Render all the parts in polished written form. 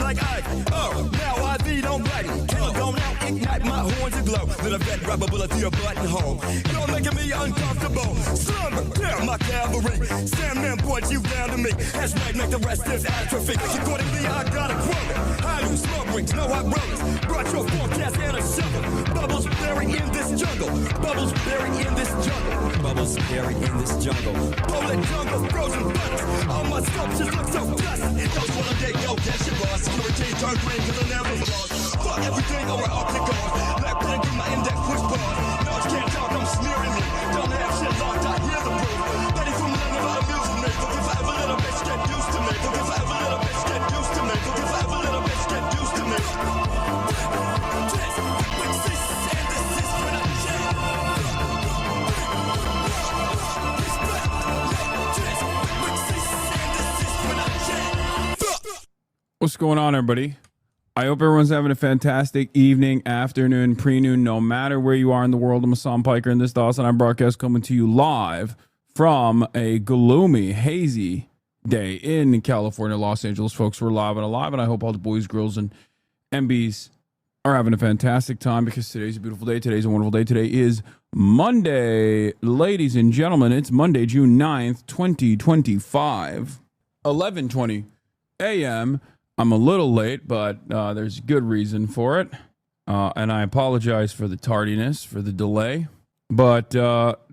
like ice. Oh, now I be don't black. Killer go now, ignite my horns and glow. Let a vet grab a bullet to your buttonhole. You're making me uncomfortable. Slumber, down my cavalry. Stand man, point you down to me. That's right, make the rest is atrophy. Accordingly, I got a quota. High you smoke rings, no hot rollers. Brought your forecast and a shovel. Bubbles buried in this jungle. Bubbles buried in this jungle. Bubbles buried in this jungle. Polar jungle, frozen butters. All my sculptures look so dusty. Those one day, yo, that's your boss. Security turn green cause I never lost. Fuck everything over up the guard. Left hand give my index push pause. Dogs can't talk, I'm smearing me. Don't have shit locked, I hear the proof. Betty from London, but amusing me. If I ever let a bitch get used to me. If I ever let a bitch get used to me. If I ever let a bitch get used to me. What's going on, everybody? I hope everyone's having a fantastic evening, afternoon, pre-noon, no matter where you are in the world. I'm Hassan Piker, and this is the HasanAbi broadcast coming to you live from a gloomy, hazy day in California, Los Angeles. Folks, we're live and alive, and I hope all the boys, girls, and MBs are having a fantastic time because today's a beautiful day. Today's a wonderful day. Today is Monday. Ladies and gentlemen, it's Monday, June 9th, 2025, 11:20 a.m., I'm a little late, but there's good reason for it. And I apologize for the tardiness, for the delay. But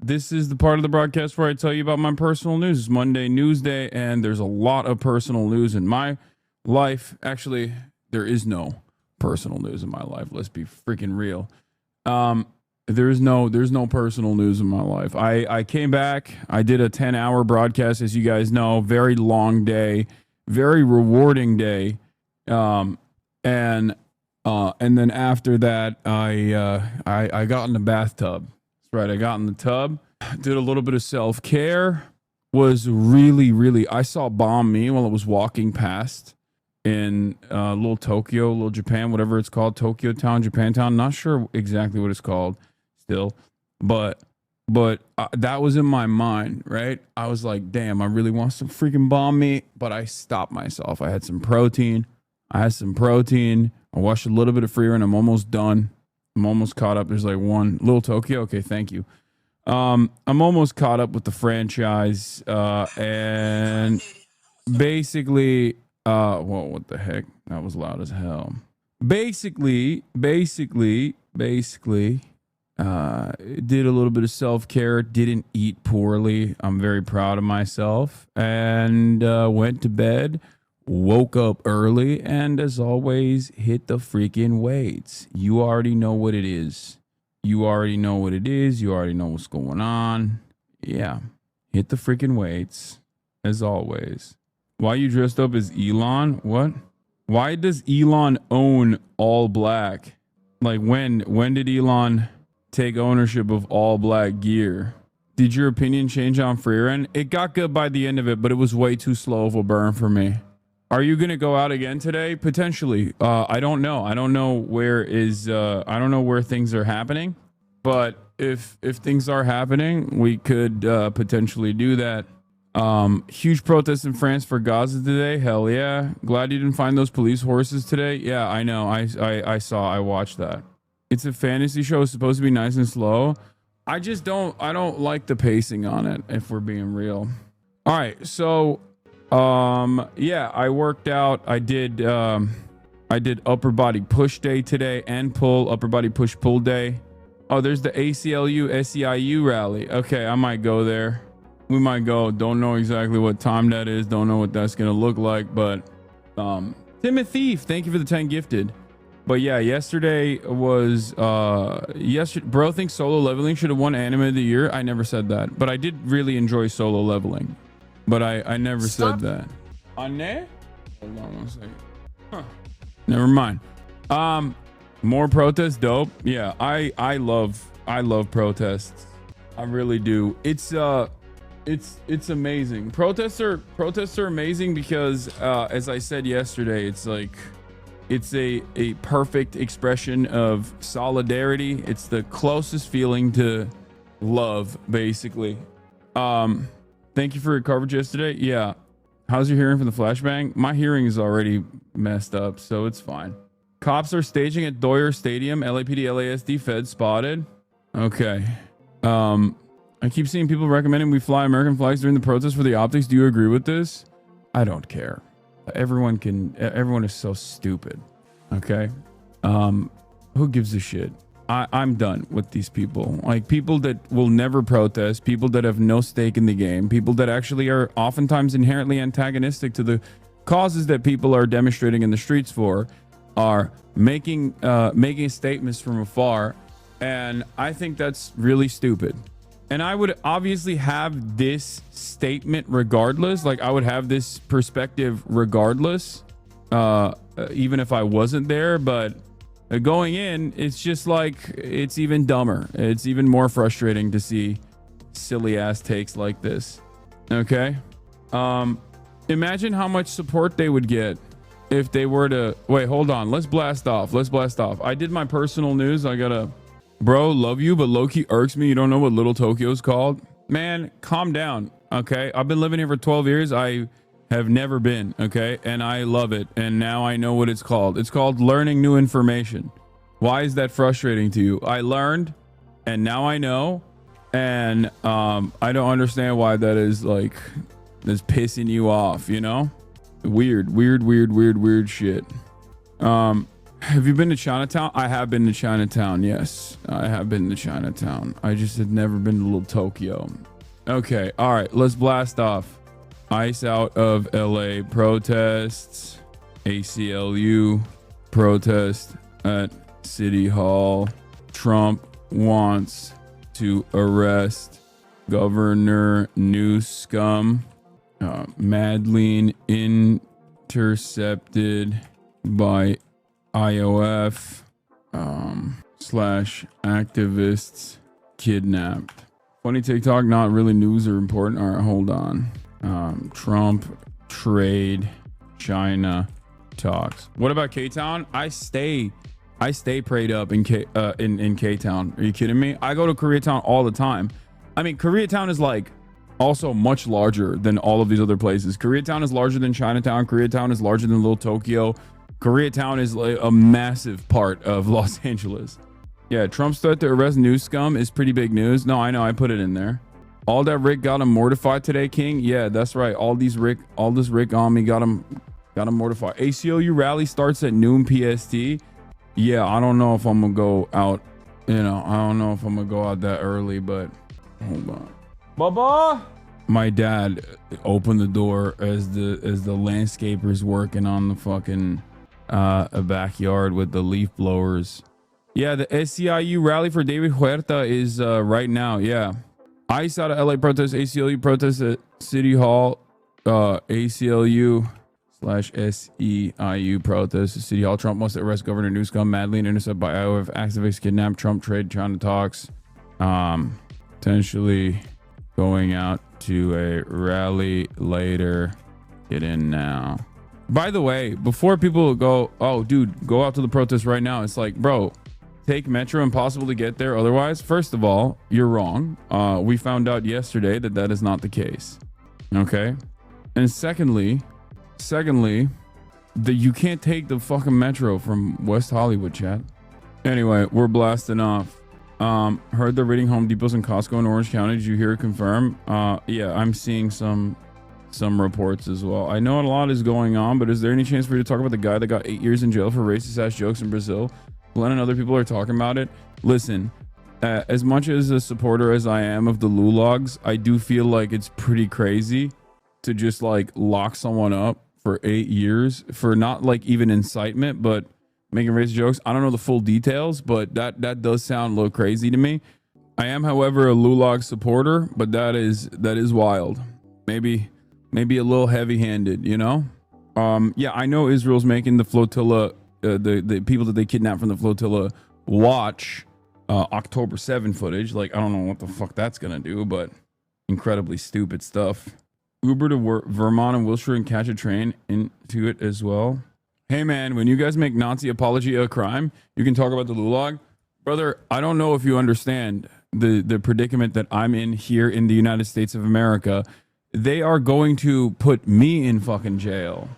this is the part of the broadcast where I tell you about my personal news. It's Monday News Day, and there's a lot of personal news in my life. Actually, there is no personal news in my life. Let's be freaking real. There's no personal news in my life. I came back. I did a 10-hour broadcast, as you guys know. Very long day. Very rewarding day, and then after that, I got in the bathtub. That's right, I got in the tub, did a little bit of self-care. Was really I saw Bomb Me while I was walking past in little Tokyo, little Japan, whatever it's called, Tokyo Town, Japantown. Not sure exactly what it's called still, but that was in my mind, right? I was like, damn, I really want some freaking Bomb Me, but I stopped myself. I had some protein. I watched a little bit of Free Run. I'm almost done. I'm almost caught up. There's like one little Tokyo. Okay, thank you. I'm almost caught up with the franchise. And basically, whoa, what the heck? That was loud as hell. Basically, did a little bit of self-care, didn't eat poorly. I'm very proud of myself, and went to bed, woke up early, and as always, hit the freaking weights. You already know what it is. You already know what's going on. Yeah, hit the freaking weights, as always. Why you dressed up as Elon? What? Why does Elon own all black? Like, when did Elon take ownership of all black gear? Did your opinion change on Free Run? It got good by the end of it, but it was way too slow of a burn for me. Are you gonna go out again today? Potentially. I don't know. I don't know where things are happening, but if things are happening, we could potentially do that. Huge protests in France for Gaza today. Hell yeah. Glad you didn't find those police horses today. Yeah, I know. I watched that. It's a fantasy show. It's supposed to be nice and slow. I don't like the pacing on it, if we're being real. All right. So, yeah, I worked out. I did upper body push day today and upper body push pull day. Oh, there's the ACLU SEIU rally. Okay. I might go there. We might go. Don't know exactly what time that is. Don't know what that's going to look like, but, Timothy, thank you for the 10 gifted. But yeah, yesterday was bro thinks Solo Leveling should have won Anime of the Year. I never said that, but I did really enjoy Solo Leveling. But I never said that. Ane? Hold on one second. Huh. Never mind. More protests, dope. Yeah, I love protests. I really do. It's amazing. Protests are amazing because as I said yesterday, it's like it's a perfect expression of solidarity. It's the closest feeling to love, basically. Thank you for your coverage yesterday. Yeah. How's your hearing from the flashbang? My hearing is already messed up, so it's fine. Cops are staging at Doyer Stadium. LAPD, LASD, Fed spotted. Okay. I keep seeing people recommending we fly American flags during the protest for the optics. Do you agree with this? I don't care. Everyone is so stupid. Okay. Who gives a shit? I'm done with these people. Like, people that will never protest, people that have no stake in the game, people that actually are oftentimes inherently antagonistic to the causes that people are demonstrating in the streets for, are making statements from afar. And I think that's really stupid. And I would obviously have this statement regardless. Like, I would have this perspective regardless, even if I wasn't there. But going in, it's just like, it's even dumber. It's even more frustrating to see silly ass takes like this. Okay. Imagine how much support they would get if they were to wait. Hold on. Let's blast off. I did my personal news. I gotta, bro, love you, but low-key irks me. You don't know what Little Tokyo's called? Man, calm down. Okay. I've been living here for 12 years. I have never been. Okay. And I love it. And now I know what it's called. It's called learning new information. Why is that frustrating to you? I learned and now I know. And I don't understand why that is like, that's pissing you off, you know? Weird shit. Have you been to Chinatown? I have been to Chinatown. Yes, I have been to Chinatown. I just had never been to Little Tokyo. Okay. All right. Let's blast off. ICE out of LA protests. ACLU protest at City Hall. Trump wants to arrest Governor Newsom. Madlean intercepted by IOF / activists kidnapped. Funny TikTok, not really news or important. All right, hold on. Trump trade China talks. What about K-Town? I stay prayed up in K-Town. Are you kidding me? I go to Koreatown all the time. I mean, Koreatown is like also much larger than all of these other places. Koreatown is larger than Chinatown. Koreatown is larger than Little Tokyo. Koreatown is like a massive part of Los Angeles. Yeah, Trump's threat to arrest Newsom is pretty big news. No, I know, I put it in there. All that Rick got him mortified today, King. Yeah, that's right. All this Rick on me got him mortified. ACLU rally starts at noon PST. Yeah, I don't know if I'm gonna go out. You know, I don't know if I'm gonna go out that early, but hold on. Baba. My dad opened the door as the landscapers working on the fucking backyard with the leaf blowers. Yeah, the SCIU rally for David Huerta is right now. Yeah, ICE out of LA protest, ACLU protest at City Hall. ACLU / SEIU protest at City Hall. Trump wants to arrest Governor Newsom. Madlean intercepted by IOF activists kidnapped. Trump trade China talks. Potentially going out to a rally later. Get in now. By the way, before people go, oh, dude, go out to the protest right now. It's like, bro, take Metro, impossible to get there otherwise. First of all, you're wrong. We found out yesterday that that is not the case. Okay. And secondly, that you can't take the fucking Metro from West Hollywood, chat. Anyway, we're blasting off. Heard they're raiding Home Depots and Costco in Orange County. Did you hear it confirm? Yeah, I'm seeing some reports as well. I know a lot is going on, but is there any chance for you to talk about the guy that got 8 years in jail for racist ass jokes in Brazil? Glenn and other people are talking about it. Listen, as much as a supporter as I am of the Lulags, I do feel like it's pretty crazy to just like lock someone up for 8 years for not like even incitement, but making racist jokes. I don't know the full details, but that does sound a little crazy to me. I am, however, a Lulag supporter, but that is wild. Maybe a little heavy-handed, you know? Yeah, I know Israel's making the flotilla, the people that they kidnapped from the flotilla watch October 7 footage. Like, I don't know what the fuck that's gonna do, but incredibly stupid stuff. Uber to Vermont and Wilshire and catch a train into it as well. Hey man, when you guys make Nazi apology a crime, you can talk about the Lulag. Brother, I don't know if you understand the predicament that I'm in here in the United States of America. they are going to put me in fucking jail.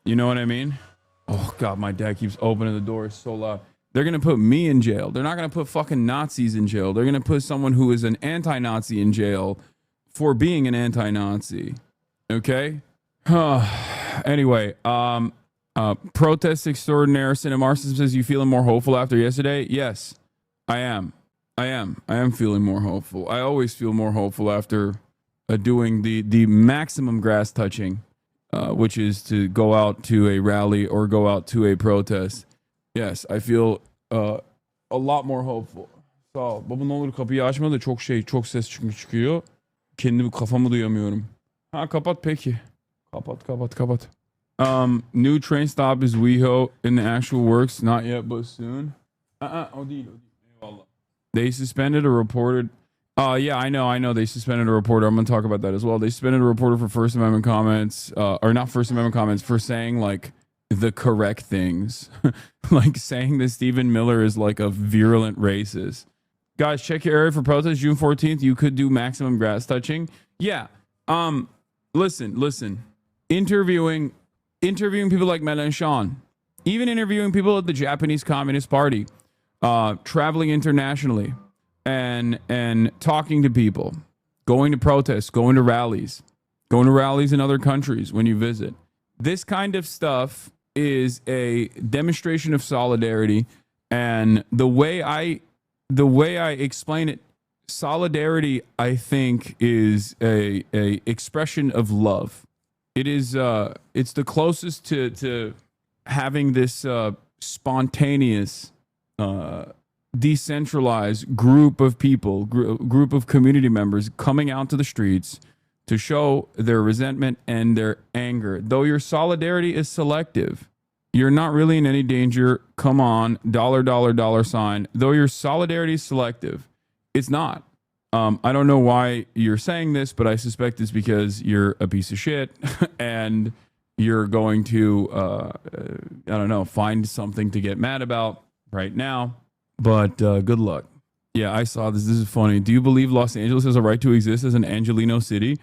You know what I mean? Oh God, my dad keeps opening the door so loud. They're going to put me in jail. They're not going to put fucking Nazis in jail. They're going to put someone who is an anti-Nazi in jail for being an anti-Nazi. Okay? Anyway, protest extraordinaire Cinemarson says, you feeling more hopeful after yesterday? Yes, I am. I am feeling more hopeful. I always feel more hopeful after doing the maximum grass touching, which is to go out to a rally or go out to a protest. Yes, I feel a lot more hopeful. Sağ ol. Baba ne olur kapıyı açma da çok ses çıkıyor. Kendimi kafamı duyamıyorum. Ha kapat peki. Kapat. New train stop is WeHo in the actual works. Not yet, but soon. O değil. Eyvallah. They suspended a reporter. Yeah, I know. They suspended a reporter. I'm going to talk about that as well. They suspended a reporter for First Amendment comments, or not First Amendment comments, for saying like the correct things, like saying that Stephen Miller is like a virulent racist. Guys, check your area for protest June 14th. You could do maximum grass touching. Yeah. Listen. Interviewing people like Mélenchon, even interviewing people at the Japanese Communist Party, traveling internationally and talking to people, going to protests, going to rallies in other countries when you visit. This kind of stuff is a demonstration of solidarity, and the way I explain it, solidarity, I think, is a expression of love. It is it's the closest to having this spontaneous, decentralized group of people, group of community members coming out to the streets to show their resentment and their anger. Though your solidarity is selective, you're not really in any danger. Come on, $, Though your solidarity is selective, it's not. I don't know why you're saying this, but I suspect it's because you're a piece of shit and you're going to, find something to get mad about right now. But good luck. Yeah, I saw this. This is funny. Do you believe Los Angeles has a right to exist as an Angelino city?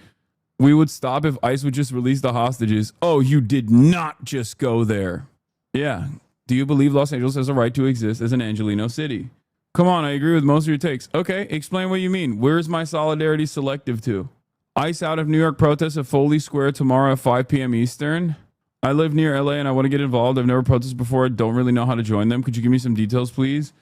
We would stop if ICE would just release the hostages. Oh, you did not just go there. Yeah. Do you believe Los Angeles has a right to exist as an Angelino city? Come on, I agree with most of your takes. Okay, explain what you mean. Where's my solidarity selective to? ICE out of New York protests at Foley Square tomorrow at 5 p.m. Eastern. I live near LA and I want to get involved. I've never protested before. I don't really know how to join them. Could you give me some details, please?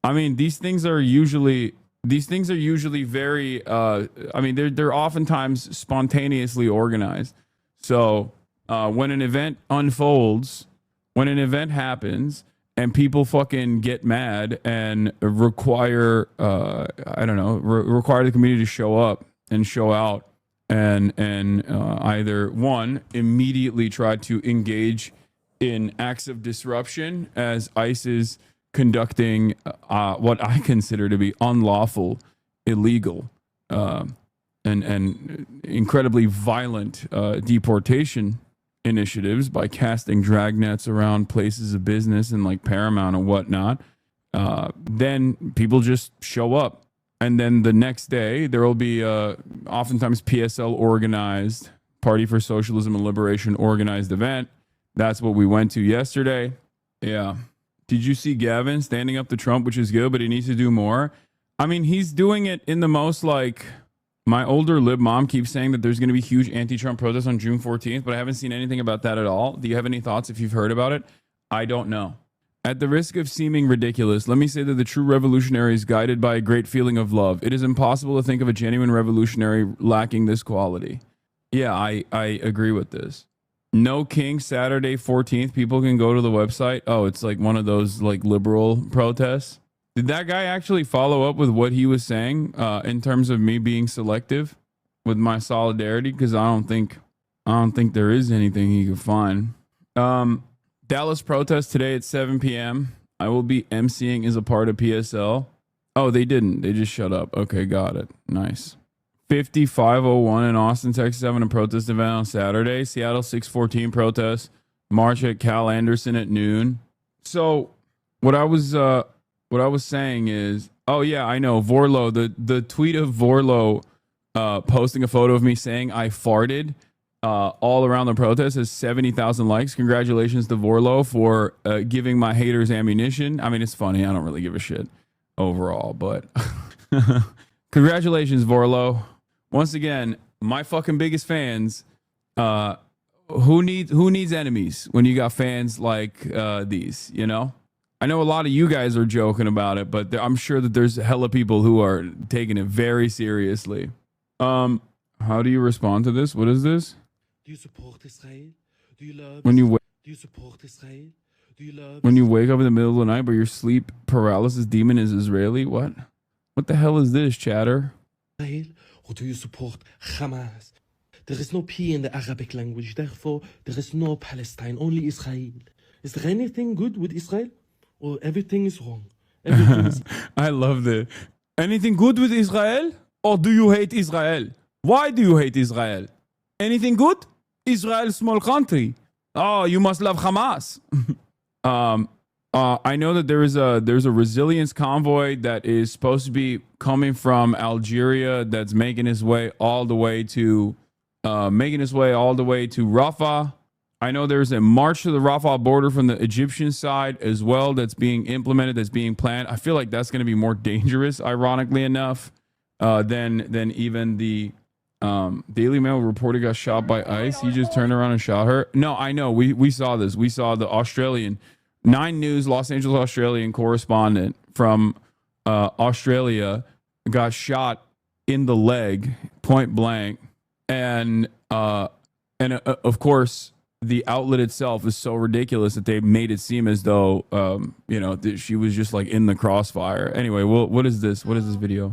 I mean, these things are usually very, they're oftentimes spontaneously organized. So when an event unfolds, when an event happens and people fucking get mad and require, require the community to show up and show out and either one, immediately try to engage in acts of disruption as ICE is conducting what I consider to be unlawful, illegal, and incredibly violent deportation initiatives by casting dragnets around places of business and like Paramount and whatnot. Then people just show up. And then the next day, there will be oftentimes PSL organized, Party for Socialism and Liberation organized event. That's what we went to yesterday. Yeah. Did you see Gavin standing up to Trump, which is good, but he needs to do more? I mean, he's doing it in the most like, my older lib mom keeps saying that there's going to be huge anti-Trump protests on June 14th, but I haven't seen anything about that at all. Do you have any thoughts if you've heard about it? I don't know. At the risk of seeming ridiculous, let me say that the true revolutionary is guided by a great feeling of love. It is impossible to think of a genuine revolutionary lacking this quality. Yeah, I agree with this. No King, Saturday 14th. People can go to the website. Oh, it's like one of those like liberal protests. Did that guy actually follow up with what he was saying in terms of me being selective with my solidarity? Because I don't think there is anything he could find. Dallas protest today at 7 p.m. I will be emceeing as a part of PSL. Oh, they didn't. They just shut up. Okay, got it. Nice. 5501 in Austin, Texas, having a protest event on Saturday. Seattle 614 protest. March at Cal Anderson at noon. So what I was saying is, oh yeah, I know Vorlo. The tweet of Vorlo posting a photo of me saying I farted all around the protest has 70,000 likes. Congratulations to Vorlo for giving my haters ammunition. I mean, it's funny. I don't really give a shit overall, but congratulations, Vorlo. Once again, my fucking biggest fans. Who needs enemies when you got fans like these, you know? I know a lot of you guys are joking about it, but I'm sure that there's hella people who are taking it very seriously. How do you respond to this? What is this? Do you support Israel? Do you love When you Do you support Israel? Do you love when you wake up in the middle of the night but your sleep paralysis demon is Israeli? What the hell is this, chatter? Israel? Or do you support Hamas? There is no P in the Arabic language, therefore there is no Palestine, only Israel. Is there anything good with Israel? Or everything is wrong? Everything is... I love that. Anything good with Israel? Or do you hate Israel? Why do you hate Israel? Anything good? Israel, small country. Oh, you must love Hamas. I know that there's a resilience convoy that is supposed to be coming from Algeria that's making its way all the way to Rafah. I know there's a march to the Rafah border from the Egyptian side as well that's being implemented, that's being planned. I feel like that's going to be more dangerous, ironically enough, than even the Daily Mail reporter got shot by ICE. He just turned around and shot her. No, I know. We saw this. We saw the Australian 9 News Los Angeles Australian correspondent from Australia got shot in the leg, point blank, and of course the outlet itself is so ridiculous that they made it seem as though she was just like in the crossfire. Anyway, what is this? What is this video?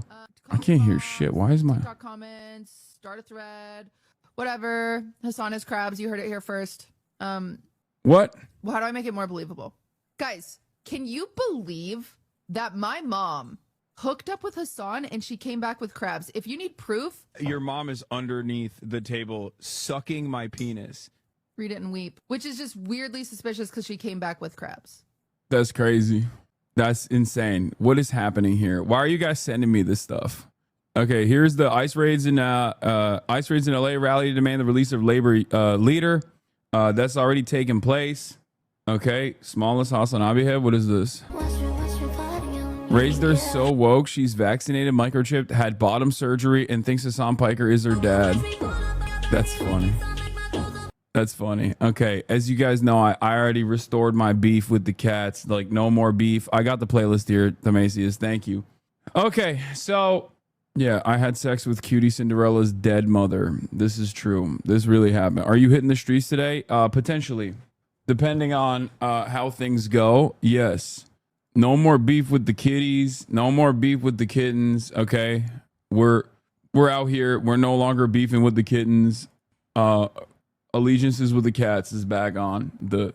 I can't hear shit. Why is my comments? Start a thread. Whatever. Hassan is crabs. You heard it here first. What? How do I make it more believable? Guys, can you believe that my mom hooked up with Hassan and she came back with crabs? If you need proof, your mom is underneath the table sucking my penis. Read it and weep, which is just weirdly suspicious because she came back with crabs. That's crazy. That's insane. What is happening here? Why are you guys sending me this stuff? Okay, here's the ICE raids in LA rally to demand the release of labor leader. That's already taken place. Okay, smallest HasanAbi head. What is this? Raised her so woke, she's vaccinated, microchipped, had bottom surgery, and thinks Hassan Piker is her dad. That's funny. That's funny. Okay, as you guys know, I already restored my beef with the cats. Like, no more beef. I got the playlist here, Themasius. Thank you. Okay, so, yeah, I had sex with Cutie Cinderella's dead mother. This is true. This really happened. Are you hitting the streets today? Potentially. Depending on how things go, yes. No more beef with the kitties. No more beef with the kittens, okay? We're out here. We're no longer beefing with the kittens. Allegiances with the cats is back on the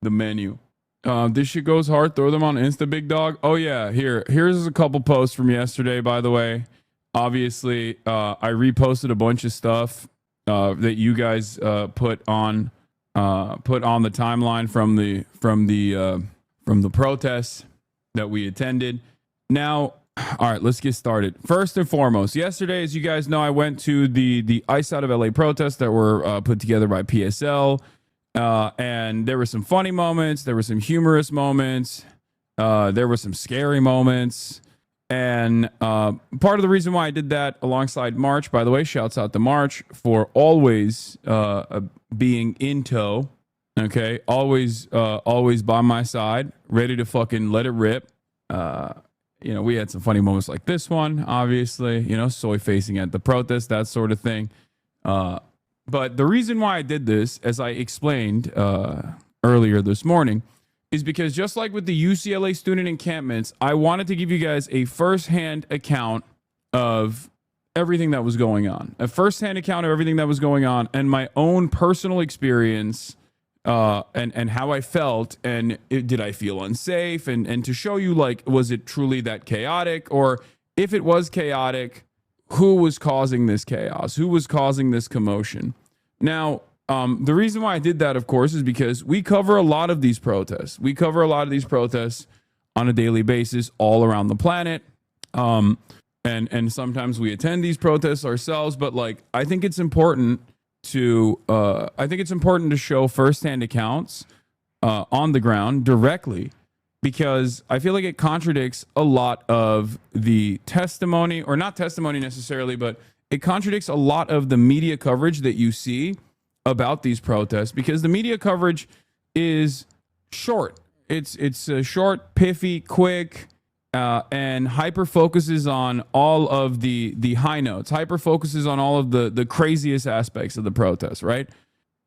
menu. This shit goes hard. Throw them on Insta, big dog. Oh yeah, here's a couple posts from yesterday, by the way. Obviously, I reposted a bunch of stuff that you guys put on the timeline from the protests that we attended. Now, all right, let's get started. First and foremost, yesterday, as you guys know, I went to the ICE out of LA protests that were put together by PSL. And there were some funny moments. There were some humorous moments. There were some scary moments. And part of the reason why I did that alongside March, by the way, shouts out to March for always being in tow. Okay, always by my side, ready to fucking let it rip. We had some funny moments like this one, obviously, soy facing at the protest, that sort of thing. But the reason why I did this, as I explained earlier this morning, is because just like with the UCLA student encampments, I wanted to give you guys a firsthand account of everything that was going on. A firsthand account of everything that was going on and my own personal experience and how I felt, and did I feel unsafe, and to show you, like, was it truly that chaotic, or if it was chaotic, who was causing this chaos, who was causing this commotion. Now, the reason why I did that, of course, is because we cover a lot of these protests. We cover a lot of these protests on a daily basis all around the planet. And and sometimes we attend these protests ourselves, but like I think it's important to show firsthand accounts on the ground directly, because I feel like it contradicts a lot of the testimony, or not testimony necessarily, but it contradicts a lot of the media coverage that you see about these protests, because the media coverage is short. It's short, piffy, quick, and hyper focuses on all of the high notes, hyper focuses on all of the craziest aspects of the protest, right?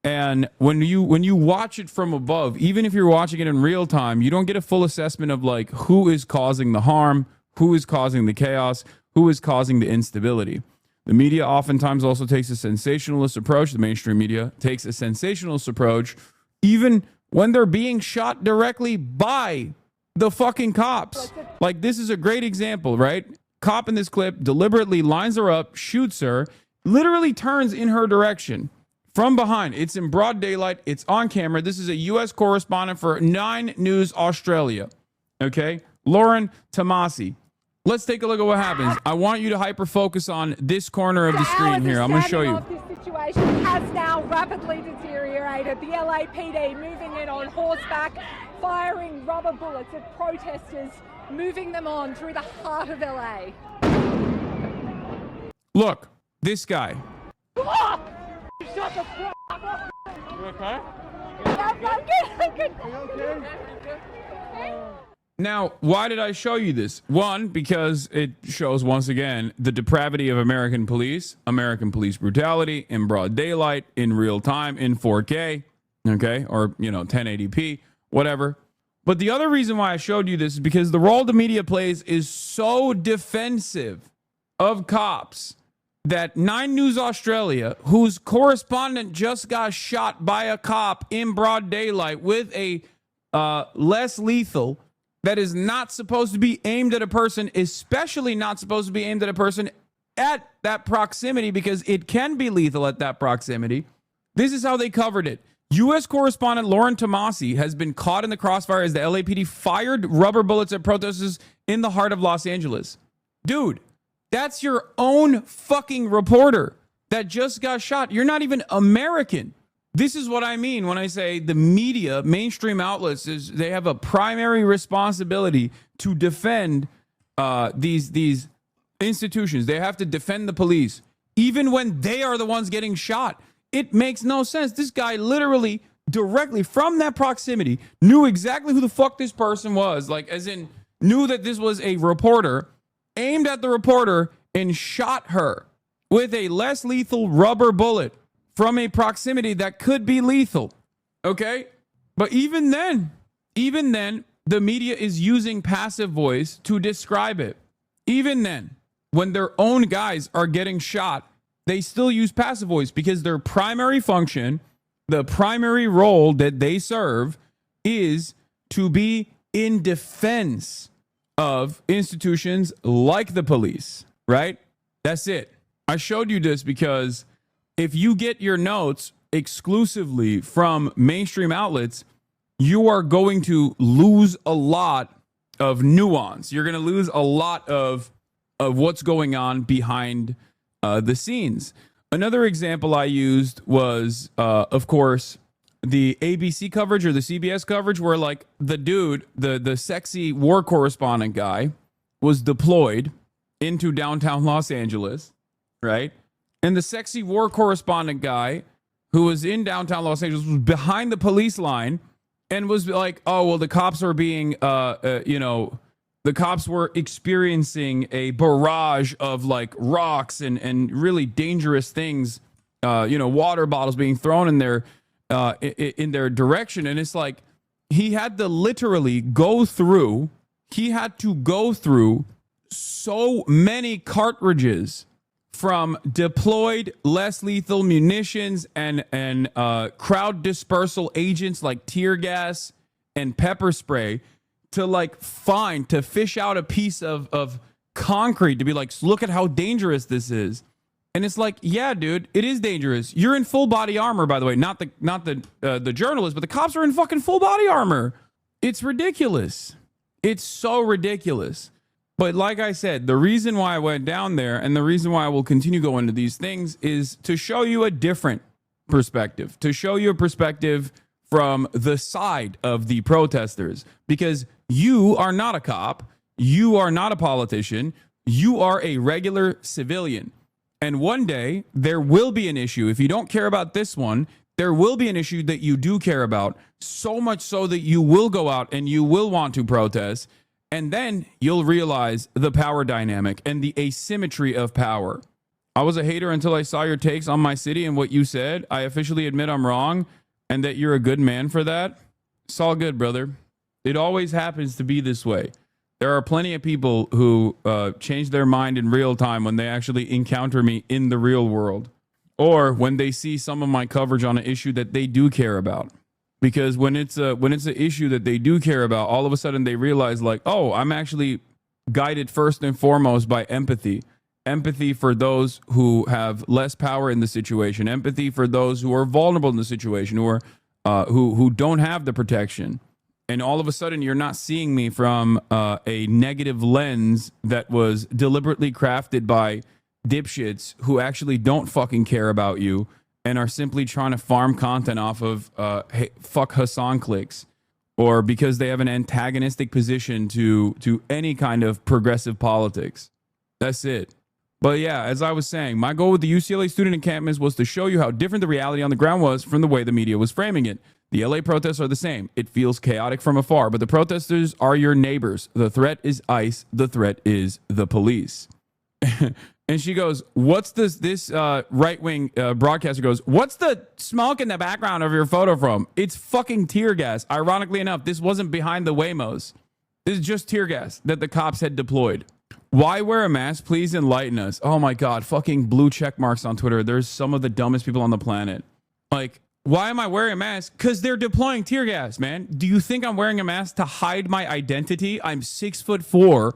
And when you watch it from above, even if you're watching it in real time, you don't get a full assessment of like who is causing the harm, who is causing the chaos, who is causing the instability. The media oftentimes also takes a sensationalist approach. The mainstream media takes a sensationalist approach, even when they're being shot directly by the fucking cops. Like, this is a great example, right? Cop in this clip deliberately lines her up, shoots her, literally turns in her direction from behind. It's in broad daylight. It's on camera. This is a U.S. correspondent for 9 News Australia. Okay? Lauren Tomasi. Let's take a look at what happens. I want you to hyper focus on this corner of the screen here. I'm going to show you. This situation has now rapidly deteriorated. The LAPD moving in on horseback, firing rubber bullets at protesters, moving them on through the heart of LA. Look, this guy. Shut the fuck up. You okay? I'm good. Are you okay? Now, why did I show you this? One, because it shows once again the depravity of American police brutality in broad daylight, in real time, in 4K, okay, or 1080p, whatever. But the other reason why I showed you this is because the role the media plays is so defensive of cops that 9 News Australia, whose correspondent just got shot by a cop in broad daylight with a less lethal that is not supposed to be aimed at a person, especially not supposed to be aimed at a person at that proximity, because it can be lethal at that proximity. This is how they covered it. U.S. correspondent Lauren Tomasi has been caught in the crossfire as the LAPD fired rubber bullets at protesters in the heart of Los Angeles. Dude, that's your own fucking reporter that just got shot. You're not even American. This is what I mean when I say the media, mainstream outlets, they have a primary responsibility to defend these institutions. They have to defend the police, even when they are the ones getting shot. It makes no sense. This guy literally, directly from that proximity, knew exactly who the fuck this person was. Like, as in, knew that this was a reporter, aimed at the reporter, and shot her with a less lethal rubber bullet from a proximity that could be lethal. Okay? But even then, the media is using passive voice to describe it. Even then, when their own guys are getting shot, they still use passive voice, because their primary function, the primary role that they serve, is to be in defense of institutions like the police, right? That's it. I showed you this because if you get your notes exclusively from mainstream outlets, you are going to lose a lot of nuance. You're going to lose a lot of what's going on behind the scenes. Another example I used was, of course, the ABC coverage or the CBS coverage, where like the dude, the sexy war correspondent guy, was deployed into downtown Los Angeles, right? And the sexy war correspondent guy who was in downtown Los Angeles was behind the police line and was like, oh, well, the cops are being, the cops were experiencing a barrage of like rocks and really dangerous things, water bottles being thrown in their direction. And it's like, he had to literally go through so many cartridges from deployed less lethal munitions and crowd dispersal agents like tear gas and pepper spray to fish out a piece of concrete to be like, look at how dangerous this is. And it's like, yeah, dude, it is dangerous. You're in full body armor, by the way, not the journalist, but the cops are in fucking full body armor. It's ridiculous. It's so ridiculous. But like I said, the reason why I went down there and the reason why I will continue going to these things is to show you a different perspective, to show you a perspective from the side of the protesters, because you are not a cop, you are not a politician, you are a regular civilian. And one day there will be an issue. If you don't care about this one, there will be an issue that you do care about, so much so that you will go out and you will want to protest. And then you'll realize the power dynamic and the asymmetry of power. I was a hater until I saw your takes on my city and what you said. I officially admit I'm wrong and that you're a good man for that. It's all good, brother. It always happens to be this way. There are plenty of people who change their mind in real time when they actually encounter me in the real world, or when they see some of my coverage on an issue that they do care about. Because when it's an issue that they do care about, all of a sudden they realize like, oh, I'm actually guided first and foremost by empathy. Empathy for those who have less power in the situation. Empathy for those who are vulnerable in the situation, who don't have the protection. And all of a sudden you're not seeing me from a negative lens that was deliberately crafted by dipshits who actually don't fucking care about you and are simply trying to farm content off of hey, fuck Hasan clicks, or because they have an antagonistic position to any kind of progressive politics. That's it. But yeah, as I was saying, my goal with the UCLA student encampments was to show you how different the reality on the ground was from the way the media was framing it. The LA protests are the same. It feels chaotic from afar, but the protesters are your neighbors. The threat is ICE. The threat is the police. And she goes, what's this right-wing broadcaster goes, what's the smoke in the background of your photo from? It's fucking tear gas. Ironically enough, this wasn't behind the Waymos. This is just tear gas that the cops had deployed. Why wear a mask? Please enlighten us. Oh my God, fucking blue check marks on Twitter. There's some of the dumbest people on the planet. Like, why am I wearing a mask? Because they're deploying tear gas, man. Do you think I'm wearing a mask to hide my identity? I'm 6'4".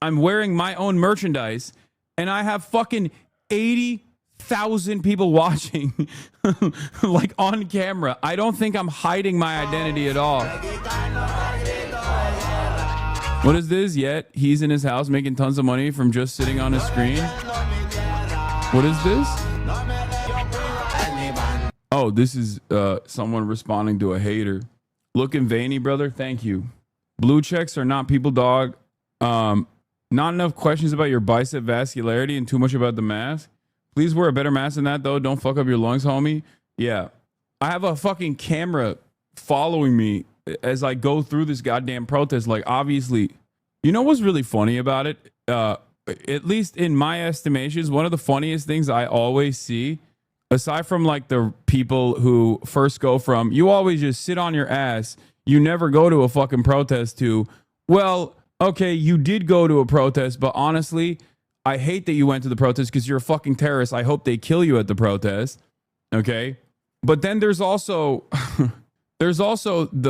I'm wearing my own merchandise. And I have fucking 80,000 people watching, like on camera. I don't think I'm hiding my identity at all. What is this? Yet he's in his house making tons of money from just sitting on his screen. What is this? Oh, this is someone responding to a hater. Looking veiny, brother. Thank you. Blue checks are not people, dog. Not enough questions about your bicep vascularity and too much about the mask. Please wear a better mask than that, though. Don't fuck up your lungs, homie. Yeah. I have a fucking camera following me as I go through this goddamn protest. Like, obviously, you know what's really funny about it? At least in my estimations, one of the funniest things I always see, aside from like the people who first go from, you always just sit on your ass, you never go to a fucking protest, to, well, okay, you did go to a protest, but honestly, I hate that you went to the protest because you're a fucking terrorist. I hope they kill you at the protest. Okay. But then there's also,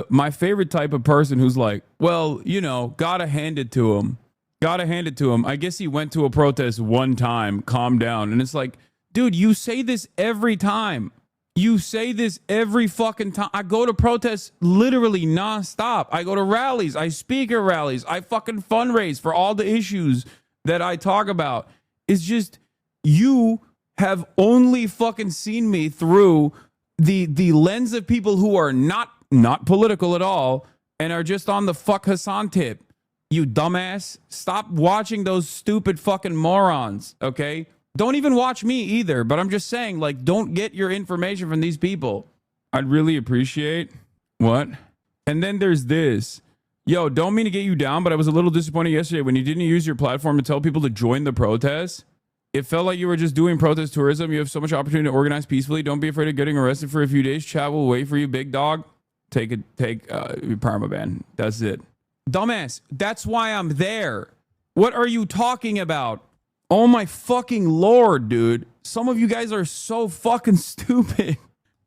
my favorite type of person who's like, well, you know, gotta hand it to him. Gotta hand it to him. I guess he went to a protest one time, calm down. And it's like, dude, you say this every time. You say this every fucking time. I go to protests literally nonstop. I go to rallies. I speak at rallies. I fucking fundraise for all the issues that I talk about. It's just, you have only fucking seen me through the lens of people who are not political at all and are just on the fuck Hasan tip. You dumbass. Stop watching those stupid fucking morons, okay? Don't even watch me either, but I'm just saying, like, don't get your information from these people. I'd really appreciate what? And then there's this. Yo, don't mean to get you down, but I was a little disappointed yesterday when you didn't use your platform to tell people to join the protests. It felt like you were just doing protest tourism. You have so much opportunity to organize peacefully. Don't be afraid of getting arrested for a few days. Chat will wait for you, big dog. Take permaban. That's it. Dumbass. That's why I'm there. What are you talking about? Oh my fucking Lord, dude. Some of you guys are so fucking stupid.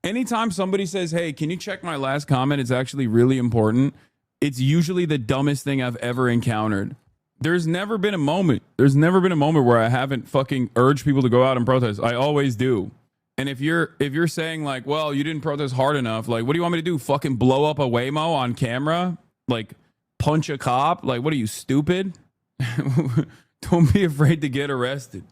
Anytime somebody says, hey, can you check my last comment? It's actually really important. It's usually the dumbest thing I've ever encountered. There's never been a moment where I haven't fucking urged people to go out and protest. I always do. And if you're saying like, well, you didn't protest hard enough, like, what do you want me to do? Fucking blow up a Waymo on camera? Like, punch a cop? Like, what are you, stupid? Don't be afraid to get arrested.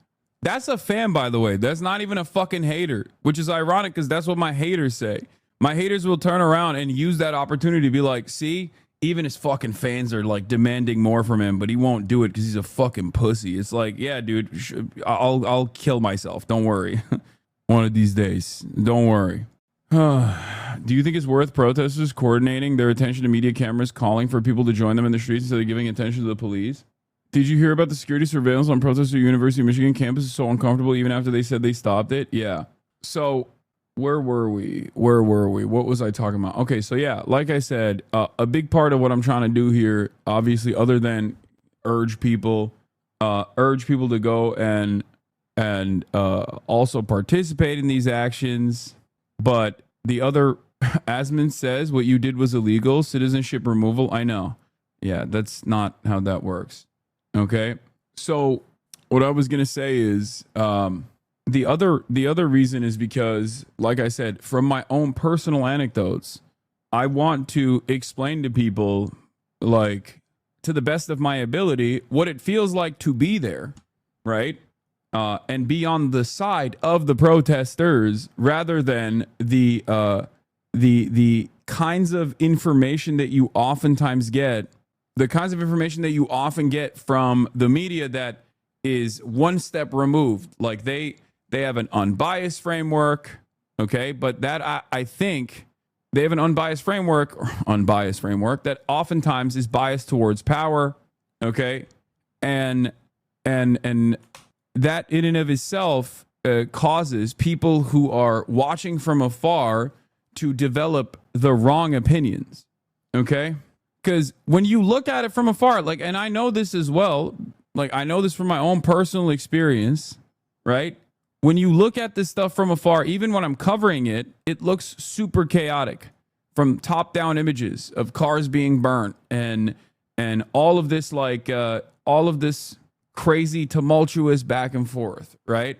That's a fan, by the way. That's not even a fucking hater, which is ironic because that's what my haters say. My haters will turn around and use that opportunity to be like, see, even his fucking fans are like demanding more from him, but he won't do it because he's a fucking pussy. It's like, yeah, dude, I'll kill myself. Don't worry. One of these days. Don't worry. Do you think it's worth protesters coordinating their attention to media cameras, calling for people to join them in the streets instead of giving attention to the police? Did you hear about the security surveillance on protesters at University of Michigan campus is so uncomfortable even after they said they stopped it? Yeah. So where were we? What was I talking about? Okay, so yeah, like I said, a big part of what I'm trying to do here, obviously, other than urge people to go and also participate in these actions. But the other, Asman says, what you did was illegal. Citizenship removal. I know. Yeah, that's not how that works. Okay. So what I was going to say is the other reason is because, like I said, from my own personal anecdotes, I want to explain to people, like, to the best of my ability, what it feels like to be there. Right. And be on the side of the protesters rather than the kinds of information that you oftentimes get, the kinds of information that you often get from the media that is one step removed. Like they have an unbiased framework, okay? But that I think they have an unbiased framework that oftentimes is biased towards power, okay? And that in and of itself causes people who are watching from afar to develop the wrong opinions, okay? Because when you look at it from afar, like, and I know this as well, like I know this from my own personal experience, right? When you look at this stuff from afar, even when I'm covering it, it looks super chaotic, from top-down images of cars being burnt and all of this, like all of this crazy, tumultuous back and forth, right?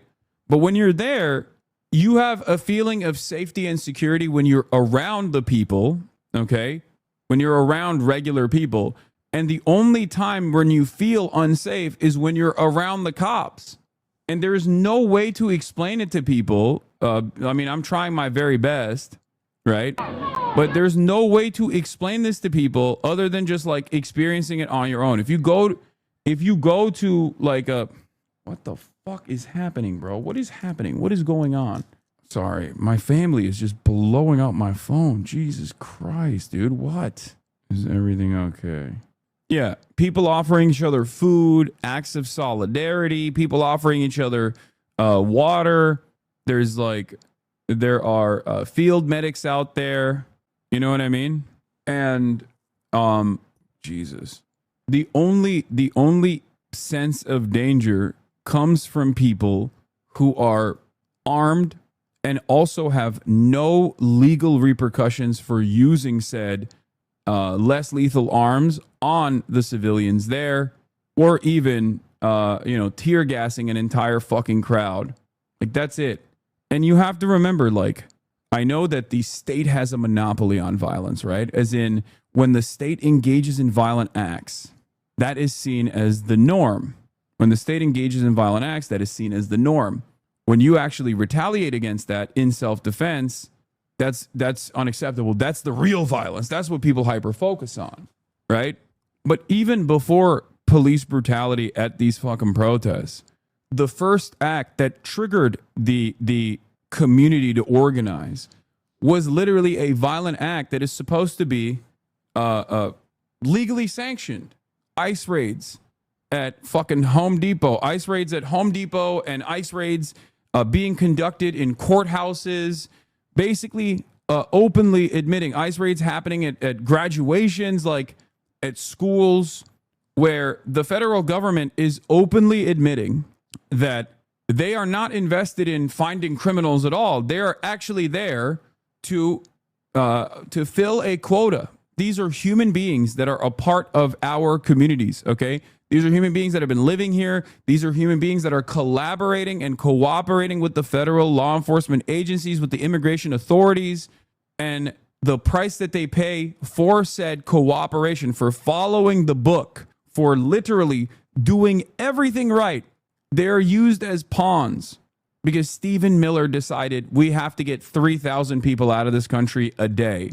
But when you're there, you have a feeling of safety and security when you're around the people, okay? When you're around regular people. And the only time when you feel unsafe is when you're around the cops. And there's no way to explain it to people. I mean, I'm trying my very best, right? But there's no way to explain this to people other than just like experiencing it on your own. If you go to like what the fuck is happening, bro? What is happening? What is going on? Sorry, my family is just blowing up my phone. Jesus Christ, dude. What? Is everything okay? Yeah, people offering each other food, acts of solidarity, people offering each other water. There are field medics out there. You know what I mean? And Jesus. The only sense of danger comes from people who are armed and also have no legal repercussions for using said less lethal arms on the civilians there, or even tear gassing an entire fucking crowd. Like, that's it. And you have to remember, like, I know that the state has a monopoly on violence, right? As in, when the state engages in violent acts, that is seen as the norm. When the state engages in violent acts, that is seen as the norm. When you actually retaliate against that in self-defense, that's unacceptable. That's the real violence. That's what people hyper-focus on, right? But even before police brutality at these fucking protests, the first act that triggered the community to organize was literally a violent act that is supposed to be legally sanctioned. ICE raids at fucking Home Depot, ICE raids at Home Depot, and ICE raids being conducted in courthouses, basically openly admitting ICE raids happening at graduations, like at schools, where the federal government is openly admitting that they are not invested in finding criminals at all. They are actually there to fill a quota. These are human beings that are a part of our communities, okay? These are human beings that have been living here. These are human beings that are collaborating and cooperating with the federal law enforcement agencies, with the immigration authorities, and the price that they pay for said cooperation, for following the book, for literally doing everything right. They're used as pawns because Stephen Miller decided we have to get 3,000 people out of this country a day.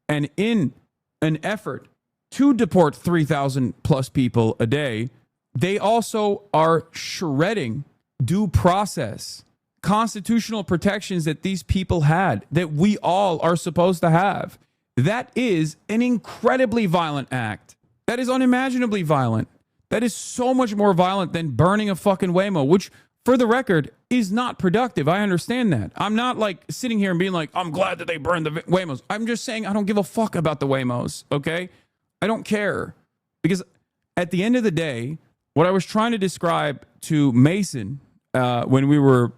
And in an effort to deport 3,000 plus people a day, they also are shredding due process, constitutional protections that these people had, that we all are supposed to have. That is an incredibly violent act. That is unimaginably violent. That is so much more violent than burning a fucking Waymo, which, for the record, is not productive. I understand that. I'm not like sitting here and being like, I'm glad that they burned the Waymos. I'm just saying I don't give a fuck about the Waymos, okay? I don't care. Because at the end of the day, what I was trying to describe to Mason when we were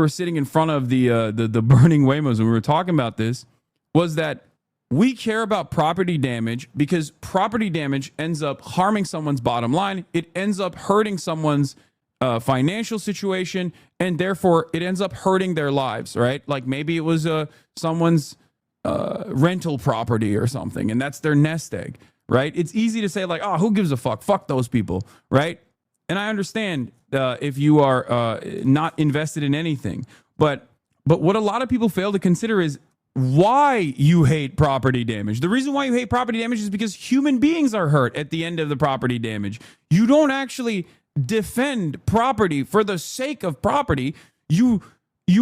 sitting in front of the burning Waymos and we were talking about this was that we care about property damage because property damage ends up harming someone's bottom line. It ends up hurting someone's financial situation, and therefore it ends up hurting their lives, right? Like maybe it was someone's rental property or something, and that's their nest egg, right? It's easy to say like, oh, who gives a fuck? Fuck those people, right? And I understand if you are not invested in anything, but what a lot of people fail to consider is why you hate property damage. The reason why you hate property damage is because human beings are hurt at the end of the property damage. You don't actually defend property for the sake of property. You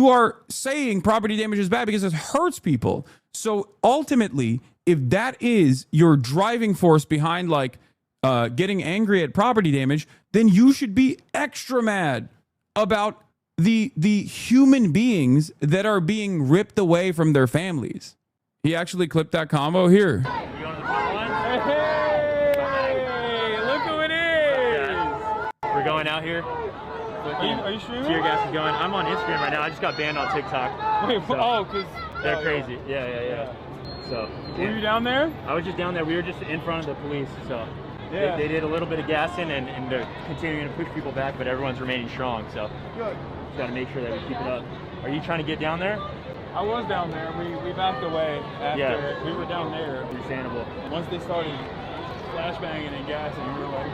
are saying property damage is bad because it hurts people. So ultimately, if that is your driving force behind like getting angry at property damage, then you should be extra mad about the human beings that are being ripped away from their families. He actually clipped that combo here. Hey, look who it is! We're going out here. Are you streaming? Tear gas is going. I'm on Instagram right now. I just got banned on TikTok. Wait, so because they're crazy. Yeah. So were you down there? I was just down there. We were just in front of the police. So they did a little bit of gassing and they're continuing to push people back, but everyone's remaining strong. So Good. just got to make sure that we keep it up. Are you trying to get down there? I was down there. We backed away after we were down there. Understandable. Once they started flashbanging and gassing, we were like,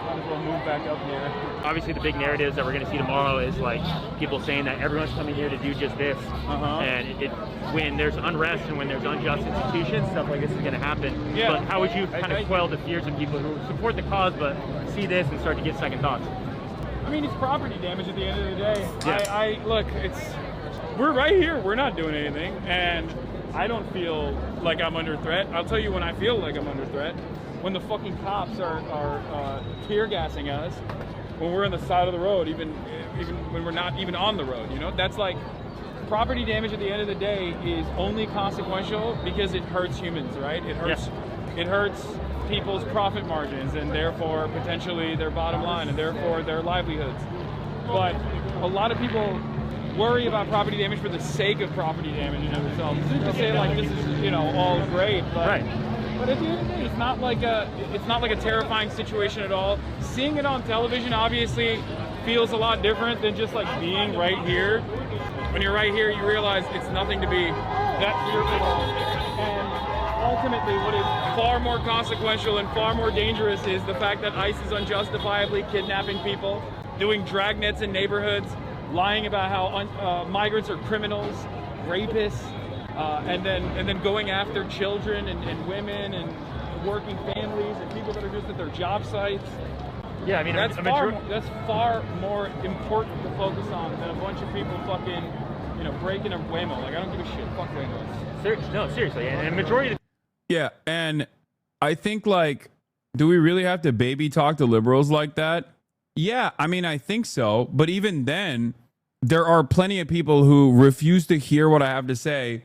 might as well move back up here. Obviously, the big narratives that we're going to see tomorrow is like people saying that everyone's coming here to do just this. And when there's unrest and when there's unjust institutions, stuff like this is going to happen. Yeah. But how would you kind of quell the fears of people who support the cause but see this and start to get second thoughts? I mean, it's property damage at the end of the day. Yeah. Look, we're right here. We're not doing anything, and I don't feel like I'm under threat. I'll tell you when I feel like I'm under threat. When the fucking cops are tear gassing us, when we're on the side of the road, even when we're not even on the road, you know, that's like property damage at the end of the day is only consequential because it hurts humans, right? It hurts people's profit margins and therefore potentially their bottom line and therefore their livelihoods. But a lot of people worry about property damage for the sake of property damage in themselves. To say like this is, you know, all great, but But at the end of the day, it's not like a terrifying situation at all. Seeing it on television obviously feels a lot different than just like being right here. When you're right here, you realize it's nothing to be that fearful of. And ultimately, what is far more consequential and far more dangerous is the fact that ICE is unjustifiably kidnapping people, doing dragnets in neighborhoods, lying about how migrants are criminals, rapists. And then going after children and women and working families and people that are just at their job sites. Yeah, I mean, that's far more important to focus on than a bunch of people fucking, you know, breaking a Waymo. Like, I don't give a shit. Fuck Waymos. No, seriously. And a majority of Yeah, and I think, like, do we really have to baby talk to liberals like that? Yeah, I mean, I think so. But even then, there are plenty of people who refuse to hear what I have to say.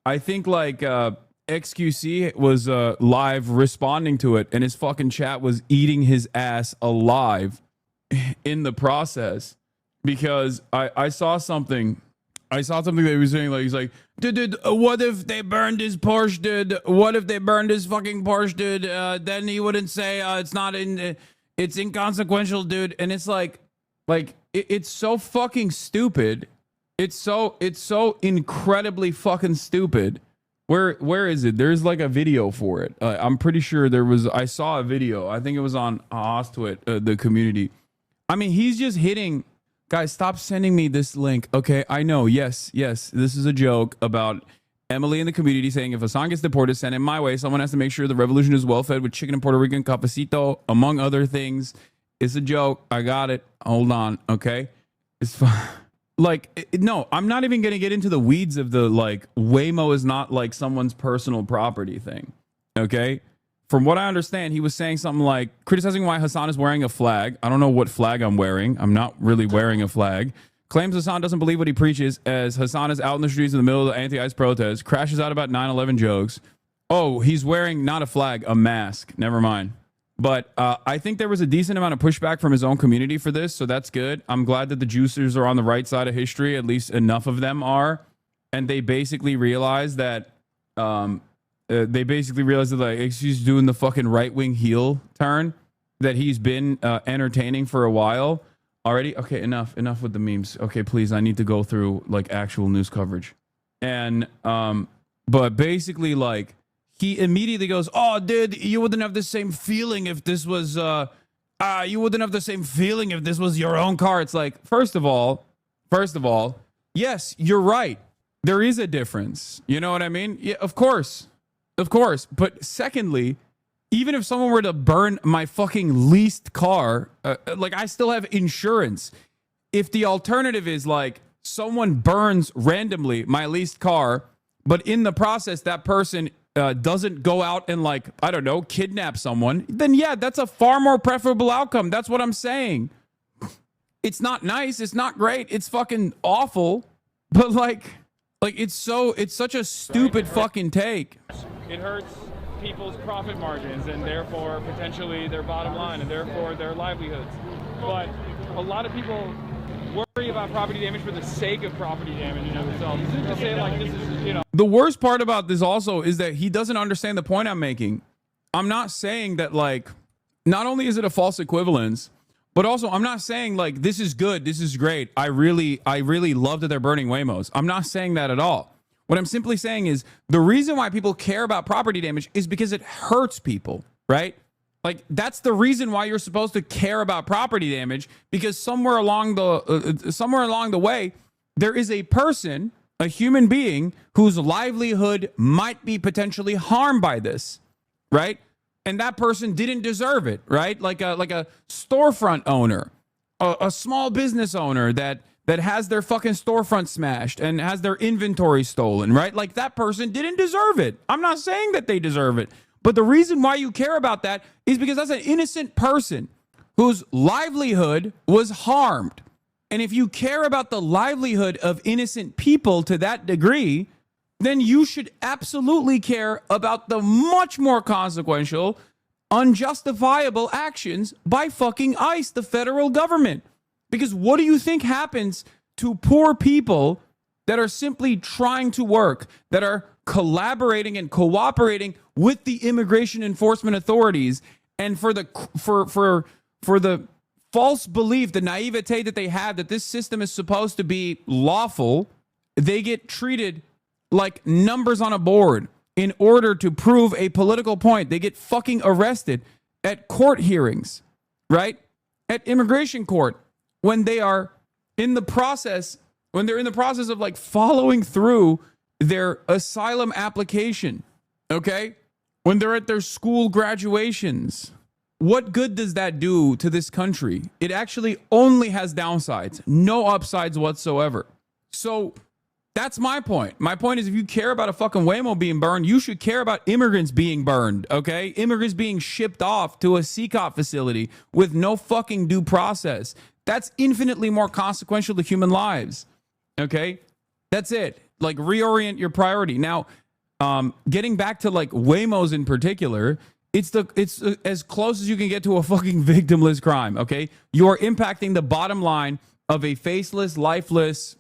I think like XQC was live responding to it, and his fucking chat was eating his ass alive in the process because I saw something. I saw something that he was saying, like, he's like, dude, what if they burned his Porsche, dude? What if they burned his fucking Porsche, dude? Then he wouldn't say it's inconsequential, dude. And it's like it's so fucking stupid. It's so incredibly fucking stupid Where is it? There's like a video for it. I'm pretty sure I saw a video. I think it was on Ostwit, the community. I mean, he's just hitting. Guys, stop sending me this link. Okay, I know. Yes. This is a joke about Emily in the community saying if Hasan gets deported, send him my way. Someone has to make sure the revolution is well fed with chicken and Puerto Rican cafecito, among other things. It's a joke. I got it. Hold on. Okay, it's fine. Like, no, I'm not even going to get into the weeds of the, like, Waymo is not, like, someone's personal property thing, okay? From what I understand, he was saying something like, criticizing why Hasan is wearing a flag. I don't know what flag I'm wearing. I'm not really wearing a flag. Claims Hasan doesn't believe what he preaches as Hasan is out in the streets in the middle of the anti-ICE protest. Crashes out about 9/11 jokes. Oh, he's wearing not a flag, a mask. Never mind. But I think there was a decent amount of pushback from his own community for this, so that's good. I'm glad that the juicers are on the right side of history. At least enough of them are, and they basically realize that like he's doing the fucking right wing heel turn that he's been entertaining for a while already. Okay, enough with the memes. Okay, please, I need to go through like actual news coverage, and but basically like. He immediately goes, oh, dude, you wouldn't have the same feeling if this was, you wouldn't have the same feeling if this was your own car. It's like, first of all, yes, you're right. There is a difference. You know what I mean? Yeah, of course. But secondly, even if someone were to burn my fucking leased car, like I still have insurance. If the alternative is like someone burns randomly my leased car, but in the process, that person doesn't go out and like, I don't know, kidnap someone, then yeah, that's a far more preferable outcome. That's what I'm saying. It's not nice. It's not great. It's fucking awful. But like it's such a stupid fucking take. It hurts people's profit margins and therefore potentially their bottom line and therefore their livelihoods. But a lot of people worry about property damage for the sake of property damage in of itself. To say like this is, you know. The worst part about this also is that he doesn't understand the point I'm making. I'm not saying that like, not only is it a false equivalence, but also I'm not saying like this is good, this is great. I really love that they're burning Waymos. I'm not saying that at all. What I'm simply saying is the reason why people care about property damage is because it hurts people, right? Like that's the reason why you're supposed to care about property damage, because somewhere along the way there is a person, a human being whose livelihood might be potentially harmed by this, right? And that person didn't deserve it, right? Like a storefront owner, a small business owner that has their fucking storefront smashed and has their inventory stolen, right? Like that person didn't deserve it. I'm not saying that they deserve it. But the reason why you care about that is because that's an innocent person whose livelihood was harmed. And if you care about the livelihood of innocent people to that degree, then you should absolutely care about the much more consequential, unjustifiable actions by fucking ICE, the federal government. Because what do you think happens to poor people that are simply trying to work, that are collaborating and cooperating with the immigration enforcement authorities, and for the false belief, the naivete that they have that this system is supposed to be lawful, they get treated like numbers on a board in order to prove a political point. They get fucking arrested at court hearings, right? At immigration court when they are in the process, of like following through their asylum application, okay? When they're at their school graduations. What good does that do to this country? It actually only has downsides, no upsides whatsoever. So that's my point. My point is if you care about a fucking Waymo being burned, you should care about immigrants being burned, okay? Immigrants being shipped off to a CCOP facility with no fucking due process. That's infinitely more consequential to human lives, okay? That's it. Like, reorient your priority. Now, getting back to, like, Waymos in particular, it's as close as you can get to a fucking victimless crime, okay? You are impacting the bottom line of a faceless, lifeless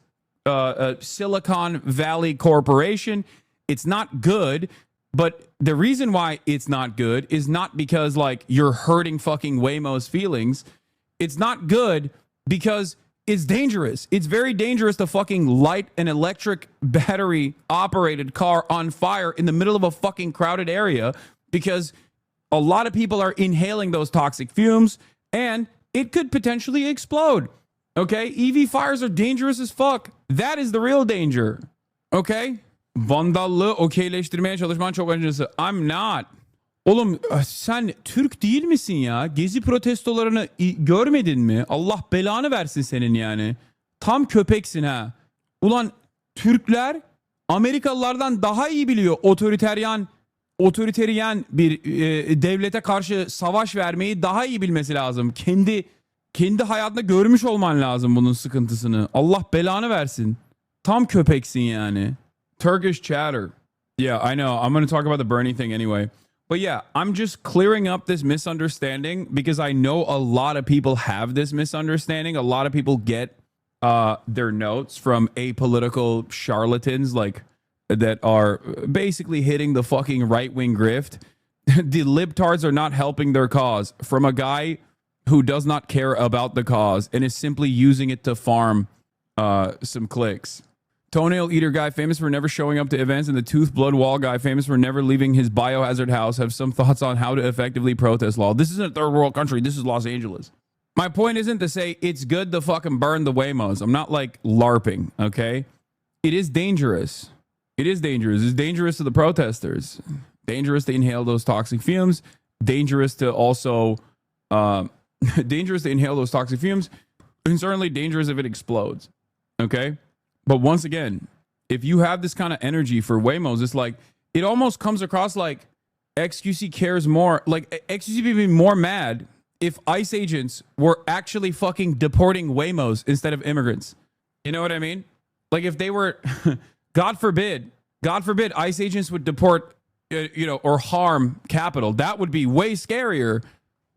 Silicon Valley corporation. It's not good, but the reason why it's not good is not because, like, you're hurting fucking Waymo's feelings. It's not good because it's dangerous. It's very dangerous to fucking light an electric battery operated car on fire in the middle of a fucking crowded area because a lot of people are inhaling those toxic fumes and it could potentially explode. Okay? EV fires are dangerous as fuck. That is the real danger. Okay? Vandallığı okeyleştirmeye çalışman çok acısı. I'm not. Oğlum sen Türk değil misin ya? Gezi protestolarını görmedin mi? Allah belanı versin senin yani. Tam köpeksin ha. Ulan Türkler Amerikalılardan daha iyi biliyor otoriteryen bir devlete karşı savaş vermeyi daha iyi bilmesi lazım. Kendi hayatında görmüş olman lazım bunun sıkıntısını. Allah belanı versin. Tam köpeksin yani. Turkish chatter. Yeah, I know. I'm going to talk about the Bernie thing anyway. But yeah, I'm just clearing up this misunderstanding because I know a lot of people have this misunderstanding. A lot of people get their notes from apolitical charlatans like that are basically hitting the fucking right-wing grift. The libtards are not helping their cause from a guy who does not care about the cause and is simply using it to farm some clicks. Toenail eater guy famous for never showing up to events and the tooth blood wall guy famous for never leaving his biohazard house have some thoughts on how to effectively protest law. This isn't a third world country. This is Los Angeles. My point isn't to say it's good to fucking burn the Waymos. I'm not like LARPing, okay? It is dangerous. It is dangerous. It's dangerous to the protesters. Dangerous to inhale those toxic fumes. Dangerous to also dangerous to inhale those toxic fumes. And certainly dangerous if it explodes. Okay? But once again, if you have this kind of energy for Waymos, it's like, it almost comes across like XQC cares more, like XQC would be more mad if ICE agents were actually fucking deporting Waymos instead of immigrants. You know what I mean? Like if they were, God forbid, ICE agents would deport, or harm capital. That would be way scarier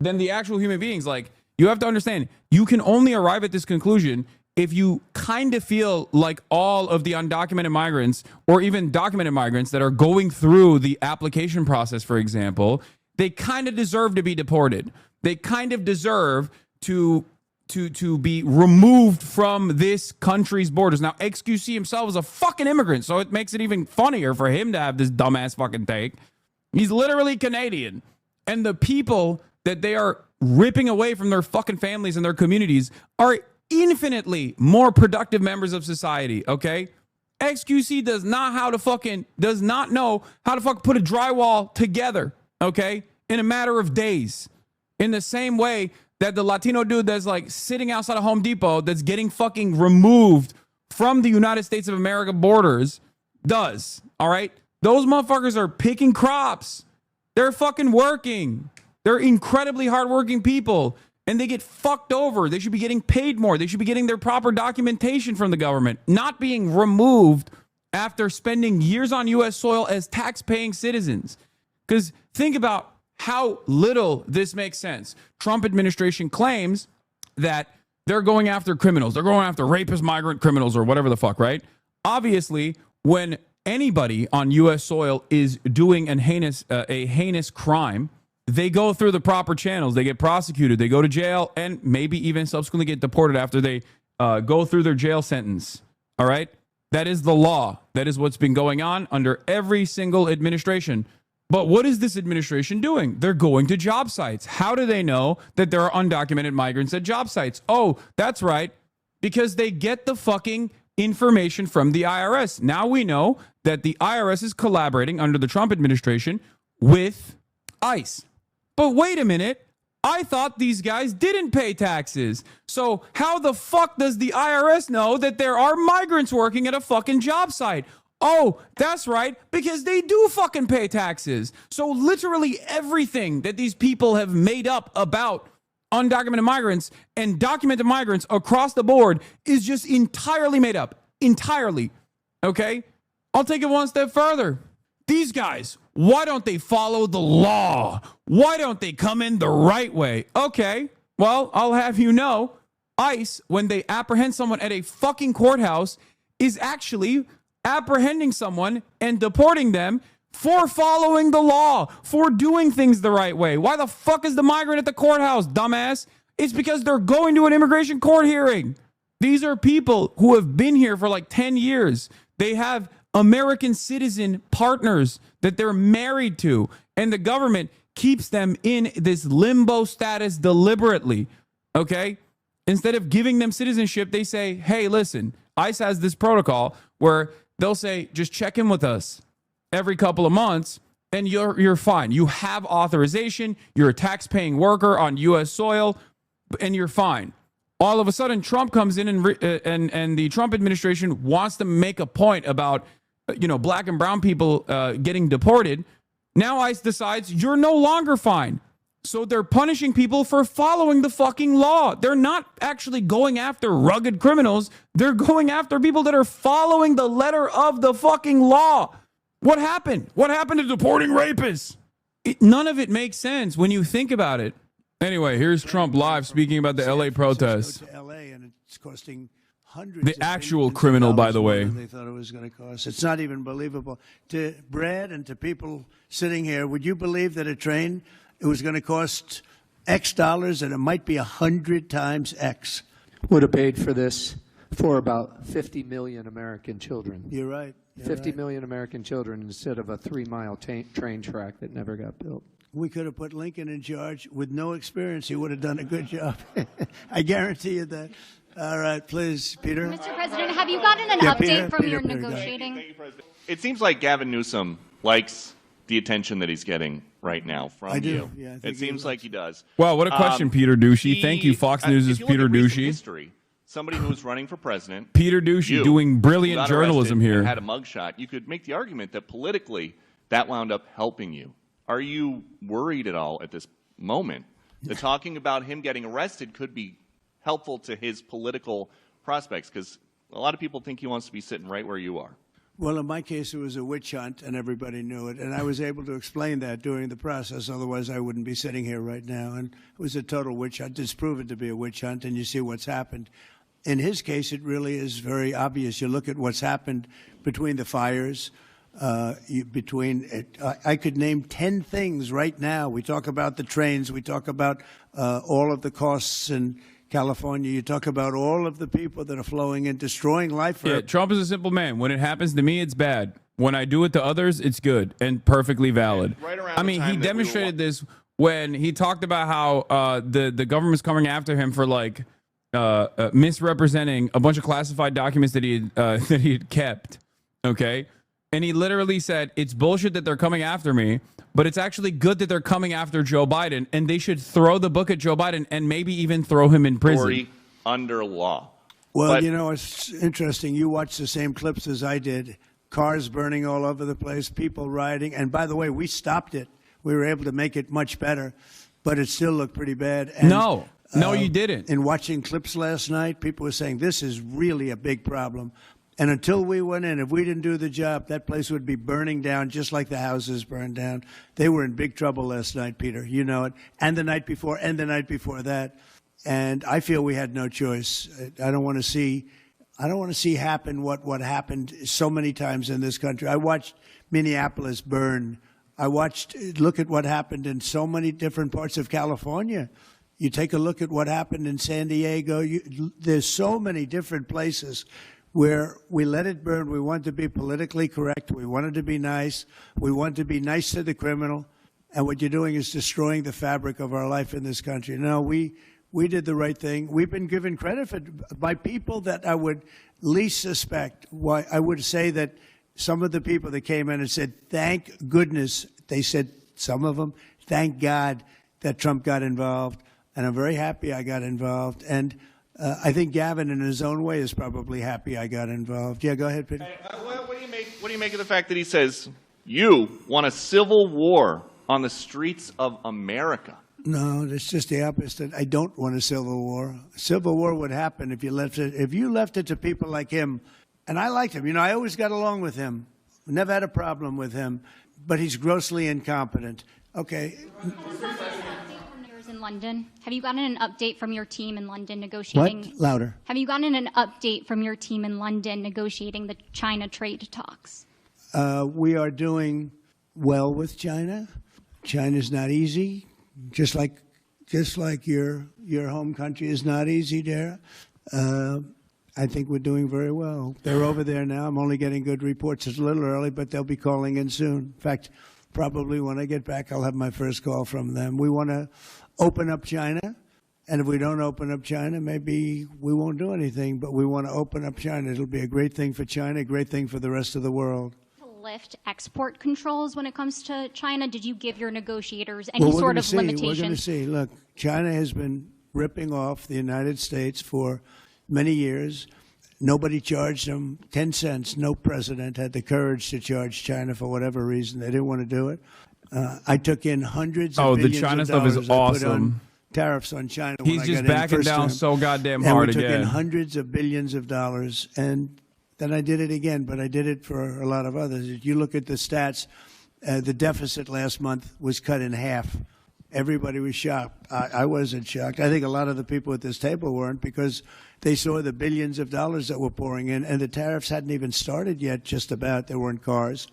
than the actual human beings. Like, you have to understand, you can only arrive at this conclusion if you kind of feel like all of the undocumented migrants or even documented migrants that are going through the application process, for example, they kind of deserve to be deported. They kind of deserve to be removed from this country's borders. Now, XQC himself is a fucking immigrant, so it makes it even funnier for him to have this dumbass fucking take. He's literally Canadian. And the people that they are ripping away from their fucking families and their communities are infinitely more productive members of society, okay? XQC does not know how to fucking put a drywall together, okay? In a matter of days. In the same way that the Latino dude that's like sitting outside of Home Depot that's getting fucking removed from the United States of America borders does, all right? Those motherfuckers are picking crops. They're fucking working. They're incredibly hardworking people. And they get fucked over. They should be getting paid more. They should be getting their proper documentation from the government, not being removed after spending years on U.S. soil as tax-paying citizens. Because think about how little this makes sense. Trump administration claims that they're going after criminals. They're going after rapist migrant criminals or whatever the fuck, right? Obviously, when anybody on U.S. soil is doing a heinous crime, they go through the proper channels. They get prosecuted. They go to jail and maybe even subsequently get deported after they go through their jail sentence. All right? That is the law. That is what's been going on under every single administration. But what is this administration doing? They're going to job sites. How do they know that there are undocumented migrants at job sites? Oh, that's right. Because they get the fucking information from the IRS. Now we know that the IRS is collaborating under the Trump administration with ICE. But wait a minute, I thought these guys didn't pay taxes. So how the fuck does the IRS know that there are migrants working at a fucking job site? Oh, that's right, because they do fucking pay taxes. So literally everything that these people have made up about undocumented migrants and documented migrants across the board is just entirely made up. Entirely. Okay? I'll take it one step further. These guys, why don't they follow the law? Why don't they come in the right way? Okay, well, I'll have you know, ICE, when they apprehend someone at a fucking courthouse, is actually apprehending someone and deporting them for following the law, for doing things the right way. Why the fuck is the migrant at the courthouse, dumbass? It's because they're going to an immigration court hearing. These are people who have been here for like 10 years. They have American citizen partners that they're married to, and the government keeps them in this limbo status deliberately, okay? Instead of giving them citizenship, they say, hey, listen, ICE has this protocol where they'll say, just check in with us every couple of months, and you're fine. You have authorization. You're a tax-paying worker on U.S. soil, and you're fine. All of a sudden, Trump comes in, and the Trump administration wants to make a point about, black and brown people getting deported. Now ICE decides you're no longer fine. So they're punishing people for following the fucking law. They're not actually going after rugged criminals. They're going after people that are following the letter of the fucking law. What happened? What happened to deporting rapists? None of it makes sense when you think about it. Anyway, here's Trump live speaking about the LA protests. To LA, and it's costing hundreds. The actual criminal, by the way. They thought it was going to cost. It's not even believable. To Brad and to people sitting here, would you believe that a train, it was going to cost X dollars, and it might be 100 times X? Would have paid for this for about 50 million American children. You're right. 50 million American children instead of a 3-mile train track that never got built. We could have put Lincoln in charge with no experience. He would have done a good job. I guarantee you that. All right, please, Peter. Mr. President, have you gotten an update from your negotiating? It seems like Gavin Newsom likes the attention that he's getting right now from you. Yeah, it seems like he does. Wow, what a question, Peter Douchey. Thank you, Fox News' Peter Douchey. History, somebody who's running for president, Peter Douchey doing brilliant journalism here. Had a mugshot. You could make the argument that politically that wound up helping you. Are you worried at all at this moment that talking about him getting arrested could be helpful to his political prospects? Because a lot of people think he wants to be sitting right where you are. Well, in my case, it was a witch hunt, and everybody knew it. And I was able to explain that during the process. Otherwise, I wouldn't be sitting here right now. And it was a total witch hunt. It's proven to be a witch hunt, and you see what's happened. In his case, it really is very obvious. You look at what's happened between the fires, I could name 10 things right now. We talk about the trains. We talk about all of the costs in California. You talk about all of the people that are flowing and destroying life. Yeah, Trump is a simple man. When it happens to me, it's bad. When I do it to others, it's good and perftly valid. Right around I mean, he demonstrated this when he talked about how the government's coming after him for like misrepresenting a bunch of classified documents that he had kept. Okay. And he literally said, it's bullshit that they're coming after me, but it's actually good that they're coming after Joe Biden, and they should throw the book at Joe Biden and maybe even throw him in prison. Under law. Well, it's interesting. You watched the same clips as I did. Cars burning all over the place, people rioting. And by the way, we stopped it. We were able to make it much better, but it still looked pretty bad. And, no, you didn't. In watching clips last night, people were saying this is really a big problem. And until we went in, if we didn't do the job, that place would be burning down just like the houses burned down. They were in big trouble last night, Peter. You know it. And the night before, and the night before that. And I feel we had no choice. I don't want to see happen what happened so many times in this country. I watched Minneapolis burn. Look at what happened in so many different parts of California. You take a look at what happened in San Diego. There's so many different places where we let it burn. We want to be politically correct. We wanted to be nice. We want to be nice to the criminal. And what you're doing is destroying the fabric of our life in this country. No, we did the right thing. We've been given credit by people that I would least suspect. Why I would say that some of the people that came in and said, thank goodness, they said, some of them, thank God that Trump got involved. And I'm very happy I got involved. And I think Gavin, in his own way, is probably happy I got involved. Yeah, go ahead, Peter. What do you make of the fact that he says you want a civil war on the streets of America? No, it's just the opposite. I don't want a civil war. Civil war would happen if you left it to people like him. And I liked him. I always got along with him. Never had a problem with him. But he's grossly incompetent. Okay. In London, have you gotten an update from your team in London negotiating? What? Louder. Have you gotten an update from your team in London negotiating the China trade talks? We are doing well with China. China's not easy, just like your home country is not easy, Dara. I think we're doing very well. They're over there now. I'm only getting good reports. It's a little early, but they'll be calling in soon. In fact, probably when I get back, I'll have my first call from them. We want to open up China, and if we don't open up China, maybe we won't do anything, but we want to open up China. It'll be a great thing for China, a great thing for the rest of the world. To lift export controls when it comes to China, did you give your negotiators any Well, sort of We're limitations? going to see. Look, China has been ripping off the United States for many years. Nobody charged them 10 cents. No president had the courage to charge China for whatever reason. They didn't want to do it. I took in hundreds of billions the China of stuff is dollars I put on awesome. tariffs on China. He's when I just got in backing first down time. so goddamn And hard we took in again. hundreds of billions of dollars, and then I did it again, but I did it for a lot of others. If you look at the stats, the deficit last month was cut in half. Everybody was shocked. I wasn't shocked. I think a lot of the people at this table weren't, because they saw the billions of dollars that were pouring in, and the tariffs hadn't even started yet, just about. They were in cars.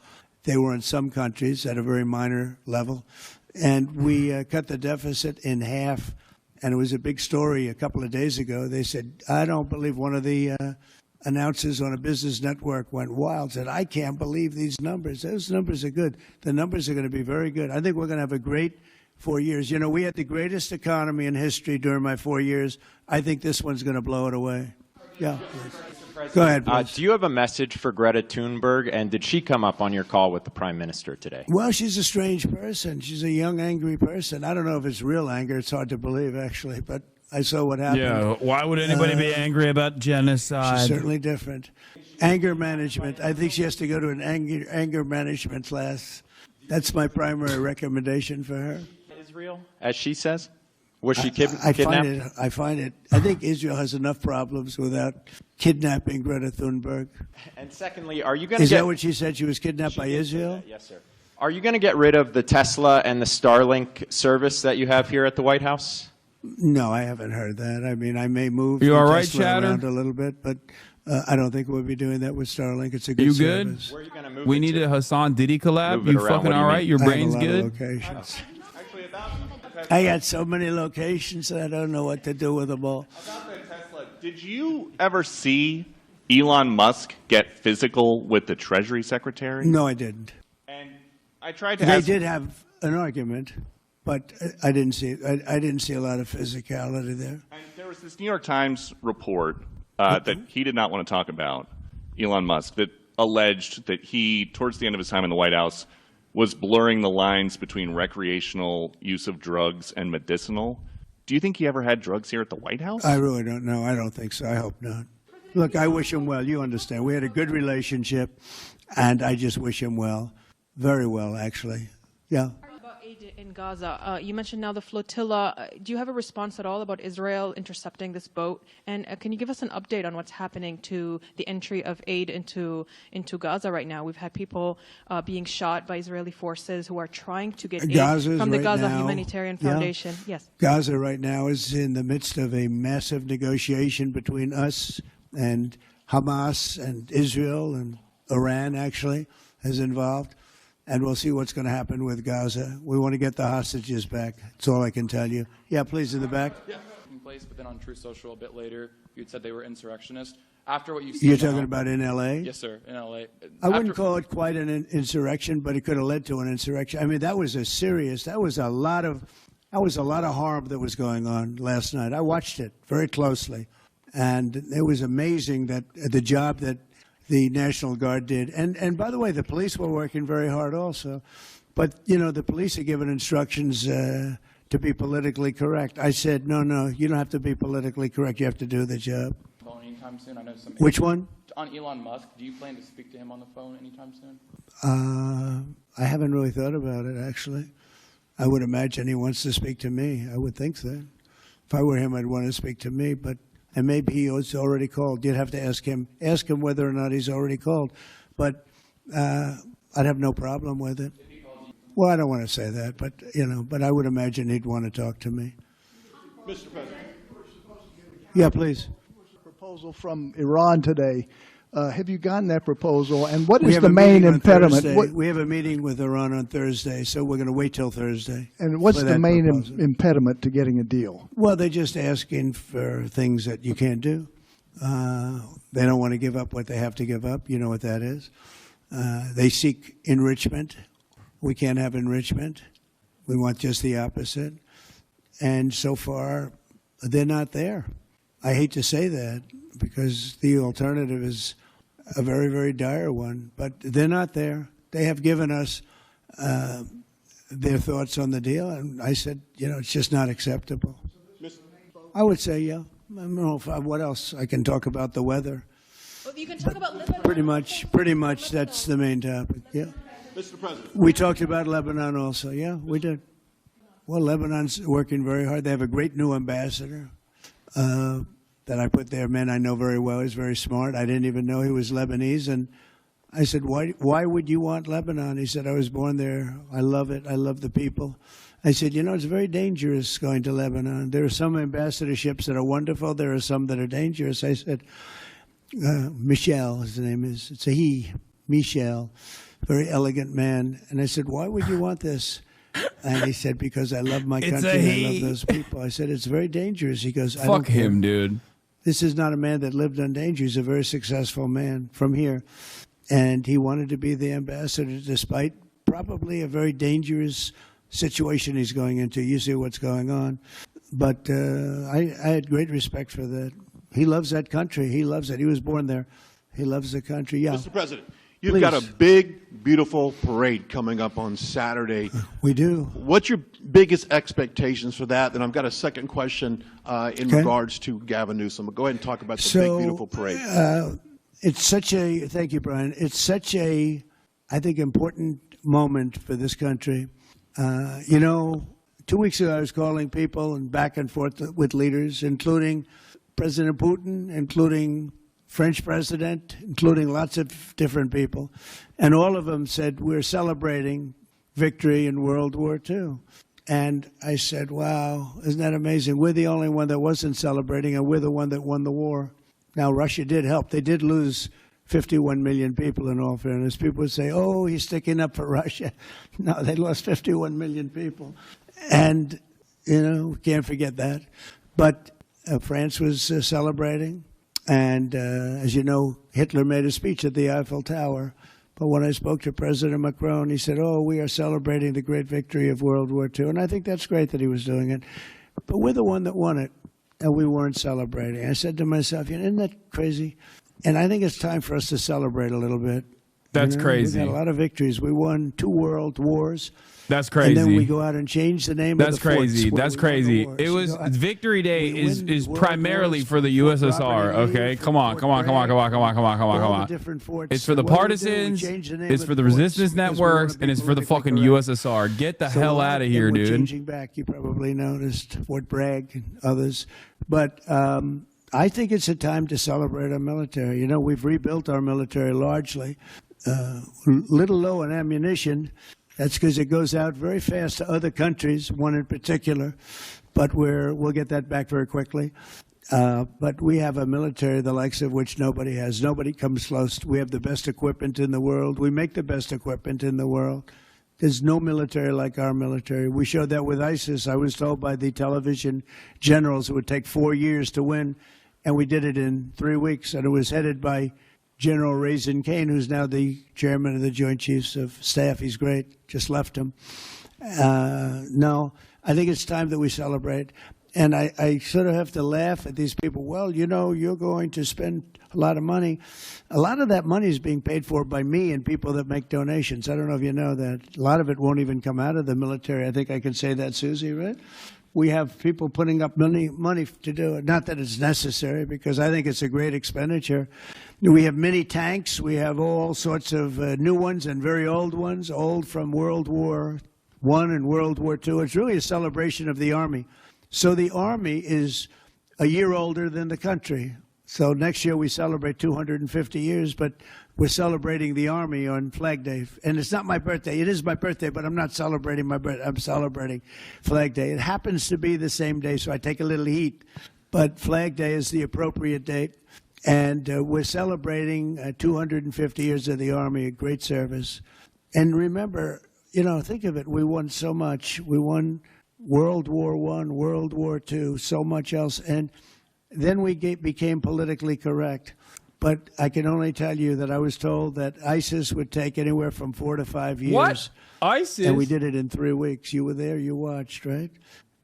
They were in some countries at a very minor level. And we cut the deficit in half, and it was a big story a couple of days ago. They said, I don't believe, one of the announcers on a business network went wild, said, I can't believe these numbers. Those numbers are good. The numbers are going to be very good. I think we're going to have a great 4 years. You know, we had the greatest economy in history during my 4 years. I think this one's going to blow it away. Yeah, please. Go ahead, please. Do you have a message for Greta Thunberg, and did she come up on your call with the Prime Minister today? Well, she's a strange person. She's a young, angry person. I don't know if it's real anger. It's hard to believe, actually, but I saw what happened. Yeah, why would anybody be angry about genocide? She's certainly different. Anger management. I think she has to go to an anger management class. That's my primary recommendation for her. Israel, as she says? Was she kidnapped? I find it. I think Israel has enough problems without kidnapping Greta Thunberg. And secondly, are you going to Is that what she said? She was kidnapped by Israel? Yes, sir. Are you going to get rid of the Tesla and the Starlink service that you have here at the White House? No, I haven't heard that. I mean, I may move You all right, Tesla Chatter? around a little bit, but I don't think we'll be doing that with Starlink. It's a good You good? service. Where are you going to move We it need to? a Hassan Diddy collab. Move it You around. fucking What do you all right? mean? Your brain's I have a lot of good? locations. Actually, about I got so many locations that I don't know what to do with them all. About the Tesla, did you ever see Elon Musk get physical with the Treasury Secretary? No, I didn't. And I tried to They ask. did have an argument, but I didn't see. I didn't see a lot of physicality there. And there was this New York Times report that he did not want to talk about, Elon Musk, that alleged that he, towards the end of his time in the White House, was blurring the lines between recreational use of drugs and medicinal. Do you think he ever had drugs here at the White House? I really don't know. I don't think so. I hope not. Look, I wish him well. You understand. We had a good relationship, and I just wish him well. Very well, actually. Yeah. About aid in Gaza, you mentioned now the flotilla. Do you have a response at all about Israel intercepting this boat? And can you give us an update on what's happening to the entry of aid into Gaza right now? We've had people being shot by Israeli forces who are trying to get aid from the right Gaza now, Humanitarian Foundation. Yes. Gaza right now is in the midst of a massive negotiation between us and Hamas and Israel, and Iran actually is involved. And we'll see what's going to happen with Gaza. We want to get the hostages back. That's all I can tell you. Yeah, please, in the back. Yeah. In place, but then on True Social a bit later, you had said they were insurrectionists. After what you've seen You're now, talking about in L.A.? Yes, sir, in L.A. I wouldn't call it quite an insurrection, but it could have led to an insurrection. I mean, that was a lot of harm that was going on last night. I watched it very closely, and it was amazing that the job that the National Guard did. And by the way, the police were working very hard also. But, you know, the police are given instructions to be politically correct. I said, no, you don't have to be politically correct. You have to do the job. Anytime soon? I know some. Which one? On Elon Musk. Do you plan to speak to him on the phone anytime soon? I haven't really thought about it, actually. I would imagine he wants to speak to me. I would think that. If I were him, I'd want to speak to me. And maybe he was already called. You'd have to ask him whether or not he's already called. But I'd have no problem with it. Well, I don't want to say that, but I would imagine he'd want to talk to me. Mr. President. Yeah, please. Proposal from Iran today. Have you gotten that proposal? And what is the main impediment? We have a meeting with Iran on Thursday, so we're going to wait till Thursday. And what's the main impediment to getting a deal? Well, they're just asking for things that you can't do. They don't want to give up what they have to give up. You know what that is. They seek enrichment. We can't have enrichment. We want just the opposite. And so far, they're not there. I hate to say that because the alternative is a very, very dire one. But they're not there. They have given us their thoughts on the deal. And I said, it's just not acceptable. I would say, yeah. I don't know what else. I can talk about the weather. Well, you can talk about Lebanon. Pretty much that's the main topic, yeah. Mr. President. We talked about Lebanon also, yeah, we did. Well, Lebanon's working very hard. They have a great new ambassador that I put there, a man I know very well. He's very smart. I didn't even know he was Lebanese. And I said, why would you want Lebanon? He said, I was born there. I love it. I love the people. I said, it's very dangerous going to Lebanon. There are some ambassadorships that are wonderful. There are some that are dangerous. I said, Michel, his name is. It's a he, Michel, very elegant man. And I said, why would you want this? And he said, because I love my country and I love those people. I said, it's very dangerous. He goes, fuck him, dude. This is not a man that lived on danger. He's a very successful man from here. And he wanted to be the ambassador despite probably a very dangerous situation he's going into. You see what's going on. But I had great respect for that. He loves that country. He loves it. He was born there. He loves the country. Yeah. Mr. President, you've got a big, beautiful parade coming up on Saturday. We do. What's your biggest expectations for that? And I've got a second question in regards to Gavin Newsom. Go ahead and talk about the big, beautiful parade. It's such a, thank you, Brian. It's such a, I think, important moment for this country. 2 weeks ago I was calling people and back and forth with leaders, including President Putin, including French president, including lots of different people. And all of them said, we're celebrating victory in World War II. And I said, wow, isn't that amazing? We're the only one that wasn't celebrating, and we're the one that won the war. Now, Russia did help. They did lose 51 million people, in all fairness. People would say, oh, he's sticking up for Russia. No, they lost 51 million people. And, we can't forget that. But France was celebrating. And, as you know, Hitler made a speech at the Eiffel Tower. But when I spoke to President Macron, he said, oh, we are celebrating the great victory of World War II. And I think that's great that he was doing it. But we're the one that won it, and we weren't celebrating. I said to myself, isn't that crazy? And I think it's time for us to celebrate a little bit. That's crazy. We got a lot of victories. We won 2 world wars. That's crazy. And then we go out and change the name of the crazy. forts. That's crazy. It was Victory Day is primarily for the USSR. Okay, come on. It's for the partisans. It's for the resistance networks, and it's for the fucking USSR. Get the hell out of here, dude. Changing back, you probably noticed Fort Bragg and others, but I think it's a time to celebrate our military. We've rebuilt our military largely, little low on ammunition. That's because it goes out very fast to other countries, one in particular, but we'll get that back very quickly. But we have a military the likes of which nobody has. Nobody comes close. We have the best equipment in the world. We make the best equipment in the world. There's no military like our military. We showed that with ISIS. I was told by the television generals it would take 4 years to win, and we did it in 3 weeks. And it was headed by General Raisin Kane, who's now the chairman of the Joint Chiefs of Staff. He's great. Just left him. No, I think it's time that we celebrate. And I sort of have to laugh at these people. Well, you're going to spend a lot of money. A lot of that money is being paid for by me and people that make donations. I don't know if you know that. A lot of it won't even come out of the military. I think I can say that, Susie, right? We have people putting up money to do it. Not that it's necessary, because I think it's a great expenditure. We have mini tanks. We have all sorts of new ones and very old ones, old from World War I and World War II. It's really a celebration of the Army. So the Army is a year older than the country. So next year we celebrate 250 years, but we're celebrating the Army on Flag Day. And it's not my birthday. It is my birthday, but I'm not celebrating my birthday. I'm celebrating Flag Day. It happens to be the same day, so I take a little heat. But Flag Day is the appropriate date. And we're celebrating 250 years of the Army, a great service. And remember, think of it. We won so much. We won World War I, World War II, so much else. And Then we became politically correct. But I can only tell you that I was told that ISIS would take anywhere from 4 to 5 years. What? ISIS? And we did it in 3 weeks. You were there, you watched, right?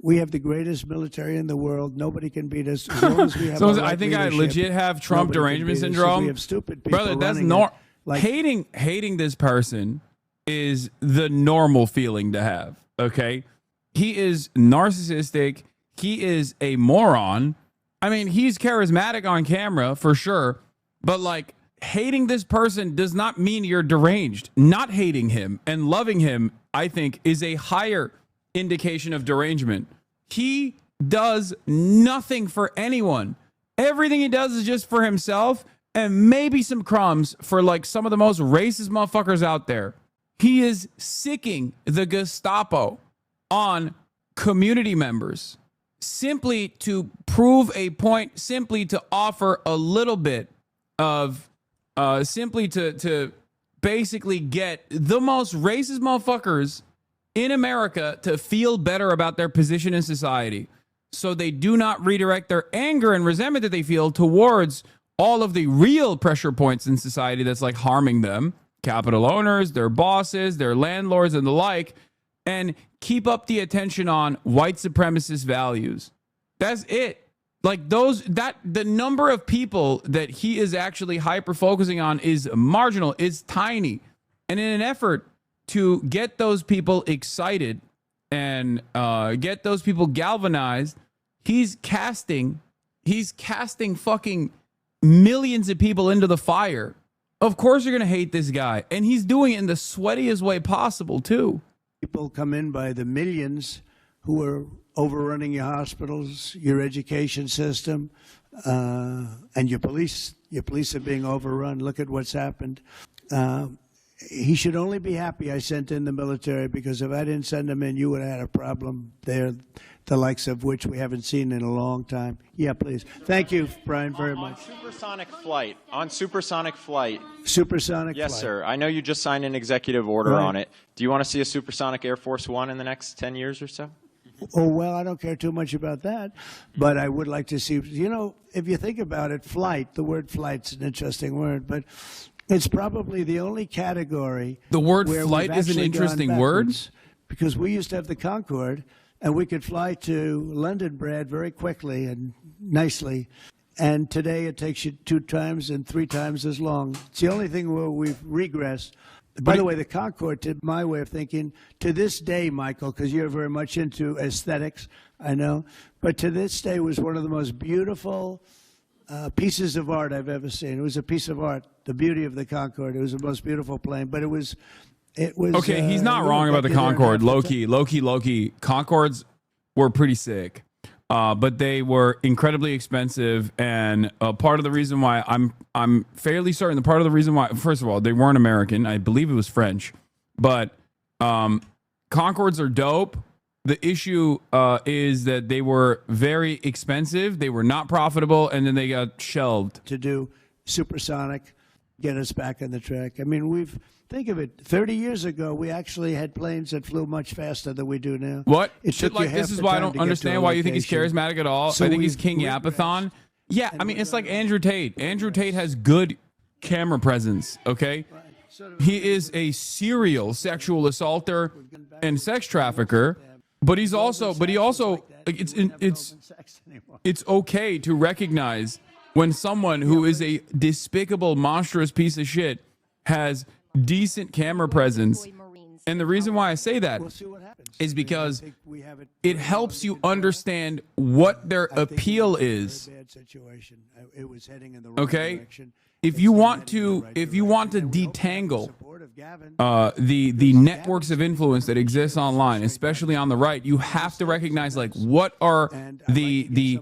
We have the greatest military in the world. Nobody can beat us as long as we have. So our right I think leadership, I legit have Trump nobody can derangement beat us. syndrome. We have stupid people. Brother, that's running it. Like, hating this person is the normal feeling to have. Okay, he is narcissistic. He is a moron. I mean, he's charismatic on camera for sure, but like hating this person does not mean you're deranged. Not hating him and loving him, I think, is a higher indication of derangement. He does nothing for anyone. Everything he does is just for himself and maybe some crumbs for like some of the most racist motherfuckers out there. He is sicking the Gestapo on community members simply to prove a point, simply to offer a little bit of simply to basically get the most racist motherfuckers in America to feel better about their position in society, so they do not redirect their anger and resentment that they feel towards all of the real pressure points in society that's like harming them, capital owners, their bosses, their landlords, and the like, and keep up the attention on white supremacist values. That's it. Like the number of people that he is actually hyper focusing on is marginal, is tiny. And in an effort to get those people excited and get those people galvanized, he's casting fucking millions of people into the fire. Of course you're going to hate this guy. And he's doing it in the sweatiest way possible, too. People come in by the millions who are overrunning your hospitals, your education system, and your police. Your police are being overrun. Look at what's happened. He should only be happy I sent in the military, because if I didn't send them in, you would have had a problem there, the likes of which we haven't seen in a long time. Yeah, please. Thank you, Brian, very much. On supersonic flight. Supersonic Yes, flight. sir. I know you just signed an executive order Right. on it. Do you want to see a supersonic Air Force One in the next 10 years or so? Oh, well, I don't care too much about that, but I would like to see, if you think about it, flight, the word flight's an interesting word, but it's probably the only category. The word where flight we've is an actually interesting gone word? backwards, because we used to have the Concorde, and we could fly to London, Brad, very quickly and nicely. And today it takes you 2 times and 3 times as long. It's the only thing where we've regressed. By the way, the Concorde, to my way of thinking, to this day, Michael, because you're very much into aesthetics, I know, but to this day was one of the most beautiful pieces of art I've ever seen. It was a piece of art, the beauty of the Concorde. It was the most beautiful plane, but it was. Okay, he's not wrong about the Concorde. Low key. Concordes were pretty sick, but they were incredibly expensive. And part of the reason why I'm fairly certain, part of the reason why, first of all, they weren't American. I believe it was French, but Concordes are dope. The issue is that they were very expensive. They were not profitable, and then they got shelved. To do supersonic, get us back on the track. I mean, think of it. 30 years ago, we actually had planes that flew much faster than we do now. What? It Shit took you like half this is the why I time don't to get to understand a why you think he's location. charismatic at all. So I think he's we've King Yapathon. Yeah, I mean, it's like Andrew Tate. Andrew Tate has good camera presence, okay? He is a serial sexual assaulter and sex trafficker, but he also like, it's okay to recognize when someone who is a despicable, monstrous piece of shit has decent camera presence. And the reason why I say that is because it helps you understand what their appeal is. Okay? If you want to detangle the networks of influence that exist online, especially on the right, you have to recognize like what are the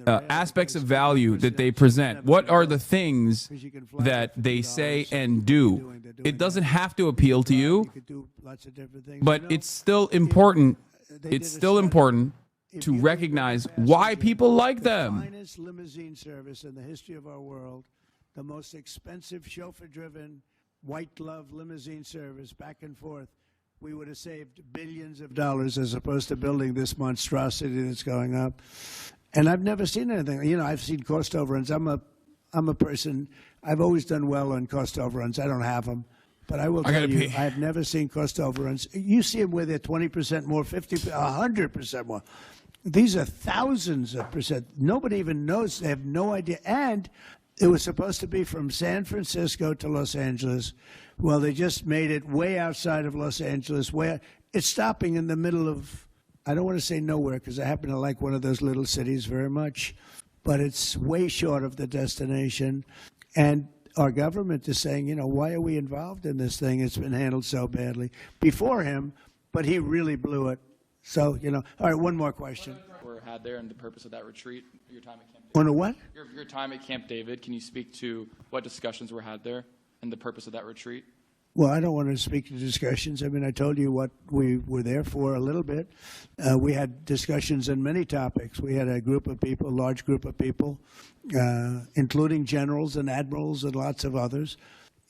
aspects of value that they present. What are the things that they say and do? It doesn't have to appeal to you, but it's still important. It's still important to recognize why people like them. Finest limousine service in the history of our world. The most expensive chauffeur-driven, white-glove limousine service back and forth. We would have saved billions of dollars as opposed to building this monstrosity that's going up. And I've never seen anything. You know, I've seen cost overruns. I'm a person, I've always done well on cost overruns. I don't have them. But I will tell you, I've never seen cost overruns. You see them where they're 20% more, 50%, 100% more. These are thousands of percent. Nobody even knows. They have no idea. And it was supposed to be from San Francisco to Los Angeles. Well, they just made it way outside of Los Angeles, where it's stopping in the middle of, I don't want to say nowhere, because I happen to like one of those little cities very much, but it's way short of the destination. And our government is saying, you know, why are we involved in this thing? It's been handled so badly before him, but he really blew it. So, you know, all right, one more question. Were had there and the purpose of that retreat, your time at Camp David. On a what? Your time at Camp David, can you speak to what discussions were had there and the purpose of that retreat? Well, I don't want to speak to discussions. I mean, I told you what we were there for a little bit. We had discussions on many topics. We had a group of people, a large group of people, including generals and admirals and lots of others.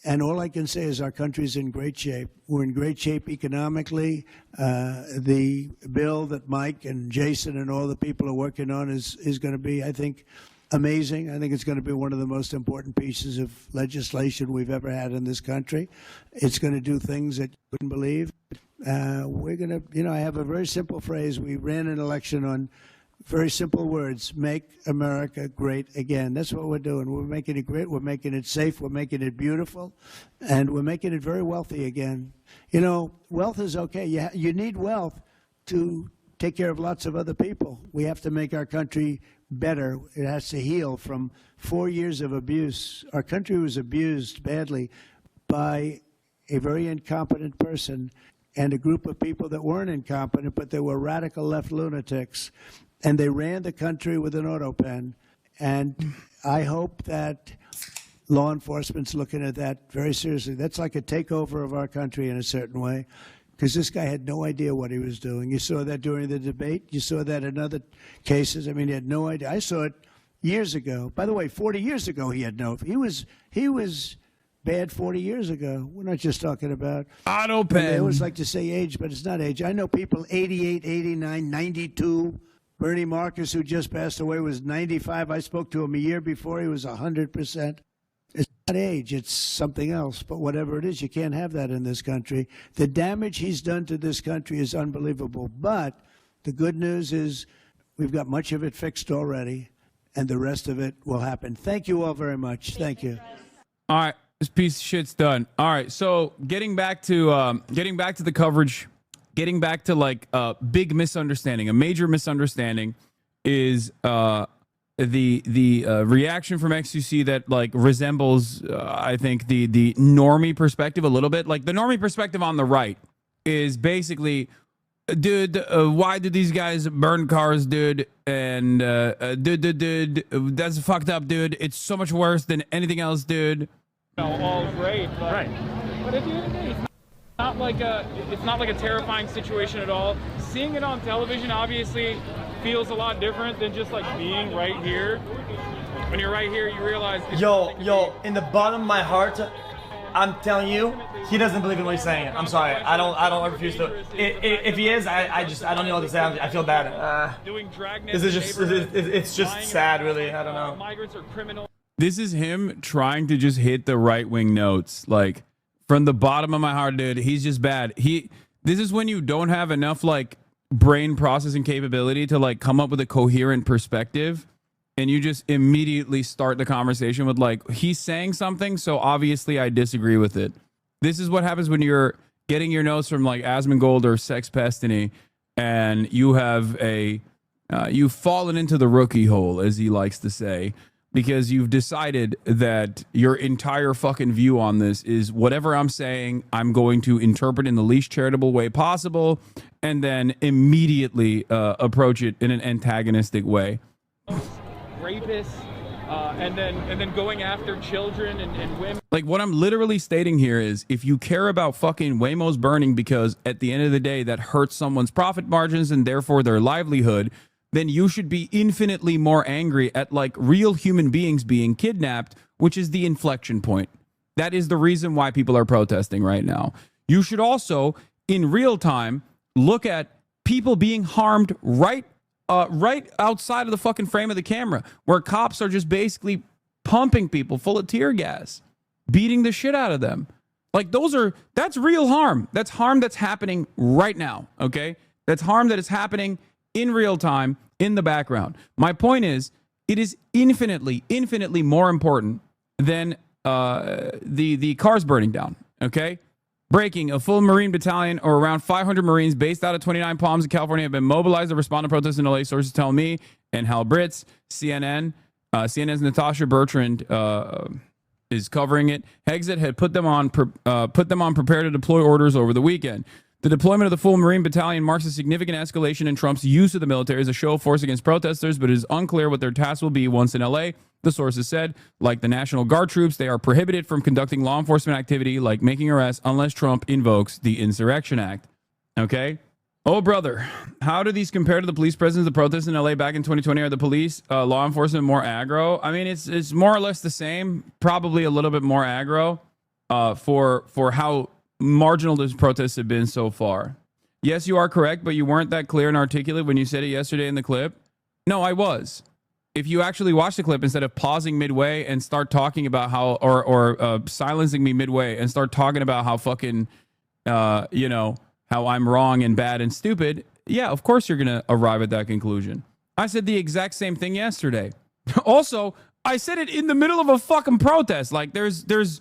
And all I can say is our country's in great shape. We're in great shape economically. The bill that Mike and Jason and all the people are working on is going to be, I think, amazing. I think it's going to be one of the most important pieces of legislation we've ever had in this country. It's going to do things that you wouldn't believe. We're going to, you know, I have a very simple phrase. We ran an election on very simple words: make America great again. That's what we're doing. We're making it great. We're making it safe. We're making it beautiful. And we're making it very wealthy again. You know, wealth is okay. You need wealth to take care of lots of other people. We have to make our country better. It has to heal from 4 years of abuse. Our country was abused badly by a very incompetent person and a group of people that weren't incompetent, but they were radical left lunatics. And they ran the country with an auto pen. And I hope that law enforcement's looking at that very seriously. That's like a takeover of our country in a certain way, because this guy had no idea what he was doing. You saw that during the debate. You saw that in other cases. I mean, he had no idea. I saw it years ago. By the way, 40 years ago, he had no. He was bad 40 years ago. We're not just talking about auto pen. They always like to say age, but it's not age. I know people 88, 89, 92. Bernie Marcus, who just passed away, was 95. I spoke to him a year before. He was 100%. It's not age. It's something else. But whatever it is, you can't have that in this country. The damage he's done to this country is unbelievable. But the good news is we've got much of it fixed already, and the rest of it will happen. Thank you all very much. Thank you. All right. This piece of shit's done. All right. So getting back to the coverage, getting back to like a big misunderstanding, a major misunderstanding is the reaction from XUC that like resembles I think the normie perspective a little bit. Like the normie perspective on the right is basically, dude, why do these guys burn cars, dude? And dude, that's fucked up, dude. It's so much worse than anything else, dude. All great, but, right. But at the end of the day, it's not like a terrifying situation at all. Seeing it on television obviously feels a lot different than just like being right here. When you're right here, you realize. Yo, in the bottom of my heart, I'm telling you, he doesn't believe in what he's saying. I'm sorry. I don't refuse to. If he is, I don't know what to say. I feel bad. This is just, it's just sad, really. I don't know. Migrants are criminals. This is him trying to just hit the right-wing notes. Like, from the bottom of my heart, dude, he's just bad. This is when you don't have enough, like, brain processing capability to, like, come up with a coherent perspective, and you just immediately start the conversation with, like, he's saying something, so obviously I disagree with it. This is what happens when you're getting your notes from, like, Asmongold or Sex Pestiny, and you have you've fallen into the rookie hole, as he likes to say, because you've decided that your entire fucking view on this is whatever I'm saying, I'm going to interpret in the least charitable way possible, and then immediately approach it in an antagonistic way. Rapists, and then going after children and women. Like, what I'm literally stating here is, if you care about fucking Waymos burning because at the end of the day that hurts someone's profit margins and therefore their livelihood, then you should be infinitely more angry at like real human beings being kidnapped, which is the inflection point. That is the reason why people are protesting right now. You should also, in real time, look at people being harmed right right outside of the fucking frame of the camera, where cops are just basically pumping people full of tear gas, beating the shit out of them. Like, that's real harm. That's harm that's happening right now, okay? That's harm that is happening in real time in the background. My point is, it is infinitely, infinitely more important than the cars burning down, okay? Breaking, a full Marine battalion or around 500 Marines based out of 29 Palms in California have been mobilized to respond to protests in LA, sources tell me, and Hal Britz, CNN's Natasha Bertrand is covering it. Hexit had put them on prepare to deploy orders over the weekend. The deployment of the full Marine battalion marks a significant escalation in Trump's use of the military as a show of force against protesters, but it is unclear what their tasks will be once in LA. The sources said, like the National Guard troops, they are prohibited from conducting law enforcement activity like making arrests unless Trump invokes the Insurrection Act. Okay? Oh, brother. How do these compare to the police presence of the protests in LA back in 2020? Are the police, law enforcement more aggro? I mean, it's more or less the same, probably a little bit more aggro for how marginal those protests have been so far. Yes, you are correct, but you weren't that clear and articulate when you said it yesterday in the clip. No, I was. If you actually watch the clip instead of pausing midway and start talking about how, or silencing me midway and start talking about how fucking, how I'm wrong and bad and stupid, yeah, of course you're going to arrive at that conclusion. I said the exact same thing yesterday. Also, I said it in the middle of a fucking protest. Like, there's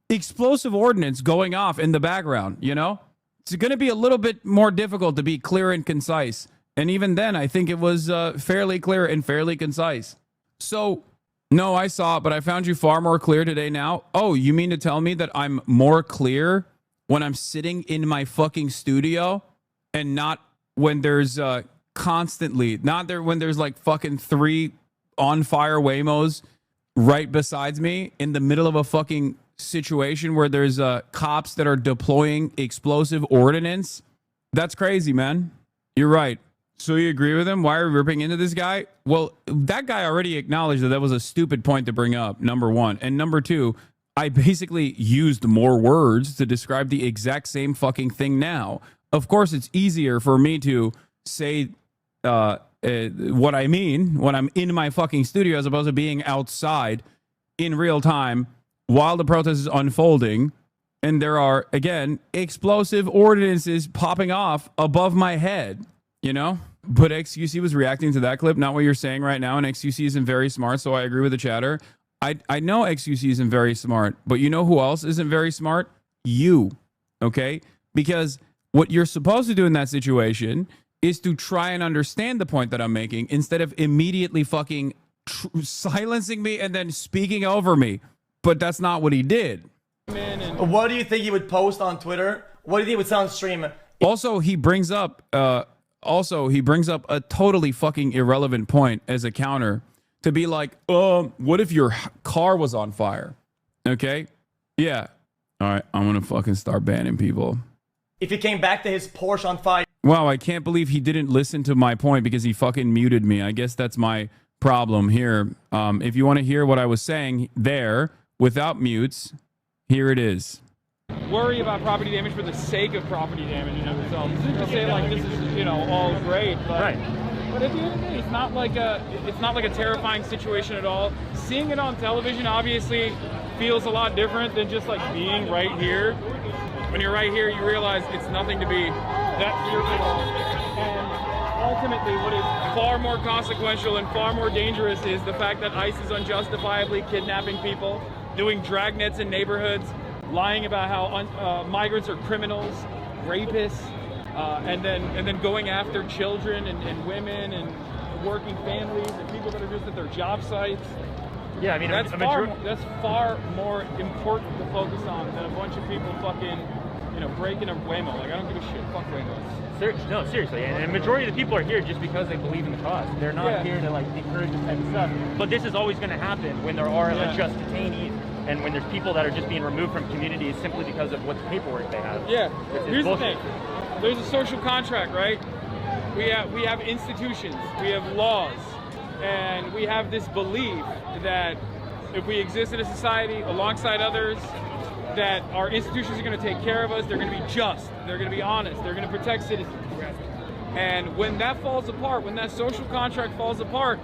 explosive ordnance going off in the background, you know? It's going to be a little bit more difficult to be clear and concise. And even then, I think it was fairly clear and fairly concise. So, no, I saw it, but I found you far more clear today now. Oh, you mean to tell me that I'm more clear when I'm sitting in my fucking studio and not when there's constantly, not there when there's like fucking 3 on fire Waymos right besides me in the middle of a fucking situation where there's cops that are deploying explosive ordnance? That's crazy, man. You're right. So you agree with him? Why are we ripping into this guy? Well, that guy already acknowledged that was a stupid point to bring up, number one. And number two, I basically used more words to describe the exact same fucking thing now. Of course, it's easier for me to say what I mean when I'm in my fucking studio as opposed to being outside in real time while the protest is unfolding. And there are, again, explosive ordinances popping off above my head, you know? But XQC was reacting to that clip, not what you're saying right now. And XQC isn't very smart, so I agree with the chatter. I know XQC isn't very smart, but you know who else isn't very smart? You, okay? Because what you're supposed to do in that situation is to try and understand the point that I'm making instead of immediately fucking silencing me and then speaking over me. But that's not what he did. What do you think he would post on Twitter? What do you think he would say on stream? Also, he brings up a totally fucking irrelevant point as a counter to be like, what if your car was on fire? Okay? Yeah. All right, I'm going to fucking start banning people. If he came back to his Porsche on fire. Wow, I can't believe he didn't listen to my point because he fucking muted me. I guess that's my problem here. If you want to hear what I was saying there without mutes, here it is. Worry about property damage for the sake of property damage in itself. To say like this is, all great, but right. But at the end of the day, it's not like a terrifying situation at all. Seeing it on television obviously feels a lot different than just like being right here. When you're right here, you realize it's nothing to be that fearful of. And ultimately, what is far more consequential and far more dangerous is the fact that ICE is unjustifiably kidnapping people, doing dragnets in neighborhoods, lying about how migrants are criminals, rapists, and then going after children and women and working families and people that are just at their job sites. Yeah, I mean, that's far more important to focus on than a bunch of people fucking, breaking a Waymo. Like, I don't give a shit. Fuck Waymos. No, seriously. And the majority of the people are here just because they believe in the cause. They're not here to like encourage this type of stuff. But this is always going to happen when there are unjust detainees and when there's people that are just being removed from communities simply because of what the paperwork they have. Yeah. Here's bullshit. The thing. There's a social contract, right? We have institutions. We have laws. And we have this belief that if we exist in a society alongside others, that our institutions are going to take care of us. They're going to be just. They're going to be honest. They're going to protect citizens. And when that falls apart, when that social contract falls apart,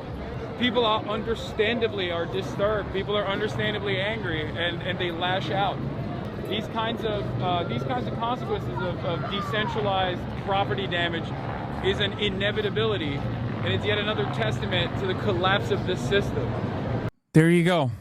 people are understandably disturbed. People are understandably angry, and they lash out. These kinds of consequences of decentralized property damage is an inevitability, and it's yet another testament to the collapse of this system. There you go.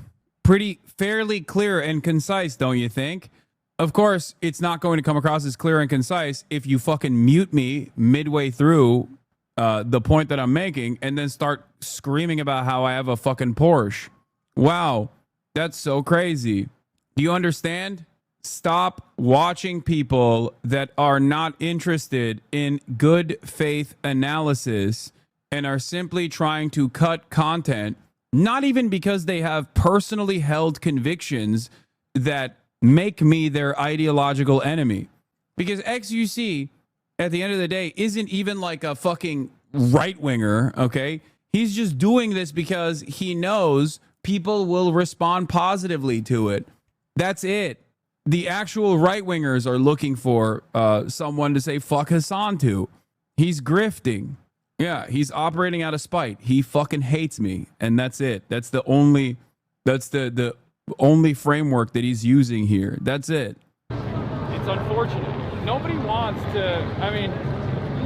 Pretty fairly clear and concise, don't you think? Of course, it's not going to come across as clear and concise if you fucking mute me midway through the point that I'm making and then start screaming about how I have a fucking Porsche. Wow, that's so crazy. Do you understand? Stop watching people that are not interested in good faith analysis and are simply trying to cut content, not even because they have personally held convictions that make me their ideological enemy. Because XUC, at the end of the day, isn't even like a fucking right-winger, okay? He's just doing this because he knows people will respond positively to it. That's it. The actual right-wingers are looking for someone to say fuck Hasan to. He's grifting. Yeah, he's operating out of spite. He fucking hates me, and that's it. That's the only framework that he's using here. That's it. It's unfortunate. Nobody wants to. I mean,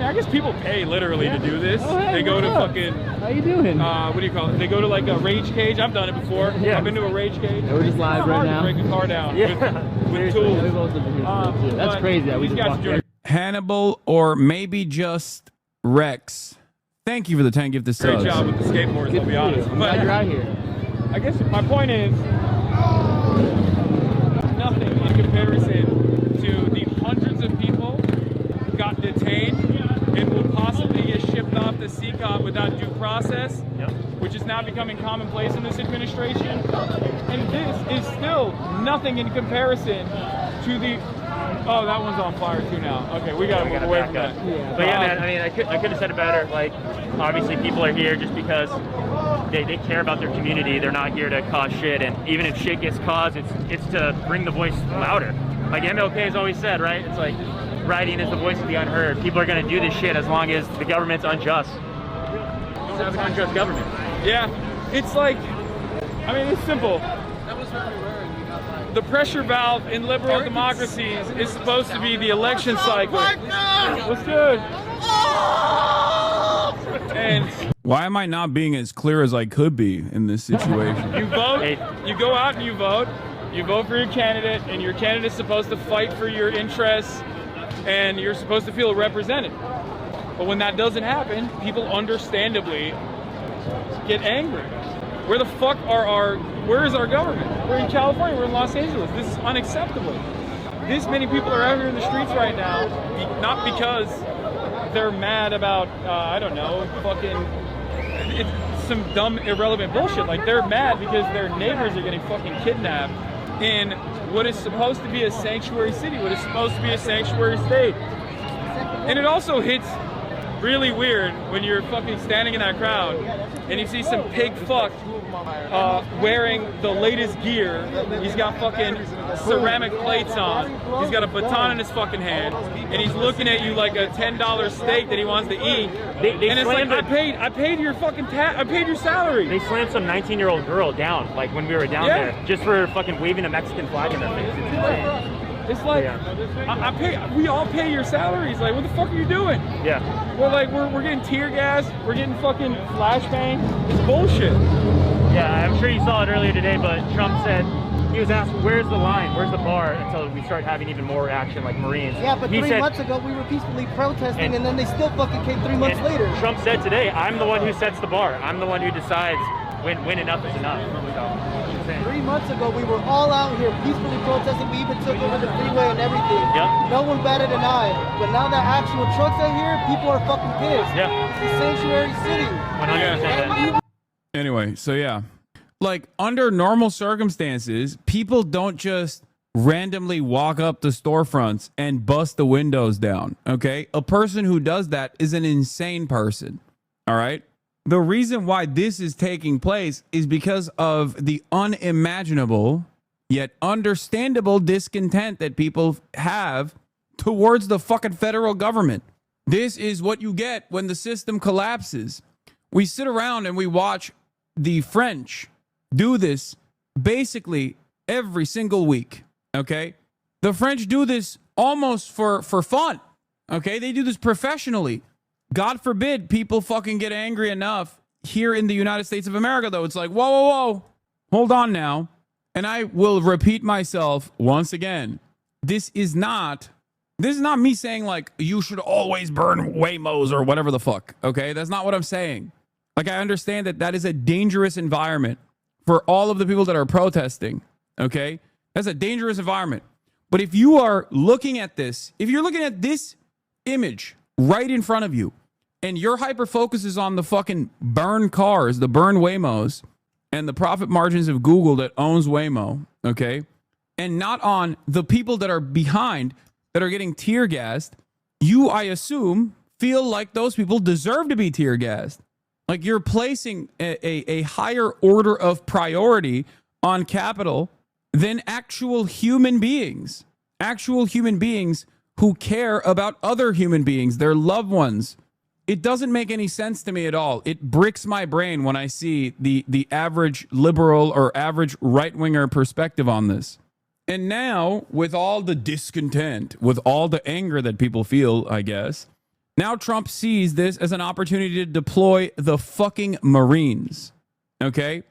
I guess people pay literally to do this. Oh, hey, they go to up? fucking. How you doing? What do you call it? They go to like a rage cage. I've done it before. Yeah. I've been to a rage cage. Yeah, we're just live right now. Break a car down with Seriously, tools. we both have been here too. That's crazy that we these just guys walked are in. Hannibal or maybe just Rex. Thank you for the 10 gifted subs. Great job with the skateboards, I'll be honest. I'm glad you're out here. I guess my point is nothing in comparison to the hundreds of people who got detained and will possibly get shipped off to CCOP without due process, which is now becoming commonplace in this administration. And this is still nothing in comparison to the... Oh, that one's on fire too now. Okay, we gotta move away from that. But yeah, man, I mean, I could have said it better. Like, obviously people are here just because they care about their community. They're not here to cause shit, and even if shit gets caused, it's to bring the voice louder. Like MLK has always said, right? It's like writing is the voice of the unheard. People are gonna do this shit as long as the government's unjust. We don't have an unjust government. Yeah, it's like, I mean, it's simple. The pressure valve in liberal democracies is supposed to be the election cycle. What's good? And why am I not being as clear as I could be in this situation? you vote, you go out and you vote for your candidate, and your candidate's supposed to fight for your interests, and you're supposed to feel represented. But when that doesn't happen, people understandably get angry. Where the fuck where is our government? We're in California, we're in Los Angeles. This is unacceptable. This many people are out here in the streets right now, not because they're mad about, I don't know, fucking, it's some dumb, irrelevant bullshit. Like, they're mad because their neighbors are getting fucking kidnapped in what is supposed to be a sanctuary city, what is supposed to be a sanctuary state. And it also hits really weird when you're fucking standing in that crowd and you see some pig fuck wearing the latest gear. He's got fucking ceramic plates on. He's got a baton in his fucking hand, and he's looking at you like a $10 steak that he wants to eat. And it's like, I paid your fucking I paid your salary. They slammed some 19-year-old girl down, like when we were down there, just for fucking waving a Mexican flag in their face. It's insane. It's like, we all pay your salaries. Like, what the fuck are you doing? Yeah. We're getting tear gas. We're getting fucking flashbang. It's bullshit. Yeah, I'm sure you saw it earlier today, but Trump said, he was asked, where's the line, where's the bar, until we start having even more action like Marines. Yeah, but he 3 said, months ago we were peacefully protesting and then they still fucking came 3 months later. Trump said today, I'm the one who sets the bar. I'm the one who decides when enough is enough. So, 3 months ago we were all out here peacefully protesting. We even took over the freeway and everything. Yep. No one batted an eye. But now that actual trucks are here, people are fucking pissed. Yeah. It's a sanctuary city. 100%. Anyway, so yeah. Like, under normal circumstances, people don't just randomly walk up to storefronts and bust the windows down, okay? A person who does that is an insane person, all right? The reason why this is taking place is because of the unimaginable yet understandable discontent that people have towards the fucking federal government. This is what you get when the system collapses. We sit around and we watch the French do this basically every single week, okay? The French do this almost for fun, okay? They do this professionally. God forbid people fucking get angry enough here in the United States of America, though. It's like, whoa, whoa, whoa, hold on now. And I will repeat myself once again. This is not me saying, like, you should always burn Waymos or whatever the fuck, okay? That's not what I'm saying. Like, I understand that that is a dangerous environment for all of the people that are protesting, okay? That's a dangerous environment. But if you are looking at this, if you're looking at this image right in front of you, and your hyper focus is on the fucking burn cars, the burn Waymos, and the profit margins of Google that owns Waymo, okay? And not on the people that are behind that are getting tear gassed, you, I assume, feel like those people deserve to be tear gassed. Like you're placing a higher order of priority on capital than actual human beings who care about other human beings, their loved ones. It doesn't make any sense to me at all. It bricks my brain when I see the average liberal or average right-winger perspective on this. And now, with all the discontent, with all the anger that people feel, I guess, now Trump sees this as an opportunity to deploy the fucking Marines. Okay?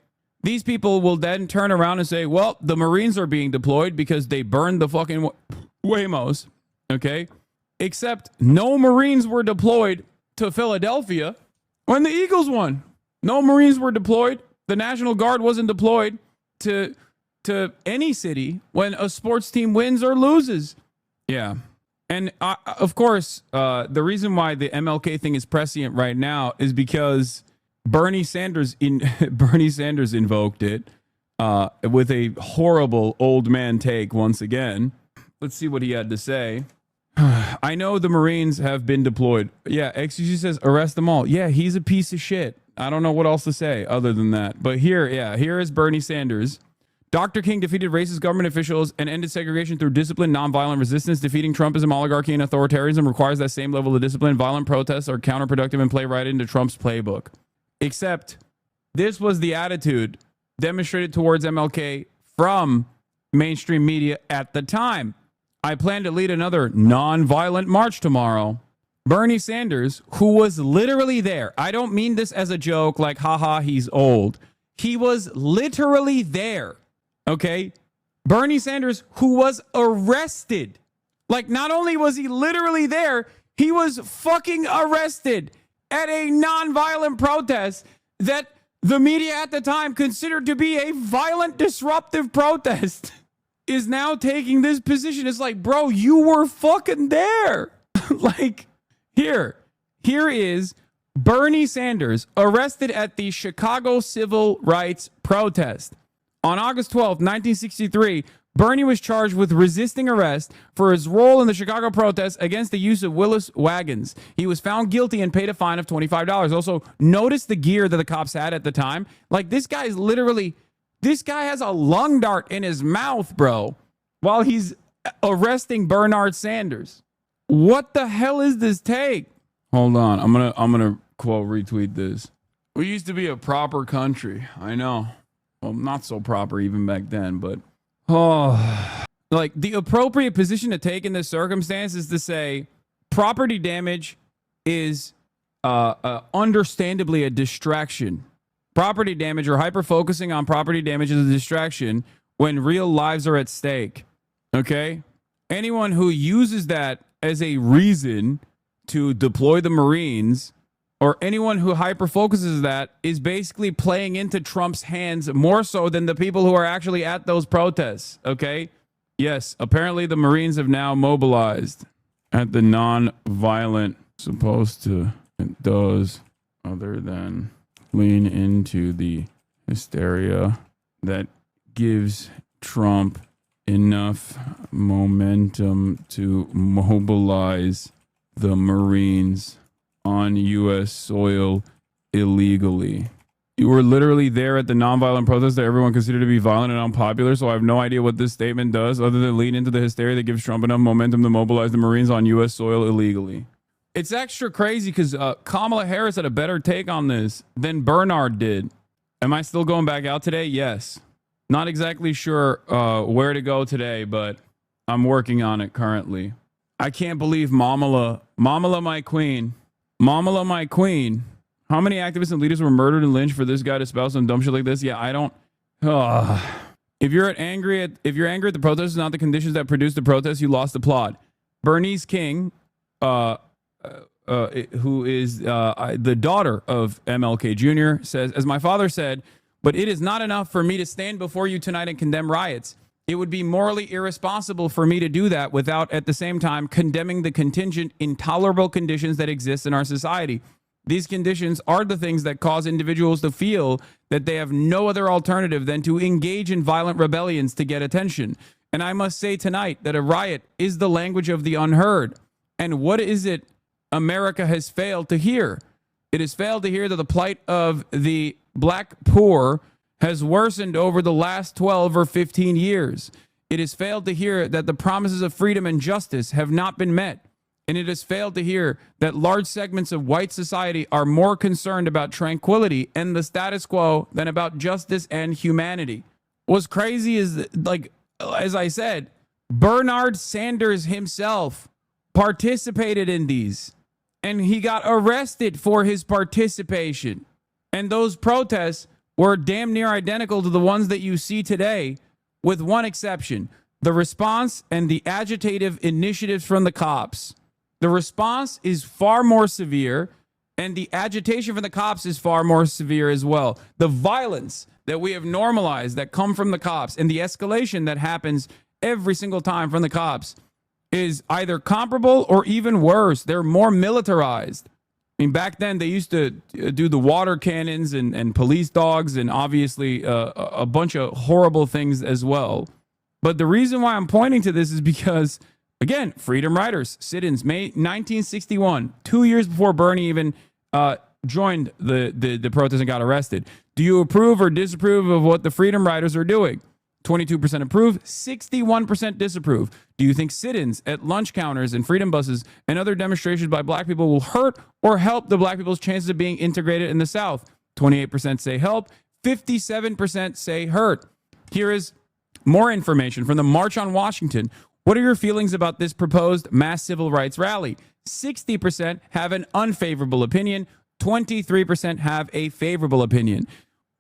These people will then turn around and say, well, the Marines are being deployed because they burned the fucking Waymos. Okay? Except no Marines were deployed to Philadelphia when the Eagles won. No Marines were deployed. The National Guard wasn't deployed to any city when a sports team wins or loses. Yeah. And of course, the reason why the MLK thing is prescient right now is because Bernie Sanders invoked it with a horrible old man take once again. Let's see what he had to say. I know the Marines have been deployed. Yeah, XUG says arrest them all. Yeah, he's a piece of shit. I don't know what else to say other than that. But here is Bernie Sanders. Dr. King defeated racist government officials and ended segregation through discipline, nonviolent resistance. Defeating Trumpism, oligarchy, and authoritarianism requires that same level of discipline. Violent protests are counterproductive and play right into Trump's playbook. Except this was the attitude demonstrated towards MLK from mainstream media at the time. I plan to lead another nonviolent march tomorrow. Bernie Sanders, who was literally there. I don't mean this as a joke, like, haha, he's old. He was literally there. Okay? Bernie Sanders, who was arrested. Like, not only was he literally there, he was fucking arrested at a nonviolent protest that the media at the time considered to be a violent, disruptive protest, is now taking this position. It's like, bro, you were fucking there. Like, here is Bernie Sanders arrested at the Chicago civil rights protest. On August 12, 1963, Bernie was charged with resisting arrest for his role in the Chicago protests against the use of Willis wagons. He was found guilty and paid a fine of $25. Also, notice the gear that the cops had at the time. Like, this guy has a lung dart in his mouth, bro, while he's arresting Bernard Sanders. What the hell is this take? Hold on. I'm gonna quote retweet this. We used to be a proper country. I know. Well, not so proper even back then, but like the appropriate position to take in this circumstance is to say property damage is understandably a distraction. Property damage or hyper-focusing on property damage is a distraction when real lives are at stake. Okay? Anyone who uses that as a reason to deploy the Marines, or anyone who hyper-focuses that, is basically playing into Trump's hands more so than the people who are actually at those protests. Okay? Yes, apparently the Marines have now mobilized at the non-violent, supposed to, it does, other than lean into the hysteria that gives Trump enough momentum to mobilize the Marines on U.S. soil illegally. You were literally there at the nonviolent protest that everyone considered to be violent and unpopular, so I have no idea what this statement does other than lean into the hysteria that gives Trump enough momentum to mobilize the Marines on U.S. soil illegally. It's extra crazy because Kamala Harris had a better take on this than Bernard did. Am I still going back out today? Yes. Not exactly sure where to go today, but I'm working on it currently. I can't believe Mamala, my queen. Mamala, my queen. How many activists and leaders were murdered and lynched for this guy to spout some dumb shit like this? Yeah, I don't. If you're angry at the protest, not the conditions that produced the protest, you lost the plot. Bernice King, who is the daughter of MLK Jr., says, as my father said, but it is not enough for me to stand before you tonight and condemn riots. It would be morally irresponsible for me to do that without, at the same time, condemning the contingent, intolerable conditions that exist in our society. These conditions are the things that cause individuals to feel that they have no other alternative than to engage in violent rebellions to get attention. And I must say tonight that a riot is the language of the unheard. And what is it America has failed to hear? It has failed to hear that the plight of the black poor has worsened over the last 12 or 15 years. It has failed to hear that the promises of freedom and justice have not been met. And it has failed to hear that large segments of white society are more concerned about tranquility and the status quo than about justice and humanity. What's crazy is, like, as I said, Bernard Sanders himself participated in these, and he got arrested for his participation. And those protests were damn near identical to the ones that you see today, with one exception: the response and the agitative initiatives from the cops. The response is far more severe, and the agitation from the cops is far more severe as well. The violence that we have normalized that come from the cops and the escalation that happens every single time from the cops is either comparable or even worse. They're more militarized. I mean, back then they used to do the water cannons and police dogs and obviously a bunch of horrible things as well. But the reason why I'm pointing to this is because, again, Freedom Riders, sit-ins, May 1961, 2 years before Bernie even joined the protest and got arrested. Do you approve or disapprove of what the Freedom Riders are doing? 22% approve, 61% disapprove. Do you think sit-ins at lunch counters and freedom buses and other demonstrations by black people will hurt or help the black people's chances of being integrated in the South? 28% say help, 57% say hurt. Here is more information from the March on Washington. What are your feelings about this proposed mass civil rights rally? 60% have an unfavorable opinion. 23% have a favorable opinion.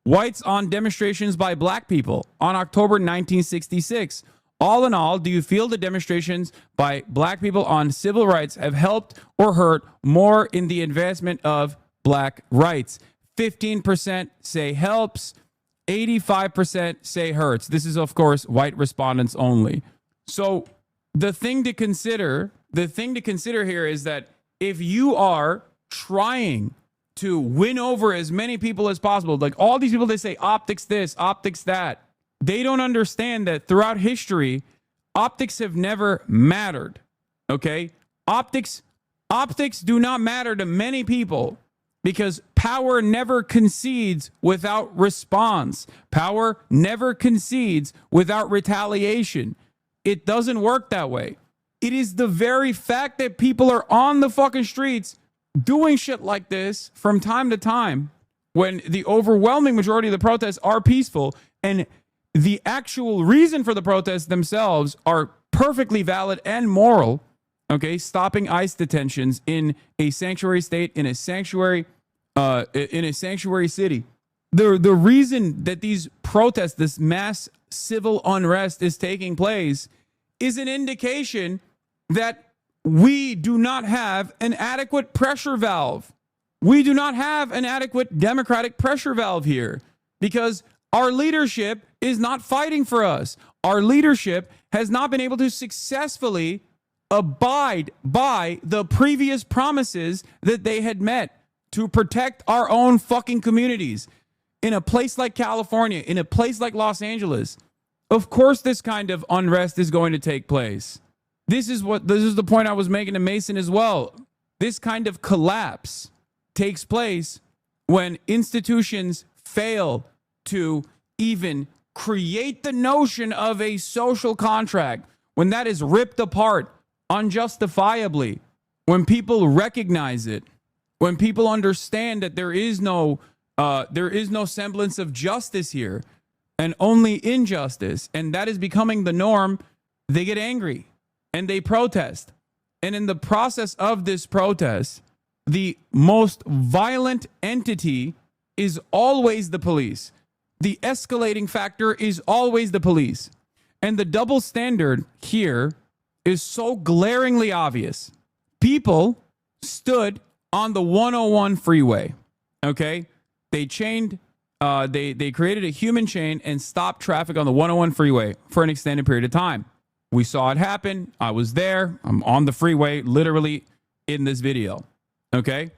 Whites on demonstrations by black people on October 1966. All in all, do you feel the demonstrations by black people on civil rights have helped or hurt more in the advancement of black rights? 15% say helps. 85% say hurts. This is, of course, white respondents only. So the thing to consider here is that if you are trying to win over as many people as possible, like all these people that say optics this, optics that, they don't understand that throughout history, optics have never mattered. Okay? Optics do not matter to many people because power never concedes without response. Power never concedes without retaliation. It doesn't work that way. It is the very fact that people are on the fucking streets doing shit like this from time to time when the overwhelming majority of the protests are peaceful and the actual reason for the protests themselves are perfectly valid and moral. Okay, stopping ICE detentions in a sanctuary state, in a sanctuary city. The reason that these protests, this mass civil unrest is taking place is an indication that we do not have an adequate pressure valve. We do not have an adequate democratic pressure valve here because our leadership is not fighting for us. Our leadership has not been able to successfully abide by the previous promises that they had met to protect our own fucking communities. In a place like California, in a place like Los Angeles, of course this kind of unrest is going to take place. This is the point I was making to Mason as well. This kind of collapse takes place when institutions fail to even create the notion of a social contract, when that is ripped apart unjustifiably, when people recognize it, when people understand that there is no semblance of justice here and only injustice, and that is becoming the norm, they get angry and they protest. And in the process of this protest, the most violent entity is always the police. The escalating factor is always the police. And the double standard here is so glaringly obvious. People stood on the 101 freeway, okay? They chained, they created a human chain and stopped traffic on the 101 freeway for an extended period of time. We saw it happen. I was there. I'm on the freeway, literally in this video, okay?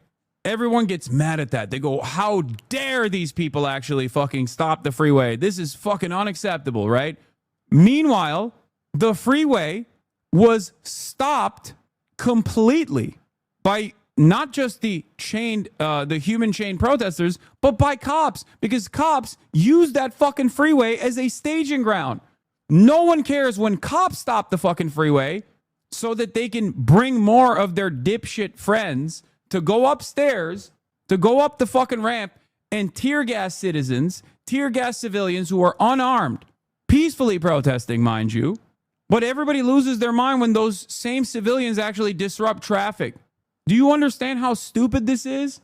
Everyone gets mad at that. They go, how dare these people actually fucking stop the freeway? This is fucking unacceptable, right? Meanwhile, the freeway was stopped completely by not just the human chain protesters, but by cops, because cops use that fucking freeway as a staging ground. No one cares when cops stop the fucking freeway so that they can bring more of their dipshit friends to go upstairs, to go up the fucking ramp and tear gas citizens, tear gas civilians who are unarmed, peacefully protesting, mind you. But everybody loses their mind when those same civilians actually disrupt traffic. Do you understand how stupid this is?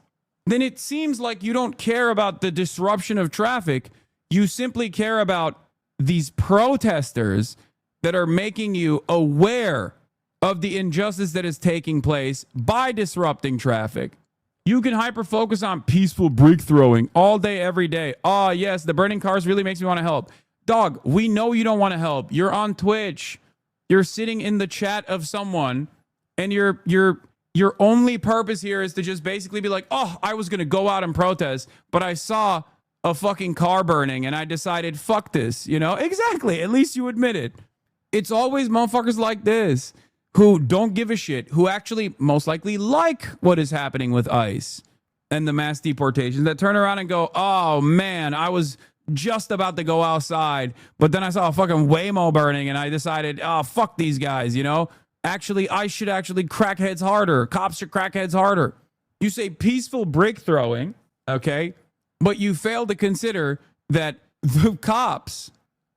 Then it seems like you don't care about the disruption of traffic. You simply care about these protesters that are making you aware of the injustice that is taking place by disrupting traffic. You can hyper-focus on peaceful brick throwing all day, every day. Oh, yes, the burning cars really makes me want to help. Dog, we know you don't want to help. You're on Twitch. You're sitting in the chat of someone, and your only purpose here is to just basically be like, oh, I was going to go out and protest, but I saw a fucking car burning, and I decided, fuck this, you know? Exactly. At least you admit it. It's always motherfuckers like this who don't give a shit, who actually most likely like what is happening with ICE and the mass deportations, that turn around and go, oh, man, I was just about to go outside, but then I saw a fucking Waymo burning, and I decided, oh, fuck these guys, you know? Actually, I should actually crack heads harder. Cops should crack heads harder. You say peaceful brick throwing, okay? But you fail to consider that the cops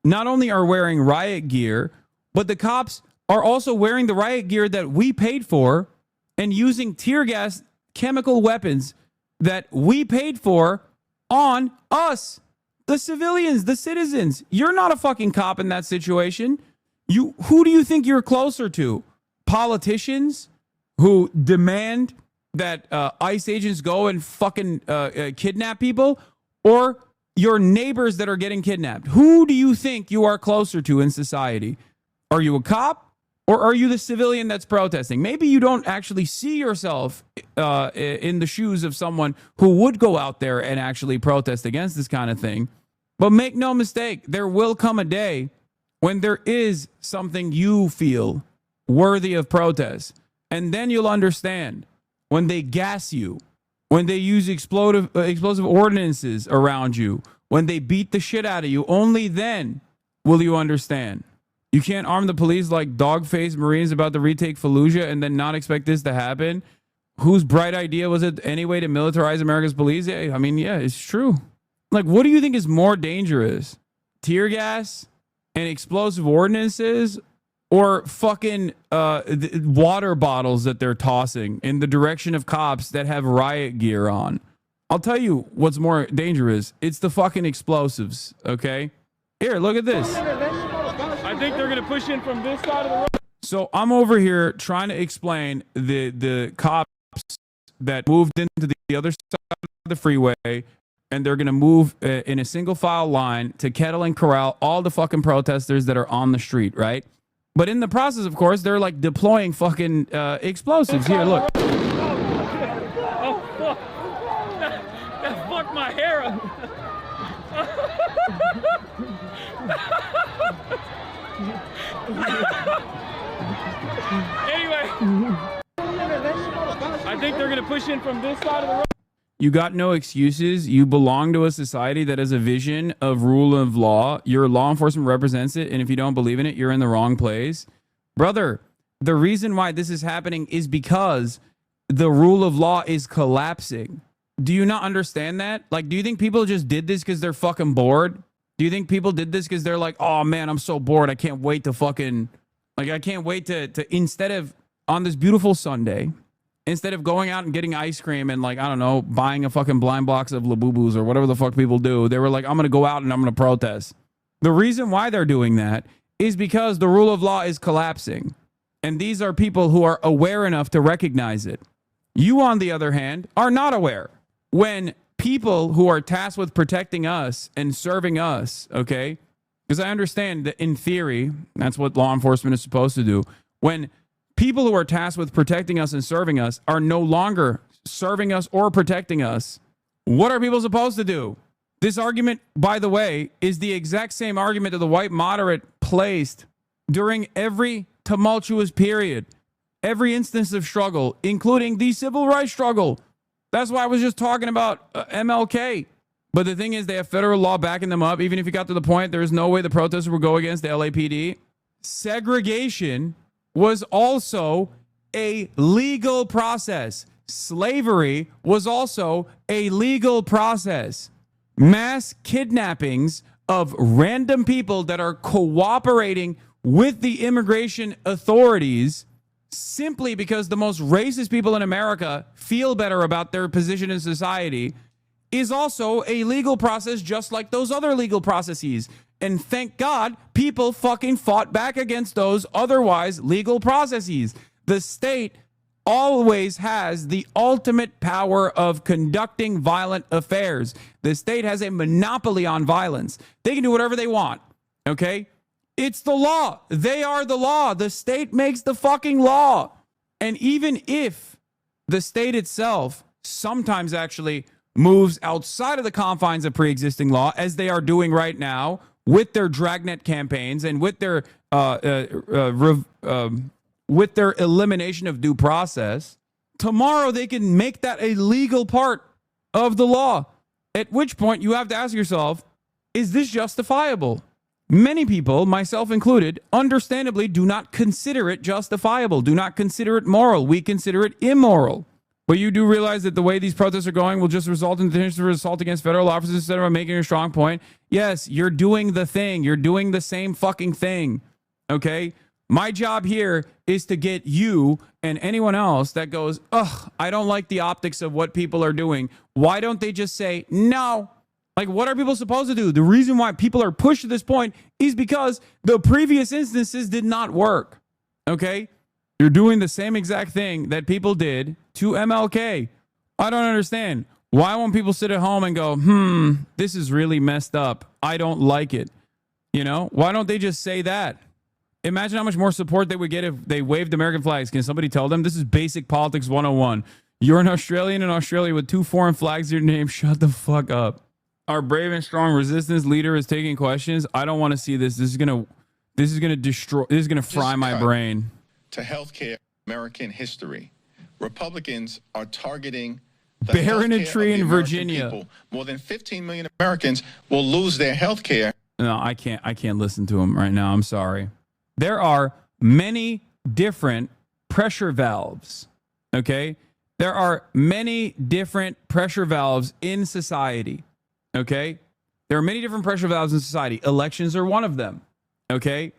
not only are wearing riot gear, but the cops are also wearing the riot gear that we paid for and using tear gas chemical weapons that we paid for on us, the civilians, the citizens. You're not a fucking cop in that situation. Who do you think you're closer to? Politicians who demand that ICE agents go and fucking kidnap people, or your neighbors that are getting kidnapped? Who do you think you are closer to in society? Are you a cop, or are you the civilian that's protesting? Maybe you don't actually see yourself in the shoes of someone who would go out there and actually protest against this kind of thing. But make no mistake, there will come a day when there is something you feel worthy of protest. And then you'll understand. When they gas you, when they use explosive ordinances around you, when they beat the shit out of you, only then will you understand. You can't arm the police like dog-faced Marines about to retake Fallujah and then not expect this to happen. Whose bright idea was it anyway to militarize America's police? Yeah, I mean, yeah, it's true. Like, what do you think is more dangerous? Tear gas and explosive ordinances, or fucking water bottles that they're tossing in the direction of cops that have riot gear on? I'll tell you what's more dangerous. It's the fucking explosives, okay? Here, look at this. I think they're going to push in from this side of the road. So I'm over here trying to explain the cops that moved into the other side of the freeway, and they're going to move in a single file line to kettle and corral all the fucking protesters that are on the street, right? But in the process, of course, they're like deploying fucking explosives. Here, look. Oh, fuck. That fucked my hair up. Anyway, I think they're going to push in from this side of the road. You got no excuses. You belong to a society that has a vision of rule of law. Your law enforcement represents it, and if you don't believe in it, you're in the wrong place. Brother, the reason why this is happening is because the rule of law is collapsing. Do you not understand that? Like, do you think people just did this because they're fucking bored? Do you think people did this because they're like, oh man, I'm so bored. I can't wait to fucking, like, I can't wait to instead of on this beautiful Sunday, instead of going out and getting ice cream and, like, I don't know, buying a fucking blind box of Labubus or whatever the fuck people do, they were like, I'm going to go out and I'm going to protest. The reason why they're doing that is because the rule of law is collapsing. And these are people who are aware enough to recognize it. You, on the other hand, are not aware. When people who are tasked with protecting us and serving us, okay, because I understand that in theory, that's what law enforcement is supposed to do. When people who are tasked with protecting us and serving us are no longer serving us or protecting us, what are people supposed to do? This argument, by the way, is the exact same argument that the white moderate placed during every tumultuous period, every instance of struggle, including the civil rights struggle. That's why I was just talking about MLK. But the thing is, they have federal law backing them up. Even if you got to the point, there's no way the protesters would go against the LAPD. Segregation was also a legal process. Slavery was also a legal process. Mass kidnappings of random people that are cooperating with the immigration authorities simply because the most racist people in America feel better about their position in society is also a legal process, just like those other legal processes. And thank God people fucking fought back against those otherwise legal processes. The state always has the ultimate power of conducting violent affairs. The state has a monopoly on violence. They can do whatever they want, okay? It's the law. They are the law. The state makes the fucking law. And even if the state itself sometimes actually moves outside of the confines of pre-existing law, as they are doing right now with their dragnet campaigns and with their elimination of due process, tomorrow they can make that a legal part of the law. At which point you have to ask yourself, is this justifiable? Many people, myself included, understandably do not consider it justifiable, do not consider it moral. We consider it immoral. But you do realize that the way these protests are going will just result in the intention of assault against federal officers instead of making a strong point. Yes, you're doing the thing. You're doing the same fucking thing. Okay? My job here is to get you and anyone else that goes, ugh, I don't like the optics of what people are doing. Why don't they just say no? Like, what are people supposed to do? The reason why people are pushed to this point is because the previous instances did not work. Okay? You're doing the same exact thing that people did to MLK. I don't understand. Why won't people sit at home and go, this is really messed up. I don't like it. You know? Why don't they just say that? Imagine how much more support they would get if they waved American flags. Can somebody tell them? This is basic politics 101. You're an Australian in Australia with 2 foreign flags in your name. Shut the fuck up. Our brave and strong resistance leader is taking questions. I don't want to see this. This is gonna destroy. This is gonna fry my brain. To healthcare, American history, Republicans are targeting the Bearing a healthcare tree of the in American Virginia. people. More than 15 million Americans will lose their health care. No, I can't listen to him right now. I'm sorry. There are many different pressure valves. Okay? There are many different pressure valves in society. Okay? There are many different pressure valves in society. Elections are one of them. Okay?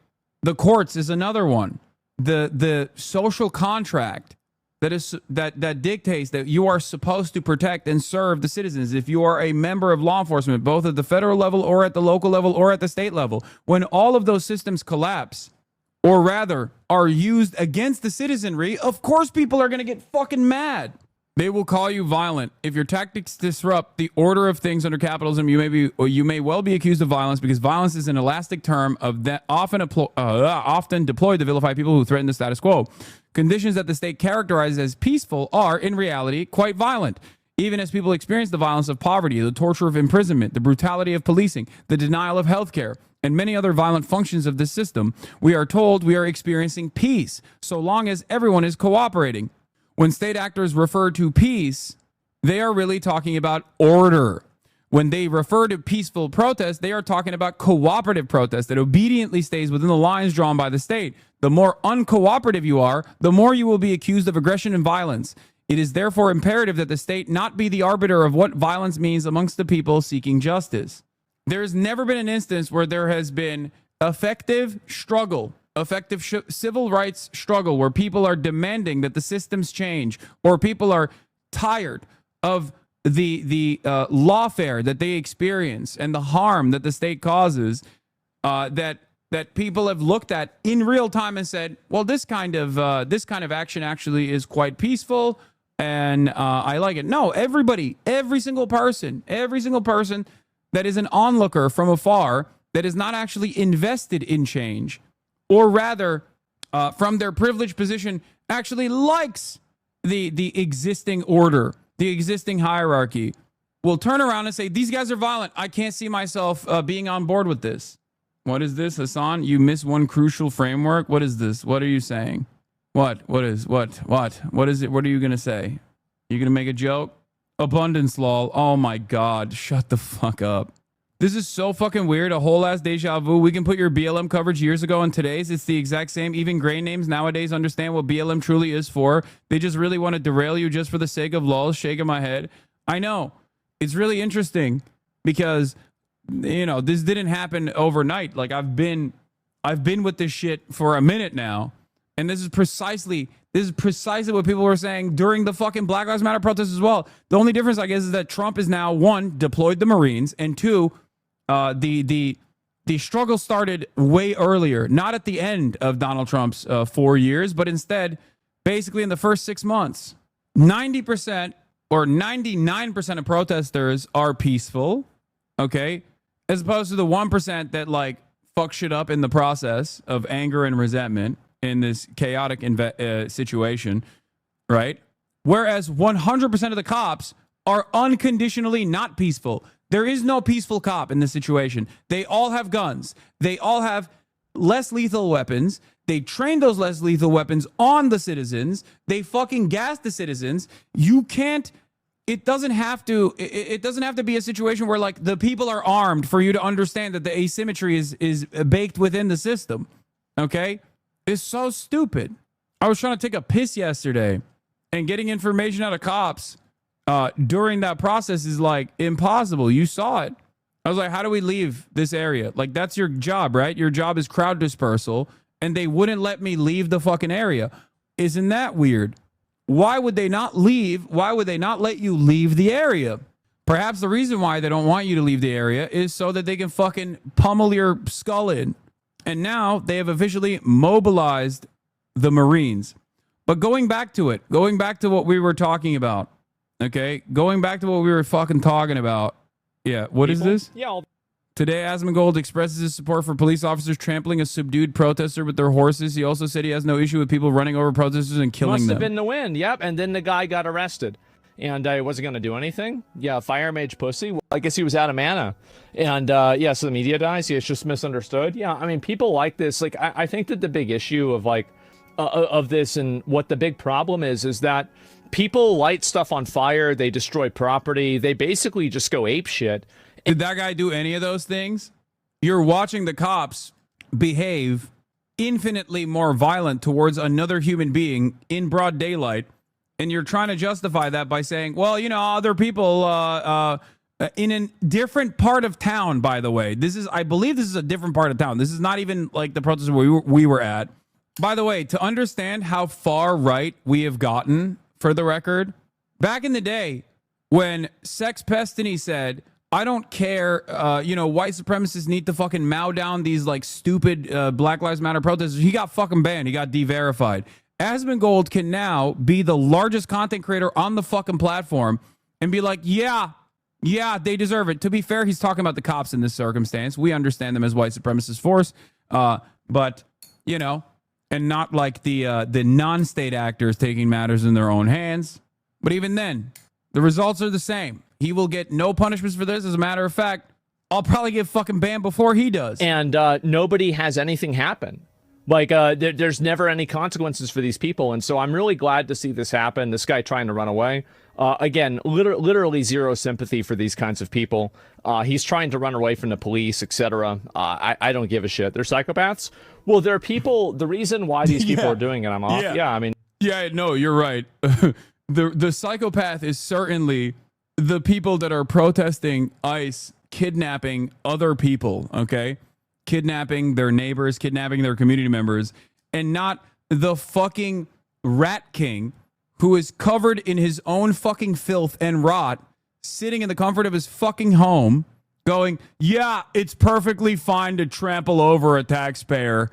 The courts is another one. The social contract that dictates that you are supposed to protect and serve the citizens if you are a member of law enforcement, both at the federal level or at the local level or at the state level. When all of those systems collapse, or rather are used against the citizenry, of course people are going to get fucking mad. They will call you violent. If your tactics disrupt the order of things under capitalism, you may well be accused of violence, because violence is an elastic term of that often deployed to vilify people who threaten the status quo. Conditions that the state characterizes as peaceful are, in reality, quite violent. Even as people experience the violence of poverty, the torture of imprisonment, the brutality of policing, the denial of health care, and many other violent functions of this system, we are told we are experiencing peace, so long as everyone is cooperating. When state actors refer to peace, they are really talking about order. when they refer to peaceful protest, they are talking about cooperative protest that obediently stays within the lines drawn by the state. The more uncooperative you are, the more you will be accused of aggression and violence. It is therefore imperative that the state not be the arbiter of what violence means amongst the people seeking justice. There has never been an instance where there has been effective struggle, effective civil rights struggle, where people are demanding that the systems change, or people are tired of the lawfare that they experience and the harm that the state causes, that people have looked at in real time and said, well, this kind of action actually is quite peaceful, and I like it. No, everybody, every single person that is an onlooker from afar, that is not actually invested in change, or rather, from their privileged position, actually likes the existing order, the existing hierarchy, will turn around and say, these guys are violent. I can't see myself being on board with this. What is this, Hasan? You miss one crucial framework. What is this? What are you saying? What is it? What are you going to say? You going to make a joke? Abundance law. Oh my God. Shut the fuck up. This is so fucking weird. A whole ass deja vu. We can put your BLM coverage years ago and today's. It's the exact same. Even gray names nowadays understand what BLM truly is for. They just really want to derail you just for the sake of lulz. Shaking my head. I know. It's really interesting because, you know, this didn't happen overnight. Like I've been with this shit for a minute now. And this is precisely what people were saying during the fucking Black Lives Matter protests as well. The only difference, I guess, is that Trump is now, one, deployed the Marines, and two, the struggle started way earlier, not at the end of Donald Trump's 4 years, but instead, basically in the first 6 months. 90% or 99% of protesters are peaceful, okay, as opposed to the 1% that like fuck shit up in the process of anger and resentment in this chaotic situation, right? Whereas 100% of the cops are unconditionally not peaceful. There is no peaceful cop in this situation. They all have guns. They all have less lethal weapons. They train those less lethal weapons on the citizens. They fucking gas the citizens. You can't, it doesn't have to be a situation where like the people are armed for you to understand that the asymmetry is baked within the system. Okay? It's so stupid. I was trying to take a piss yesterday, and getting information out of cops during that process is like impossible. You saw it. I was like, how do we leave this area? Like, that's your job, right? Your job is crowd dispersal, and they wouldn't let me leave the fucking area. Isn't that weird? Why would they not leave? Why would they not let you leave the area? Perhaps the reason why they don't want you to leave the area is so that they can fucking pummel your skull in. And now they have officially mobilized the Marines. But going back to what we were talking about, okay? Going back to what we were fucking talking about. Yeah, what is this? Yeah. Today, Asmongold expresses his support for police officers trampling a subdued protester with their horses. He also said he has no issue with people running over protesters and killing them. Must have been the wind, yep. And then the guy got arrested. And he wasn't going to do anything. Yeah, fire mage pussy. Well, I guess he was out of mana. And yeah, so the media dies. It's just misunderstood. Yeah, I mean, people like this. Like, I think that the big issue of like of this and what the big problem is that people light stuff on fire. They destroy property. They basically just go ape shit. Did that guy do any of those things? You're watching the cops behave infinitely more violent towards another human being in broad daylight. And you're trying to justify that by saying, well, you know, other people in a different part of town, by the way. I believe this is a different part of town. This is not even like the protest we were at. By the way, to understand how far right we have gotten, for the record, back in the day when Sex Pestany said, I don't care, you know, white supremacists need to fucking mow down these like stupid Black Lives Matter protesters, he got fucking banned. He got de-verified. Asmongold can now be the largest content creator on the fucking platform and be like, yeah, they deserve it. To be fair, he's talking about the cops in this circumstance. We understand them as white supremacist force, but, you know, and not like the non-state actors taking matters in their own hands. But even then, the results are the same. He will get no punishments for this. As a matter of fact, I'll probably get fucking banned before he does. And nobody has anything happen. Like, there's never any consequences for these people. And so I'm really glad to see this happen. This guy trying to run away. Again, literally zero sympathy for these kinds of people. He's trying to run away from the police, etc. I don't give a shit. They're psychopaths. Well, they're people. The reason why these people are doing it, I'm off. Yeah, I mean. Yeah, no, you're right. The psychopath is certainly the people that are protesting ICE kidnapping other people, okay? Kidnapping their neighbors, kidnapping their community members, and not the fucking rat king who is covered in his own fucking filth and rot, sitting in the comfort of his fucking home, going, yeah, it's perfectly fine to trample over a taxpayer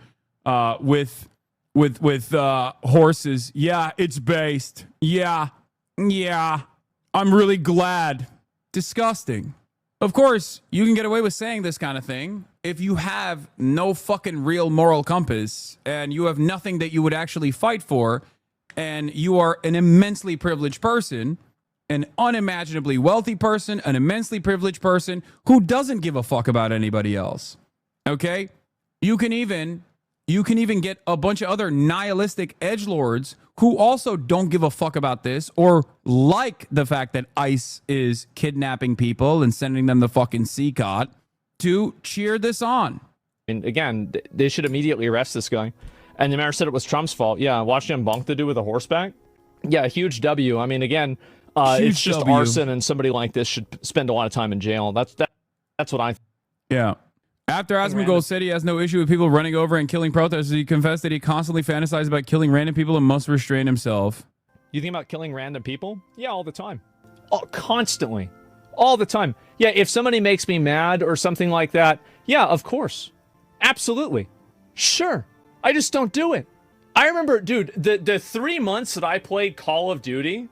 with horses. Yeah, it's based. Yeah, I'm really glad. Disgusting. Of course, you can get away with saying this kind of thing if you have no fucking real moral compass and you have nothing that you would actually fight for, and you are an immensely privileged person, an unimaginably wealthy person, an immensely privileged person who doesn't give a fuck about anybody else. Okay? You can even get a bunch of other nihilistic edgelords who also don't give a fuck about this or like the fact that ICE is kidnapping people and sending them the fucking CCOT to cheer this on. And again, they should immediately arrest this guy. And the mayor said it was Trump's fault. Yeah, watching him bonk the dude with a horseback. Yeah, a huge W. I mean, again, it's just arson, and somebody like this should spend a lot of time in jail. That's what I think. Yeah. After Asmongold said he has no issue with people running over and killing protesters, he confessed that he constantly fantasizes about killing random people and must restrain himself. You think about killing random people? Yeah, all the time. Oh, constantly. All the time. Yeah, if somebody makes me mad or something like that, yeah, of course. Absolutely. Sure. I just don't do it. I remember, dude, the 3 months that I played Call of Duty,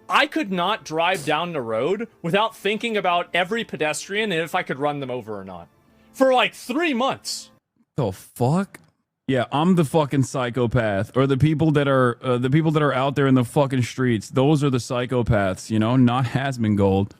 I could not drive down the road without thinking about every pedestrian and if I could run them over or not. For like 3 months. The fuck? Yeah, I'm the fucking psychopath, or the people that are out there in the fucking streets. Those are the psychopaths, you know, not Hasmongold.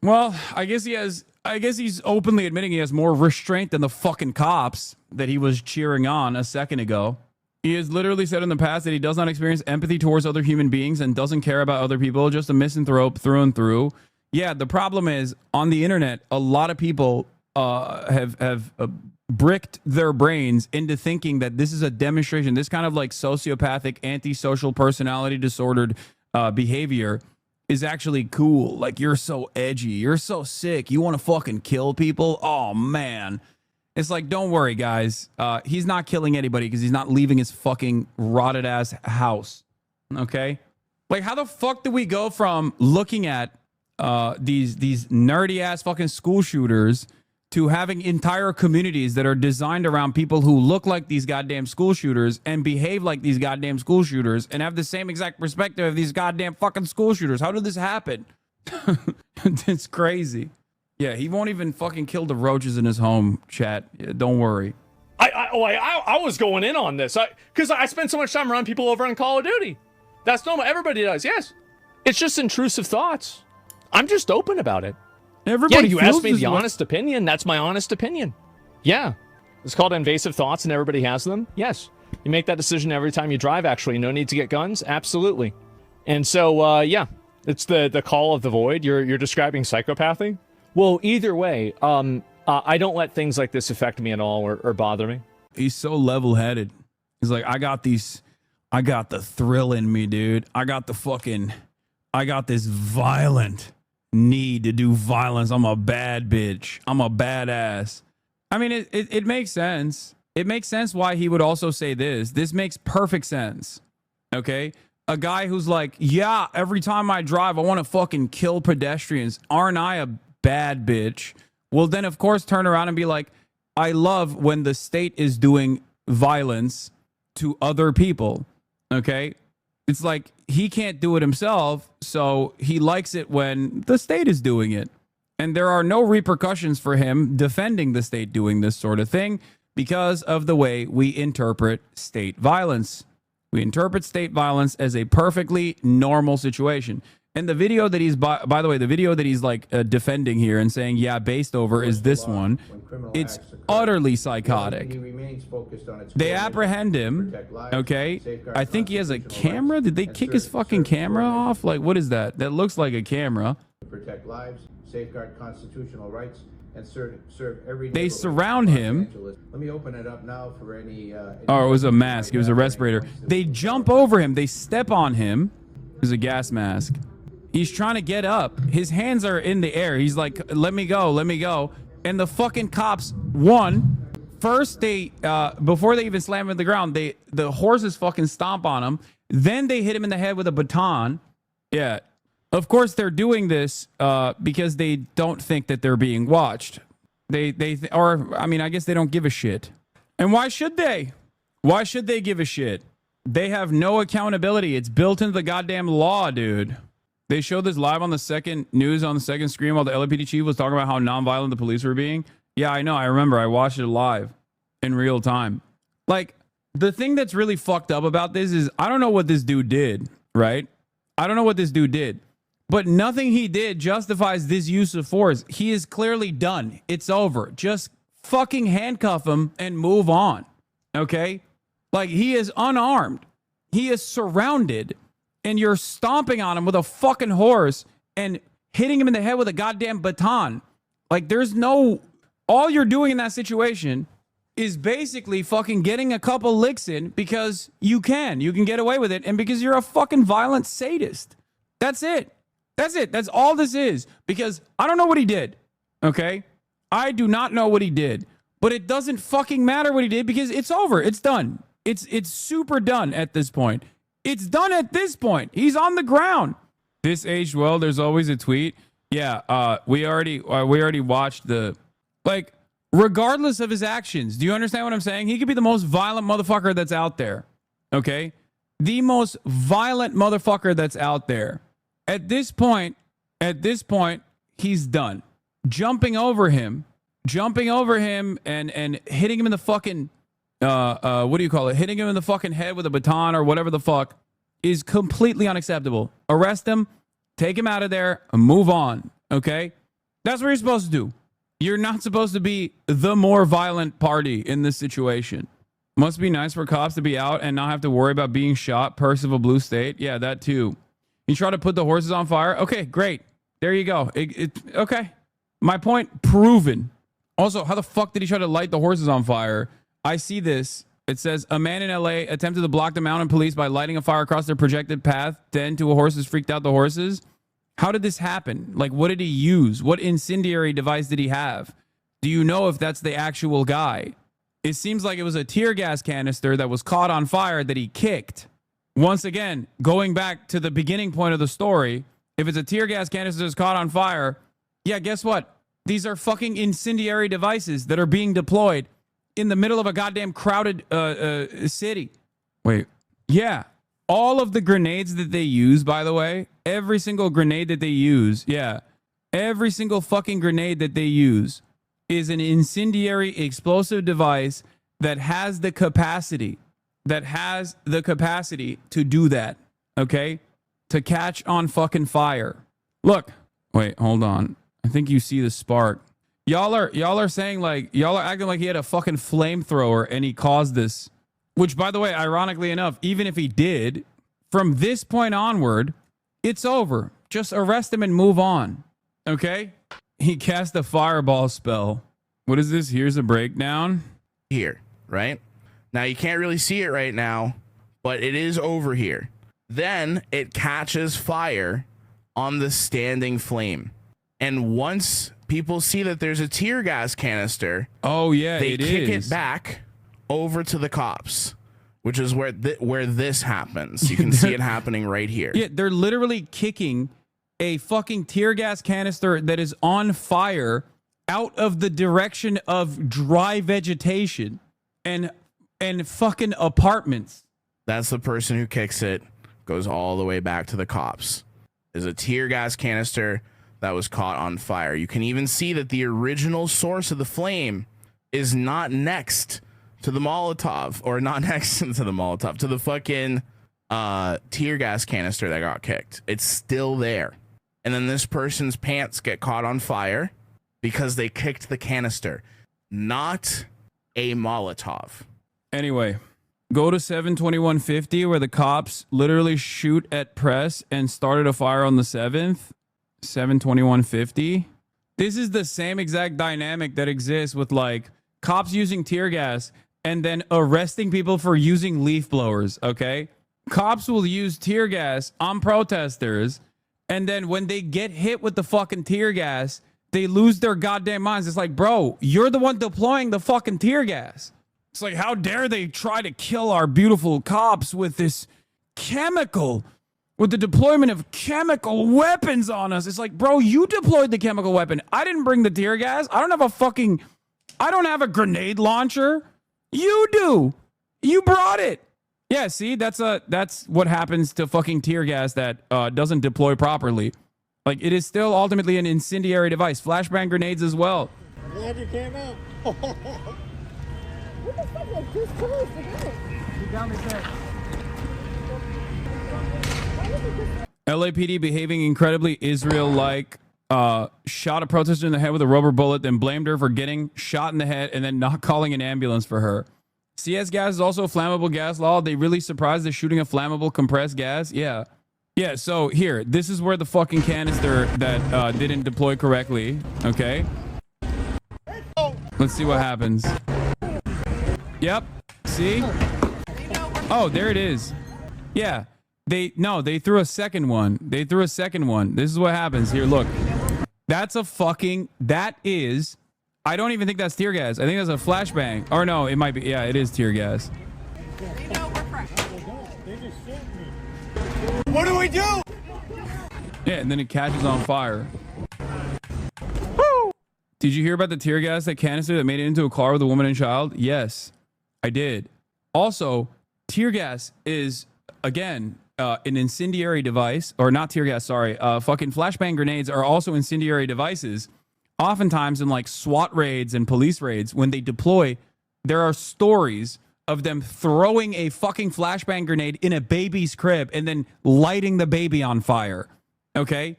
Well, I guess he's openly admitting he has more restraint than the fucking cops that he was cheering on a second ago. He has literally said in the past that he does not experience empathy towards other human beings and doesn't care about other people, just a misanthrope through and through. Yeah, the problem is on the internet, a lot of people have bricked their brains into thinking that this is a demonstration, this kind of like sociopathic, antisocial personality disordered behavior is actually cool. Like, you're so edgy, you're so sick, you want to fucking kill people. Oh man, it's like, don't worry guys, he's not killing anybody because he's not leaving his fucking rotted ass house. Okay, like, how the fuck do we go from looking at these nerdy ass fucking school shooters to having entire communities that are designed around people who look like these goddamn school shooters and behave like these goddamn school shooters and have the same exact perspective of these goddamn fucking school shooters? How did this happen? It's crazy. Yeah, he won't even fucking kill the roaches in his home, chat. Yeah, don't worry. I was going in on this because I spend so much time around people over on Call of Duty. That's normal. Everybody does. Yes. It's just intrusive thoughts. I'm just open about it. Everybody, you asked me the honest opinion. That's my honest opinion. Yeah. It's called invasive thoughts, and everybody has them. Yes. You make that decision every time you drive, actually. No need to get guns. Absolutely. And so, yeah, it's the call of the void. You're describing psychopathy. Well, either way, I don't let things like this affect me at all or bother me. He's so level-headed. He's like, I got the thrill in me, dude. I got this violent need to do violence. I'm a bad bitch. I'm a badass. I mean, it makes sense. It makes sense why he would also say this. This makes perfect sense. Okay? A guy who's like, yeah, every time I drive, I want to fucking kill pedestrians. Aren't I a bad bitch? Well, then, of course, turn around and be like, I love when the state is doing violence to other people. Okay? It's like, he can't do it himself, so he likes it when the state is doing it. And there are no repercussions for him defending the state doing this sort of thing because of the way we interpret state violence. We interpret state violence as a perfectly normal situation. And the video that he's, by the way, the video that he's like defending here and saying, yeah, based over is this one. It's utterly psychotic. They apprehend him. Okay. I think he has a camera. Did they kick his fucking camera off? Like, what is that? That looks like a camera. Protect lives, safeguard constitutional rights, and serve every. They surround him. Let me open it up now for any. Oh, it was a mask. It was a respirator. They jump over him. They step on him. It was a gas mask. He's trying to get up. His hands are in the air. He's like, let me go, let me go. And the fucking cops, first they, before they even slam him to the ground, the horses fucking stomp on him. Then they hit him in the head with a baton. Yeah. Of course, they're doing this because they don't think that they're being watched. I guess they don't give a shit. And why should they? Why should they give a shit? They have no accountability. It's built into the goddamn law, dude. They showed this live on the second news on the second screen while the LAPD chief was talking about how nonviolent the police were being. Yeah, I know. I remember. I watched it live in real time. Like, the thing that's really fucked up about this is I don't know what this dude did, right? I don't know what this dude did. But nothing he did justifies this use of force. He is clearly done. It's over. Just fucking handcuff him and move on. Okay? Like, he is unarmed. He is surrounded. And you're stomping on him with a fucking horse and hitting him in the head with a goddamn baton. Like, there's no... All you're doing in that situation is basically fucking getting a couple licks in because you can. You can get away with it. And because you're a fucking violent sadist. That's it. That's it. That's all this is. Because I don't know what he did. Okay? I do not know what he did. But it doesn't fucking matter what he did because it's over. It's done. It's super done at this point. It's done at this point. He's on the ground. This aged well. There's always a tweet. Yeah, we already watched the... Like, regardless of his actions, do you understand what I'm saying? He could be the most violent motherfucker that's out there. Okay? The most violent motherfucker that's out there. At this point, he's done. Jumping over him and hitting him in the fucking... what do you call it? Hitting him in the fucking head with a baton or whatever the fuck is completely unacceptable. Arrest him, take him out of there, and move on. Okay? That's what you're supposed to do. You're not supposed to be the more violent party in this situation. Must be nice for cops to be out and not have to worry about being shot. Perks of a blue state. Yeah, that too. You try to put the horses on fire. Okay, great. There you go. Okay. My point proven. Also, how the fuck did he try to light the horses on fire? I see this. It says, a man in LA attempted to block the mountain police by lighting a fire across their projected path. Then two horses freaked out the horses. How did this happen? Like, what did he use? What incendiary device did he have? Do you know if that's the actual guy? It seems like it was a tear gas canister that was caught on fire that he kicked. Once again, going back to the beginning point of the story, if it's a tear gas canister that's caught on fire, yeah, guess what? These are fucking incendiary devices that are being deployed in the middle of a goddamn crowded city. Wait, yeah. All of the grenades that they use, by the way, every single grenade that they use, yeah, every single fucking grenade that they use is an incendiary explosive device that has the capacity to do that, okay? To catch on fucking fire. Look, wait, hold on. I think you see the spark. Y'all are saying like, y'all are acting like he had a fucking flamethrower and he caused this. Which, by the way, ironically enough, even if he did, from this point onward, it's over. Just arrest him and move on. Okay? He cast a fireball spell. What is this? Here's a breakdown. Here, right? Now, you can't really see it right now, but it is over here. Then it catches fire on the standing flame. And once people see that there's a tear gas canister, oh yeah, they kick it back over to the cops, which is where this happens. You can see it happening right here. Yeah, they're literally kicking a fucking tear gas canister that is on fire out of the direction of dry vegetation and fucking apartments. That's the person who kicks it, goes all the way back to the cops. There's a tear gas canister that was caught on fire. You can even see that the original source of the flame is not next to the Molotov, or not next to the Molotov, to the fucking tear gas canister that got kicked. It's still there. And then this person's pants get caught on fire because they kicked the canister, not a Molotov. Anyway, go to 72150 where the cops literally shoot at press and started a fire on the 7th. 72150. This is the same exact dynamic that exists with like cops using tear gas and then arresting people for using leaf blowers, okay? Cops will use tear gas on protesters, and then when they get hit with the fucking tear gas, they lose their goddamn minds. It's like, bro, you're the one deploying the fucking tear gas. It's like, how dare they try to kill our beautiful cops with this chemical, with the deployment of chemical weapons on us. It's like, bro, you deployed the chemical weapon. I didn't bring the tear gas. I don't have a grenade launcher. You do. You brought it. Yeah, see, that's what happens to fucking tear gas that doesn't deploy properly. Like, it is still ultimately an incendiary device. Flashbang grenades as well. Glad you came out. What the fuck? Like, this close again. You got me there. LAPD behaving incredibly Israel-like. Shot a protester in the head with a rubber bullet, then blamed her for getting shot in the head and then not calling an ambulance for her. CS gas is also a flammable gas law. They really surprised they're shooting a flammable compressed gas? Yeah. Yeah, so here, this is where the fucking canister that didn't deploy correctly, okay? Let's see what happens. Yep. See? Oh, there it is. Yeah. They threw a second one. They threw a second one. This is what happens. Here, look. That is, I don't even think that's tear gas. I think that's a flashbang. Or no, it might be. Yeah, it is tear gas. What do we do? Yeah, and then it catches on fire. Woo! Did you hear about the tear gas, that canister that made it into a car with a woman and child? Yes, I did. Also, tear gas is, again, an incendiary device, or not tear gas, sorry. Fucking flashbang grenades are also incendiary devices. Oftentimes in like SWAT raids and police raids, when they deploy, there are stories of them throwing a fucking flashbang grenade in a baby's crib and then lighting the baby on fire. Okay?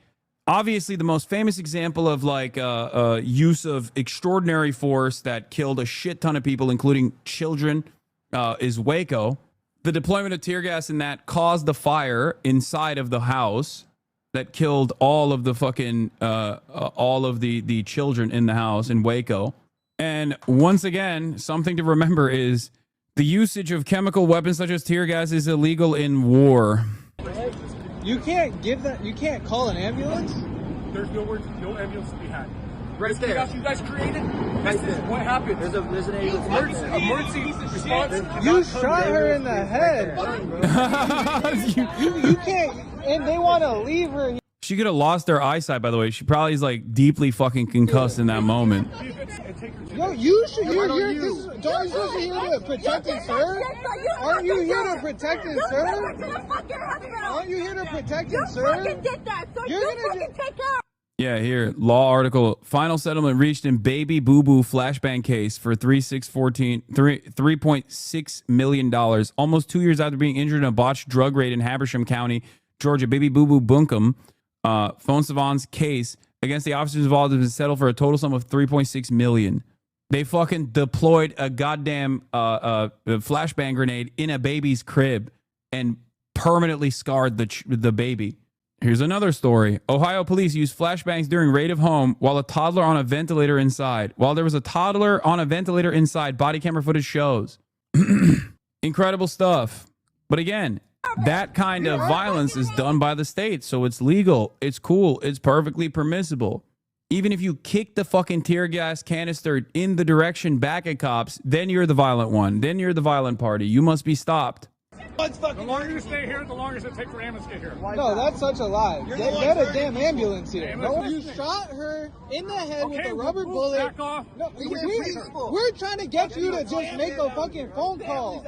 Obviously, the most famous example of like use of extraordinary force that killed a shit ton of people, including children, is Waco. The deployment of tear gas in that caused the fire inside of the house that killed all of the fucking all of the children in the house in Waco. And once again, something to remember is the usage of chemical weapons such as tear gas is illegal in war. You can't give that. You can't call an ambulance. There's no ambulance to be had. Right there. Chaos you guys created. This is what happened. There's an emergency response. You shot her in the head. you can't. And they want to leave her. She could have lost her eyesight, by the way. She probably is like deeply fucking concussed in that moment. Yo, you should. You're here. Don't you supposed to be here to protect and serve? Aren't you here to protect and serve? Aren't you here to protect and serve? You're gonna take care. Yeah, here, law article. Final settlement reached in baby boo-boo flashbang case for $3.6 million. Almost 2 years after being injured in a botched drug raid in Habersham County, Georgia, baby boo-boo Bunkum, Phone Savant's case against the officers involved has been settled for a total sum of $3.6 million. They fucking deployed a goddamn flashbang grenade in a baby's crib and permanently scarred the baby. Here's another story. Ohio police used flashbangs during raid of home while a toddler on a ventilator inside. While there was a toddler on a ventilator inside, body camera footage shows. Incredible stuff. But again, that kind of violence is done by the state, so it's legal. It's cool. It's perfectly permissible. Even if you kick the fucking tear gas canister in the direction back at cops, then you're the violent one. Then you're the violent party. You must be stopped. The longer you stay here, the longer it's going to take for ambulance to get here. No, that's such a lie. Get a damn ambulance here. No, you shot her in the head with a rubber bullet. Back off. No, we're trying to get you to just make a fucking phone call.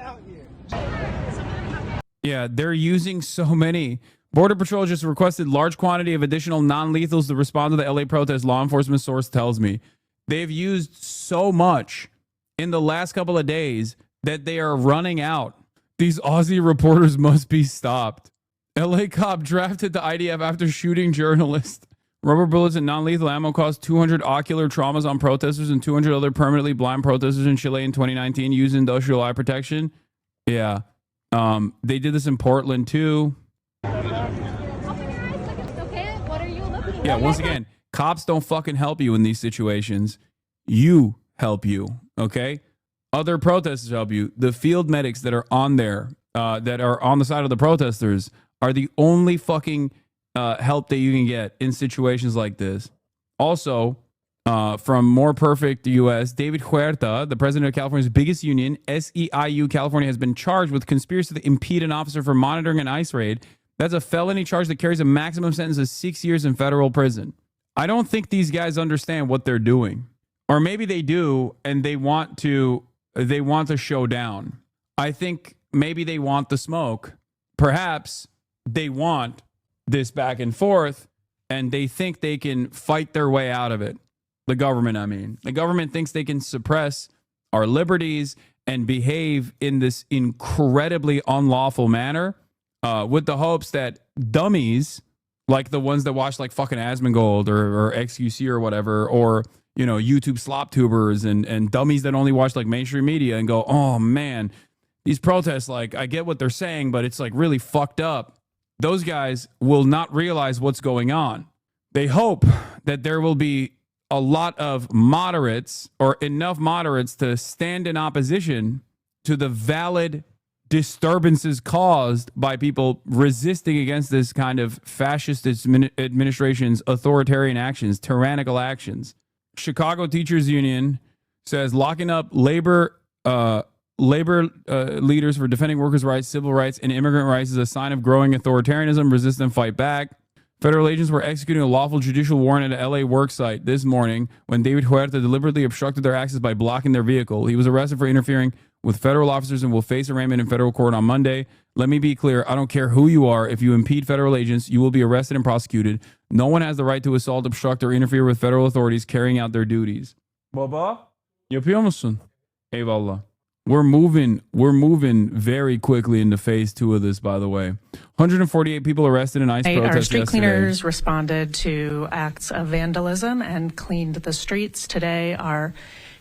Yeah, they're using so many. Border Patrol just requested large quantity of additional non-lethals to respond to the LA protest, law enforcement source tells me. They've used so much in the last couple of days that they are running out. These Aussie reporters must be stopped. LA cop drafted the IDF after shooting journalist. Rubber bullets and non-lethal ammo caused 200 ocular traumas on protesters and 200 other permanently blind protesters in Chile in 2019 using industrial eye protection. Yeah. They did this in Portland too. Yeah, once again, cops don't fucking help you in these situations. You help you, okay? Other protesters help you. The field medics that are on there, that are on the side of the protesters, are the only fucking help that you can get in situations like this. Also, from More Perfect US, David Huerta, the president of California's biggest union, SEIU California, has been charged with conspiracy to impede an officer for monitoring an ICE raid. That's a felony charge that carries a maximum sentence of 6 years in federal prison. I don't think these guys understand what they're doing. Or maybe they do, and they want to show down. I think maybe they want the smoke. Perhaps they want this back and forth, and they think they can fight their way out of it. The government, I mean. The government thinks they can suppress our liberties and behave in this incredibly unlawful manner with the hopes that dummies, like the ones that watch like fucking Asmongold or XQC or whatever, or, you know, YouTube slop tubers and dummies that only watch like mainstream media and go, oh man, these protests, like, I get what they're saying, but it's like really fucked up. Those guys will not realize what's going on. They hope that there will be a lot of moderates or enough moderates to stand in opposition to the valid disturbances caused by people resisting against this kind of fascist administration's authoritarian actions, tyrannical actions. Chicago Teachers Union says locking up labor leaders for defending workers' rights, civil rights, and immigrant rights is a sign of growing authoritarianism. Resist and fight back. Federal agents were executing a lawful judicial warrant at an LA worksite this morning when David Huerta deliberately obstructed their access by blocking their vehicle. He was arrested for interfering with federal officers and will face arraignment in federal court on Monday. Let me be clear. I don't care who you are. If you impede federal agents, you will be arrested and prosecuted. No one has the right to assault, obstruct, or interfere with federal authorities carrying out their duties. Baba, yapıyor musun? Eyvallah. We're moving very quickly into phase 2 of this, by the way. 148 people arrested in ICE protests Our street yesterday. cleaners responded to acts of vandalism and cleaned the streets. Today, our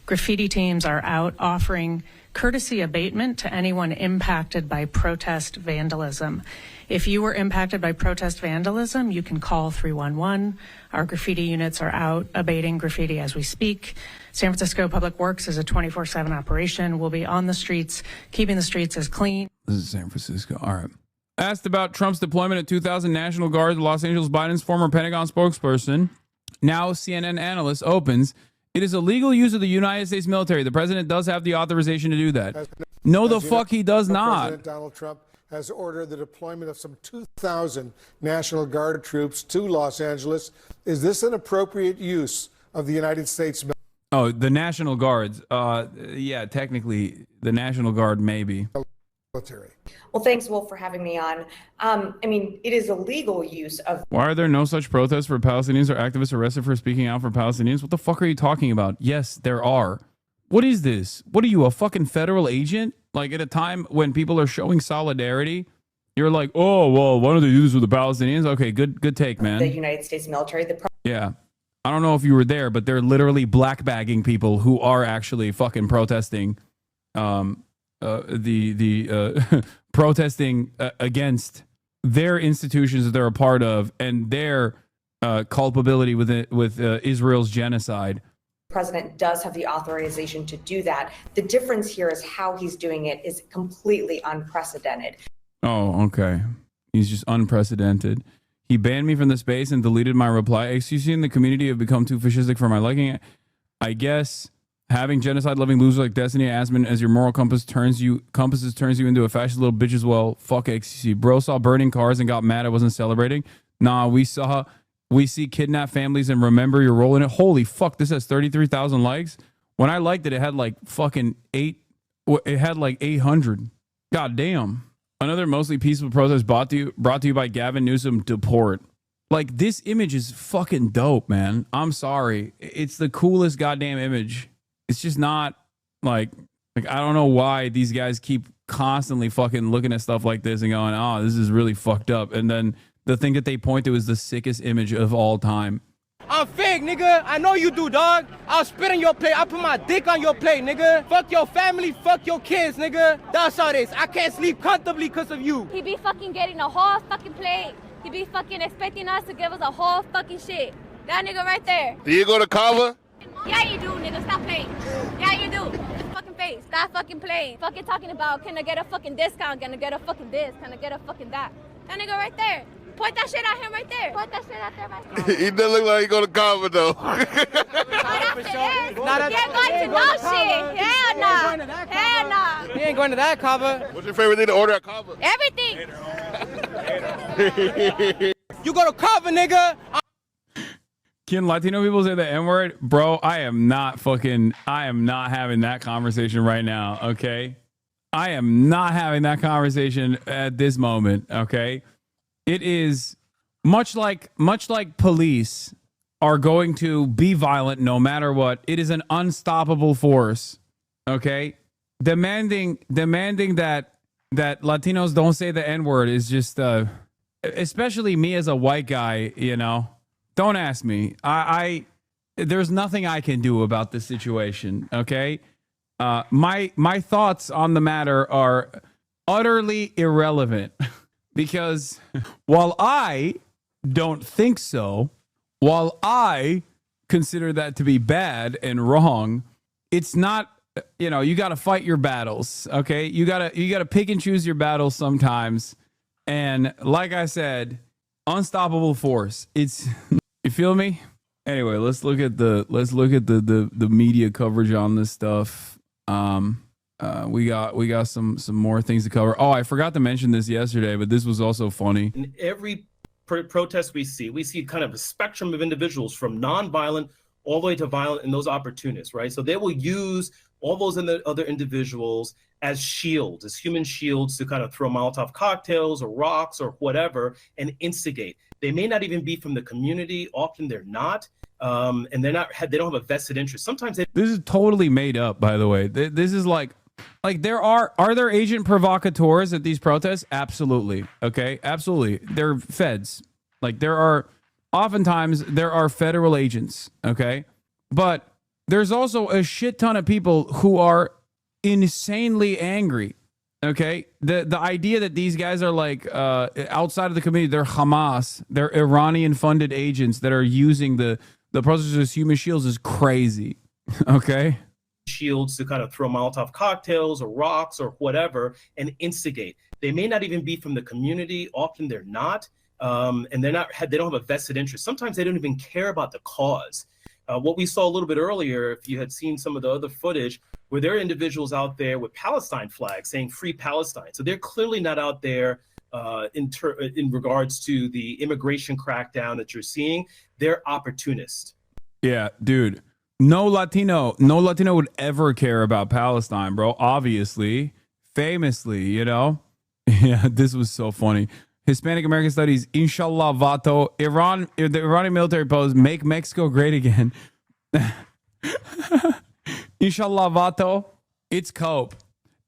graffiti teams are out offering courtesy abatement to anyone impacted by protest vandalism. If you were impacted by protest vandalism, you can call 311. Our graffiti units are out abating graffiti as we speak. San Francisco Public Works is a 24/7 operation. We'll be on the streets, keeping the streets as clean. This is San Francisco. All right. Asked about Trump's deployment of 2,000 National Guard, Los Angeles Biden's former Pentagon spokesperson, now CNN analyst, opens. It is a legal use of the United States military. The president does have the authorization to do that. No, the fuck he does not. President Donald Trump has ordered the deployment of some 2,000 National Guard troops to Los Angeles. Is this an appropriate use of the United States military? Oh, the National Guards. Yeah, technically, the National Guard, maybe. Well, thanks, Wolf, for having me on. I mean, it is a legal use of... Why are there no such protests for Palestinians or activists arrested for speaking out for Palestinians? What the fuck are you talking about? Yes, there are. What is this? What are you, a fucking federal agent? Like, at a time when people are showing solidarity, you're like, oh, well, why don't they do this with the Palestinians? Okay, good take, man. The United States military. Yeah. I don't know if you were there, but they're literally black bagging people who are actually fucking protesting, protesting against their institutions that they're a part of and their culpability with Israel's genocide. The president does have the authorization to do that. The difference here is how he's doing it is completely unprecedented. Oh, okay. He's just unprecedented. He banned me from the space and deleted my reply. XQC and the community have become too fascistic for my liking. I guess having genocide-loving losers like Destiny Asman as your moral compass turns you into a fascist little bitch as well. Fuck XQC. Bro saw burning cars and got mad I wasn't celebrating. Nah, we see kidnapped families and remember you're rolling it. Holy fuck, this has 33,000 likes. When I liked it, it had like fucking 800. God damn. Another mostly peaceful protest brought to you by Gavin Newsom. Deport. Like, this image is fucking dope, man. I'm sorry. It's the coolest goddamn image. It's just not like I don't know why these guys keep constantly fucking looking at stuff like this and going, oh, this is really fucked up. And then the thing that they point to is the sickest image of all time. I'm fake, nigga. I know you do, dog. I'll spit on your plate. I'll put my dick on your plate, nigga. Fuck your family. Fuck your kids, nigga. That's how it is. I can't sleep comfortably because of you. He be fucking getting a whole fucking plate. He be fucking expecting us to give us a whole fucking shit. That nigga right there. Do you go to Kava? Yeah, you do, nigga. Stop playing. Yeah, you do. Fucking face. Stop fucking playing. Fucking talking about, can I get a fucking discount? Can I get a fucking this? Can I get a fucking that? That nigga right there. Point that shit at him right there. Point that shit out there right there. He doesn't look like he go to Kava though. Not after this. You're going to no shit. Hell nah. Hell nah. He ain't going to that Kava. What's your favorite thing to order at Kava? Everything. You go to Kava, nigga. Can Latino people say the N-word? Bro, I am not having that conversation right now, okay? I am not having that conversation at this moment, okay? It is much like police are going to be violent no matter what. It is an unstoppable force, okay? Demanding that Latinos don't say the N-word is just, especially me as a white guy, you know? Don't ask me. There's nothing I can do about this situation, okay? My thoughts on the matter are utterly irrelevant because while I don't think so, while I consider that to be bad and wrong, it's not, you know, you got to fight your battles, okay? You got to pick and choose your battles sometimes. And like I said, unstoppable force. It's you feel me? Anyway, let's look at the media coverage on this stuff. We got some more things to cover. Oh, I forgot to mention this yesterday, but this was also funny. In every protest we see kind of a spectrum of individuals from nonviolent all the way to violent and those opportunists, right? So they will use all those other individuals as shields, as human shields to kind of throw Molotov cocktails or rocks or whatever and instigate. They may not even be from the community. Often they're not. And they don't have a vested interest. Sometimes this is totally made up, by the way. This is like are there agent provocateurs at these protests? Absolutely. Okay. Absolutely. They're feds. Like oftentimes there are federal agents. Okay. But there's also a shit ton of people who are insanely angry. Okay. The idea that these guys are like outside of the community, they're Hamas, they're Iranian funded agents that are using the protesters as human shields is crazy. Okay. Shields to kind of throw Molotov cocktails or rocks or whatever and instigate. They may not even be from the community. Often they're not. And they don't have a vested interest. Sometimes they don't even care about the cause. What we saw a little bit earlier, if you had seen some of the other footage, where there are individuals out there with Palestine flags saying free Palestine. So they're clearly not out there in regards to the immigration crackdown that you're seeing. They're opportunists. Yeah, dude. No Latino would ever care about Palestine, bro. Obviously, famously, you know? Yeah, this was so funny. Hispanic American Studies, Inshallah Vato. The Iranian military pose, make Mexico great again. Inshallah Vato. It's cope.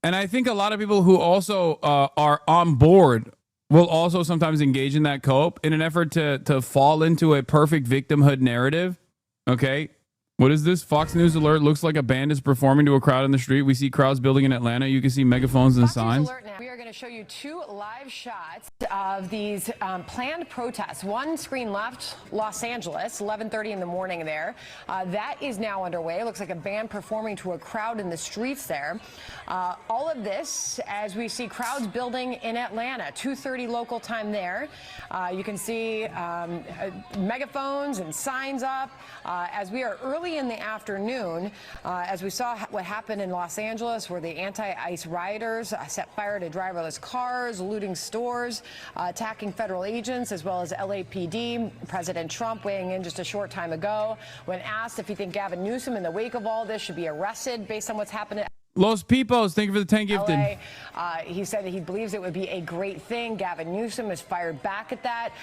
And I think a lot of people who also are on board will also sometimes engage in that cope in an effort to fall into a perfect victimhood narrative. Okay. What is this? Fox News alert. Looks like a band is performing to a crowd in the street. We see crowds building in Atlanta. You can see megaphones and signs. We are going to show you two live shots of these planned protests. One screen left, Los Angeles, 11:30 in the morning there. That is now underway. Looks like a band performing to a crowd in the streets there. All of this as we see crowds building in Atlanta, 2:30 local time there. You can see megaphones and signs up as we are early in the afternoon, as we saw what happened in Los Angeles, where the anti-ICE rioters set fire to driverless cars, looting stores, attacking federal agents, as well as LAPD. President Trump weighing in just a short time ago when asked if he think Gavin Newsom, in the wake of all this, should be arrested based on what's happened. Los Pipos, thank you for the 10 gifted. He said that he believes it would be a great thing. Gavin Newsom has fired back at that.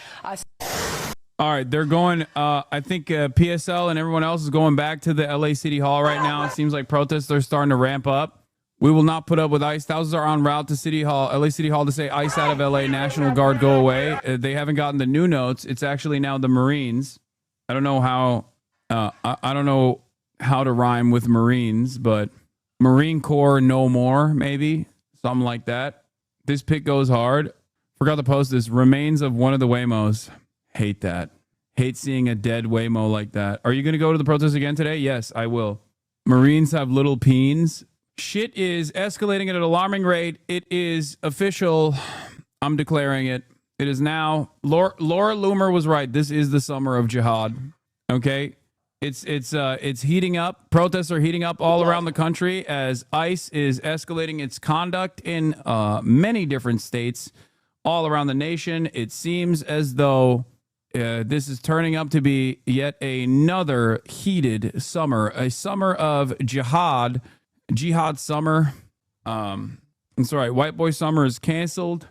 All right, they're going, I think PSL and everyone else is going back to the LA City Hall right now. It seems like protests are starting to ramp up. We will not put up with ICE. Thousands are en route to City Hall, LA City Hall, to say ICE out of LA, National Guard go away. They haven't gotten the new notes. It's actually now the Marines. I don't know how. I don't know how to rhyme with Marines, but Marine Corps no more, maybe something like that. This pick goes hard. Forgot to post this. Remains of one of the Waymos. Hate that. Hate seeing a dead Waymo like that. Are you going to go to the protest again today? Yes, I will. Marines have little peens. Shit is escalating at an alarming rate. It is official. I'm declaring it. It is now. Laura Loomer was right. This is the summer of jihad. Okay? It's heating up. Protests are heating up all around the country as ICE is escalating its conduct in many different states all around the nation. It seems as though this is turning up to be yet another heated summer, a summer of jihad summer. It's all right. White boy summer is canceled,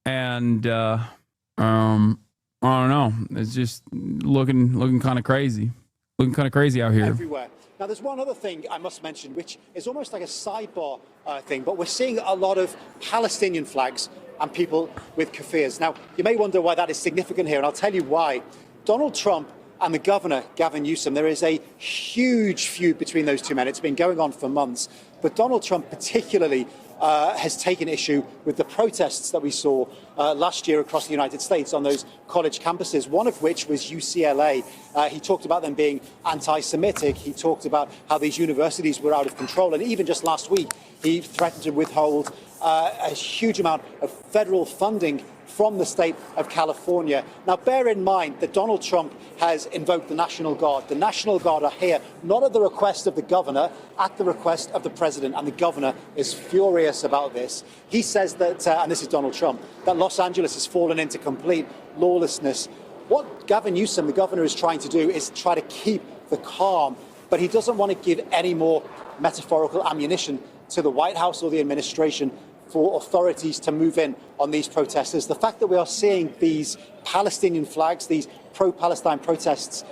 and I don't know. It's just looking kind of crazy. Looking kind of crazy out here. Everywhere. Now, there's one other thing I must mention, which is almost like a sidebar thing, but we're seeing a lot of Palestinian flags and people with kafirs. Now, you may wonder why that is significant here, and I'll tell you why. Donald Trump and the governor, Gavin Newsom, there is a huge feud between those two men. It's been going on for months. But Donald Trump particularly has taken issue with the protests that we saw last year across the United States on those college campuses, one of which was UCLA. He talked about them being anti-Semitic. He talked about how these universities were out of control. And even just last week, he threatened to withhold a huge amount of federal funding from the state of California. Now, bear in mind that Donald Trump has invoked the National Guard. The National Guard are here, not at the request of the governor, at the request of the president, and the governor is furious about this. He says that, and this is Donald Trump, that Los Angeles has fallen into complete lawlessness. What Gavin Newsom, the governor, is trying to do is try to keep the calm, but he doesn't want to give any more metaphorical ammunition to the White House or the administration for authorities to move in on these protesters. The fact that we are seeing these Palestinian flags, these pro-Palestine protests,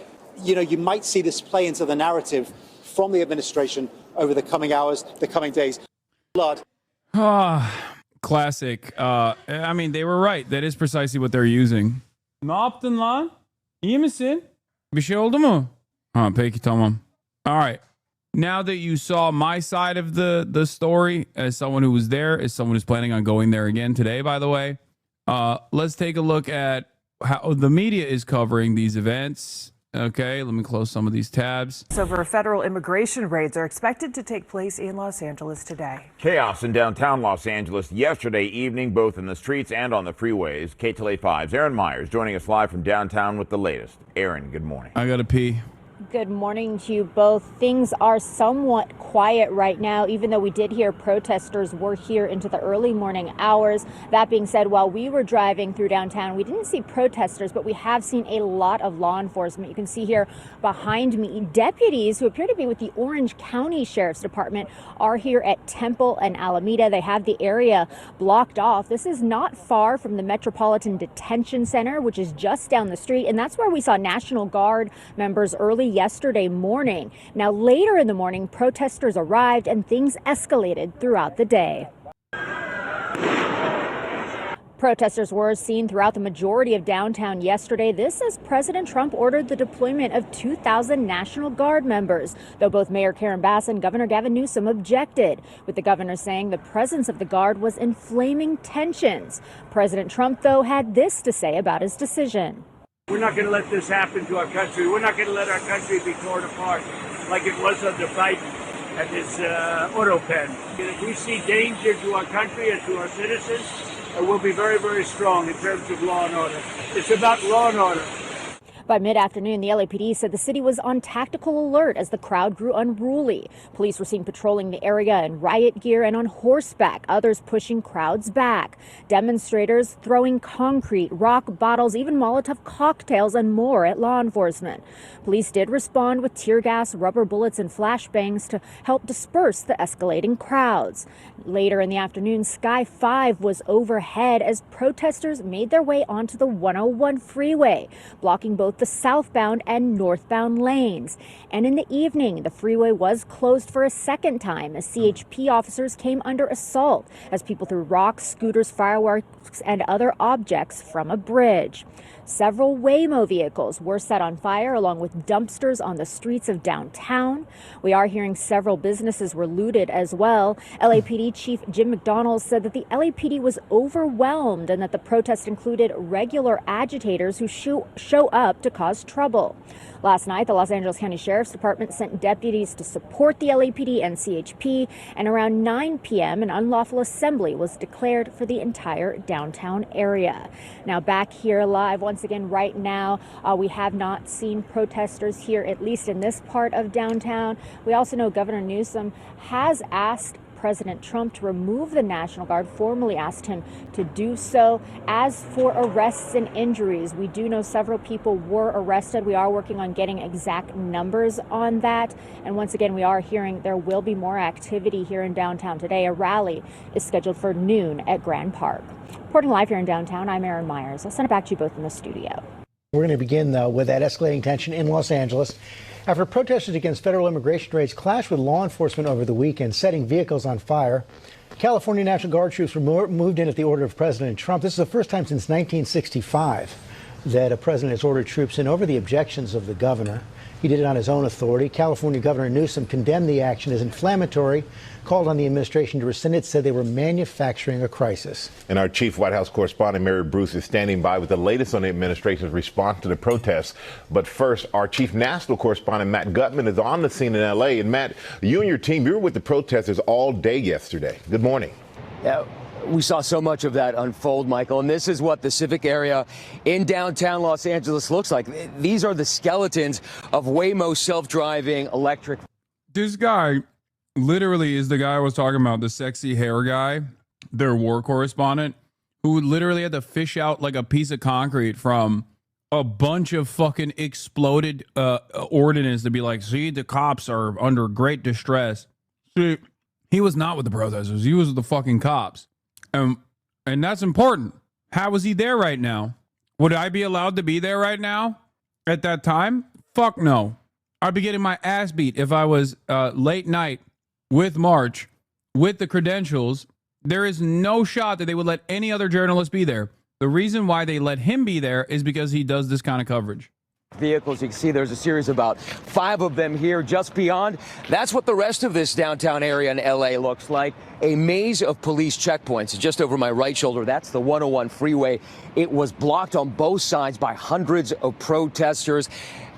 you might see this play into the narrative from the administration over the coming hours, the coming days. Blood. Classic. I mean, they were right. That is precisely what they're using. Ne yaptın lan? İyi misin? Bir şey oldu mu? Peki tamam. All right. Now that you saw my side of the story, as someone who was there, as someone who's planning on going there again today, by the way, let's take a look at how the media is covering these events. Okay, let me close some of these tabs. Over federal immigration raids are expected to take place in Los Angeles today. Chaos in downtown Los Angeles yesterday evening, both in the streets and on the freeways. KTLA 5's Aaron Myers joining us live from downtown with the latest. Aaron, good morning. I gotta pee. Good morning to you both. Things are somewhat quiet right now, even though we did hear protesters were here into the early morning hours. That being said, while we were driving through downtown, we didn't see protesters, but we have seen a lot of law enforcement. You can see here behind me, deputies who appear to be with the Orange County Sheriff's Department are here at Temple and Alameda. They have the area blocked off. This is not far from the Metropolitan Detention Center, which is just down the street, and that's where we saw National Guard members early yesterday morning. Now, later in the morning, protesters arrived and things escalated throughout the day. Protesters were seen throughout the majority of downtown yesterday. This as President Trump ordered the deployment of 2,000 National Guard members, though both Mayor Karen Bass and Governor Gavin Newsom objected, with the governor saying the presence of the Guard was inflaming tensions. President Trump, though, had this to say about his decision. We're not going to let this happen to our country. We're not going to let our country be torn apart like it was under Biden and his auto pen. If we see danger to our country and to our citizens, we'll be very, very strong in terms of law and order. It's about law and order. By mid-afternoon, the LAPD said the city was on tactical alert as the crowd grew unruly. Police were seen patrolling the area in riot gear and on horseback, others pushing crowds back. Demonstrators throwing concrete, rock bottles, even Molotov cocktails and more at law enforcement. Police did respond with tear gas, rubber bullets, and flashbangs to help disperse the escalating crowds. Later in the afternoon, Sky 5 was overhead as protesters made their way onto the 101 freeway, blocking both both the southbound and northbound lanes. And in the evening, the freeway was closed for a second time as CHP officers came under assault as people threw rocks, scooters, fireworks, and other objects from a bridge. Several Waymo vehicles were set on fire, along with dumpsters on the streets of downtown. We are hearing several businesses were looted as well. LAPD Chief Jim McDonald said that the LAPD was overwhelmed and that the protest included regular agitators who show up to cause trouble. Last night, the Los Angeles County Sheriff's Department sent deputies to support the LAPD and CHP, and around 9 p.m., an unlawful assembly was declared for the entire downtown area. Now, back here live once again right now, we have not seen protesters here, at least in this part of downtown. We also know Governor Newsom has asked President Trump to remove the National Guard, formally asked him to do so. As for arrests and injuries, we do know several people were arrested. We are working on getting exact numbers on that. And once again, we are hearing there will be more activity here in downtown today. A rally is scheduled for noon at Grand Park. Reporting live here in downtown, I'm Erin Myers. I'll send it back to you both in the studio. We're going to begin, though, with that escalating tension in Los Angeles after protesters against federal immigration raids clashed with law enforcement over the weekend, setting vehicles on fire. California National Guard troops were moved in at the order of President Trump. This is the first time since 1965 that a president has ordered troops in over the objections of the governor. He did it on his own authority. California Governor Newsom condemned the action as inflammatory, called on the administration to rescind it, said they were manufacturing a crisis. And our chief White House correspondent, Mary Bruce, is standing by with the latest on the administration's response to the protests. But first, our chief national correspondent, Matt Gutman, is on the scene in L.A. And Matt, you and your team, you were with the protesters all day yesterday. Good morning. Yeah. We saw so much of that unfold, Michael, and this is what the civic area in downtown Los Angeles looks like. These are the skeletons of Waymo self-driving electric. This guy literally is the guy I was talking about, the sexy hair guy, their war correspondent, who literally had to fish out like a piece of concrete from a bunch of fucking exploded ordnance to be like, see, the cops are under great distress. See, he was not with the protesters. He was with the fucking cops. And that's important. How is he there right now? Would I be allowed to be there right now at that time? Fuck no. I'd be getting my ass beat if I was late night with March, with the credentials. There is no shot that they would let any other journalist be there. The reason why they let him be there is because he does this kind of coverage. Vehicles, you can see there's a series of about 5 of them here just beyond. That's what the rest of this downtown area in LA looks like. A maze of police checkpoints just over my right shoulder. That's the 101 freeway. It was blocked on both sides by hundreds of protesters.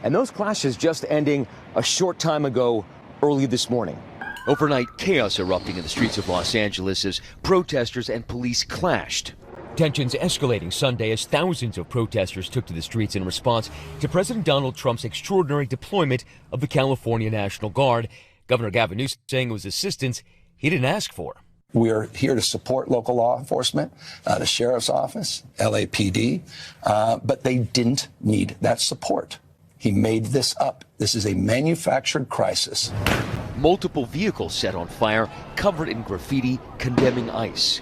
And those clashes just ending a short time ago, early this morning. Overnight chaos erupting in the streets of Los Angeles as protesters and police clashed. Tensions escalating Sunday as thousands of protesters took to the streets in response to President Donald Trump's extraordinary deployment of the California National Guard. Governor Gavin Newsom saying it was assistance he didn't ask for. We're here to support local law enforcement, the sheriff's office, LAPD, but they didn't need that support. He made this up. This is a manufactured crisis. Multiple vehicles set on fire, covered in graffiti condemning ICE.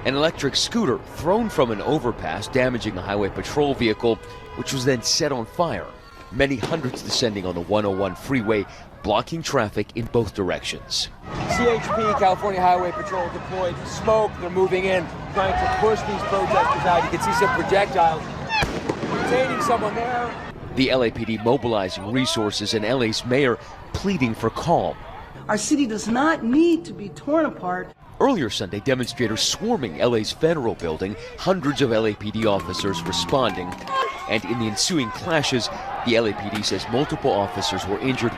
An electric scooter thrown from an overpass, damaging a highway patrol vehicle, which was then set on fire. Many hundreds descending on the 101 freeway, blocking traffic in both directions. CHP, California Highway Patrol deployed. Smoke, they're moving in, trying to push these protesters out. You can see some projectiles detaining someone there. The LAPD mobilizing resources and LA's mayor pleading for calm. Our city does not need to be torn apart. Earlier Sunday, demonstrators swarming LA's federal building, hundreds of LAPD officers responding. And in the ensuing clashes, the LAPD says multiple officers were injured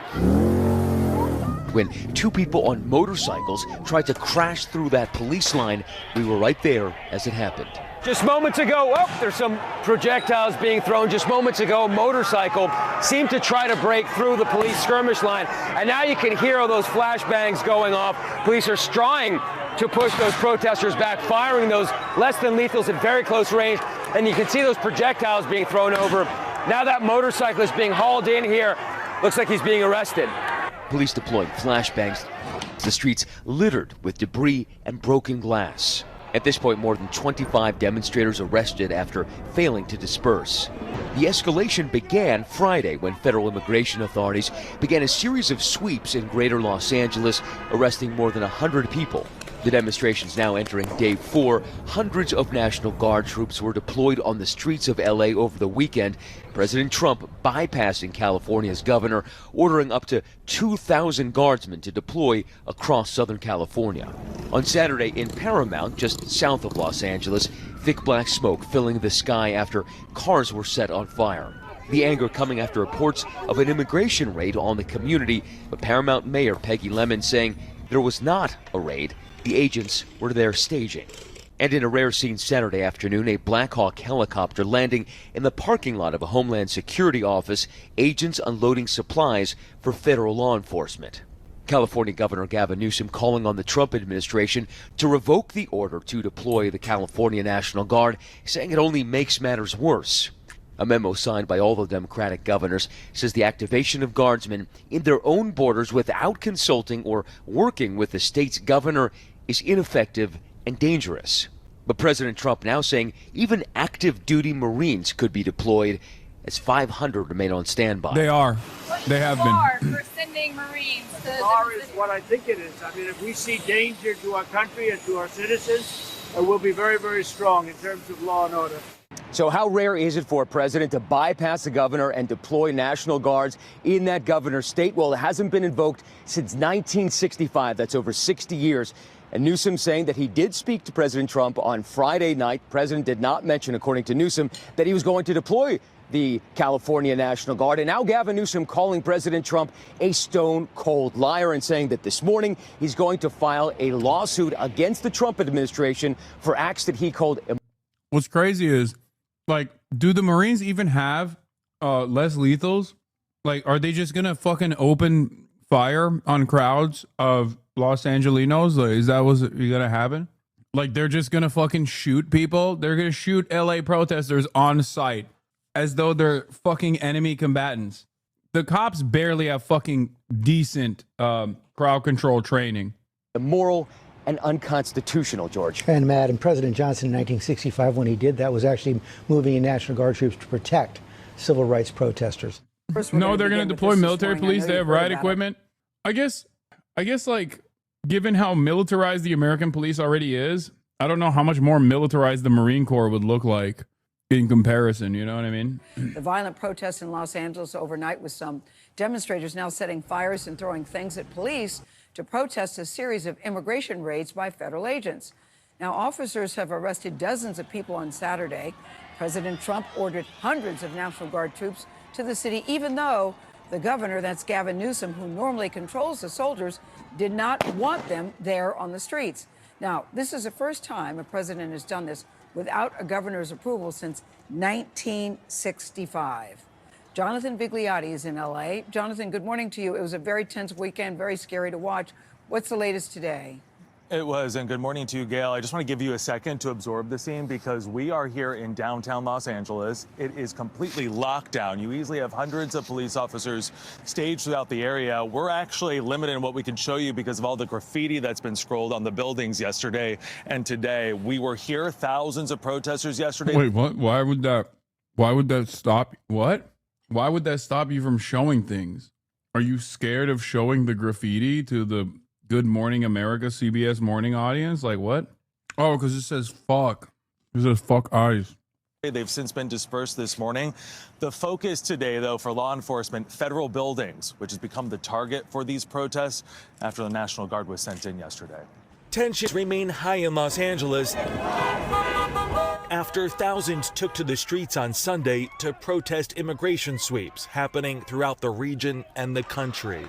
when 2 people on motorcycles tried to crash through that police line. We were right there as it happened. Just moments ago, there's some projectiles being thrown. Just moments ago, a motorcycle seemed to try to break through the police skirmish line. And now you can hear all those flashbangs going off. Police are trying to push those protesters back, firing those less than lethals at very close range. And you can see those projectiles being thrown over. Now that motorcyclist being hauled in here. Looks like he's being arrested. Police deploying flashbangs. The streets littered with debris and broken glass. At this point, more than 25 demonstrators arrested after failing to disperse. The escalation began Friday when federal immigration authorities began a series of sweeps in greater Los Angeles, arresting more than 100 people. The demonstration's now entering day 4. Hundreds of National Guard troops were deployed on the streets of LA over the weekend. President Trump bypassing California's governor, ordering up to 2,000 guardsmen to deploy across Southern California. On Saturday in Paramount, just south of Los Angeles, thick black smoke filling the sky after cars were set on fire. The anger coming after reports of an immigration raid on the community, but Paramount Mayor Peggy Lemon saying there was not a raid. The agents were there staging. And in a rare scene Saturday afternoon, a Black Hawk helicopter landing in the parking lot of a Homeland Security office, agents unloading supplies for federal law enforcement. California Governor Gavin Newsom calling on the Trump administration to revoke the order to deploy the California National Guard, saying it only makes matters worse. A memo signed by all the Democratic governors says the activation of guardsmen in their own borders without consulting or working with the state's governor is ineffective and dangerous. But President Trump now saying even active duty Marines could be deployed as 500 remain on standby. They are. They have been. For sending Marines to The bar is what I think it is. I mean, if we see danger to our country and to our citizens, we'll be very, very strong in terms of law and order. So how rare is it for a president to bypass the governor and deploy National Guards in that governor's state? Well, it hasn't been invoked since 1965. That's over 60 years. And Newsom saying that he did speak to President Trump on Friday night. The president did not mention, according to Newsom, that he was going to deploy the California National Guard. And now Gavin Newsom calling President Trump a stone-cold liar and saying that this morning he's going to file a lawsuit against the Trump administration for acts that he called... What's crazy is, like, do the Marines even have less lethals? Like, are they just gonna fucking open fire on crowds of Los Angelinos? Like, is that what's gonna happen? Like, they're just gonna fucking shoot people? They're gonna shoot LA protesters on sight as though they're fucking enemy combatants. The cops barely have fucking decent crowd control training. Immoral and unconstitutional, George. And Matt, and President Johnson in 1965, when he did that, was actually moving in National Guard troops to protect civil rights protesters. No, they're going to deploy military police. They have riot equipment. I guess, like, given how militarized the American police already is, I don't know how much more militarized the Marine Corps would look like in comparison. You know what I mean? The violent protests in Los Angeles overnight, with some demonstrators now setting fires and throwing things at police to protest a series of immigration raids by federal agents. Now, officers have arrested dozens of people on Saturday. President Trump ordered hundreds of National Guard troops to the city, even though the governor, that's Gavin Newsom, who normally controls the soldiers, did not want them there on the streets. Now, this is the first time a president has done this without a governor's approval since 1965. Jonathan Vigliotti is in L.A. Jonathan, good morning to you. It was a very tense weekend, very scary to watch. What's the latest today? It was, and good morning to you, Gail. I just want to give you a second to absorb the scene because we are here in downtown Los Angeles. It is completely locked down. You easily have hundreds of police officers staged throughout the area. We're actually limited in what we can show you because of all the graffiti that's been scrolled on the buildings yesterday and today. We were here, thousands of protesters yesterday. Wait, what? Why would that stop? What? Why would that stop you from showing things? Are you scared of showing the graffiti to the Good Morning America CBS morning audience? Like, what? Oh, because it says fuck. It says fuck eyes. They've since been dispersed this morning. The focus today, though, for law enforcement, federal buildings, which has become the target for these protests after the National Guard was sent in yesterday. Tensions remain high in Los Angeles after thousands took to the streets on Sunday to protest immigration sweeps happening throughout the region and the country.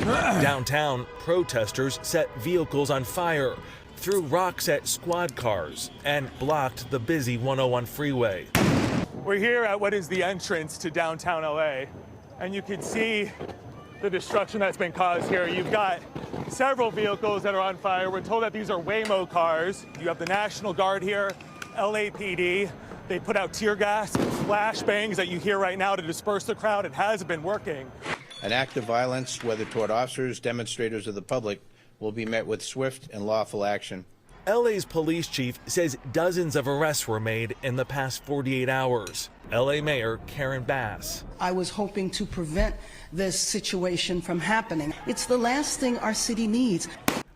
Downtown, protesters set vehicles on fire, threw rocks at squad cars, and blocked the busy 101 freeway. We're here at what is the entrance to downtown LA, and you can see the destruction that's been caused here. You've got several vehicles that are on fire. We're told that these are Waymo cars. You have the National Guard here, LAPD. They put out tear gas, flashbangs that you hear right now to disperse the crowd. It hasn't been working. An act of violence, whether toward officers, demonstrators, or the public, will be met with swift and lawful action. LA's police chief says dozens of arrests were made in the past 48 hours. LA Mayor Karen Bass. I was hoping to prevent this situation from happening. It's the last thing our city needs.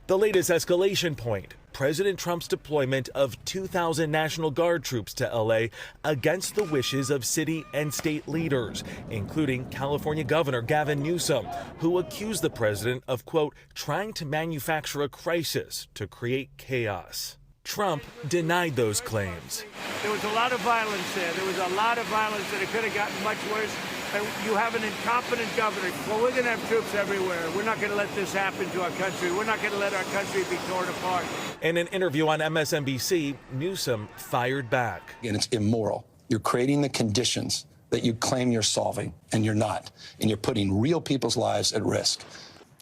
The latest escalation point, President Trump's deployment of 2,000 National Guard troops to LA against the wishes of city and state leaders, including California Governor Gavin Newsom, who accused the president of, quote, trying to manufacture a crisis to create chaos. Trump denied those claims. There was a lot of violence there. There was a lot of violence, and it could have gotten much worse. And you have an incompetent governor. Well, we're going to have troops everywhere. We're not going to let this happen to our country. We're not going to let our country be torn apart. In an interview on MSNBC, Newsom fired back. And it's immoral. You're creating the conditions that you claim you're solving, and you're not. And you're putting real people's lives at risk.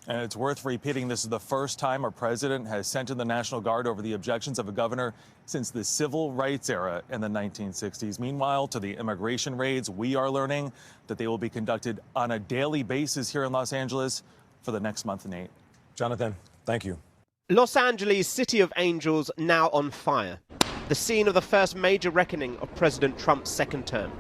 And it's worth repeating, this is the first time a president has sent in the National Guard over the objections of a governor since the civil rights era in the 1960s. Meanwhile, to the immigration raids, we are learning that they will be conducted on a daily basis here in Los Angeles for the next month, Nate. Jonathan, thank you. Los Angeles, City of Angels, now on fire. The scene of the first major reckoning of President Trump's second term.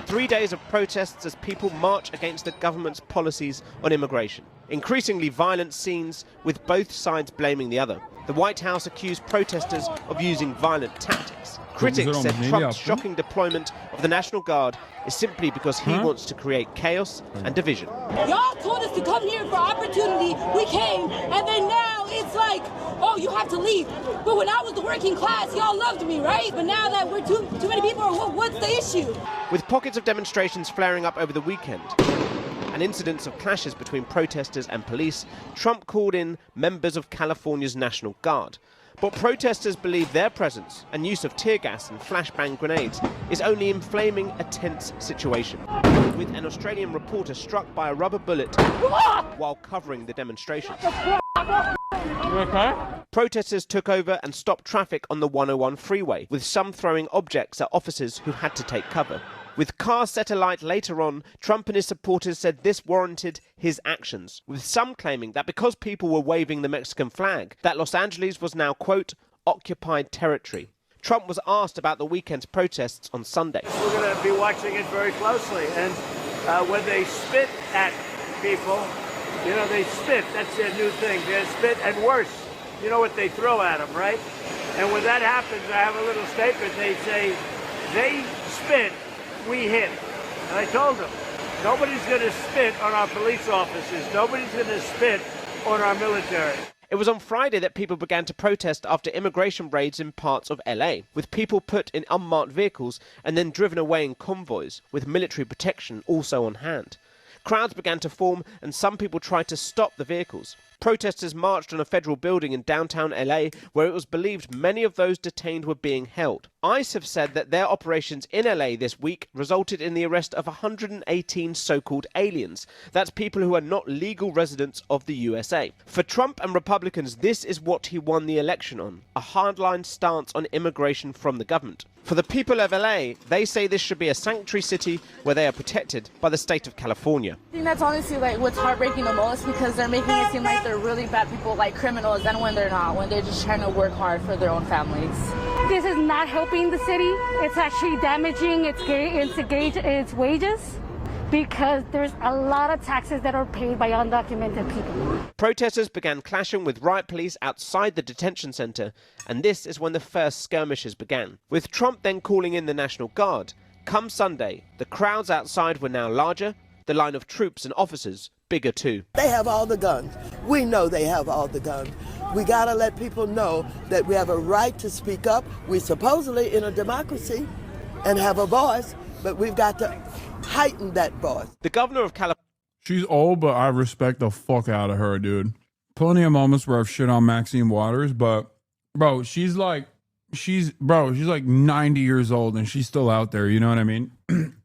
3 days of protests as people march against the government's policies on immigration. Increasingly violent scenes with both sides blaming the other. The White House accused protesters of using violent tactics. Critics said Trump's shocking deployment of the National Guard is simply because he wants to create chaos and division. Y'all told us to come here for opportunity. We came, and then now it's like, oh, you have to leave. But when I was the working class, y'all loved me, right? But now that we're too many people, what's the issue? With pockets of demonstrations flaring up over the weekend and incidents of clashes between protesters and police, Trump called in members of California's National Guard. But protesters believe their presence and use of tear gas and flashbang grenades is only inflaming a tense situation, with an Australian reporter struck by a rubber bullet while covering the demonstration. Protesters took over and stopped traffic on the 101 freeway, with some throwing objects at officers who had to take cover. With cars set alight later on, Trump and his supporters said this warranted his actions, with some claiming that because people were waving the Mexican flag, that Los Angeles was now, quote, occupied territory. Trump was asked about the weekend's protests on Sunday. We're going to be watching it very closely. And when they spit at people, you know, they spit. That's their new thing. They spit, and worse, you know what they throw at them, right? And when that happens, I have a little statement. They say, they spit, we hit. And I told them, nobody's going to spit on our police officers. Nobody's going to spit on our military. It was on Friday that people began to protest after immigration raids in parts of LA, with people put in unmarked vehicles and then driven away in convoys, with military protection also on hand. Crowds began to form and some people tried to stop the vehicles. Protesters marched on a federal building in downtown LA where it was believed many of those detained were being held. ICE have said that their operations in LA this week resulted in the arrest of 118 so-called aliens. That's people who are not legal residents of the USA. For Trump and Republicans, this is what he won the election on, a hardline stance on immigration from the government. For the people of LA, they say this should be a sanctuary city where they are protected by the state of California. I think that's honestly like what's heartbreaking the most, because they're making it seem like they're really bad people, like criminals, and when they're not, when they're just trying to work hard for their own families. This is not helping the city. It's actually damaging its wages, because there's a lot of taxes that are paid by undocumented people. Protesters began clashing with riot police outside the detention center, and this is when the first skirmishes began. With Trump then calling in the National Guard, come Sunday, the crowds outside were now larger, the line of troops and officers bigger too. They have all the guns. We know they have all the guns. We gotta let people know that we have a right to speak up. We're supposedly in a democracy and have a voice, but we've got to heighten that voice. The governor of California. She's old, but I respect the fuck out of her, dude. Plenty of moments where I've shit on Maxine Waters, but bro, she's like 90 years old and she's still out there. You know what I mean?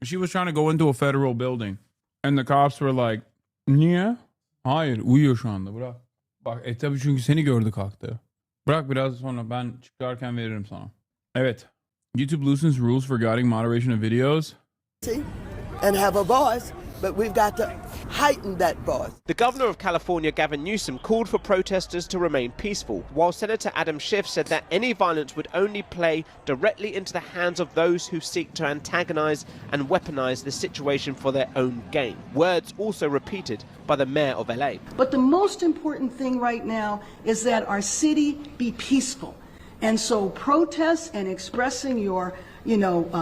She was trying to go into a federal building and the cops were like, niye? Hayır, uyuyor şu anda. Bırak. Bak, tabii çünkü seni gördü kalktı. Bırak biraz sonra ben çıkarken veririm sana. Evet. YouTube loosens rules for guiding moderation of videos. And have a voice, but we've got to heighten that voice. The governor of California, Gavin Newsom, called for protesters to remain peaceful, while Senator Adam Schiff said that any violence would only play directly into the hands of those who seek to antagonize and weaponize the situation for their own gain. Words also repeated by the mayor of LA. But the most important thing right now is that our city be peaceful. And so protests and expressing your,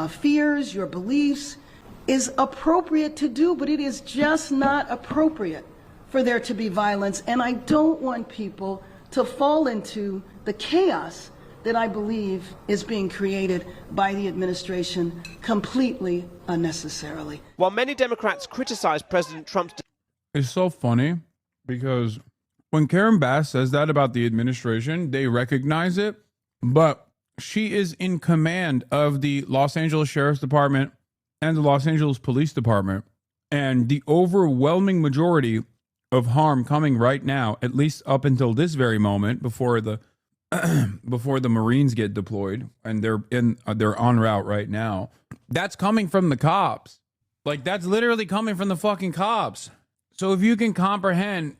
fears, your beliefs is appropriate to do, but it is just not appropriate for there to be violence. And I don't want people to fall into the chaos that I believe is being created by the administration completely unnecessarily. While many Democrats criticize President Trump's... It's so funny because when Karen Bass says that about the administration, they recognize it, but she is in command of the Los Angeles Sheriff's Department and the Los Angeles Police Department. And the overwhelming majority of harm coming right now, at least up until this very moment, before the Marines get deployed, and they're en route right now, that's coming from the cops. Like, that's literally coming from the fucking cops. So if you can comprehend,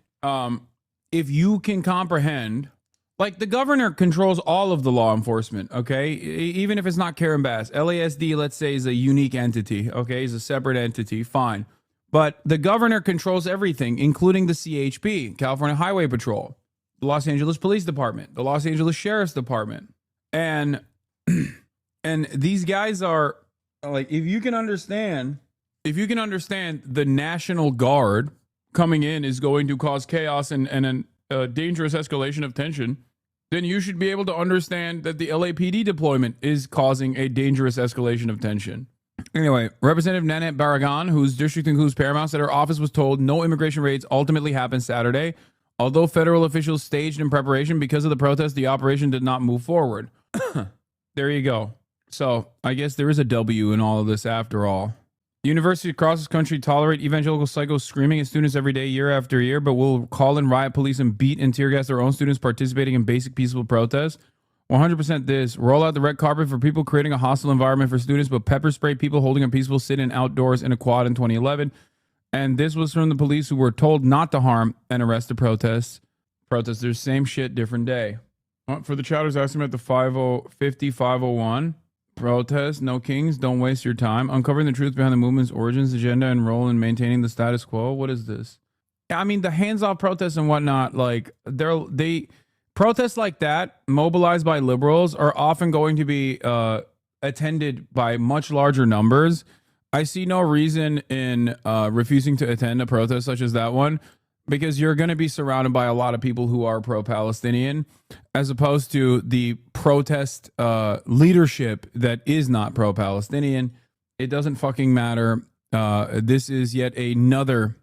like, the governor controls all of the law enforcement, okay? Even if it's not Karen Bass. LASD, let's say, is a unique entity, okay? Is a separate entity, fine. But the governor controls everything, including the CHP, California Highway Patrol, the Los Angeles Police Department, the Los Angeles Sheriff's Department. And these guys are, like, if you can understand the National Guard coming in is going to cause chaos and a dangerous escalation of tension, then you should be able to understand that the LAPD deployment is causing a dangerous escalation of tension. Anyway, Representative Nanette Barragan, whose district includes Paramount, said her office was told no immigration raids ultimately happened Saturday. Although federal officials staged in preparation because of the protest, the operation did not move forward. There you go. So I guess there is a W in all of this after all. Universities across this country tolerate evangelical psychos screaming at students every day, year after year, but will call in riot police and beat and tear gas their own students participating in basic peaceful protests. 100% this. Roll out the red carpet for people creating a hostile environment for students, but pepper spray people holding a peaceful sit-in outdoors in a quad in 2011. And this was from the police who were told not to harm and arrest the protesters. Same shit, different day. For the chatters asking about the 501. Protest, no kings, don't waste your time. Uncovering the truth behind the movement's origins, agenda, and role in maintaining the status quo. What is this? I mean, the hands-off protests and whatnot, like, they protests like that, mobilized by liberals, are often going to be attended by much larger numbers. I see no reason in refusing to attend a protest such as that one, because you're going to be surrounded by a lot of people who are pro-Palestinian, as opposed to the protest leadership that is not pro-Palestinian. It doesn't fucking matter. This is yet another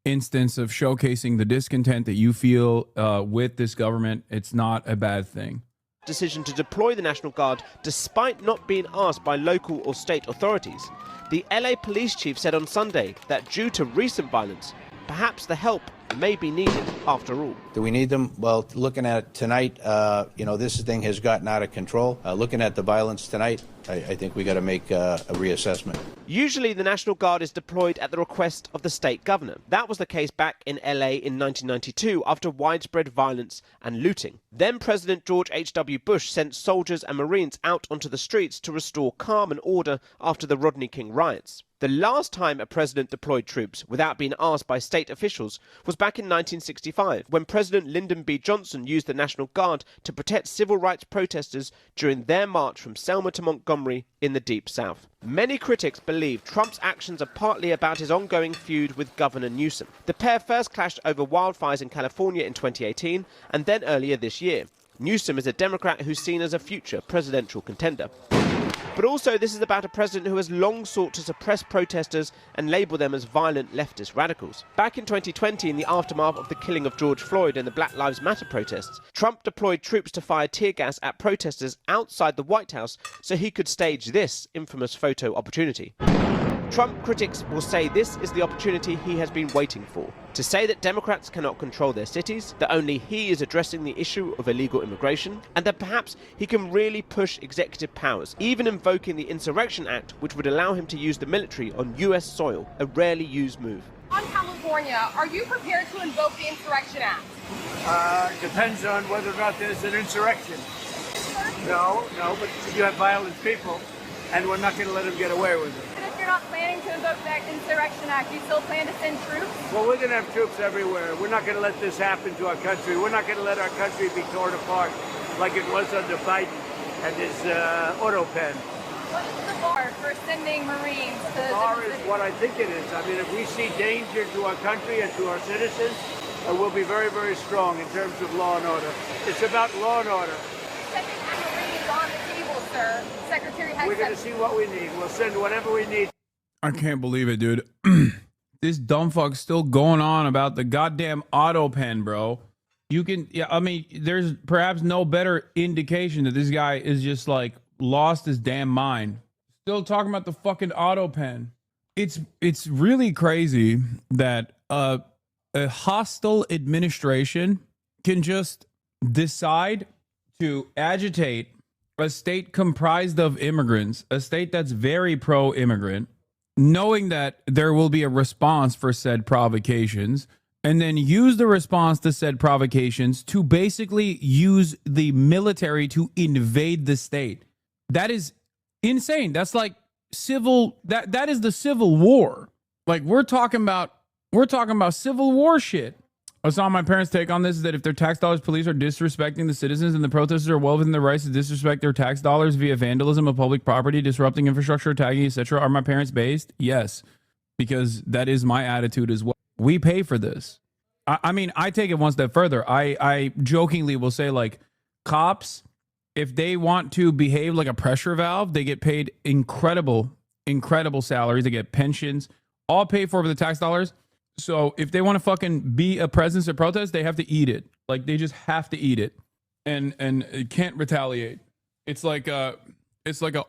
instance of showcasing the discontent that you feel with this government. It's not a bad thing. Decision to deploy the National Guard despite not being asked by local or state authorities. The LA police chief said on Sunday that due to recent violence, perhaps the help may be needed after all. Do we need them? Well, looking at it tonight, this thing has gotten out of control. Looking at the violence tonight, I think we got to make a reassessment. Usually the National Guard is deployed at the request of the state governor. That was the case back in LA in 1992 after widespread violence and looting. Then President George H.W. Bush sent soldiers and Marines out onto the streets to restore calm and order after the Rodney King riots. The last time a president deployed troops without being asked by state officials was back in 1965, when President Lyndon B. Johnson used the National Guard to protect civil rights protesters during their march from Selma to Montgomery in the Deep South. Many critics believe Trump's actions are partly about his ongoing feud with Governor Newsom. The pair first clashed over wildfires in California in 2018 and then earlier this year. Newsom is a Democrat who's seen as a future presidential contender. But also this is about a president who has long sought to suppress protesters and label them as violent leftist radicals. Back in 2020, in the aftermath of the killing of George Floyd and the Black Lives Matter protests, Trump deployed troops to fire tear gas at protesters outside the White House so he could stage this infamous photo opportunity. Trump critics will say this is the opportunity he has been waiting for, to say that Democrats cannot control their cities, that only he is addressing the issue of illegal immigration, and that perhaps he can really push executive powers, even invoking the Insurrection Act, which would allow him to use the military on US soil, a rarely used move. On California, are you prepared to invoke the Insurrection Act? Depends on whether or not there's an insurrection. No, but you have violent people, and we're not going to let them get away with it. And if you're not planning to invoke that Insurrection Act, you still plan to send troops? Well, we're going to have troops everywhere. We're not going to let this happen to our country. We're not going to let our country be torn apart like it was under Biden and his auto pen. What is the bar for sending Marines to the bar is what I think it is. I mean, if we see danger to our country and to our citizens, we'll be very, very strong in terms of law and order. It's about law and order. Sending Marines on the table, sir. Secretary has We're going to see what we need. We'll send whatever we need. I can't believe it, dude. This dumb fuck's still going on about the goddamn auto pen, bro. You can, yeah, I mean, there's perhaps no better indication that this guy is just like lost his damn mind. Still talking about the fucking auto pen. It's really crazy that a hostile administration can just decide to agitate a state comprised of immigrants, a state that's very pro-immigrant, knowing that there will be a response for said provocations, and then use the response to said provocations to basically use the military to invade the state. That is insane. That's like civil, that is the Civil War. Like we're talking about Civil War shit. I saw my parents' take on this is that if their tax dollars police are disrespecting the citizens and the protesters are well within their rights to disrespect their tax dollars via vandalism of public property, disrupting infrastructure, tagging, etc. Are my parents based? Yes, because that is my attitude as well. We pay for this. I mean, I take it one step further. I jokingly will say, like, cops, if they want to behave like a pressure valve, they get paid incredible salaries. They get pensions, all paid for with the tax dollars. So if they want to fucking be a presence at protest, they have to eat it. Like they just have to eat it, and it can't retaliate. It's like a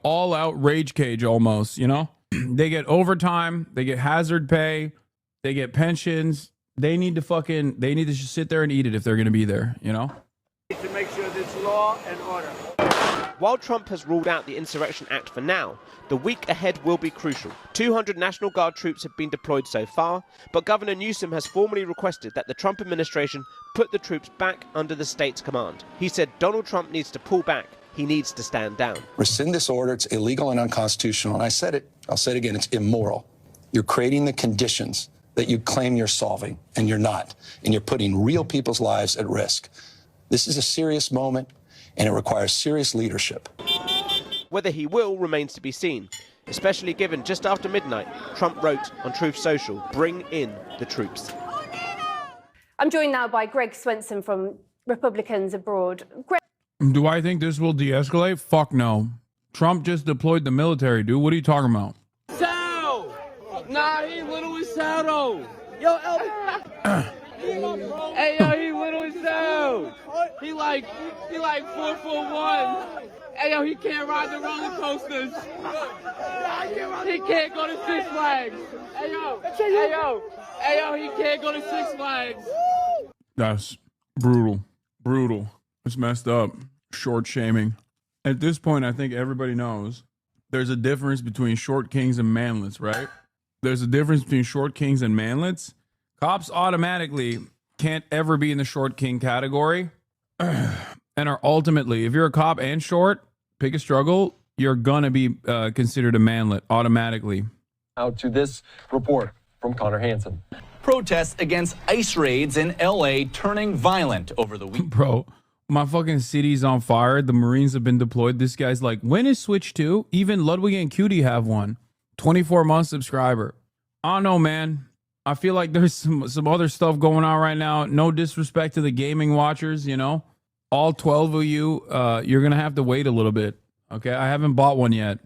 all out rage cage almost. You know, they get overtime, they get hazard pay, they get pensions. They need to just sit there and eat it if they're going to be there. You know, to make sure there's law and order. While Trump has ruled out the Insurrection Act for now, the week ahead will be crucial. 200 National Guard troops have been deployed so far, but Governor Newsom has formally requested that the Trump administration put the troops back under the state's command. He said Donald Trump needs to pull back. He needs to stand down. Rescind this order. It's illegal and unconstitutional. And I said it. I'll say it again. It's immoral. You're creating the conditions that you claim you're solving, and you're not. And you're putting real people's lives at risk. This is a serious moment, and it requires serious leadership. Whether he will remains to be seen, especially given just after midnight, Trump wrote on Truth Social, "Bring in the troops." I'm joined now by Greg Swenson from Republicans Abroad. Greg. Do I think this will de-escalate? Fuck no. Trump just deployed the military, dude. What are you talking about? Sal! Nah, he little as Sal though. Yo, hey, yo, he little as Sal. He like 4'1". Hey, yo, he can't ride the roller coasters. He can't go to Six Flags. Hey, yo, he can't go to Six Flags. That's brutal. It's messed up. Short shaming. At this point, I think everybody knows there's a difference between short kings and manlets, right? There's a difference between short kings and manlets. Cops automatically can't ever be in the short king category and are ultimately, if you're a cop and short, pick a struggle, you're gonna be considered a manlet automatically. Out to this report from Connor Hansen. Protests against ICE raids in LA turning violent over the week. Bro, my fucking city's on fire. The Marines have been deployed. This guy's like, when is Switch 2? Even Ludwig and Cutie have one. 24-month subscriber. I don't know, man. I feel like there's some other stuff going on right now. No disrespect to the gaming watchers, you know. All 12 of you, you're going to have to wait a little bit. Okay, I haven't bought one yet.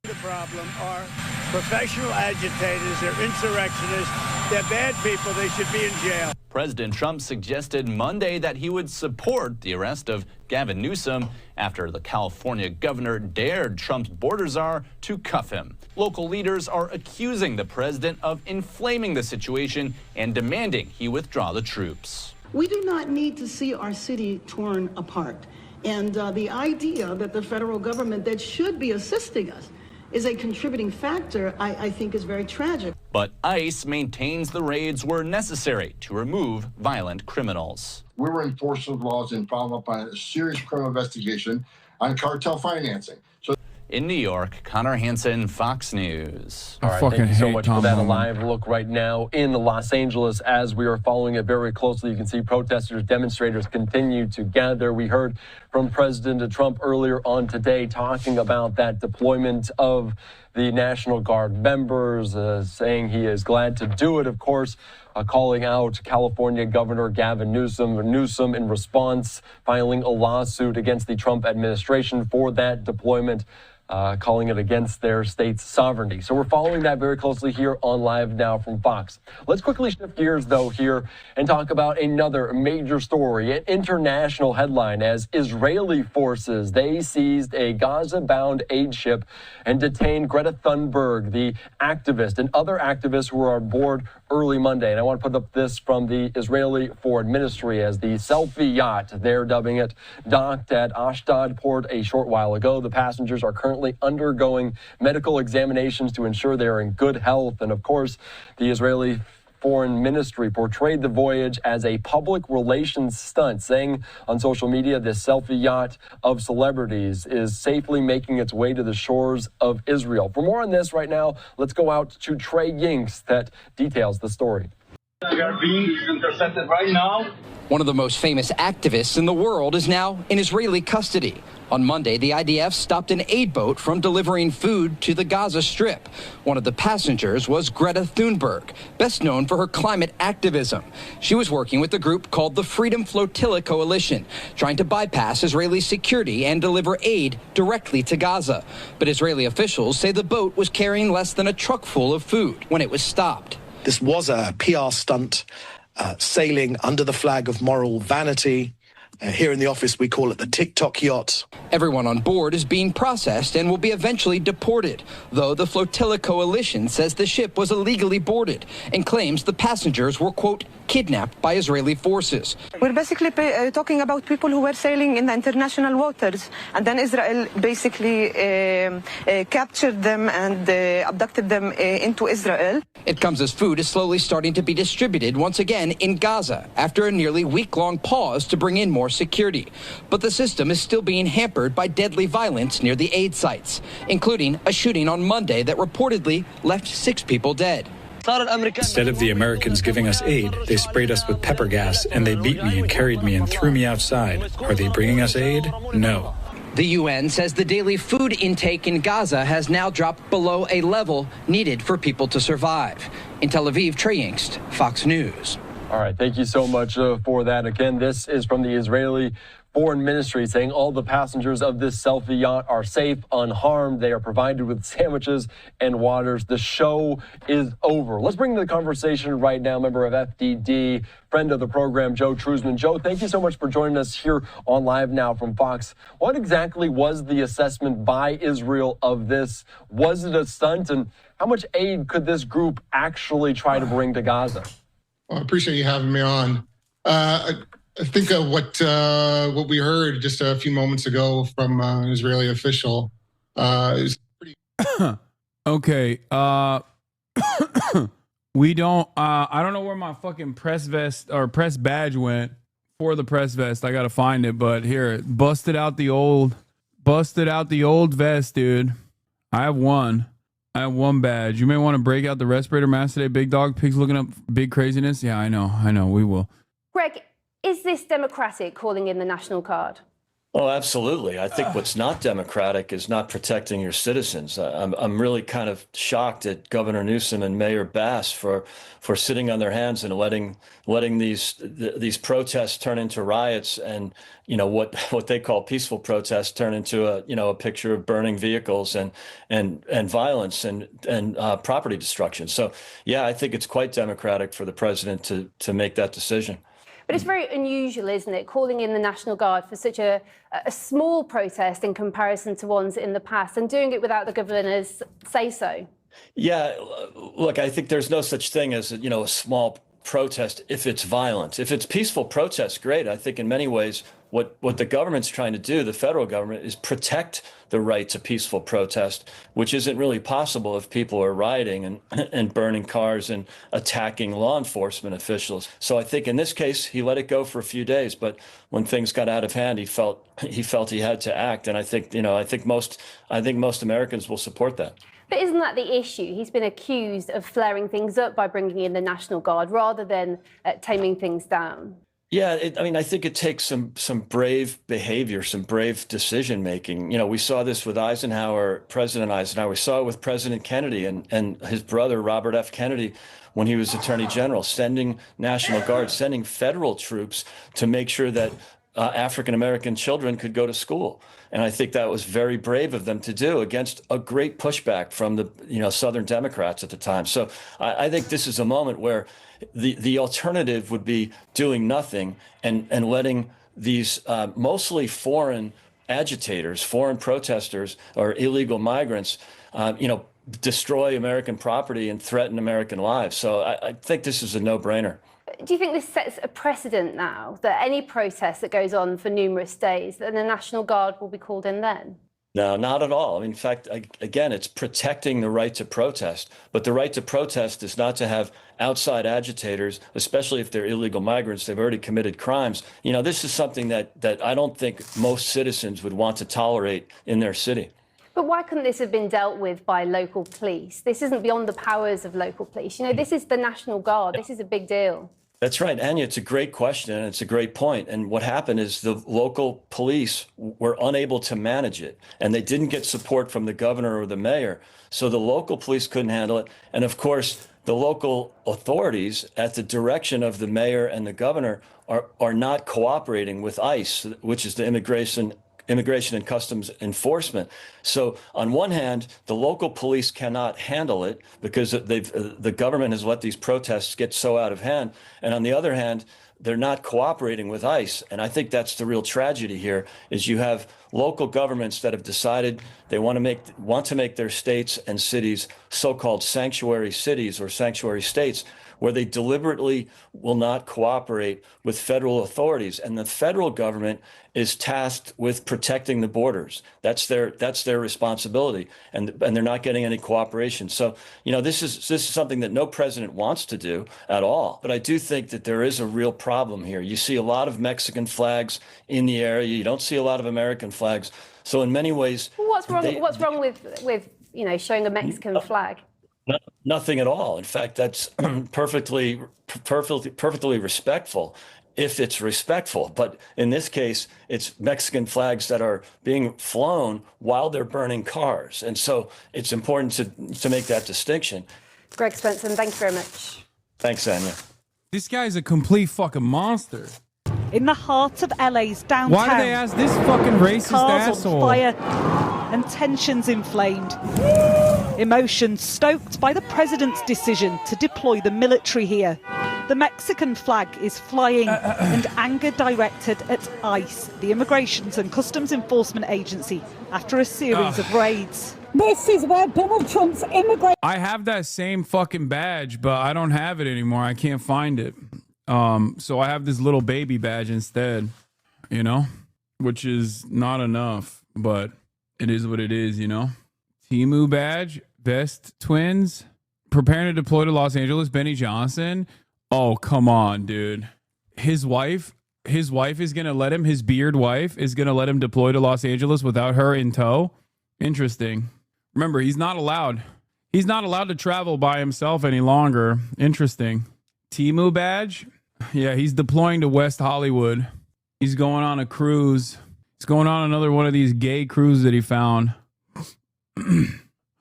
The problem are professional agitators. They're insurrectionists. They're bad people. They should be in jail. President Trump suggested Monday that he would support the arrest of Gavin Newsom after the California governor dared Trump's border czar to cuff him. Local leaders are accusing the president of inflaming the situation and demanding he withdraw the troops. We do not need to see our city torn apart. And the idea that the federal government that should be assisting us is a contributing factor, I think is very tragic. But ICE maintains the raids were necessary to remove violent criminals. We were enforcing the laws and following up on a serious criminal investigation on cartel financing. In New York, Connor Hansen, Fox News. I All right, fucking thank you so hate much Tom for that. A Holland. live look right now in Los Angeles as we are following it very closely. You can see protesters, demonstrators continue to gather. We heard from President Trump earlier on today talking about that deployment of the National Guard members, saying he is glad to do it, of course, calling out California Governor Gavin Newsom in response, filing a lawsuit against the Trump administration for that deployment. Calling it against their state's sovereignty. So we're following that very closely here on Live Now from Fox. Let's quickly shift gears, though, here and talk about another major story, an international headline as Israeli forces, they seized a Gaza-bound aid ship and detained Greta Thunberg, the activist, and other activists who were on board early Monday. And I want to put up this from the Israeli Foreign Ministry as the selfie yacht, they're dubbing it, docked at Ashdod port a short while ago. The passengers are currently undergoing medical examinations to ensure they are in good health. And of course, the Israeli Foreign Ministry portrayed the voyage as a public relations stunt, saying on social media this selfie yacht of celebrities is safely making its way to the shores of Israel. For more on this right now, let's go out to Trey Yinks that details the story. We are being intercepted right now. One of the most famous activists in the world is now in Israeli custody. On Monday, the IDF stopped an aid boat from delivering food to the Gaza Strip. One of the passengers was Greta Thunberg, best known for her climate activism. She was working with a group called the Freedom Flotilla Coalition, trying to bypass Israeli security and deliver aid directly to Gaza. But Israeli officials say the boat was carrying less than a truck full of food when it was stopped. This was a PR stunt, sailing under the flag of moral vanity. Here in the office, we call it the TikTok yacht. Everyone on board is being processed and will be eventually deported, though the Flotilla Coalition says the ship was illegally boarded and claims the passengers were, quote, kidnapped by Israeli forces. We're basically talking about people who were sailing in the international waters, and then Israel basically captured them and abducted them into Israel. It comes as food is slowly starting to be distributed once again in Gaza after a nearly week-long pause to bring in more security. But the system is still being hampered by deadly violence near the aid sites, including a shooting on Monday that reportedly left 6 people dead. Instead of the Americans giving us aid, they sprayed us with pepper gas, and they beat me and carried me and threw me outside. Are they bringing us aid? No. The UN says the daily food intake in Gaza has now dropped below a level needed for people to survive. In Tel Aviv, Trey Yingst, Fox News. All right, thank you so much for that. Again, this is from the Israeli Foreign Ministry saying all the passengers of this selfie yacht are safe, unharmed. They are provided with sandwiches and waters. The show is over. Let's bring the conversation right now. Member of FDD, friend of the program, Joe Truzman. Joe, thank you so much for joining us here on Live Now from Fox. What exactly was the assessment by Israel of this? Was it a stunt? And how much aid could this group actually try to bring to Gaza? Well, I appreciate you having me on. I think what we heard just a few moments ago from an Israeli official is pretty. Okay. We don't. I don't know where my fucking press vest or press badge went for the press vest. I gotta find it. But here, busted out the old vest, dude. I have one badge. You may want to break out the respirator mask today, big dog. Pig's looking up big craziness. Yeah, I know. We will. Greg, is this democratic, calling in the National Guard? Oh, absolutely. I think what's not democratic is not protecting your citizens. I'm really kind of shocked at Governor Newsom and Mayor Bass for sitting on their hands and letting these protests turn into riots, and what they call peaceful protests turn into a picture of burning vehicles and violence and property destruction. So yeah, I think it's quite democratic for the president to make that decision. But it's very unusual, isn't it, calling in the National Guard for such a small protest in comparison to ones in the past and doing it without the governor's say-so? Yeah, look, I think there's no such thing as, a small protest if it's violent. If it's peaceful protest, great. I think in many ways what the government's trying to do, the federal government, is protect the right to peaceful protest, which isn't really possible if people are rioting and burning cars and attacking law enforcement officials. So I think in this case, he let it go for a few days, but when things got out of hand, he felt he had to act. And I think most Americans will support that. But isn't that the issue? He's been accused of flaring things up by bringing in the National Guard rather than taming things down. Yeah, I think it takes some brave behavior, some brave decision making. We saw this with President Eisenhower. We saw it with President Kennedy and his brother, Robert F. Kennedy, when he was Attorney General, sending National Guard, sending federal troops to make sure that African-American children could go to school. And I think that was very brave of them to do against a great pushback from the Southern Democrats at the time. So I think this is a moment where the alternative would be doing nothing and letting these mostly foreign agitators, foreign protesters, or illegal migrants, destroy American property and threaten American lives. So I think this is a no-brainer. Do you think this sets a precedent now that any protest that goes on for numerous days, that the National Guard will be called in then? No, not at all. In fact, again, it's protecting the right to protest. But the right to protest is not to have outside agitators, especially if they're illegal migrants. They've already committed crimes. This is something that I don't think most citizens would want to tolerate in their city. But why couldn't this have been dealt with by local police? This isn't beyond the powers of local police. This is the National Guard. This is a big deal. That's right, Anya. It's a great question, and it's a great point. And what happened is the local police were unable to manage it, and they didn't get support from the governor or the mayor. So the local police couldn't handle it. And of course, the local authorities, at the direction of the mayor and the governor, are not cooperating with ICE, which is the Immigration and Customs Enforcement. So on one hand, the local police cannot handle it because the government has let these protests get so out of hand. And on the other hand, they're not cooperating with ICE. And I think that's the real tragedy here, is you have local governments that have decided they want to make their states and cities so-called sanctuary cities or sanctuary states, where they deliberately will not cooperate with federal authorities. And the federal government is tasked with protecting the borders. That's their responsibility. And they're not getting any cooperation. So, this is something that no president wants to do at all. But I do think that there is a real problem here. You see a lot of Mexican flags in the area. You don't see a lot of American flags. So in many ways... What's wrong with showing a Mexican flag? Nothing at all. In fact, that's perfectly respectful, if it's respectful. But in this case, it's Mexican flags that are being flown while they're burning cars. And so it's important to make that distinction. Greg Swenson, thank you very much. Thanks, Anya. This guy's a complete fucking monster. In the heart of LA's downtown. Why do they ask this fucking racist cars asshole? On fire and tensions inflamed. Emotions stoked by the president's decision to deploy the military here. The Mexican flag is flying and anger directed at ICE, the Immigration and Customs Enforcement Agency, after a series of raids. This is where Donald Trump's immigration... I have that same fucking badge, but I don't have it anymore. I can't find it. So I have this little baby badge instead, which is not enough, but it is what it is, Timu badge, best twins, preparing to deploy to Los Angeles, Benny Johnson. Oh, come on, dude. His wife is going to let him, his beard wife is going to let him deploy to Los Angeles without her in tow. Interesting. Remember, he's not allowed to travel by himself any longer. Interesting. Timu badge. Yeah, he's deploying to West Hollywood. He's going on a cruise. He's going on another one of these gay cruises that he found. Do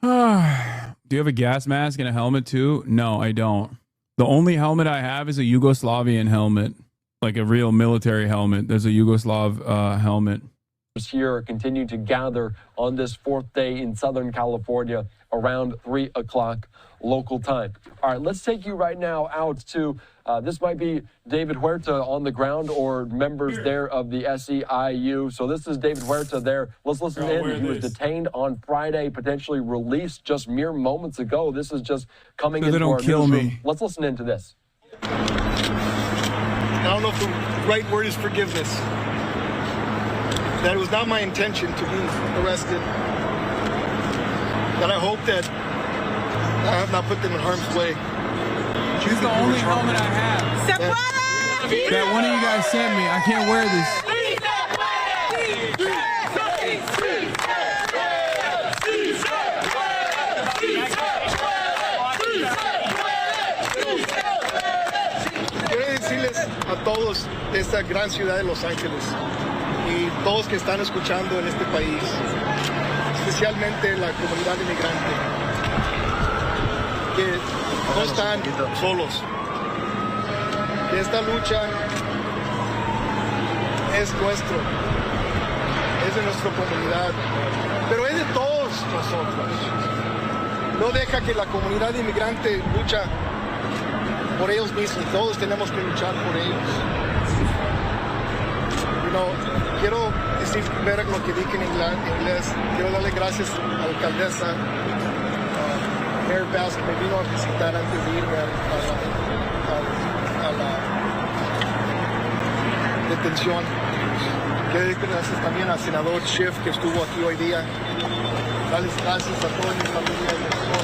you have a gas mask and a helmet too? No, I don't. The only helmet I have is a Yugoslavian helmet, like a real military helmet. There's a Yugoslav helmet. Here continue to gather on this fourth day in Southern California around 3 o'clock local time. All right, let's take you right now out to, this might be David Huerta on the ground or members there of the SEIU. So this is David Huerta there. Let's listen in. He was detained on Friday, potentially released just mere moments ago. This is just coming into our newsroom. Let's listen into this. I don't know if the right word is forgiveness. That it was not my intention to be arrested. That I hope that I have not put them in harm's way. She's the only helmet I have. That one of you guys sent me. I can't wear this. Quiero decirles a todos de esta gran ciudad de Los Ángeles y todos que están escuchando en este país, especialmente la comunidad inmigrante, que no están solos. Que esta lucha es nuestro, es de nuestra comunidad, pero es de todos nosotros. No deja que la comunidad inmigrante lucha por ellos mismos, todos tenemos que luchar por ellos. Quiero decir ver lo que dije en inglés. Quiero darle gracias a la alcaldesa Mayor Bass, que me vino a visitar antes de irme a la detención. Quiero dar gracias también al senador Schiff, que estuvo aquí hoy día. Darles gracias a toda mi familia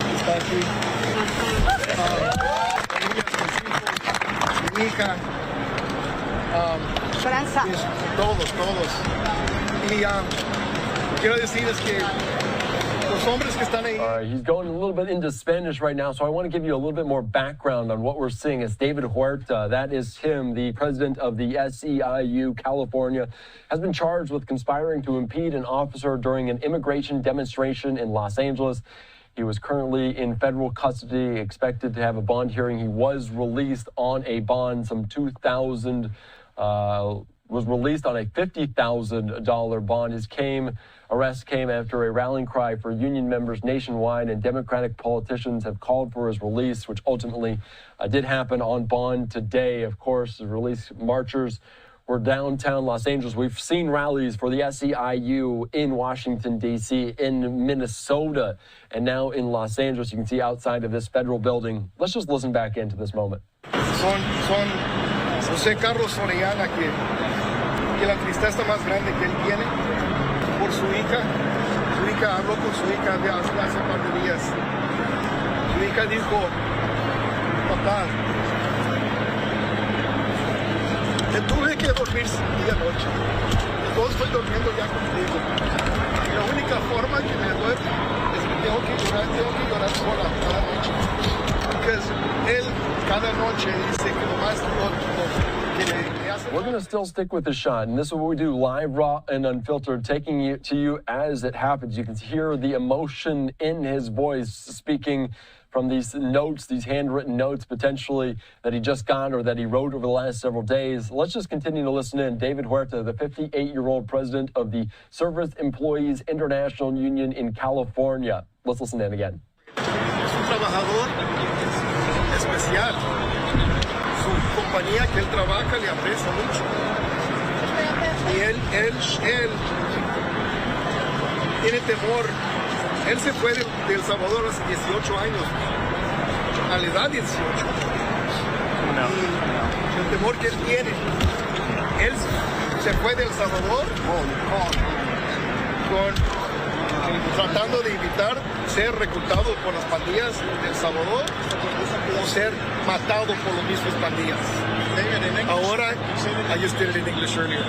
que está aquí. Mi hija. Esperanza. Todos. Y quiero decirles que los hombres que están ahí. All right, he's going a little bit into Spanish right now, so I want to give you a little bit more background on what we're seeing. It's David Huerta. That is him, the president of the SEIU California, has been charged with conspiring to impede an officer during an immigration demonstration in Los Angeles. He was currently in federal custody, expected to have a bond hearing. He was released on a bond, some $2,000, was released on a $50,000 bond. His arrest came after a rallying cry for union members nationwide, and Democratic politicians have called for his release, which ultimately did happen on bond today. Of course, the release marchers were downtown Los Angeles. We've seen rallies for the SEIU in Washington, D.C., in Minnesota, and now in Los Angeles. You can see outside of this federal building. Let's just listen back into this moment. Son José Carlos Orellana, que la tristeza más grande que él tiene por su hija. Su hija habló con su hija hace un par de días. Su hija dijo, papá, me tuve que dormir día y noche. Yo estoy durmiendo ya contigo. Y la única forma que me duermo es que tengo que llorar sola cada noche. Porque él cada noche dice que lo más We're going to still stick with the shot, and this is what we do, live, raw, and unfiltered, taking it to you as it happens. You can hear the emotion in his voice, speaking from these notes, these handwritten notes, potentially, that he just got or that he wrote over the last several days. Let's just continue to listen in. David Huerta, the 58-year-old president of the Service Employees International Union in California. Let's listen in again. Es un trabajador especial. Su compañía que él trabaja le aprecia mucho. Y él tiene temor. Él se fue de El Salvador hace 18 años, a la edad de 18. Y el temor que él tiene. Él se fue de El Salvador tratando de evitar ser reclutado por las pandillas de El Salvador o ser matado por las mismas pandillas. Ahora, I just did it in English earlier.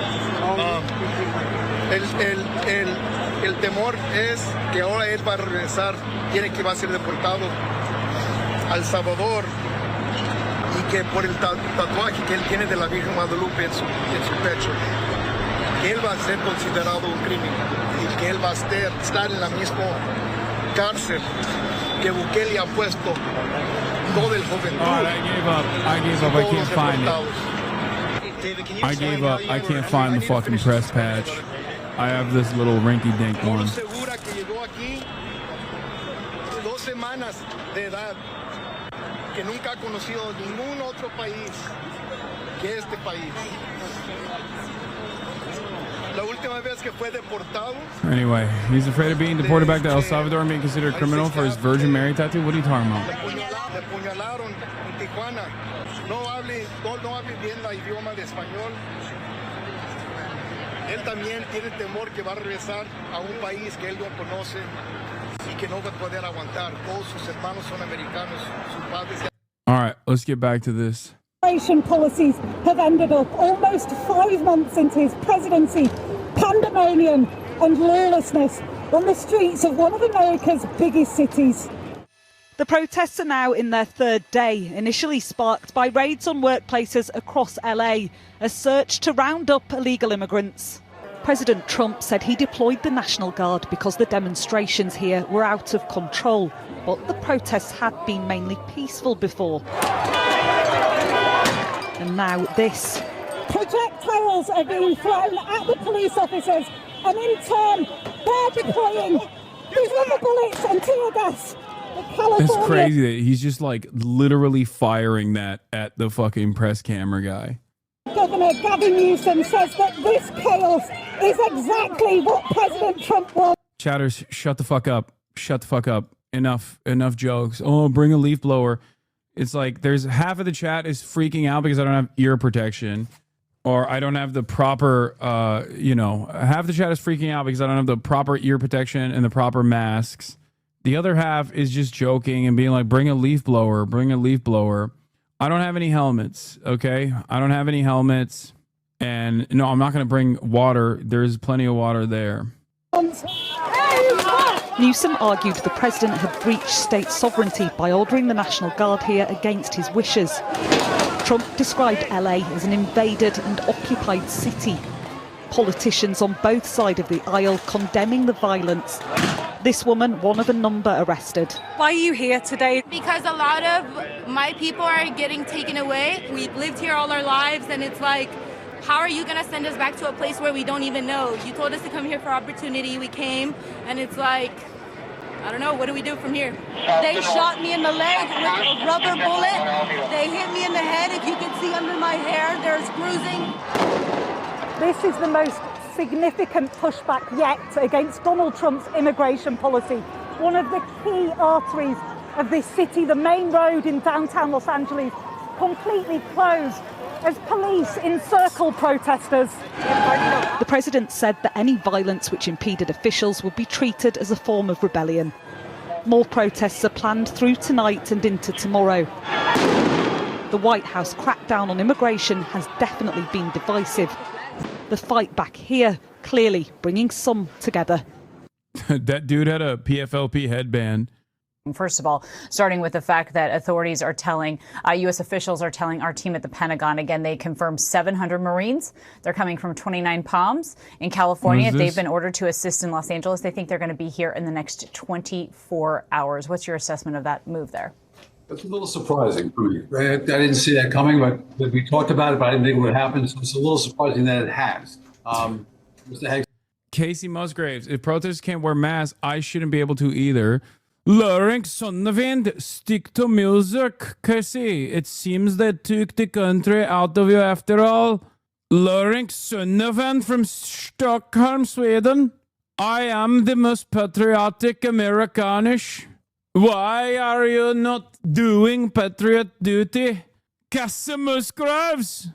El temor es que ahora él va a regresar, tiene que va a ser deportado a El Salvador y que por el tatuaje que él tiene de la Virgen Guadalupe en su pecho, que él va a ser considerado un crimen y que él va a estar en la misma cárcel que Bukele ha puesto todo el juventud. I gave up. I can't find it. I gave up. I can't find the fucking press patch. I have this little rinky-dink one. semanas de edad, que nunca ha conocido ningún otro país que este país. La última vez que fue deportado. Anyway, he's afraid of being deported back to El Salvador and being considered a criminal for his Virgin Mary tattoo. What are you talking about? Le apuñalaron en Tijuana. No hable bien el idioma de español. Él también tiene temor que va a regresar a un país que él no conoce y que no va a poder aguantar. Todos sus hermanos son americanos, sus padres. All right, let's get back to this. Immigration policies have ended up almost 5 months into his presidency, pandemonium and lawlessness on the streets of one of America's biggest cities. The protests are now in their third day, initially sparked by raids on workplaces across LA, a search to round up illegal immigrants. President Trump said he deployed the National Guard because the demonstrations here were out of control, but the protests had been mainly peaceful before. And now this. Projectiles are being thrown at the police officers, and in turn, they're deploying these rubber bullets and tear gas. It's crazy that he's just like literally firing that at the fucking press camera guy. Governor Gavin Newsom says that this chaos is exactly what President Trump wants. Chatters, shut the fuck up. Shut the fuck up. Enough jokes. Oh, bring a leaf blower. It's like there's half of the chat is freaking out because I don't have ear protection, or I don't have the proper, half the chat is freaking out because I don't have the proper ear protection and the proper masks. The other half is just joking and being like, bring a leaf blower, bring a leaf blower. I don't have any helmets, okay? I don't have any helmets. And no, I'm not going to bring water. There's plenty of water there. Newsom argued the president had breached state sovereignty by ordering the National Guard here against his wishes. Trump described LA as an invaded and occupied city. Politicians on both sides of the aisle condemning the violence. This woman, one of a number arrested. Why are you here today? Because a lot of my people are getting taken away. We've lived here all our lives, and it's like, how are you going to send us back to a place where we don't even know? You told us to come here for opportunity. We came, and it's like, I don't know, what do we do from here? They shot me in the leg with a rubber bullet. They hit me in the head. If you can see under my hair, there's bruising. This is the most significant pushback yet against Donald Trump's immigration policy. One of the key arteries of this city, the main road in downtown Los Angeles, completely closed as police encircle protesters. The president said that any violence which impeded officials would be treated as a form of rebellion. More protests are planned through tonight and into tomorrow. The White House crackdown on immigration has definitely been divisive. The fight back here clearly bringing some together. That dude had a PFLP headband. First of all, starting with the fact that authorities are telling, U.S. officials are telling our team at the Pentagon, again, they confirmed 700 Marines. They're coming from 29 Palms in California. They've been ordered to assist in Los Angeles. They think they're going to be here in the next 24 hours. What's your assessment of that move there? That's a little surprising for me. I didn't see that coming, but we talked about it, but I didn't think it would happen. So it's a little surprising that it has. Mr. Heggs. Casey Musgraves, if protesters can't wear masks, I shouldn't be able to either. Lawrence Sonnevind, stick to music, Casey. It seems they took the country out of you after all. Lawrence Sonnevind from Stockholm, Sweden. I am the most patriotic Americanish. Why are you not doing patriot duty? Casey Musgraves.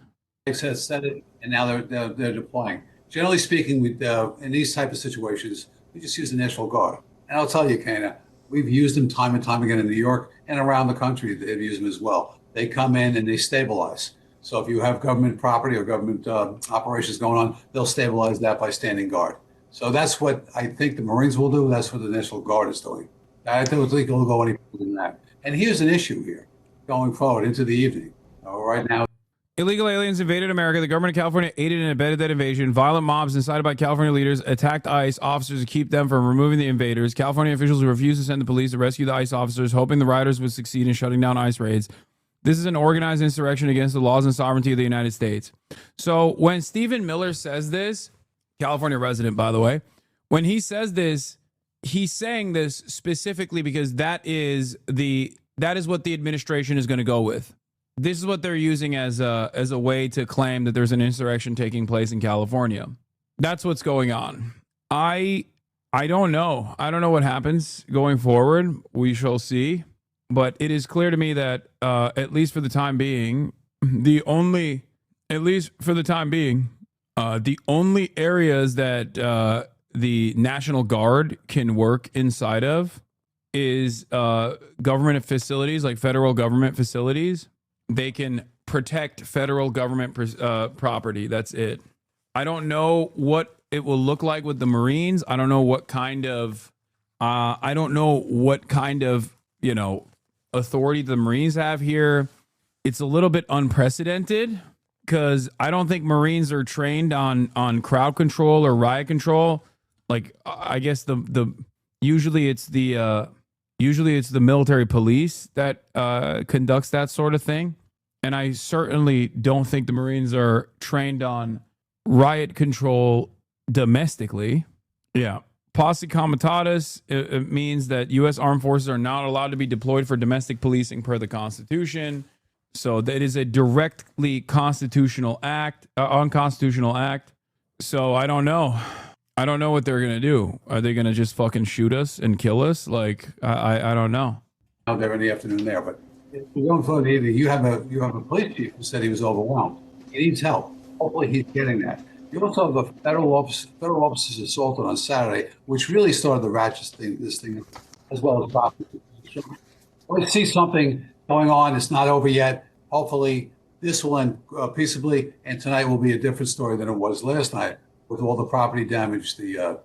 Has said it, and now they're deploying. Generally speaking, in these type of situations, we just use the National Guard. And I'll tell you, Kana, we've used them time and time again in New York and around the country. They've used them as well. They come in and they stabilize. So if you have government property or government operations going on, they'll stabilize that by standing guard. So that's what I think the Marines will do. That's what the National Guard is doing. I don't think it'll go any further than that. And here's an issue here going forward into the evening. Right now, illegal aliens invaded America. The government of California aided and abetted that invasion. Violent mobs incited by California leaders attacked ICE officers to keep them from removing the invaders. California officials refused to send the police to rescue the ICE officers, hoping the rioters would succeed in shutting down ICE raids. This is an organized insurrection against the laws and sovereignty of the United States. So when Stephen Miller says this, California resident, by the way, when he says this, he's saying this specifically because that is what the administration is going to go with. This is what they're using as a way to claim that there's an insurrection taking place in California. That's what's going on. I don't know. I don't know what happens going forward. We shall see. But it is clear to me that at least for the time being, the only areas that the National Guard can work inside of is government facilities, like federal government facilities. They can protect federal government property. That's it. I don't know what it will look like with the Marines. I don't know what kind of authority the Marines have here. It's a little bit unprecedented because I don't think Marines are trained on crowd control or riot control. Like, I guess usually it's the military police that conducts that sort of thing. And I certainly don't think the Marines are trained on riot control domestically. Yeah. Posse comitatus, it means that U.S. armed forces are not allowed to be deployed for domestic policing per the Constitution. So that is a directly unconstitutional act. So I don't know. I don't know what they're going to do. Are they going to just fucking shoot us and kill us? Like, I don't know. Out there in the afternoon there, but you don't vote either. You have a police chief who said he was overwhelmed. He needs help. Hopefully he's getting that. You also have a federal officers assaulted on Saturday, which really started the ratchet this thing, as well as property. We see something going on. It's not over yet. Hopefully this will end peaceably, and tonight will be a different story than it was last night with all the property damage, the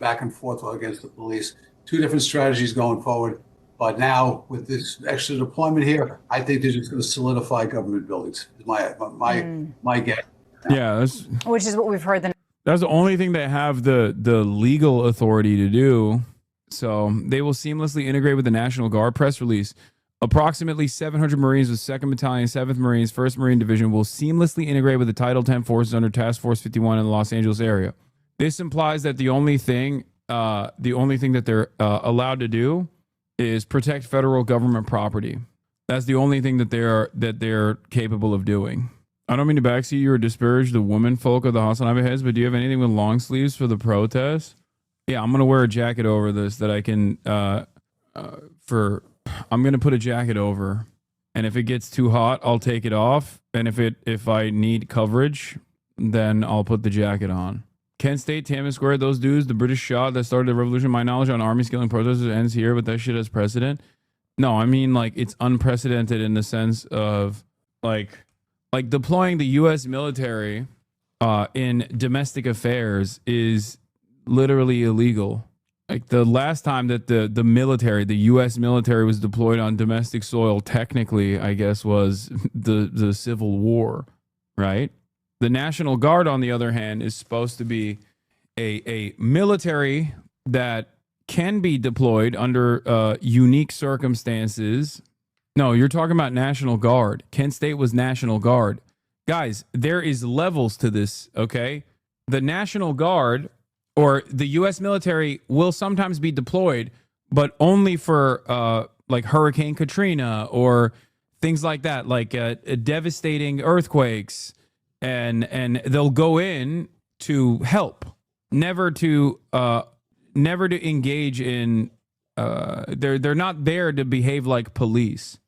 back and forth against the police. Two different strategies going forward. But now with this extra deployment here, I think they're just going to solidify government buildings. Is my guess. Yeah, which is what we've heard. That's the only thing they have the legal authority to do. So they will seamlessly integrate with the National Guard. Press release. Approximately 700 Marines with 2nd Battalion, 7th Marines, 1st Marine Division will seamlessly integrate with the Title 10 forces under Task Force 51 in the Los Angeles area. This implies that the only thing that they're allowed to do is protect federal government property. That's the only thing that they're capable of doing. I don't mean to backseat you or disparage the women folk of the HasanAbi heads, but do you have anything with long sleeves for the protest? Yeah, I'm gonna wear a jacket over this that I can I'm gonna put a jacket over, and if it gets too hot, I'll take it off, and if I need coverage, then I'll put the jacket on. Kent State, Tiananmen Square, those dudes, the British shot that started the revolution. My knowledge on army killing protesters ends here, but that shit has precedent. No, I mean, like, it's unprecedented in the sense of like deploying the U.S. military in domestic affairs is literally illegal. Like, the last time that the U.S. military was deployed on domestic soil, technically, I guess, was the Civil War, right? The National Guard, on the other hand, is supposed to be a military that can be deployed under unique circumstances. No, you're talking about National Guard. Kent State was National Guard. Guys, there is levels to this, okay? The National Guard or the U.S. military will sometimes be deployed, but only for like Hurricane Katrina or things like that, like devastating earthquakes, and they'll go in to help, never to engage in. They're not there to behave like police.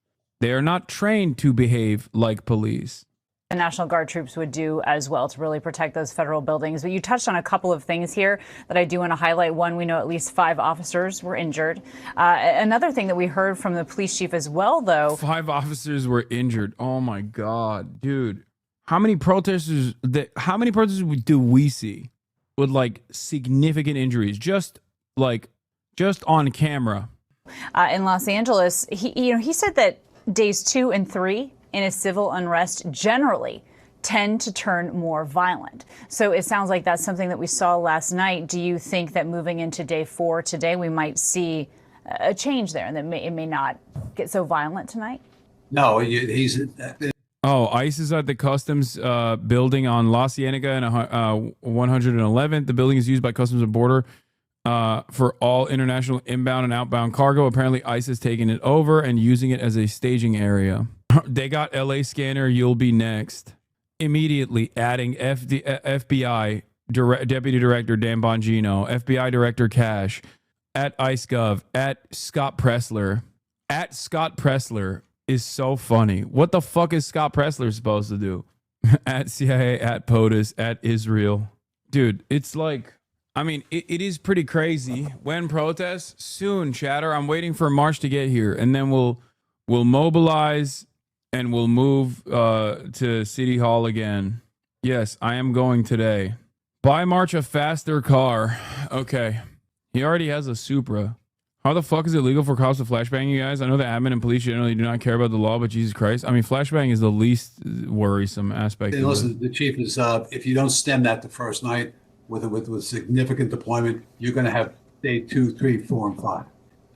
They are not trained to behave like police. The National Guard troops would do as well to really protect those federal buildings. But you touched on a couple of things here that I do want to highlight. One, we know at least 5 officers were injured. Another thing that we heard from the police chief as well, though. 5 officers were injured. Oh my God, dude. How many protesters do we see with like significant injuries? Just on camera. In Los Angeles, he said that days 2 and 3 in a civil unrest generally tend to turn more violent. So it sounds like that's something that we saw last night. Do you think that moving into day 4 today, we might see a change there and that it may not get so violent tonight? No, ICE is at the Customs building on La Cienega and 111th. The building is used by Customs and Border for all international inbound and outbound cargo. Apparently, ICE is taking it over and using it as a staging area. They got LA scanner. You'll be next. Immediately adding FBI Deputy Director Dan Bongino, FBI Director Cash, at IceGov, at Scott Pressler. At Scott Pressler is so funny. What the fuck is Scott Pressler supposed to do? At CIA, at POTUS, at Israel. Dude, it's like, I mean, it is pretty crazy. When protests? Soon, chatter. I'm waiting for March to get here, and then we'll mobilize and we'll move to City Hall again. Yes, I am going today. Buy March a faster car. Okay. He already has a Supra. How the fuck is it legal for cops to flashbang you guys? I know the admin and police generally do not care about the law, but Jesus Christ. I mean, flashbang is the least worrisome aspect. And listen, the chief is, if you don't stem that the first night with significant deployment, you're going to have day 2, 3, 4, and 5.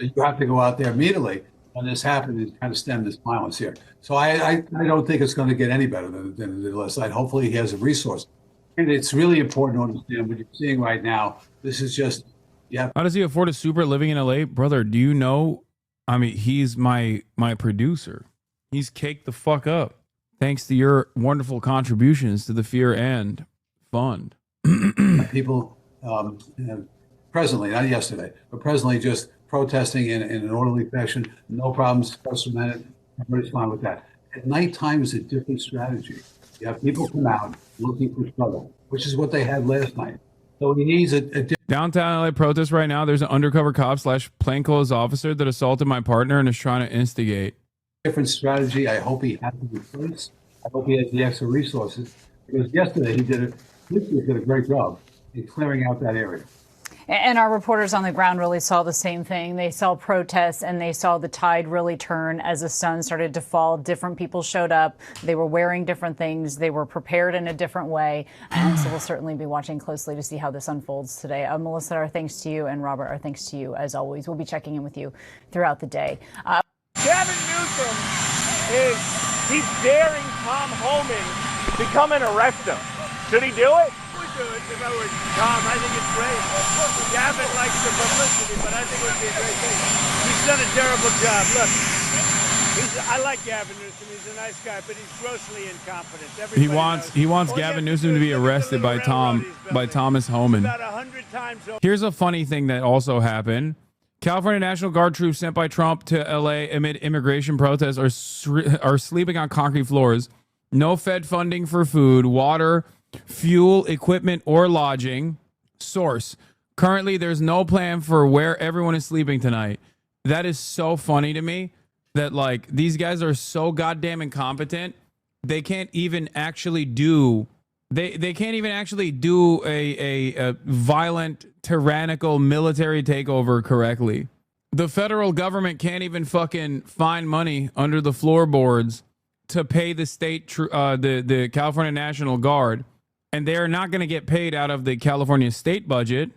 So you have to go out there immediately when this happens and kind of stem this violence here. So I don't think it's going to get any better than the last night. Hopefully he has a resource. And it's really important to understand what you're seeing right now. This is just, yeah. How does he afford a Supra living in LA? Brother, do you know? I mean, he's my producer. He's caked the fuck up. Thanks to your wonderful contributions to the Fear and Fund. People presently, not yesterday, but presently just protesting in an orderly fashion. No problems, First Amendment. Everybody's fine with that. At nighttime is a different strategy. You have people come out looking for trouble, which is what they had last night. So he needs a downtown LA protest right now. There's an undercover cop / plainclothes officer that assaulted my partner and is trying to instigate. Different strategy. I hope he has to replace. I hope he has the extra resources, because yesterday he did a great job in clearing out that area. And our reporters on the ground really saw the same thing. They saw protests and they saw the tide really turn as the sun started to fall. Different people showed up. They were wearing different things. They were prepared in a different way. And so we'll certainly be watching closely to see how this unfolds today. Melissa, our thanks to you, and Robert, our thanks to you as always. We'll be checking in with you throughout the day. Gavin Newsom he's daring Tom Homan to come and arrest him. Should he do it? I would do it if I were Tom. I think it's great. Gavin likes the publicity, but I think it would be a great thing. He's done a terrible job. Look, I like Gavin Newsom. He's a nice guy, but he's grossly incompetent. He wants Gavin Newsom to be arrested by Thomas Homan. About 100 times over. Here's a funny thing that also happened. California National Guard troops sent by Trump to LA amid immigration protests are sleeping on concrete floors. No Fed funding for food, water, fuel, equipment, or lodging. Source: currently, there's no plan for where everyone is sleeping tonight. That is so funny to me that, like, these guys are so goddamn incompetent. They can't even actually do they can't even actually do a violent, tyrannical military takeover correctly. The federal government can't even fucking find money under the floorboards to pay the state, the California National Guard. And they're not going to get paid out of the California state budget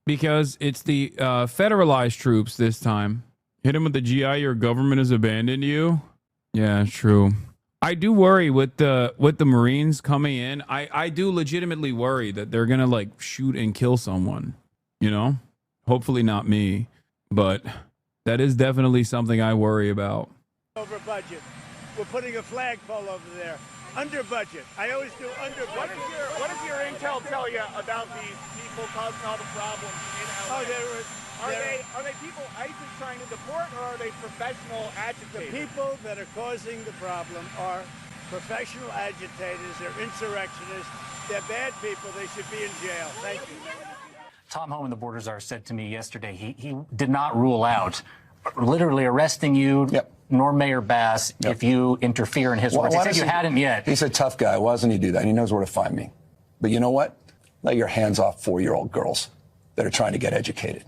because it's the federalized troops this time. Hit him with the GI, your government has abandoned you. Yeah, true. I do worry with the Marines coming in. I do legitimately worry that they're going to like shoot and kill someone, you know? Hopefully not me, but that is definitely something I worry about. Over budget. We're putting a flagpole over there. Under budget. I always do under budget. What does your intel tell you about these people causing all the problems in LA? Are they people ICE is trying to deport, or are they professional agitators? The people that are causing the problem are professional agitators. They're insurrectionists. They're bad people. They should be in jail. Thank you. Tom Homan, the border czar, said to me yesterday he did not rule out literally arresting you. Yep. Nor Mayor Bass, if you interfere in his work. He said you hadn't yet. He's a tough guy. Why doesn't he do that? He knows where to find me. But you know what? Let your hands off 4-year-old girls that are trying to get educated.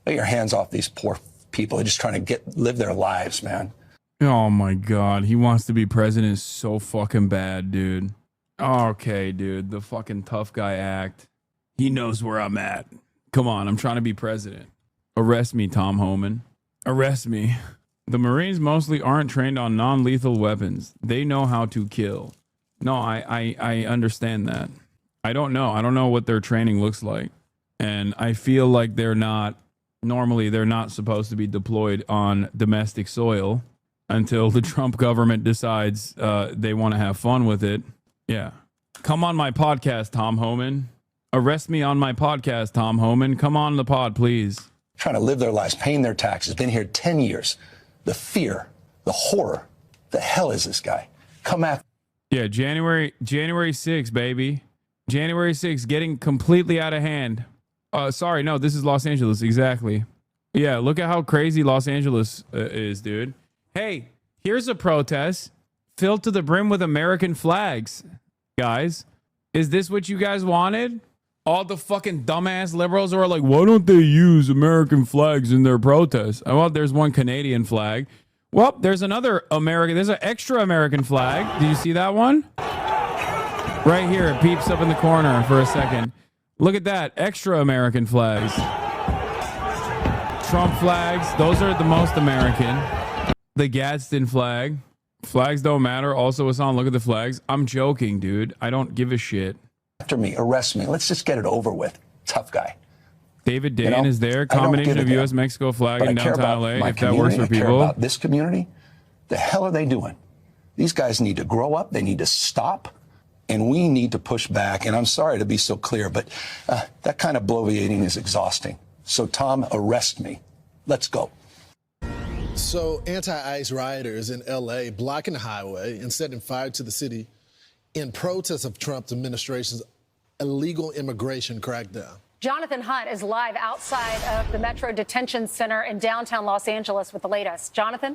Let your hands off these poor people. They're just trying to live their lives, man. Oh, my God. He wants to be president so fucking bad, dude. Okay, dude. The fucking tough guy act. He knows where I'm at. Come on. I'm trying to be president. Arrest me, Tom Homan. Arrest me. The Marines mostly aren't trained on non-lethal weapons. They know how to kill. No, I understand that. I don't know. I don't know what their training looks like. And I feel like they're not supposed to be deployed on domestic soil until the Trump government decides they want to have fun with it. Yeah. Come on my podcast, Tom Homan. Arrest me on my podcast, Tom Homan. Come on the pod, please. Trying to live their lives, paying their taxes, been here 10 years. The fear, the horror. The hell is this guy? Come after. Yeah, January 6th, baby. January 6th, getting completely out of hand. Sorry, no, this is Los Angeles, exactly. Yeah, look at how crazy Los Angeles is, dude. Hey, here's a protest filled to the brim with American flags. Guys, is this what you guys wanted? All the fucking dumbass liberals who are like, why don't they use American flags in their protests? Well, there's one Canadian flag. Well, there's another American. There's an extra American flag. Did you see that one? Right here. It peeps up in the corner for a second. Look at that. Extra American flags. Trump flags. Those are the most American. The Gadsden flag. Flags don't matter. Also, Hassan, look at the flags. I'm joking, dude. I don't give a shit. After me, arrest me. Let's just get it over with. Tough guy. David Dane is there. Combination of U.S.-Mexico flag in downtown LA. If that works for people. I care about this community. The hell are they doing? These guys need to grow up. They need to stop. And we need to push back. And I'm sorry to be so clear, but that kind of bloviating is exhausting. So, Tom, arrest me. Let's go. So, anti-ICE rioters in L.A. blocking the highway and setting fire to the city in protest of Trump's administration's illegal immigration crackdown. Jonathan Hunt is live outside of the Metro Detention Center in downtown Los Angeles with the latest. Jonathan?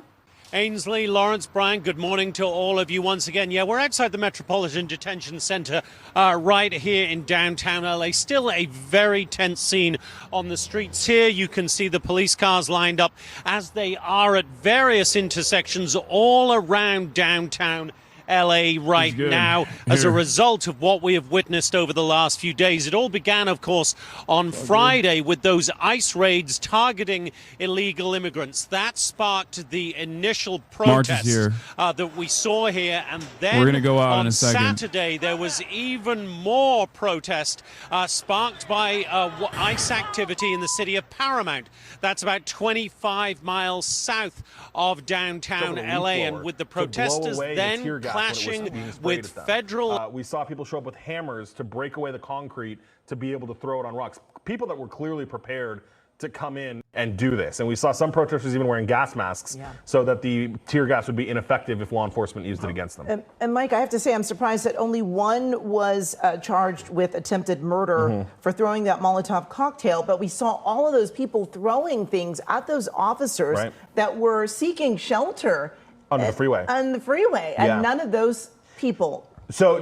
Ainsley, Lawrence, Brian, good morning to all of you once again. Yeah, we're outside the Metropolitan Detention Center right here in downtown LA. Still a very tense scene on the streets here. You can see the police cars lined up as they are at various intersections all around downtown LA right now as a result of what we have witnessed over the last few days. It all began, of course, on Friday with those ICE raids targeting illegal immigrants. That sparked the initial protests that we saw here. And then we're gonna go out on in a second. Saturday, there was even more protest sparked by ICE activity in the city of Paramount. That's about 25 miles south of downtown LA. And with the protesters then clashing with federal. We saw people show up with hammers to break away the concrete to be able to throw it on rocks. People that were clearly prepared to come in and do this. And we saw some protesters even wearing gas masks so that the tear gas would be ineffective if law enforcement used it against them. And Mike, I have to say, I'm surprised that only one was charged with attempted murder for throwing that Molotov cocktail. But we saw all of those people throwing things at those officers that were seeking shelter. On the freeway. On the freeway. And none of those people. So,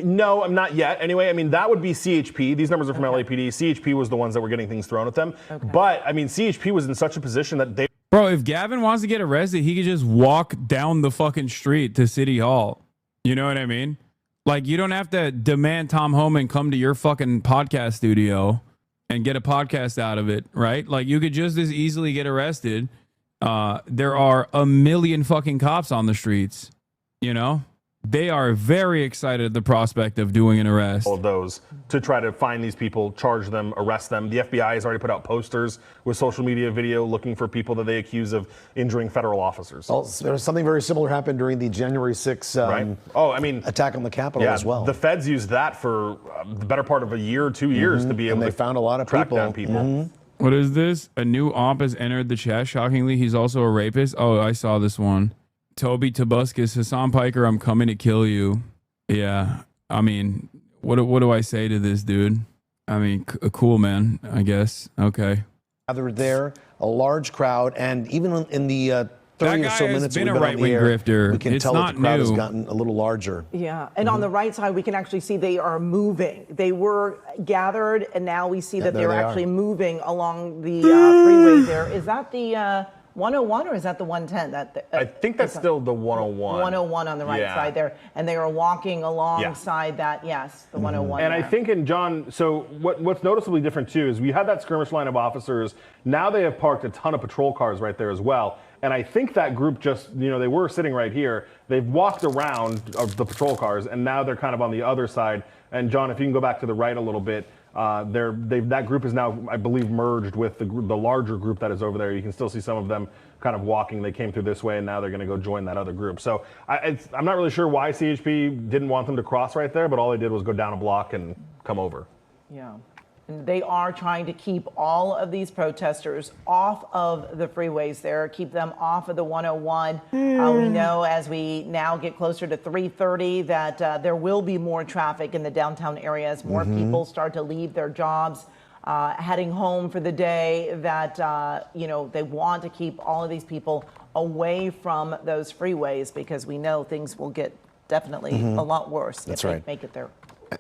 no, I'm not yet. Anyway, I mean, that would be CHP. These numbers are from LAPD. CHP was the ones that were getting things thrown at them. But, I mean, CHP was in such a position that they... Bro, if Gavin wants to get arrested, he could just walk down the fucking street to City Hall. You know what I mean? Like, you don't have to demand Tom Homan come to your fucking podcast studio and get a podcast out of it, right? Like, you could just as easily get arrested. There are a million fucking cops on the streets, you know? They are very excited at the prospect of doing an arrest. All of those to try to find these people, charge them, arrest them. The FBI has already put out posters with social media video looking for people that they accuse of injuring federal officers. Well, there's something very similar happened during the January 6th attack on the Capitol as well. The feds used that for the better part of a year or 2 years to be able to found a lot of track down people. What is this? A new op has entered the chat. Shockingly, he's also a rapist. Oh, I saw this one. Toby Tobuscus, Hassan Piker, I'm coming to kill you. Yeah, I mean, what do I say to this dude? I mean, cool, man, I guess. Okay. Gathered there, a large crowd, and even in the 30 or so minutes we've been on the air, grifter. we can tell that the crowd has gotten a little larger. Yeah, and on the right side, we can actually see they are moving. They were gathered, and now we see that they're actually moving along the freeway there. Is that the 101 or is that the 110? I think that's still the 101. 101 on the right side there. And they are walking alongside that, the 101. And I think, and John, so what's noticeably different too is we had that skirmish line of officers. Now they have parked a ton of patrol cars right there as well. And I think that group just, they were sitting right here. They've walked around of the patrol cars and now they're kind of on the other side. And John, if you can go back to the right a little bit, That group is now, I believe, merged with the larger group that is over there. You can still see some of them kind of walking. They came through this way, and now they're going to go join that other group. So I'm not really sure why CHP didn't want them to cross right there, but all they did was go down a block and come over. Yeah. And they are trying to keep all of these protesters off of the freeways there, keep them off of the 101. We know as we now get closer to 3:30 that there will be more traffic in the downtown area as more people start to leave their jobs, heading home for the day, that, they want to keep all of these people away from those freeways because we know things will get definitely a lot worse if they make it there.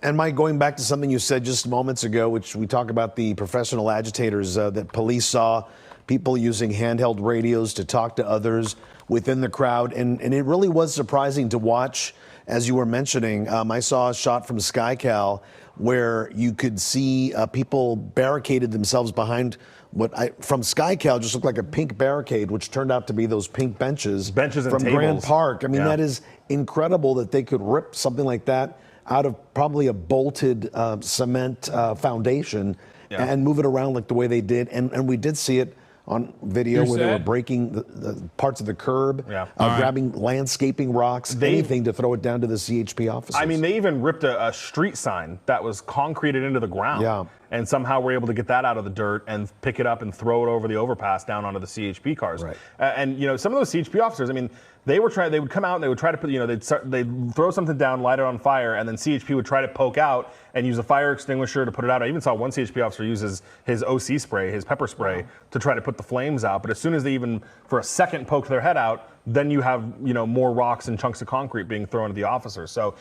And Mike, going back to something you said just moments ago, which we talk about the professional agitators that police saw, people using handheld radios to talk to others within the crowd. And it really was surprising to watch, as you were mentioning. I saw a shot from SkyCal where you could see people barricaded themselves behind from SkyCal just looked like a pink barricade, which turned out to be those pink benches and from tables. Grand Park. I mean, that is incredible that they could rip something like that out of probably a bolted cement foundation and move it around like the way they did. And we did see it on video where they were breaking the parts of the curb, grabbing landscaping rocks, anything to throw it down to the CHP offices. I mean, they even ripped a street sign that was concreted into the ground. And somehow were able to get that out of the dirt and pick it up and throw it over the overpass down onto the CHP cars. And some of those CHP officers, I mean, they would come out and they would try to put, they'd throw something down, light it on fire, and then CHP would try to poke out and use a fire extinguisher to put it out. I even saw one CHP officer use his OC spray, his pepper spray, to try to put the flames out. But as soon as they even for a second poked their head out, then you have more rocks and chunks of concrete being thrown at the officers. So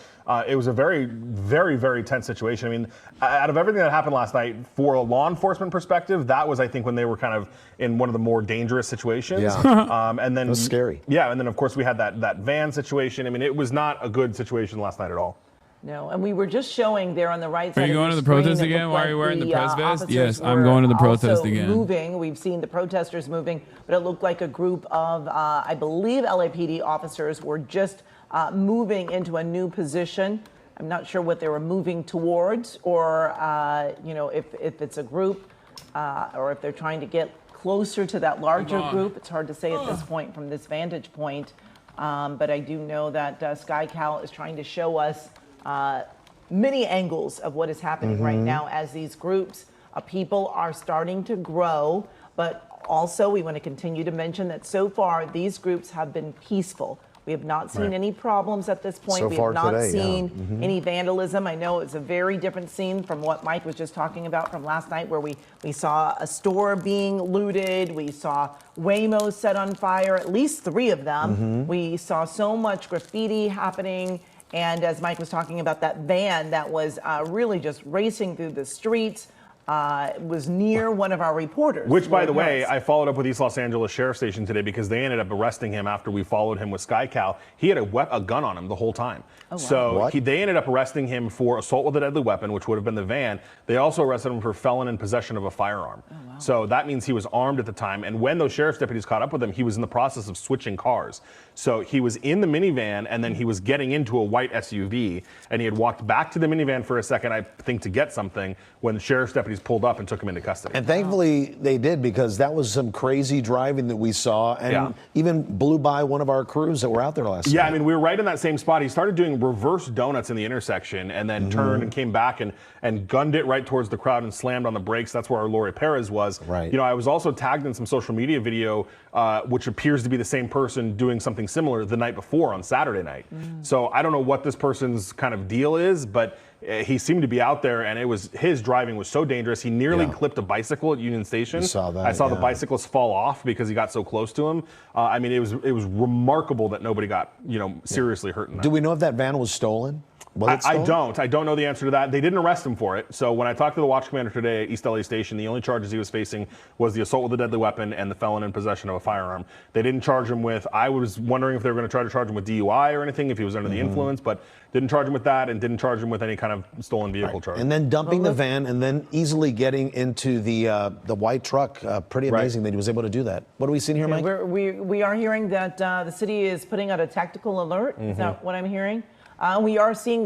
it was a very, very, very tense situation. I mean, out of everything that happened last night, for a law enforcement perspective, that was, I think, when they were kind of in one of the more dangerous situations. And then it was scary. Yeah, and then of course we had that van situation. I mean, it was not a good situation last night at all. No, and we were just showing there on the right side. Are you going to the protest again? Why are you wearing the press vest? Yes, I'm going to the protest again. Moving. We've seen the protesters moving, but it looked like a group of, I believe, LAPD officers were just moving into a new position. I'm not sure what they were moving towards, or if it's a group, or if they're trying to get closer to that larger group. It's hard to say at this point from this vantage point, but I do know that SkyCal is trying to show us many angles of what is happening right now as these groups of people are starting to grow. But also we want to continue to mention that so far these groups have been peaceful. We have not seen any problems at this point. So we far have not today, seen any vandalism. I know it's a very different scene from what Mike was just talking about from last night, where we saw a store being looted. We saw Waymos set on fire, at least 3 of them. We saw so much graffiti happening. And as Mike was talking about, that van that was really just racing through the streets was near one of our reporters. Which, by the way, I followed up with East Los Angeles Sheriff Station today because they ended up arresting him after we followed him with SkyCal. He had a gun on him the whole time. Oh, wow. So they ended up arresting him for assault with a deadly weapon, which would have been the van. They also arrested him for felon in possession of a firearm. Oh, wow. So that means he was armed at the time. And when those sheriff's deputies caught up with him, he was in the process of switching cars. So he was in the minivan, and then he was getting into a white SUV, and he had walked back to the minivan for a second, I think, to get something, when the sheriff's deputies pulled up and took him into custody. And thankfully they did, because that was some crazy driving that we saw, and even blew by one of our crews that were out there last night. Yeah, I mean, we were right in that same spot. He started doing reverse donuts in the intersection, and then turned and came back and gunned it right towards the crowd and slammed on the brakes. That's where our Lori Perez was. Right. I was also tagged in some social media video, which appears to be the same person doing something similar the night before on Saturday night. So I don't know what this person's kind of deal is, but he seemed to be out there, and his driving was so dangerous. He nearly clipped a bicycle at Union Station. You saw that, I saw the bicyclist fall off because he got so close to him. I mean, it was remarkable that nobody got seriously hurt in that. Do we know if that van was stolen? I don't know the answer to that. They didn't arrest him for it. So when I talked to the watch commander today at East LA Station, the only charges he was facing was the assault with a deadly weapon and the felon in possession of a firearm. They didn't charge him with, I was wondering if they were going to try to charge him with DUI or anything, if he was under the influence, but didn't charge him with that, and didn't charge him with any kind of stolen vehicle charge. And then dumping the van, and then easily getting into the white truck. Pretty amazing that he was able to do that. What are we seeing here, Mike? We are hearing that the city is putting out a tactical alert. Is that what I'm hearing? We are seeing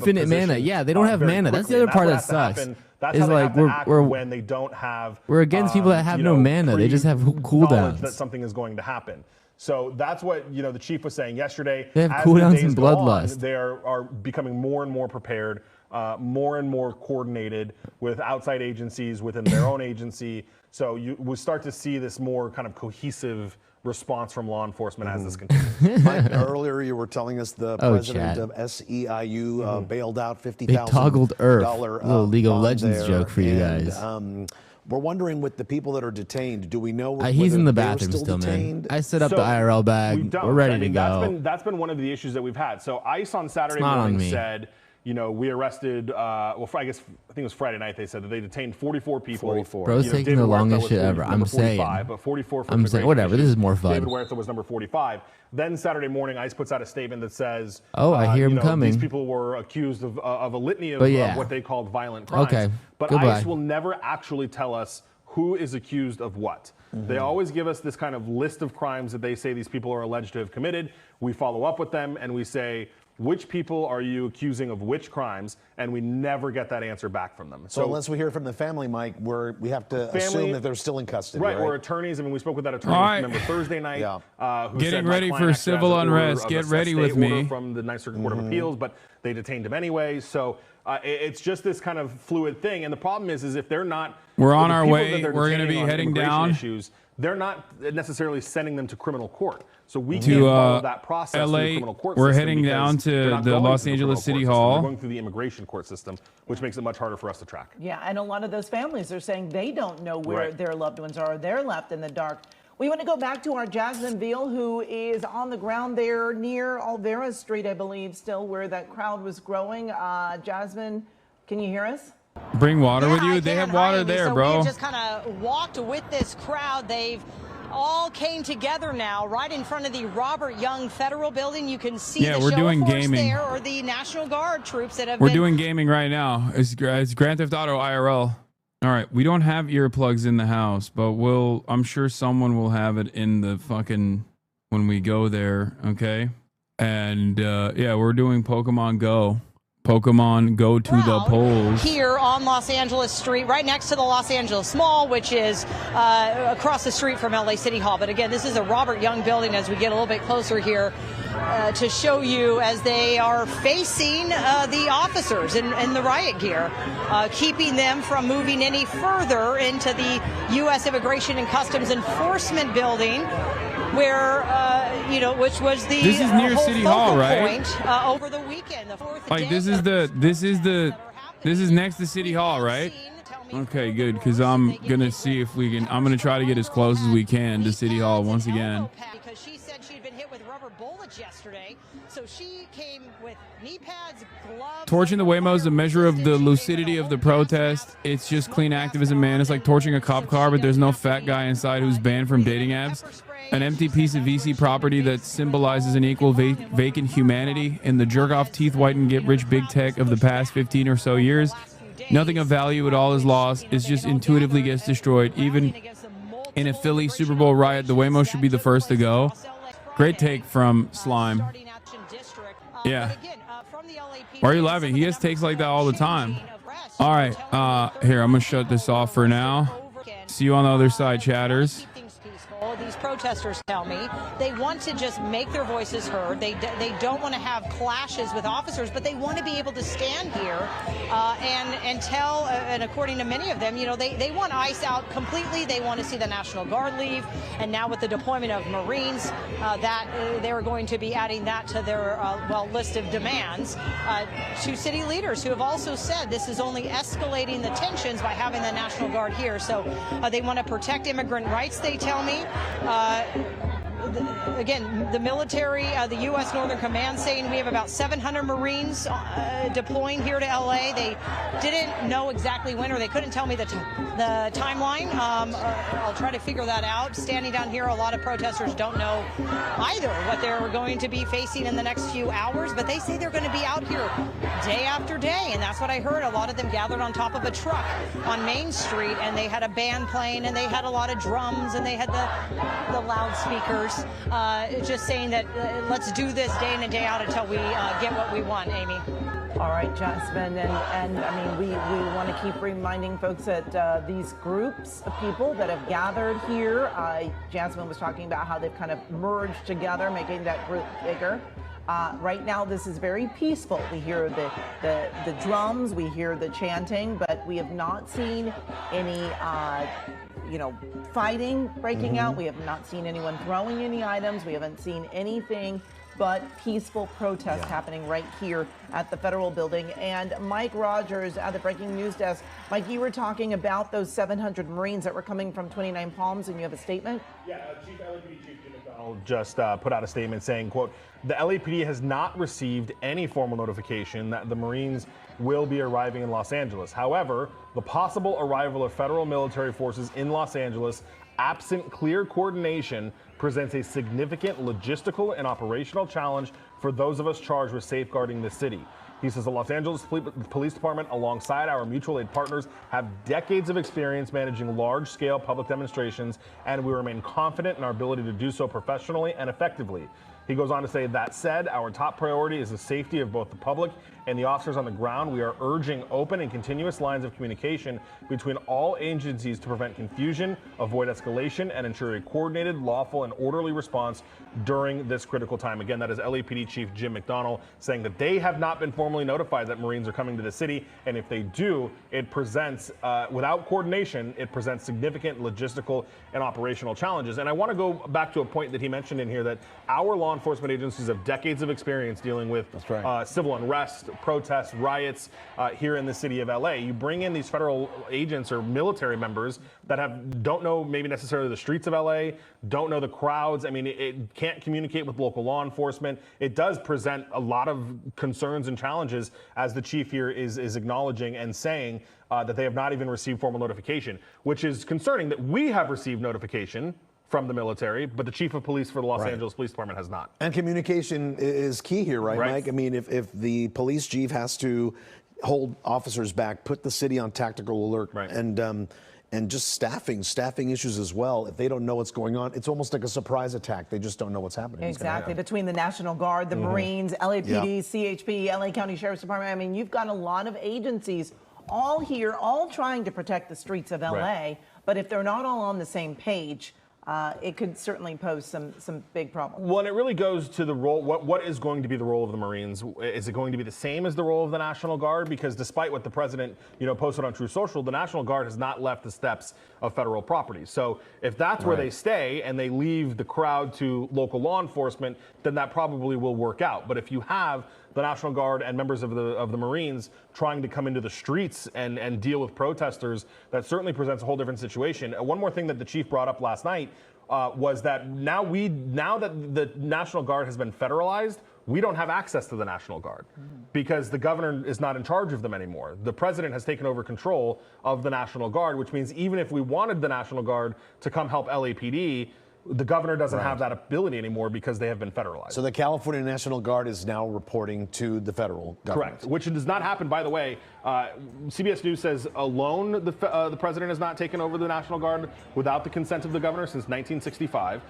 infinite mana. position, Yeah, they don't have very mana. That's the quickly. other part And that that's what has to sucks. happen. That's Is how they like have to act when they don't have. we're against people that have you no know, mana. They just have knowledge cooldowns. that something is going to happen. So that's what the chief was saying yesterday. They have As cooldowns the days and go on, bloodlust. they are becoming more and more prepared, more and more coordinated with outside agencies within their own agency. So we start to see this more kind of cohesive response from law enforcement as this continues. Mike, earlier you were telling us the president Chad. of SEIU bailed out $50,000. They toggled Earth. Little League of bond Legends there. joke for you And, guys. we're wondering with the people that are detained, do we know He's in the whether they're bathroom still, detained? man. I set up So, the IRL we bag. don't. We're ready I mean, to go. That's been one of the issues that we've had. So ICE on Saturday It's not on morning me. said you know, we arrested, I think it was Friday night, they said that they detained 44 people. 44. Bro's You know, taking David the Huerta longest was shit ever. number I'm 45, saying. but 44 for I'm saying, immigration whatever, this issues. is more fun. David Huerta was number 45. Then Saturday morning, ICE puts out a statement that says, Oh, I hear him coming. These people were accused of a litany of, But of what they called violent crimes. Okay, But goodbye. ICE will never actually tell us who is accused of what. They always give us this kind of list of crimes that they say these people are alleged to have committed. We follow up with them and we say, which people are you accusing of which crimes? And we never get that answer back from them. So unless we hear from the family, Mike, we have to assume that they're still in custody. Right, or attorneys. I mean, we spoke with that attorney, remember, Thursday night. Who Getting said, "My ready client for actually has civil an order unrest. of Get a ready stay with order me." from the Ninth Circuit Court of Appeals, but they detained him anyway. So it's just this kind of fluid thing. And the problem is if they're not... We're on the our people way. that they're We're going to be detaining on heading immigration down. Issues, they're not necessarily sending them to criminal court. So we can't follow that process through the LA. criminal court We're system heading because down they're to not the going Los through Angeles criminal City court system. Hall. They're going through the immigration court system, which makes it much harder for us to track. Yeah, and a lot of those families are saying they don't know where their loved ones are. They're left in the dark. We want to go back to our Jasmine Veal, who is on the ground there near Olvera Street, I believe, still where that crowd was growing. Jasmine, can you hear us? Bring water with you? They have water there, so bro. we just kind of walked with this crowd. They've all came together now right in front of the Robert Young Federal Building. You can see the we're show doing of force gaming. there, or the National Guard troops that have We're been... doing gaming right now. It's Grand Theft Auto IRL. All right, we don't have earplugs in the house, but I'm sure someone will have it in the fucking when we go there, okay? And we're doing Pokemon Go. Pokemon Go to the polls. Here on Los Angeles Street, right next to the Los Angeles Mall, which is across the street from LA City Hall. But again, this is a Robert Young building as we get a little bit closer here to show you as they are facing the officers in the riot gear, keeping them from moving any further into the U.S. Immigration and Customs Enforcement building, where, which was the This is near whole City Hall, focal right? point over the weekend. The fourth Like day this is next to City Hall, right? Okay, good, because I'm gonna see if we can. I'm gonna try to get as close as we can to City Hall once again. because she said she'd been hit with rubber bullets yesterday, so she came with knee pads, gloves. Torching the Waymo is a measure of the lucidity of the protest. It's just clean activism, man. It's like torching a cop car, but there's no fat guy inside who's banned from dating apps. An empty piece of VC property that symbolizes an equal vacant humanity in the jerk-off, teeth-whiten, get-rich big tech of the past 15 or so years. Nothing of value at all is lost. It just intuitively gets destroyed. Even in a Philly Super Bowl riot, the Waymo should be the first to go. Great take from Slime. Yeah. Why are you laughing? He has takes like that all the time. All right. Here, I'm going to shut this off for now. See you on the other side, chatters. These protesters tell me they want to just make their voices heard. They don't want to have clashes with officers, but they want to be able to stand here and tell, and according to many of them, they want ICE out completely. They want to see the National Guard leave. And now with the deployment of Marines, that they're going to be adding that to their, list of demands. To city leaders who have also said this is only escalating the tensions by having the National Guard here. So they want to protect immigrant rights, they tell me. Again, the military, the U.S. Northern Command saying we have about 700 Marines deploying here to L.A. They didn't know exactly when, or they couldn't tell me the timeline. I'll try to figure that out. Standing down here, a lot of protesters don't know either what they're going to be facing in the next few hours, but they say they're going to be out here day after day, and that's what I heard. A lot of them gathered on top of a truck on Main Street, and they had a band playing, and they had a lot of drums, and they had the loudspeakers. Just saying that let's do this day in and day out until we get what we want, Amy. All right, Jasmine, and I mean, we want to keep reminding folks that these groups of people that have gathered here, Jasmine was talking about how they've kind of merged together, making that group bigger. Right now, this is very peaceful. We hear the drums, we hear the chanting, but we have not seen any fighting breaking out. We have not seen anyone throwing any items. We haven't seen anything but peaceful protest happening right here at the federal building. And Mike Rogers at the Breaking News Desk. Mike, you were talking about those 700 Marines that were coming from 29 Palms, and you have a statement? Yeah, LAPD Chief Jim McDonald just put out a statement saying, quote, the LAPD has not received any formal notification that the Marines will be arriving in Los Angeles. However, the possible arrival of federal military forces in Los Angeles, absent clear coordination, presents a significant logistical and operational challenge for those of us charged with safeguarding the city. He says the Los Angeles Police Department, alongside our mutual aid partners, have decades of experience managing large-scale public demonstrations, and we remain confident in our ability to do so professionally and effectively. He goes on to say, that said, our top priority is the safety of both the public and the officers on the ground. We are urging open and continuous lines of communication between all agencies to prevent confusion, avoid escalation, and ensure a coordinated, lawful, and orderly response during this critical time. Again, that is LAPD Chief Jim McDonald saying that they have not been formally notified that Marines are coming to the city, and if they do, it presents, without coordination, it presents significant logistical and operational challenges. And I want to go back to a point that he mentioned in here, that our law enforcement agencies have decades of experience dealing with civil unrest, protests, riots here in the city of LA. You bring in these federal agents or military members that don't know maybe necessarily the streets of LA, don't know the crowds. I mean, it can't communicate with local law enforcement. It does present a lot of concerns and challenges, as the chief here is acknowledging and saying that they have not even received formal notification, which is concerning that we have received notification from the military, but the chief of police for the Los Angeles Police Department has not. And communication is key here, right, Mike? I mean, if the police chief has to hold officers back, put the city on tactical alert, and just staffing issues as well. If they don't know what's going on, it's almost like a surprise attack. They just don't know what's happening. Exactly. Between the National Guard, the Marines, LAPD, CHP, LA County Sheriff's Department, I mean, you've got a lot of agencies all here, all trying to protect the streets of LA. But if they're not all on the same page, it could certainly pose some big problems. Well, and it really goes to the role, what is going to be the role of the Marines? Is it going to be the same as the role of the National Guard? Because despite what the president, posted on Truth Social, the National Guard has not left the steps of federal property. So if that's where they stay and they leave the crowd to local law enforcement, then that probably will work out. But if you have the National Guard and members of the Marines trying to come into the streets and deal with protesters, that certainly presents a whole different situation. One more thing that the chief brought up last night was that now that the National Guard has been federalized, we don't have access to the National Guard because the governor is not in charge of them anymore. The president has taken over control of the National Guard, which means even if we wanted the National Guard to come help LAPD, the governor doesn't have that ability anymore because they have been federalized. So the California National Guard is now reporting to the federal government. Correct, which does not happen, by the way. CBS News says alone the president has not taken over the National Guard without the consent of the governor since 1965.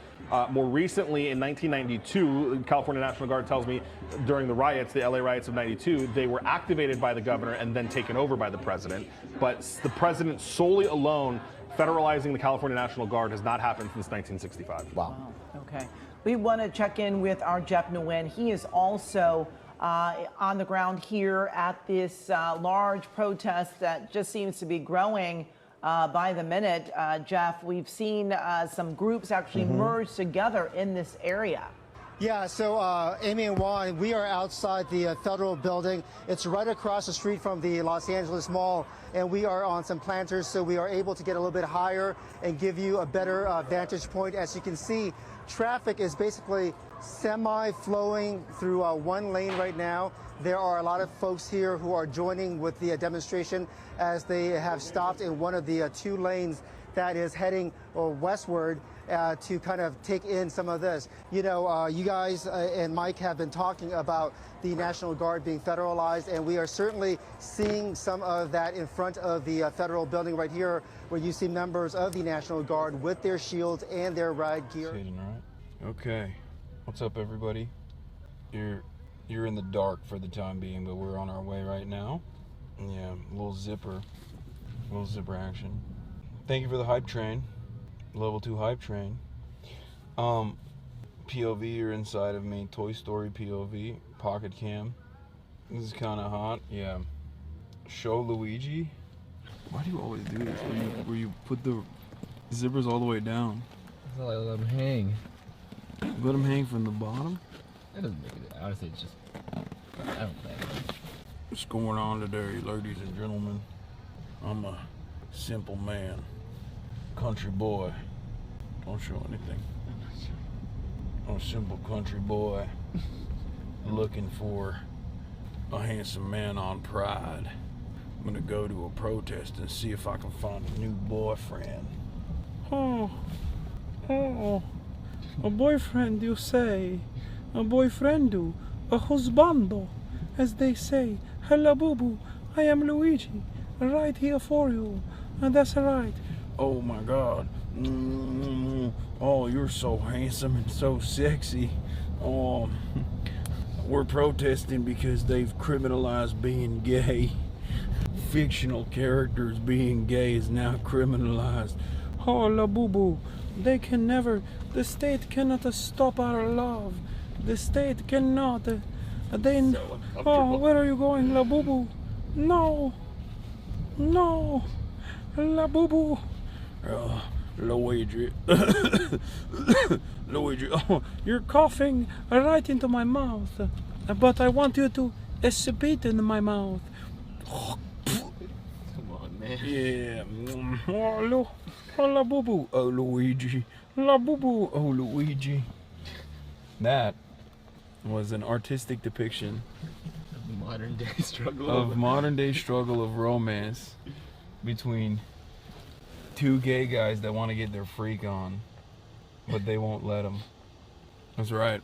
More recently, in 1992, the California National Guard tells me during the riots, the LA riots of 92, they were activated by the governor and then taken over by the president. But the president solely alone federalizing the California National Guard has not happened since 1965. Wow. Okay. We want to check in with our Jeff Nguyen. He is also on the ground here at this large protest that just seems to be growing by the minute. Jeff, we've seen some groups actually merge together in this area. Yeah, so Amy and Juan, we are outside the federal building. It's right across the street from the Los Angeles Mall, and we are on some planters, so we are able to get a little bit higher and give you a better vantage point. As you can see, traffic is basically semi-flowing through one lane right now. There are a lot of folks here who are joining with the demonstration as they have stopped in one of the two lanes that is heading westward to kind of take in some of this. You guys and Mike have been talking about the National Guard being federalized, and we are certainly seeing some of that in front of the federal building right here, where you see members of the National Guard with their shields and their riot gear. Okay. What's up, everybody? You're in the dark for the time being, but we're on our way right now. Yeah, a little zipper action. Thank you for the hype train. Level 2 hype train. POV, you're inside of me. Toy Story POV. Pocket cam. This is kind of hot. Yeah. Show Luigi. Why do you always do this? Where you put the zippers all the way down? I let them hang. Let them hang from the bottom? That doesn't make it. Honestly, it's just I don't play. What's going on today, ladies and gentlemen? I'm a simple man, country boy. Don't show anything. I'm a simple country boy looking for a handsome man on Pride. I'm gonna go to a protest and see if I can find a new boyfriend. Oh, a boyfriend, you say? A boyfriendu, a husbando, as they say. Hello, boo-boo, I am Luigi, right here for you. And that's right. Oh my God. Oh, you're so handsome and so sexy. We're protesting because they've criminalized being gay. Fictional characters being gay is now criminalized. Oh, la boo-boo, they can never, the state cannot stop our love. The state cannot. Oh, where are you going, la boo-boo? No, la boo-boo. Luigi. Luigi. Oh, you're coughing right into my mouth. But I want you to spit in my mouth. Come on, man. Yeah. Oh, la boo-boo. Oh, Luigi. La boo-boo. Oh, Luigi. That was an artistic depiction of modern day struggle of romance between two gay guys that want to get their freak on, but they won't let them. That's right.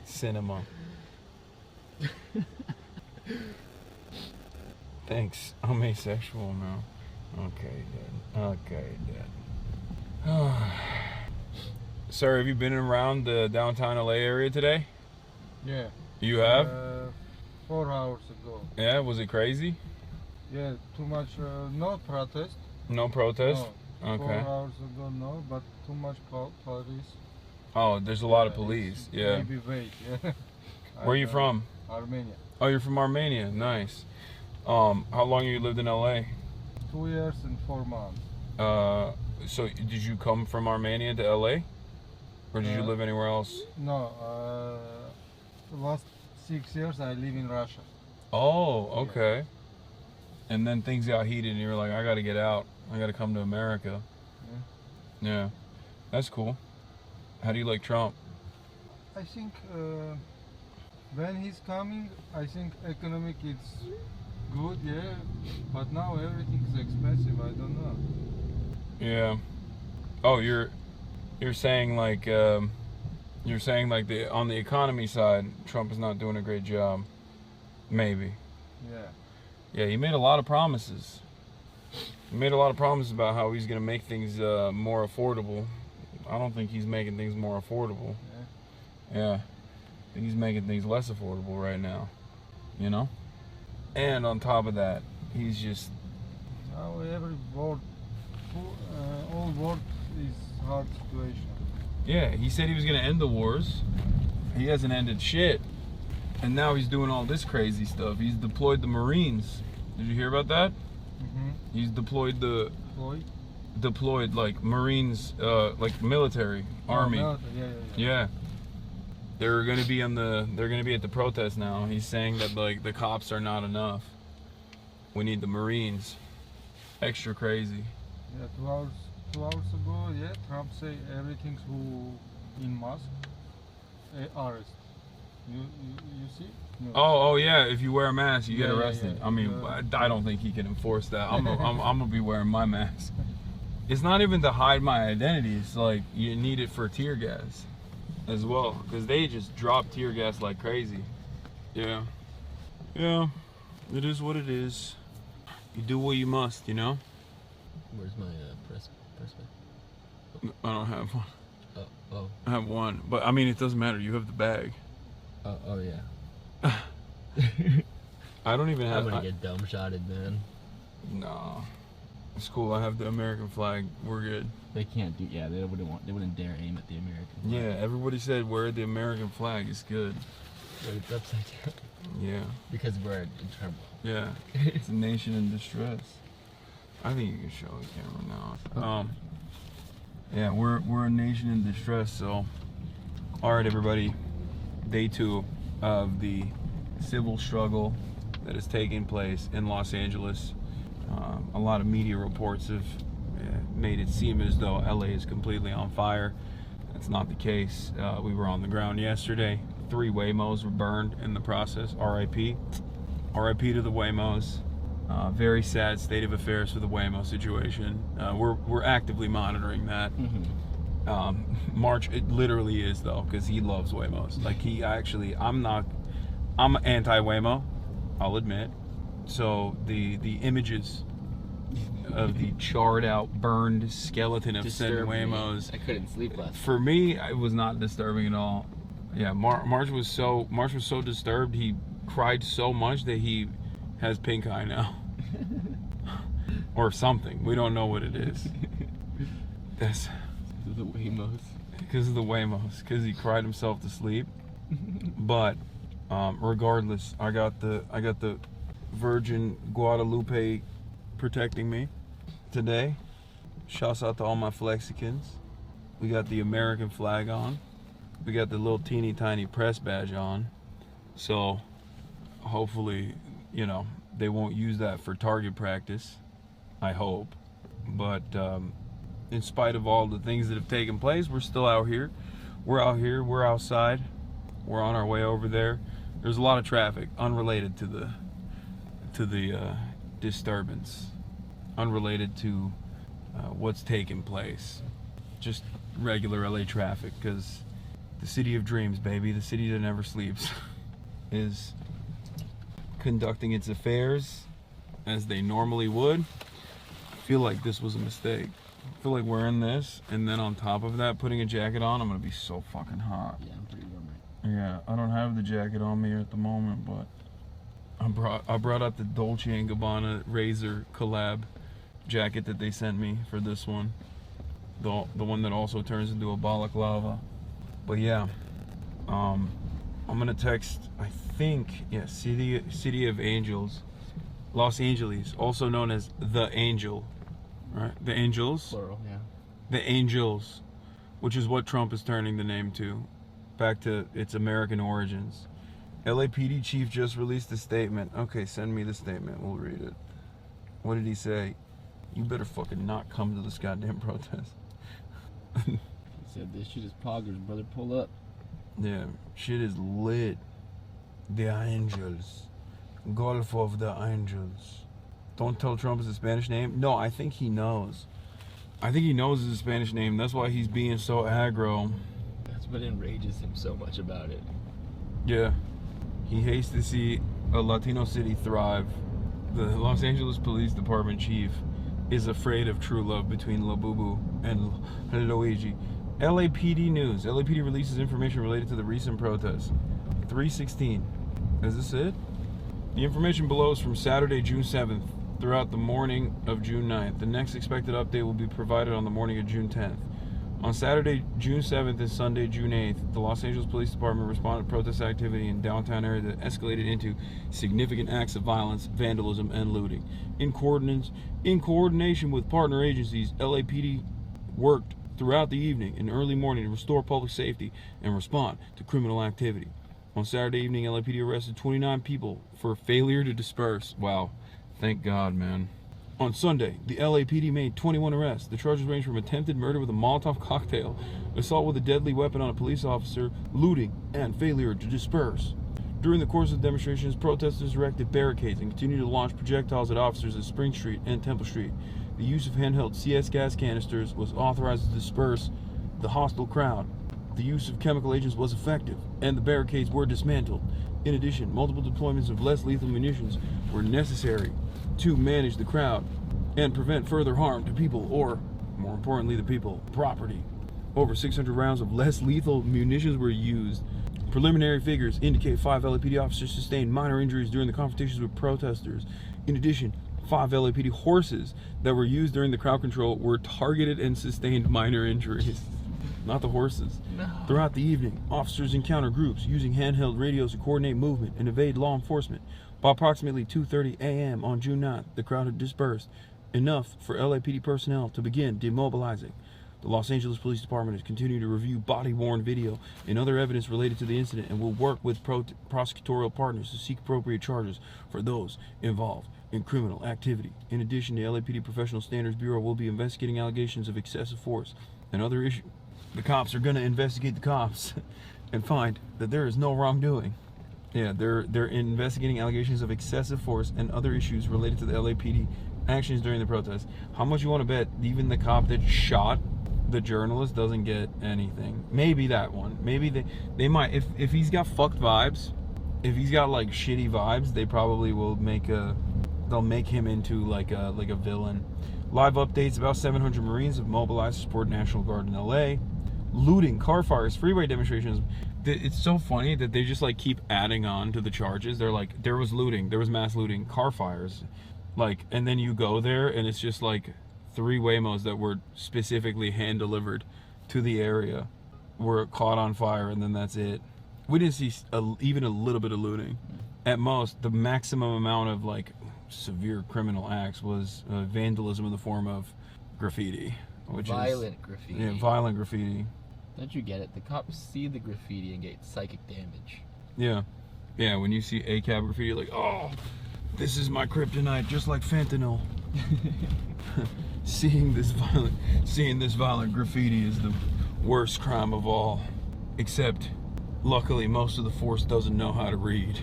Cinema. Thanks. I'm asexual now. Okay, Dad. Sir, have you been around the downtown LA area today? Yeah. You have? 4 hours ago. Yeah, was it crazy? Yeah, too much, no protest. No protest? No. Okay. 4 hours ago, no, but too much police. Oh, there's a lot of police, yeah. Maybe wait, yeah. Where are you from? Armenia. Oh, you're from Armenia, nice. How long have you lived in LA? 2 years and 4 months. So did you come from Armenia to LA? Or did you live anywhere else? No, the last 6 years I live in Russia. Oh, okay. And then things got heated and you were like, I gotta get out. I gotta come to America. Yeah. That's cool. How do you like Trump? I think when he's coming, I think economic is good, yeah. But now everything is expensive, I don't know. Yeah. Oh, you're saying like on the economy side, Trump is not doing a great job. Maybe. Yeah. Yeah, he made a lot of promises. He made a lot of promises about how he's gonna make things more affordable. I don't think he's making things more affordable. Yeah. I think he's making things less affordable right now. You know? And on top of that, he's just now every world, all world is hard situation. Yeah, he said he was gonna end the wars. He hasn't ended shit. And now he's doing all this crazy stuff. He's deployed the Marines. Did you hear about that? Mm-hmm. He's deployed like Marines, like military, army. Military. Yeah. They're gonna be at the protest now. He's saying that like the cops are not enough. We need the Marines. Extra crazy. Yeah, 2 hours ago, yeah, Trump say everything's who in mask arrest. You see? No. Oh yeah. If you wear a mask, you get arrested. Yeah. I mean, I don't think he can enforce that. I'm gonna be wearing my mask. It's not even to hide my identity. It's like you need it for tear gas as well, because they just drop tear gas like crazy. Yeah. It is what it is. You do what you must, you know. Where's my press bag? I don't have one. Oh. I have one, but I mean, it doesn't matter. You have the bag. Oh yeah. I don't even have. I'm gonna get dumb shotted, man. No, it's cool. I have the American flag. We're good. They can't do. Yeah, they wouldn't dare aim at the American flag. Yeah, everybody said wear the American flag. It's good. But it's upside down. Yeah. Because we're in trouble. Yeah. It's a nation in distress. I think you can show the camera now. Yeah, we're a nation in distress. So, all right, everybody. day 2 of the civil struggle that is taking place in Los Angeles. A lot of media reports have made it seem as though LA is completely on fire. That's not the case. We were on the ground yesterday. 3 Waymos were burned in the process. RIP. RIP to the Waymos. Very sad state of affairs for the Waymo situation. We're actively monitoring that. March, it literally is though, because he loves Waymos. Like I'm anti-Waymo, I'll admit. So the images of the charred out, burned skeleton of said Waymos, I couldn't sleep last night. For me, it was not disturbing at all. Yeah, March was so disturbed. He cried so much that he has pink eye now, or something. We don't know what it is. That's the Waymos. Because of the Waymos. Because he cried himself to sleep. But regardless, I got the Virgin Guadalupe protecting me today. Shouts out to all my Flexicans. We got the American flag on. We got the little teeny tiny press badge on. So hopefully, you know, they won't use that for target practice. I hope. But in spite of all the things that have taken place, we're still out here. We're out here. We're outside. We're on our way over there. There's a lot of traffic unrelated to the disturbance, unrelated to what's taking place. Just regular LA traffic, because the city of dreams, baby, the city that never sleeps, is conducting its affairs as they normally would. I feel like this was a mistake. I feel like wearing this and then on top of that putting a jacket on, I'm gonna be so fucking hot. Yeah, I'm pretty warm right now. Yeah, I don't have the jacket on me at the moment, but I brought out the Dolce & Gabbana Razor collab jacket that they sent me for this one. The one that also turns into a balaclava. But yeah, I'm gonna text, I think, yeah, City of Angels, Los Angeles, also known as The Angel, right? The Angels? Plural, yeah. The Angels, which is what Trump is turning the name to, back to its American origins. LAPD chief just released a statement. Okay, send me the statement, we'll read it. What did he say? You better fucking not come to this goddamn protest. He said this shit is poggers, brother, pull up. Yeah, shit is lit. The Angels. Golf of the Angels. Don't tell Trump it's a Spanish name. No, I think he knows. I think he knows it's a Spanish name. That's why he's being so aggro. That's what enrages him so much about it. Yeah. He hates to see a Latino city thrive. The Los Angeles Police Department chief is afraid of true love between Labubu and Luigi. LAPD news. LAPD releases information related to the recent protests. 3:16. Is this it? The information below is from Saturday, June 7th, throughout the morning of June 9th. The next expected update will be provided on the morning of June 10th. On Saturday, June 7th and Sunday, June 8th, the Los Angeles Police Department responded to protest activity in downtown area that escalated into significant acts of violence, vandalism, and looting. In coordination with partner agencies, LAPD worked throughout the evening and early morning to restore public safety and respond to criminal activity. On Saturday evening, LAPD arrested 29 people for failure to disperse. Wow, thank God, man. On Sunday, the LAPD made 21 arrests. The charges range from attempted murder with a Molotov cocktail, assault with a deadly weapon on a police officer, looting, and failure to disperse. During the course of the demonstrations, protesters erected barricades and continued to launch projectiles at officers at Spring Street and Temple Street. The use of handheld CS gas canisters was authorized to disperse the hostile crowd. The use of chemical agents was effective, and the barricades were dismantled. In addition, multiple deployments of less lethal munitions were necessary to manage the crowd and prevent further harm to people or, more importantly, the people, property. Over 600 rounds of less lethal munitions were used. Preliminary figures indicate 5 LAPD officers sustained minor injuries during the confrontations with protesters. In addition, 5 LAPD horses that were used during the crowd control were targeted and sustained minor injuries. Not the horses. No. Throughout the evening, officers encountered groups using handheld radios to coordinate movement and evade law enforcement. By approximately 2:30 a.m. on June 9th, the crowd had dispersed, enough for LAPD personnel to begin demobilizing. The Los Angeles Police Department is continuing to review body-worn video and other evidence related to the incident and will work with prosecutorial partners to seek appropriate charges for those involved in criminal activity. In addition, the LAPD Professional Standards Bureau will be investigating allegations of excessive force and other issues. The cops are going to investigate the cops and find that there is no wrongdoing. Yeah, they're investigating allegations of excessive force and other issues related to the LAPD actions during the protest. How much you want to bet even the cop that shot the journalist doesn't get anything? Maybe that one. Maybe they might, if he's got fucked vibes, if he's got like shitty vibes, they probably will they'll make him into like a villain. Live updates: about 700 Marines have mobilized to support National Guard in LA. Looting, car fires, freeway demonstrations. It's so funny that they just like keep adding on to the charges. They're like, there was looting, there was mass looting, car fires, like, and then you go there and it's just like 3 Waymos that were specifically hand delivered to the area were caught on fire, and then that's it. We didn't see even a little bit of looting. At most, the maximum amount of like severe criminal acts was vandalism in the form of graffiti, which violent graffiti. Yeah, violent graffiti. Don't you get it? The cops see the graffiti and get psychic damage. Yeah. Yeah, when you see ACAB graffiti, you're like, oh, this is my kryptonite, just like fentanyl. Seeing this violent graffiti is the worst crime of all. Except, luckily, most of the force doesn't know how to read.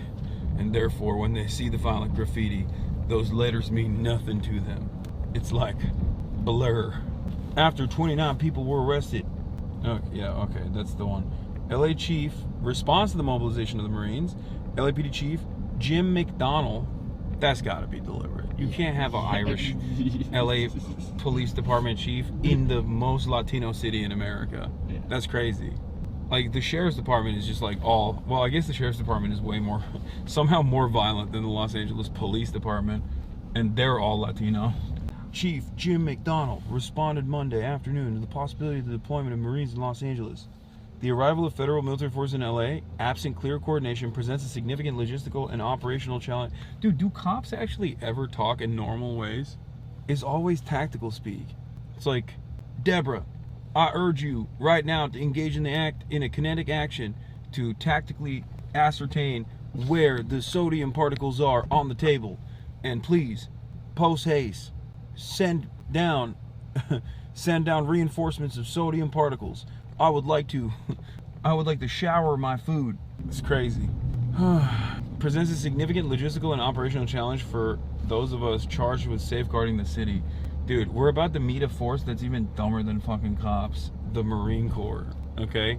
And therefore, when they see the violent graffiti, those letters mean nothing to them. It's like blur. After 29 people were arrested. Okay, yeah, okay, that's the one. LA Chief responds to the mobilization of the Marines. LAPD Chief Jim McDonnell. That's got to be deliberate. You can't have an Irish LA Police Department chief in the most Latino city in America. That's crazy. Like, the Sheriff's Department is just like well, I guess the Sheriff's Department is way more, somehow more violent than the Los Angeles Police Department, and they're all Latino. Chief Jim McDonnell responded Monday afternoon to the possibility of the deployment of Marines in Los Angeles. The arrival of federal military force in LA, absent clear coordination, presents a significant logistical and operational challenge. Dude, do cops actually ever talk in normal ways? It's always tactical speak. It's like, Deborah, I urge you right now to engage in a kinetic action to tactically ascertain where the sodium particles are on the table, and please, post haste, send down reinforcements of sodium particles. I would like to shower my food. It's crazy. Presents a significant logistical and operational challenge for those of us charged with safeguarding the city. Dude, we're about to meet a force that's even dumber than fucking cops. The Marine Corps, okay?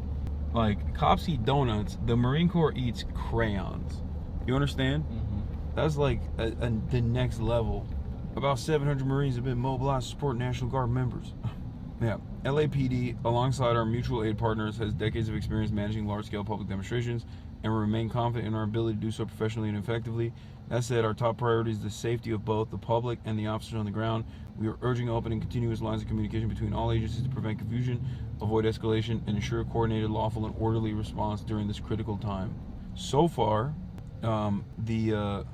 Like, cops eat donuts, the Marine Corps eats crayons. You understand? Mm-hmm. That's like the next level. About 700 Marines have been mobilized to support National Guard members. Yeah, LAPD, alongside our mutual aid partners, has decades of experience managing large-scale public demonstrations and we remain confident in our ability to do so professionally and effectively. That said, our top priority is the safety of both the public and the officers on the ground. We are urging open and continuous lines of communication between all agencies to prevent confusion, avoid escalation, and ensure a coordinated, lawful, and orderly response during this critical time. So far, the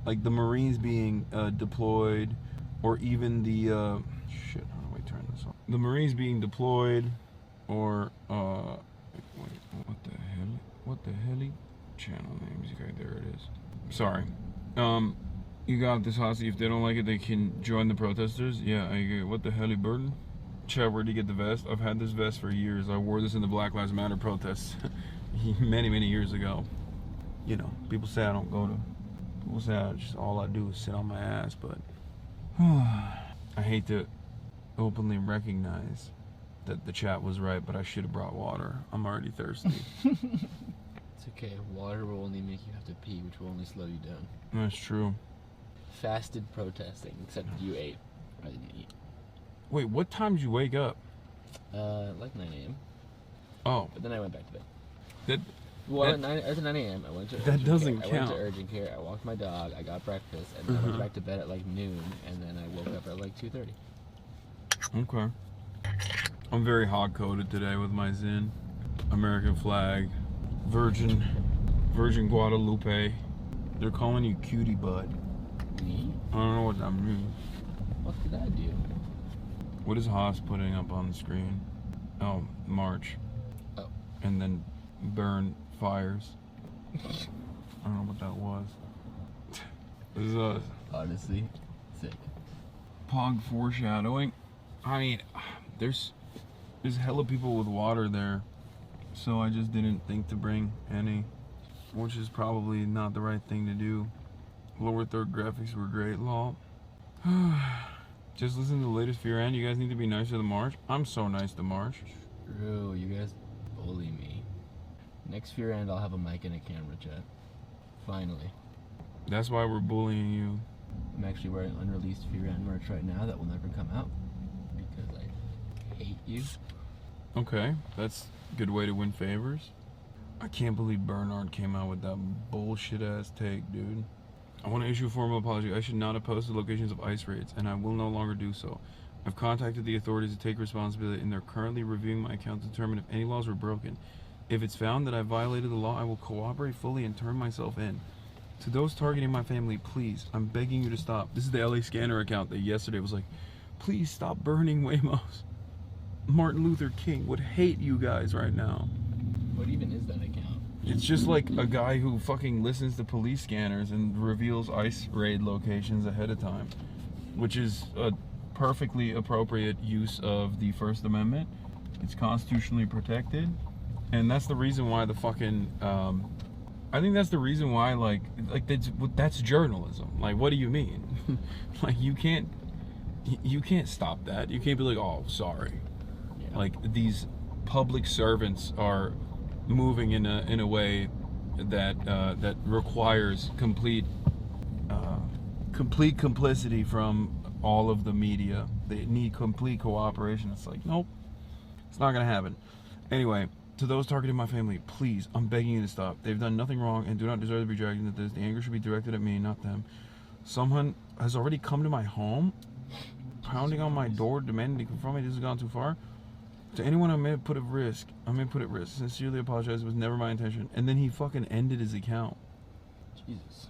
Marines being deployed, or even the how do I turn this off? The Marines being deployed, or wait, what the hell? Channel names, okay, there it is. Sorry. You got this, Hasi. If they don't like it, they can join the protesters. Yeah, I agree. What the hell, burden? Chad, where'd you get the vest? I've had this vest for years. I wore this in the Black Lives Matter protests many years ago. You know, people say I don't go to. People say all I do is sit on my ass, but I hate to openly recognize that the chat was right, but I should have brought water. I'm already thirsty. It's okay. Water will only make you have to pee, which will only slow you down. That's true. Fasted protesting, except you ate. I didn't eat. Wait, what time did you wake up? Like 9 a.m. Oh. But then I went back to bed. At 9 a.m. I went to that doesn't care. count. I went to urgent care. I walked my dog. I got breakfast, and then I went back to bed at like noon, and then I woke up at like 2:30. Okay. I'm very hot-coded today with my Zin. American flag. Virgin Guadalupe. They're calling you cutie bud. Me? I don't know what that means. What did I do? What is Haas putting up on the screen? Oh, march. Oh. And then burn fires. I don't know what that was. This is honestly sick. Pog foreshadowing. I mean, there's hella people with water there, so I just didn't think to bring any, which is probably not the right thing to do. Lower third graphics were great, lol. Just listen to the latest Fear End. You guys need to be nice to the march. I'm so nice to march. True, you guys bully me. Next Fear End, I'll have a mic and a camera, chat. Finally. That's why we're bullying you. I'm actually wearing unreleased Fear End merch right now that will never come out because I hate you. Okay, that's a good way to win favors. I can't believe Bernard came out with that bullshit ass take, dude. I want to issue a formal apology. I should not have posted locations of ICE raids, and I will no longer do so. I've contacted the authorities to take responsibility, and they're currently reviewing my account to determine if any laws were broken. If it's found that I violated the law, I will cooperate fully and turn myself in. To those targeting my family, please, I'm begging you to stop. This is the LA Scanner account that yesterday was like, please stop burning Waymos. Martin Luther King would hate you guys right now. What even is that account? It's just like a guy who fucking listens to police scanners and reveals ICE raid locations ahead of time, which is a perfectly appropriate use of the First Amendment. It's constitutionally protected, and that's the reason why the fucking I think that's the reason why like that's journalism. Like, what do you mean? Like, you can't stop that. You can't be like, oh, sorry. Yeah. Like, these public servants are moving in a way that that requires complete complicity from all of the media. They need complete cooperation. It's like, nope, it's not gonna happen. Anyway, to those targeting my family, please, I'm begging you to stop. They've done nothing wrong and do not deserve to be dragged into this. The anger should be directed at me, not them. Someone has already come to my home, pounding on my door, demanding to confront me. This has gone too far. To anyone I may have put at risk, sincerely apologize. It was never my intention. And then he fucking ended his account. Jesus.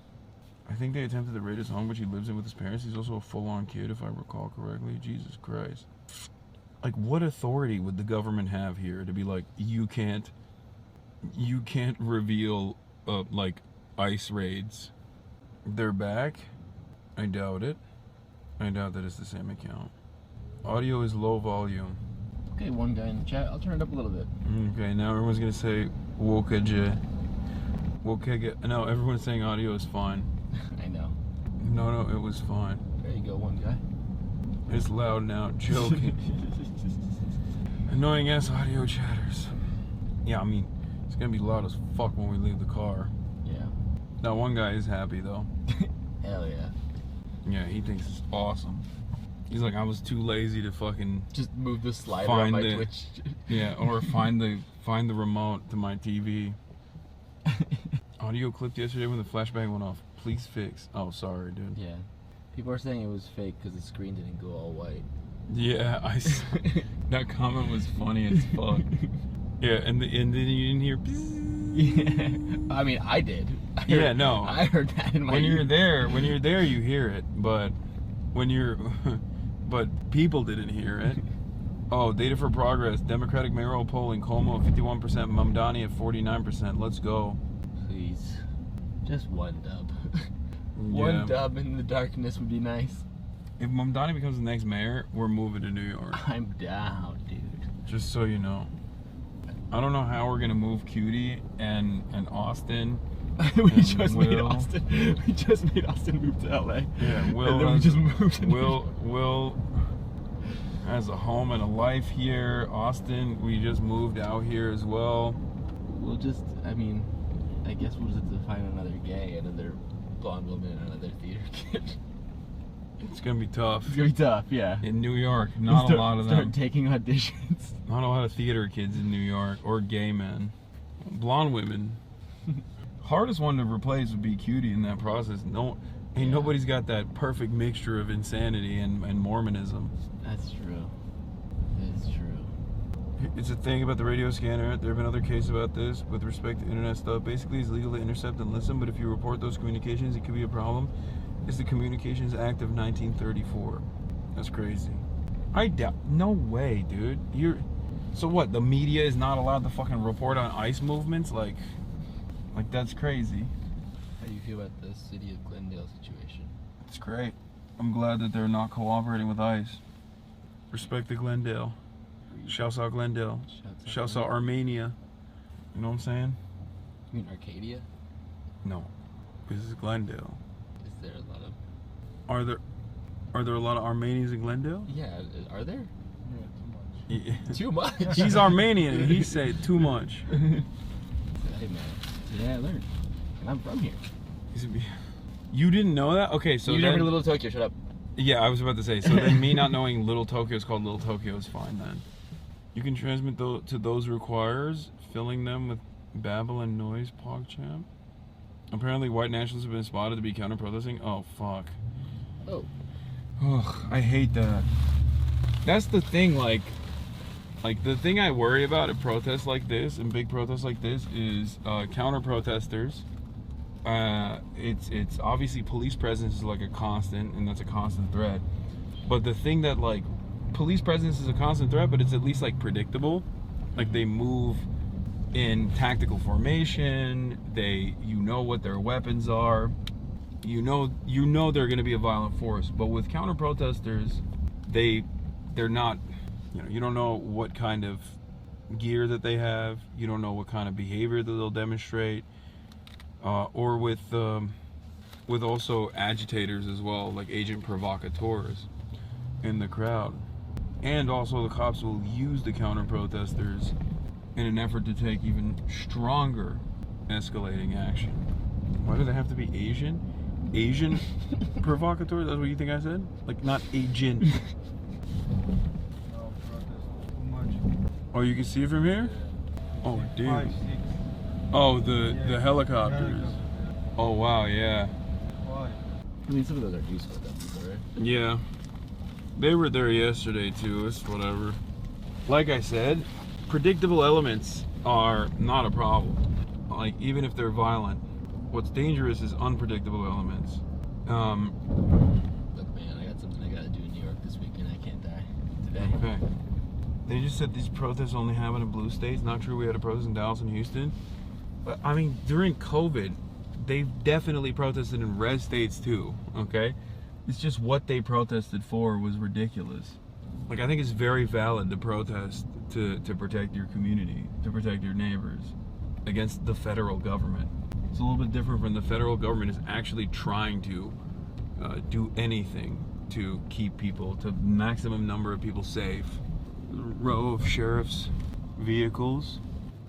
I think they attempted to raid his home, which he lives in with his parents. He's also a full-on kid, if I recall correctly. Jesus Christ. Like, what authority would the government have here to be like, you can't reveal, like, ICE raids? They're back? I doubt it. I doubt that it's the same account. Audio is low volume. Okay, one guy in the chat. I'll turn it up a little bit. Okay, now everyone's gonna say Wokaje. No, everyone's saying audio is fine. I know. No, it was fine. There you go, one guy. It's loud now, joking. Annoying ass audio chatters. Yeah, I mean, it's gonna be loud as fuck when we leave the car. Yeah. That one guy is happy though. Hell yeah. Yeah, he thinks it's awesome. He's like, I was too lazy to fucking just move the slider on my Twitch. Yeah, or find the remote to my TV. Audio clipped yesterday when the flashbang went off. Please fix. Oh, sorry, dude. Yeah. People are saying it was fake because the screen didn't go all white. Yeah, that comment was funny as fuck. Yeah, and then you didn't hear. Yeah. I mean, I did. I heard that in my. When you're there, you hear it, but but people didn't hear it. Oh, data for progress. Democratic mayoral polling. Como at 51%. Mamdani at 49%. Let's go. Please. Just one dub. One dub in the darkness would be nice. If Mamdani becomes the next mayor, we're moving to New York. I'm down, dude. Just so you know. I don't know how we're going to move Cutie and Austin. We just made Austin move to LA. Yeah, Will has a home and a life here. Austin, we just moved out here as well. I guess we'll just have to find another gay, another blonde woman, and another theater kid. It's gonna be tough. It's gonna be tough, yeah. In New York, not a lot of them. Start taking auditions. Not a lot of theater kids in New York, or gay men. Blonde women. Hardest one to replace would be Cutie in that process. Nobody's got that perfect mixture of insanity and Mormonism. That's true. It's true. It's a thing about the radio scanner. There have been other cases about this with respect to internet stuff. Basically, it's legal to intercept and listen, but if you report those communications, it could be a problem. It's the Communications Act of 1934. That's crazy. I doubt. No way, dude. So what? The media is not allowed to fucking report on ICE movements? Like that's crazy. How do you feel about the city of Glendale situation? It's great. I'm glad that they're not cooperating with ICE. Respect the Glendale. Shouts out Glendale. Shouts out Armenia. You know what I'm saying? You mean Arcadia? No. This is Glendale. Is there a lot of... Are there a lot of Armenians in Glendale? Yeah, are there? Yeah, too much. He's Armenian and he said too much. Hey man, today I learned. And I'm from here. You didn't know that? Okay, so you never heard of Little Tokyo, shut up. Yeah, I was about to say, so then me not knowing Little Tokyo is called Little Tokyo is fine then. You can transmit to those requires, filling them with babble and noise, PogChamp. Apparently white nationalists have been spotted to be counter-protesting. Oh, fuck. Oh. Ugh, I hate that. That's the thing, like the thing I worry about at protests like this and big protests like this is counter-protesters. It's obviously police presence is like a constant, and that's a constant threat. But the thing that like police presence is a constant threat, but it's at least like predictable. Like they move in tactical formation. You know what their weapons are. You know they're going to be a violent force. But with counter protesters, they're not. You know, you don't know what kind of gear that they have. You don't know what kind of behavior that they'll demonstrate. Or with also agitators as well, like agent provocateurs in the crowd. And also the cops will use the counter-protesters in an effort to take even stronger escalating action. Why do they have to be Asian? Asian provocateurs? That's what you think I said? Like, not agent. Oh, you can see it from here? Oh, dude. Oh, the helicopters. Oh, wow, yeah. I mean, some of those are useful, definitely, right? Yeah. They were there yesterday, too. It's whatever. Like I said, predictable elements are not a problem. Like, even if they're violent. What's dangerous is unpredictable elements. Look, man, I got something I gotta do in New York this weekend. I can't die today. Okay. They just said these protests only happen in blue states. Not true. We had a protest in Dallas and Houston. But, I mean, during COVID, they've definitely protested in red states, too. Okay? It's just what they protested for was ridiculous. Like, I think it's very valid to protest to protect your community, to protect your neighbors against the federal government. It's a little bit different from the federal government is actually trying to do anything to keep people, to maximum number of people safe. A row of sheriff's vehicles.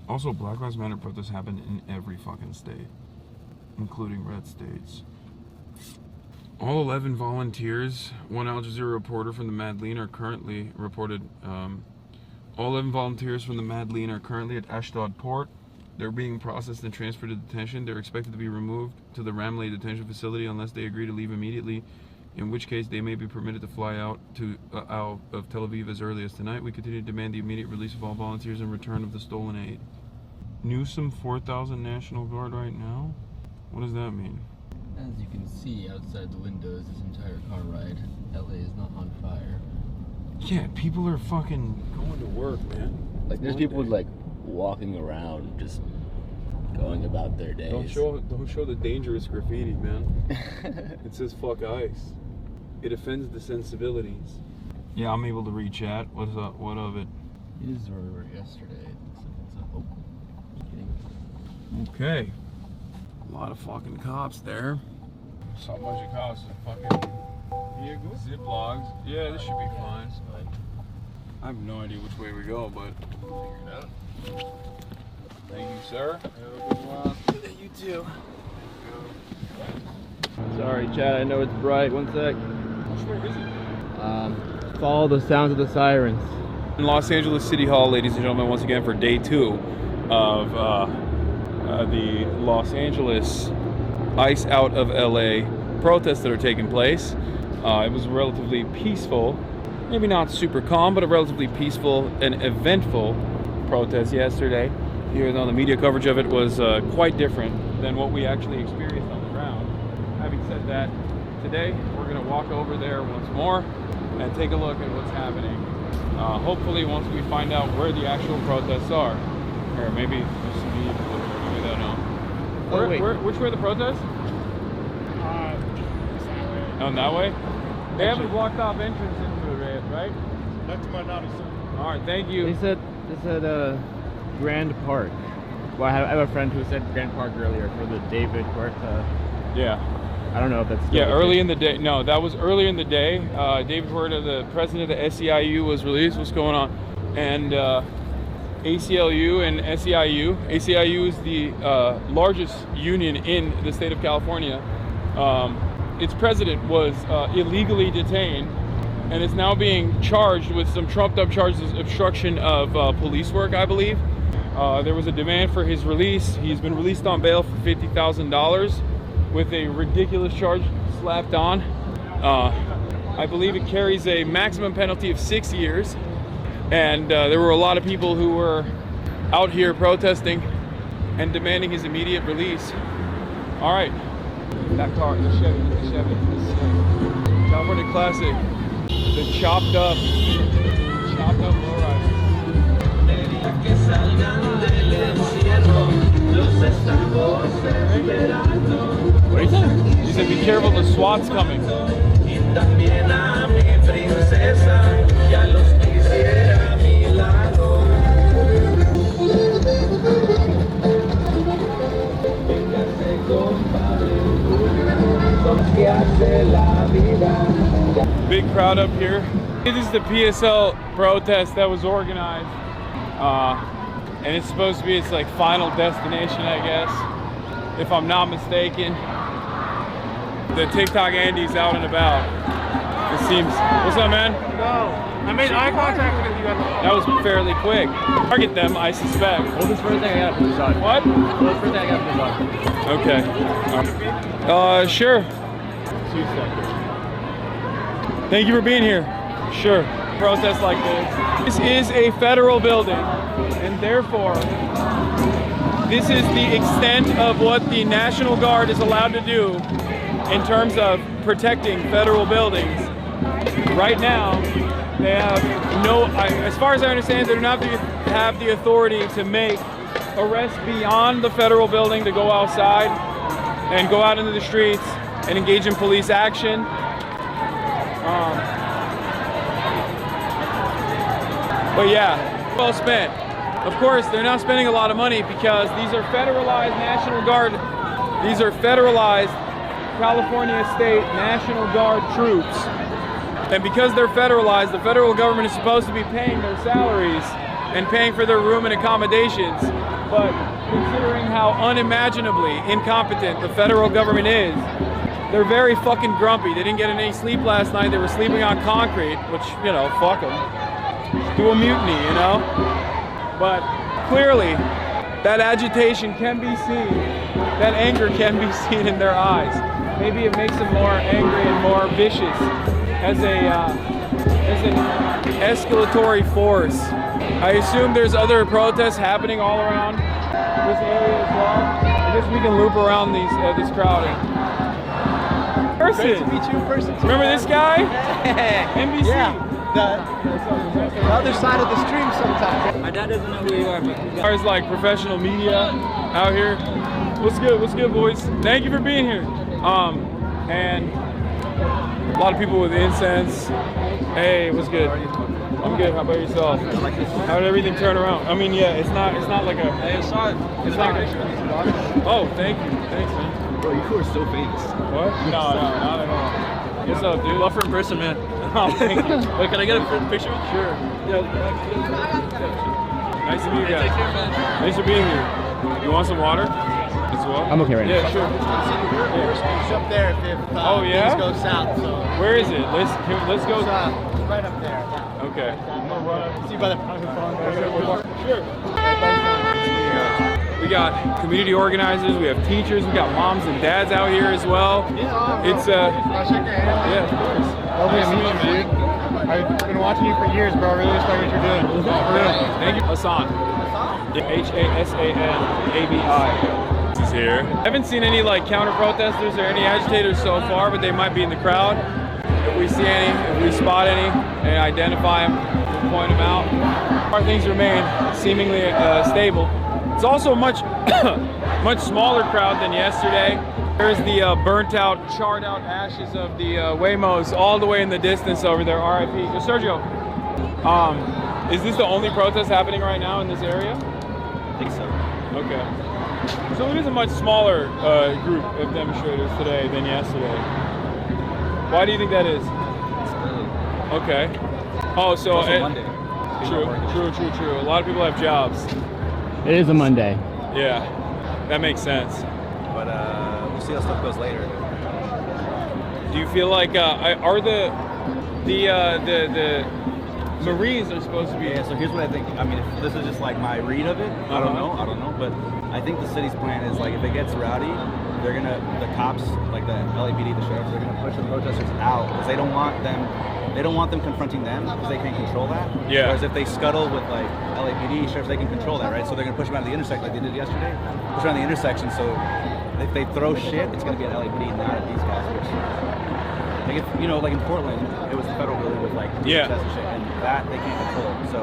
Also, Black Lives Matter protests happen in every fucking state, including red states. All 11 volunteers, one Al Jazeera reporter from the Madlean are currently reported. All 11 volunteers from the Madlean are currently at Ashdod Port. They're being processed and transferred to detention. They're expected to be removed to the Ramleh detention facility unless they agree to leave immediately, in which case they may be permitted to fly out of Tel Aviv as early as tonight. We continue to demand the immediate release of all volunteers and return of the stolen aid. Newsom 4,000 National Guard right now? What does that mean? As you can see outside the windows, this entire car ride, LA is not on fire. Yeah, people are fucking going to work, man. Like, there's people like walking around, just going about their days. Don't show the dangerous graffiti, man. It says "fuck ICE." It offends the sensibilities. Yeah, I'm able to read chat. What's up? What of it? These were yesterday. It's a local. Okay. A lot of fucking cops there. So much of cops are fucking zip logs. Yeah, this should be fine. I have no idea which way we go, but we'll figure it out. Thank you, sir. You too. Sorry, Chad, I know it's bright. One sec. Which way is it? Follow the sounds of the sirens. In Los Angeles City Hall, ladies and gentlemen, once again for day 2 of the Los Angeles ICE out of LA protests that are taking place. It was relatively peaceful, maybe not super calm, but a relatively peaceful and eventful protest yesterday. Even though the media coverage of it was quite different than what we actually experienced on the ground. Having said that, today we're going to walk over there once more and take a look at what's happening Hopefully, once we find out where the actual protests are, or maybe there's some media, we don't know. Which way are the protests? Oh, that way? They haven't blocked off entrance into it, right? Not to my knowledge, sir. All right, thank you. They said Grand Park. Well, I have a friend who said Grand Park earlier for the David Huerta. Yeah. I don't know if that's still early in the day. No, that was earlier in the day. David Huerta, the president of the SEIU, was released. What's going on? And ACLU and SEIU. ACIU is the largest union in the state of California. Its president was illegally detained and is now being charged with some trumped up charges of obstruction of police work, I believe. There was a demand for his release. He's been released on bail for $50,000 with a ridiculous charge slapped on. I believe it carries a maximum penalty of 6 years. And there were a lot of people who were out here protesting and demanding his immediate release. All right, that car, the Chevy, California Classic, the chopped up lowrider. What did he say? He said, "Be careful, the SWAT's coming." Big crowd up here. This is the PSL protest that was organized. And it's supposed to be its like final destination, I guess, if I'm not mistaken. The TikTok Andy's out and about. It seems. What's up, man? No, I made eye contact with you. That was fairly quick. Target them, I suspect. Well, this first thing I got from the shot. What? Well, this first thing I got from the shot. Okay. Sure. 2 seconds. Thank you for being here. Sure. Protest like this. This is a federal building, and therefore, this is the extent of what the National Guard is allowed to do in terms of protecting federal buildings. Right now, they have no, as far as I understand, they do not have the authority to make arrests beyond the federal building, to go outside and go out into the streets and engage in police action. But yeah, well spent. Of course, they're not spending a lot of money because these are federalized National Guard. These are federalized California State National Guard troops. And because they're federalized, the federal government is supposed to be paying their salaries and paying for their room and accommodations. But considering how unimaginably incompetent the federal government is, they're very fucking grumpy. They didn't get any sleep last night. They were sleeping on concrete, which, you know, fuck them. Do a mutiny, you know? But clearly, that agitation can be seen, that anger can be seen in their eyes. Maybe it makes them more angry and more vicious as an escalatory force. I assume there's other protests happening all around this area as well. I guess we can loop around this crowd. Great to meet you in person. Remember this guy? NBC. Yeah. The other side of the stream sometimes. My dad doesn't know who you are, but as far as like professional media out here, what's good, boys? Thank you for being here. And a lot of people with incense. Hey, what's good? I'm good. How about yourself? How did everything turn around? I mean, yeah, it's not like a. I saw it. It's not. Oh, thank you. Thanks, man. Bro, you are so famous. What? No, not at all. What's up, dude? Love for in person, man. Oh, thank you. Wait, can I get a picture? Sure. Yeah. Nice to meet you guys. Take care, man. Thanks for being here. You want some water as well? I'm okay right now. Yeah, sure. It's up there if oh, yeah? things go south. So. Where is it? Let's go. Right up there. Okay. See you by the Sure. We got community organizers, we have teachers, we got moms and dads out here as well. It's yeah, of course. Lovely to meet you, man. I've been watching you for years, bro. I really respect what you're doing. For real. Thank you. Hasan. HasanAbi. He's here. I haven't seen any like counter protesters or any agitators so far, but they might be in the crowd. If we see any, if we spot any and identify them, point them out. Our things remain seemingly stable. It's also a much smaller crowd than yesterday. There's the burnt out, charred out ashes of the Waymos all the way in the distance over there. RIP. Sergio, is this the only protest happening right now in this area? I think so. Okay. So it is a much smaller group of demonstrators today than yesterday. Why do you think that is? It's early. Okay. Oh, so it's also Monday. True. A lot of people have jobs. It is a Monday. Yeah, that makes sense. But we'll see how stuff goes later. Do you feel like are the Marines are supposed to be? Yeah. So here's what I think. I mean, if this is just like my read of it. I don't know. But I think the city's plan is like if it gets rowdy, the cops, like the LAPD, the sheriffs, they're gonna push the protesters out because they don't want them confronting them because they can't control that. Yeah. Whereas if they scuttle with like LAPD, sheriffs, they can control that, right? So they're gonna push them out of the intersection like they did yesterday. Push them out of the intersection. So if they throw shit, it's gonna be at LAPD, not at these guys. Which, like if, like in Portland, it was the federal building with like protests and shit, and that they can't control. So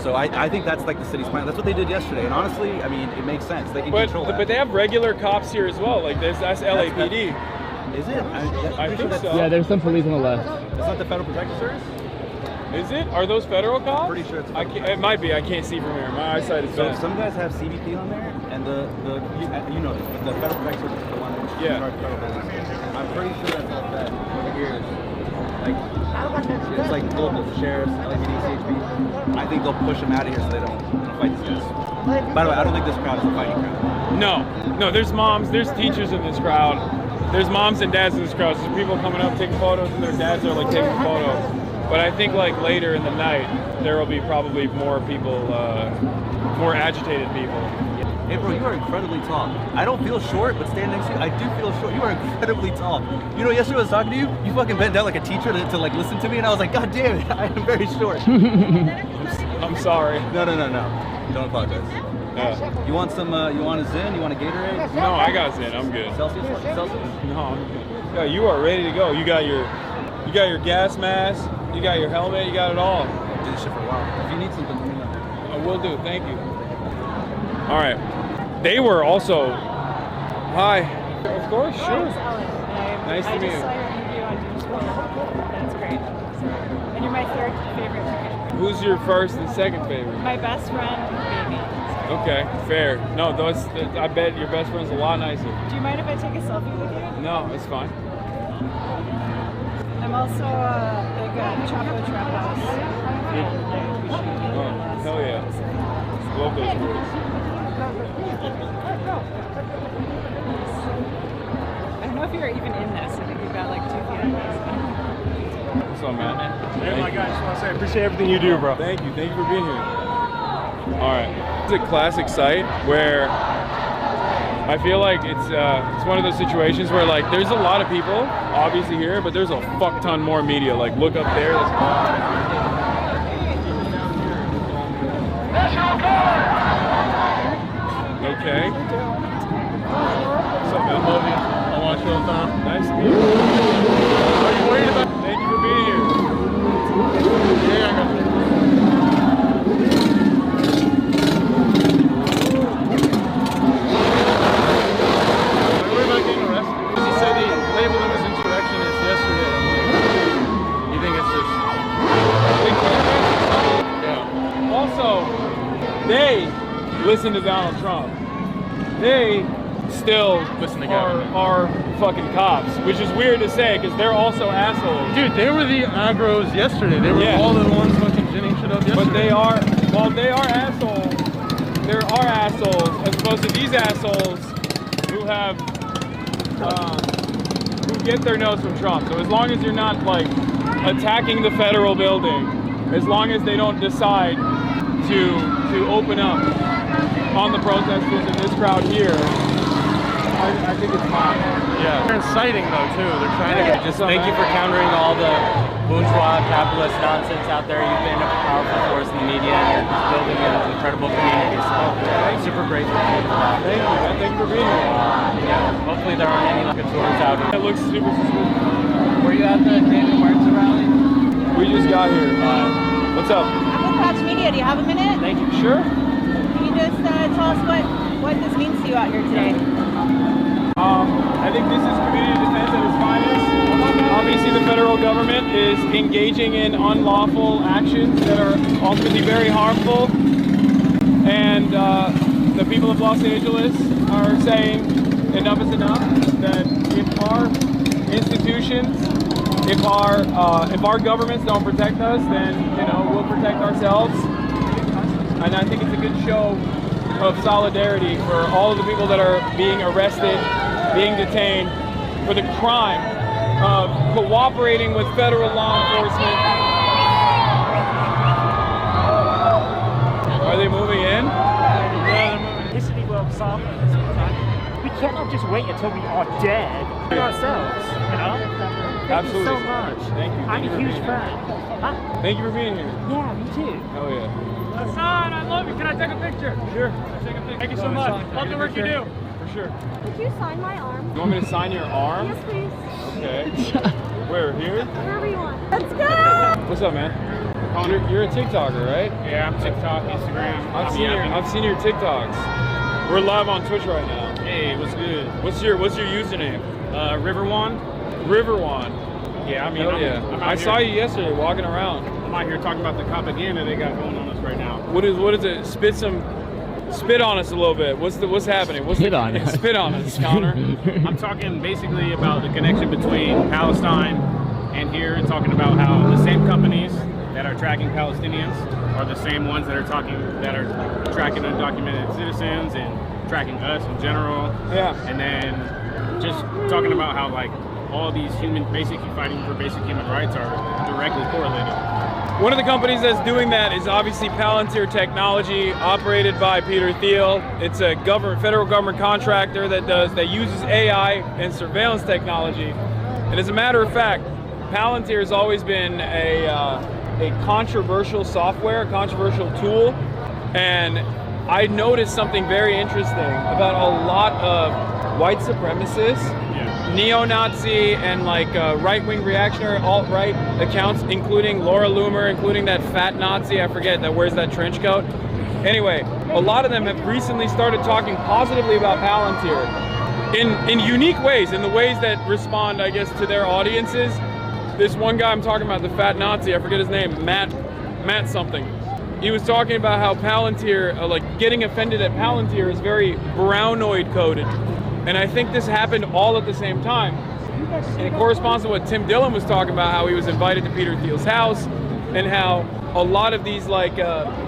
So I think that's like the city's plan. That's what they did yesterday, and honestly, I mean, it makes sense. They can control that. But they have regular cops here as well. Like that's LAPD. Is it? I think so. Yeah, there's some police on the left. It's not the Federal Protective Service? Is it? Are those federal cops? Pretty sure it's it might be. I can't see from here. My eyesight is bad. Some guys have CBP on there, and the Federal Protective Service is the one that's in charge of federal business. I'm pretty sure that's all that over here is like it's like local sheriffs, LAPD, CHP. I think they'll push them out of here so they don't fight these guys. By the way, I don't think this crowd is a fighting crowd. No, there's moms, there's teachers in this crowd. There's moms and dads in this crowd. So there's people coming up taking photos and their dads are like taking photos. But I think like later in the night, there will be probably more people, more agitated people. Hey bro, you are incredibly tall. I don't feel short, but standing next to you, I do feel short. You are incredibly tall. Yesterday I was talking to you, you fucking bent down like a teacher to like listen to me, and I was like, God damn it, I am very short. I'm sorry. No. Don't apologize. You want some, you want a Zen? You want a Gatorade? No, I got Zen, I'm good. Celsius? No, I'm good. Yeah, you are ready to go. You got your gas mask, you got your helmet, you got it all. I'll do this shit for a while. If you need something, let me know. I will do, thank you. All right. They were also, hi. Of course, sure. Nice to meet you. I just saw your interview on YouTube. That's great. And you're my third favorite. Who's your first and second favorite? My best friend, baby. Okay, fair. No, I bet your best friend's a lot nicer. Do you mind if I take a selfie with you? No, it's fine. I'm also a big chocolate trap house. Oh, hell yeah. Love those girls. I don't know if you're even in this. I think you've got like 2 feet on this. What's up, man? Hey, my guy, I just want to say I appreciate everything you do, bro. Thank you for being here. All right, it's a classic site where I feel like it's one of those situations where like there's a lot of people obviously here, but there's a fuck ton more media. Like look up there. Okay. What's up, man? Love you. I watch you all the time. Nice to meet you. Are you worried about? Thank you for being here. Yeah, I got you. They listen to Donald Trump. They still listen to are fucking cops, which is weird to say because they're also assholes. Dude, they were the aggros yesterday. They were all the ones fucking ginning shit up yesterday. But they are assholes. There are assholes as opposed to these assholes who have who get their nose from Trump. So as long as you're not like attacking the federal building, as long as they don't decide to open up on the protesters in this crowd here, I think it's fine. Yeah. They're inciting though too. They're trying to just thank you for countering all the bourgeois capitalist nonsense out there. You've been a powerful force in the media and you're building an incredible community. So super grateful for you. Thank you, man. Thank you for being here. Yeah. Hopefully there aren't any good tours out. It looks super suspicious. Were you at the David Martin rally? We just got here. What's up? I'm with Patch Media. Do you have a minute? Thank you. Sure. Can you just tell us what this means to you out here today? I think this is community defense at its finest. Obviously, the federal government is engaging in unlawful actions that are ultimately very harmful. And the people of Los Angeles are saying enough is enough, that if our institutions, if our governments don't protect us, then, you know, we'll protect ourselves. And I think it's a good show of solidarity for all of the people that are being arrested, being detained for the crime of cooperating with federal law enforcement. Are they moving in? History will solve this time. We cannot just wait until we are dead for ourselves, you know? Absolutely. Thank you so much. Thank you. I'm a huge fan. Huh? Thank you for being here. Yeah, me too. Oh yeah. Hassan, I love you. Can I take a picture? Sure. Take a picture. Thank you so much. Love the work you do. For sure. Could you sign my arm? You want me to sign your arm? Yes, please. Okay. Where? Here? Wherever you want. Let's go! What's up, man? You're a TikToker, right? Yeah, I'm TikTok, Instagram. I've seen your TikToks. We're live on Twitch right now. Hey, what's good? What's your username? Riverwan. Riverwan. Yeah, I mean, I saw you yesterday walking around. I'm out here talking about the propaganda they got going on us right now. What is it? Spit on us a little bit. What's happening? Spit on us, Connor. I'm talking basically about the connection between Palestine and here, and talking about how the same companies that are tracking Palestinians are the same ones that are tracking undocumented citizens and tracking us in general. Yeah. And then just talking about how like all these fighting for basic human rights are directly correlated. One of the companies that's doing that is obviously Palantir Technology, operated by Peter Thiel. It's a federal government contractor that uses AI and surveillance technology. And as a matter of fact, Palantir has always been a controversial software, a controversial tool. And I noticed something very interesting about a lot of white supremacists, neo-Nazi and like right-wing reactionary alt-right accounts, including Laura Loomer, including that fat Nazi, I forget, that wears that trench coat. Anyway, a lot of them have recently started talking positively about Palantir in unique ways, in the ways that respond, I guess, to their audiences. This one guy I'm talking about, the fat Nazi, I forget his name, Matt something. He was talking about how Palantir, like getting offended at Palantir is very brownoid coded. And I think this happened all at the same time. And it corresponds to what Tim Dillon was talking about, how he was invited to Peter Thiel's house, and how a lot of these like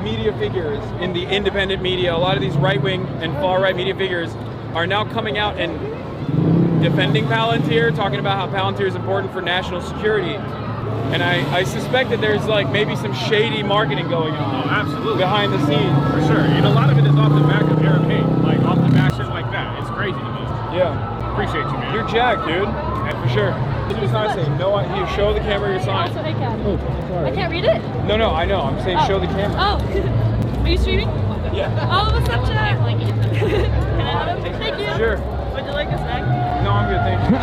media figures in the independent media, a lot of these right-wing and far-right media figures are now coming out and defending Palantir, talking about how Palantir is important for national security. And I suspect that there's like maybe some shady marketing going on. Oh, absolutely. Behind the scenes. For sure. And a lot of it is off the back of Arab hate, like off the back shit like that. It's crazy to me. Yeah. Appreciate you, man. You're jacked, dude. And for sure. Did you sign saying no? You show the camera your sign. Also, I can. Oh, sorry. I can't read it? No, I know. I'm saying show the camera. Oh, are you streaming? Yeah. Oh, what's up, Jack? Can I have a picture? Thank you. Sure. Would you like a snack? No, I'm good, thank you.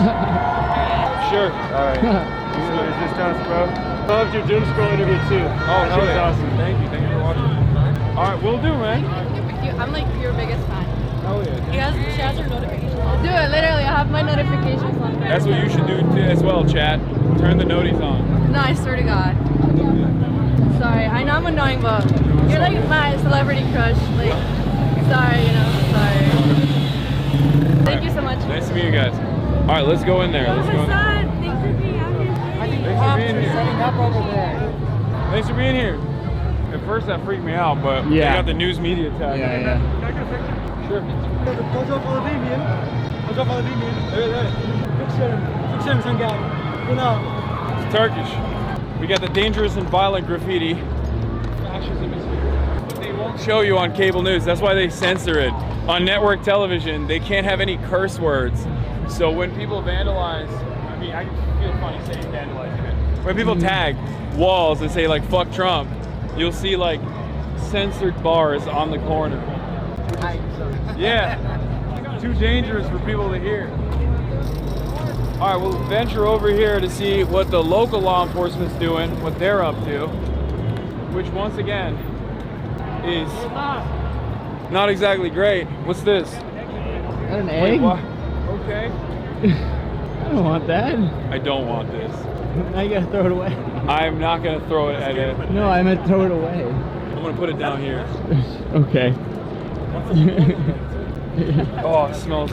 Sure. All right. Is this us, bro? I loved your doom scroll interview too. Oh, that was awesome. Thank you for watching. All right, we'll do, man. I'm like your biggest fan. Oh yeah. She has her notifications on. Do it, literally. I have my notifications on. That's what you should do as well, chat. Turn the noties on. No, I swear to God. Sorry, I know I'm annoying, but you're like my celebrity crush. Like, sorry, sorry. Thank you so much. Nice to meet you guys. All right, let's go in there. Let's go in there. Thanks for being out here. Thanks for being here. Setting up over there. Thanks for being here. At first that freaked me out, but they got the news media tag. Yeah. Sure. Bonjour pour le Damien. Bonjour pour le Damien. Fiction, guy. It's Turkish. We got the dangerous and violent graffiti. Fascism is here. But they won't show you on cable news. That's why they censor it. On network television, they can't have any curse words. So when people vandalize, I mean, I feel funny saying vandalizing it. When people tag walls and say like "fuck Trump," you'll see like censored bars on the corner. Yeah, too dangerous for people to hear. All right, we'll venture over here to see what the local law enforcement's doing, what they're up to. which once again is not exactly great. What's this? An Wait, egg? what? Okay. I don't want that. I don't want this. Now you gotta throw it away. I'm not gonna throw it at it. No, I meant throw it away. I'm gonna put it down here. Okay. Oh, it smells.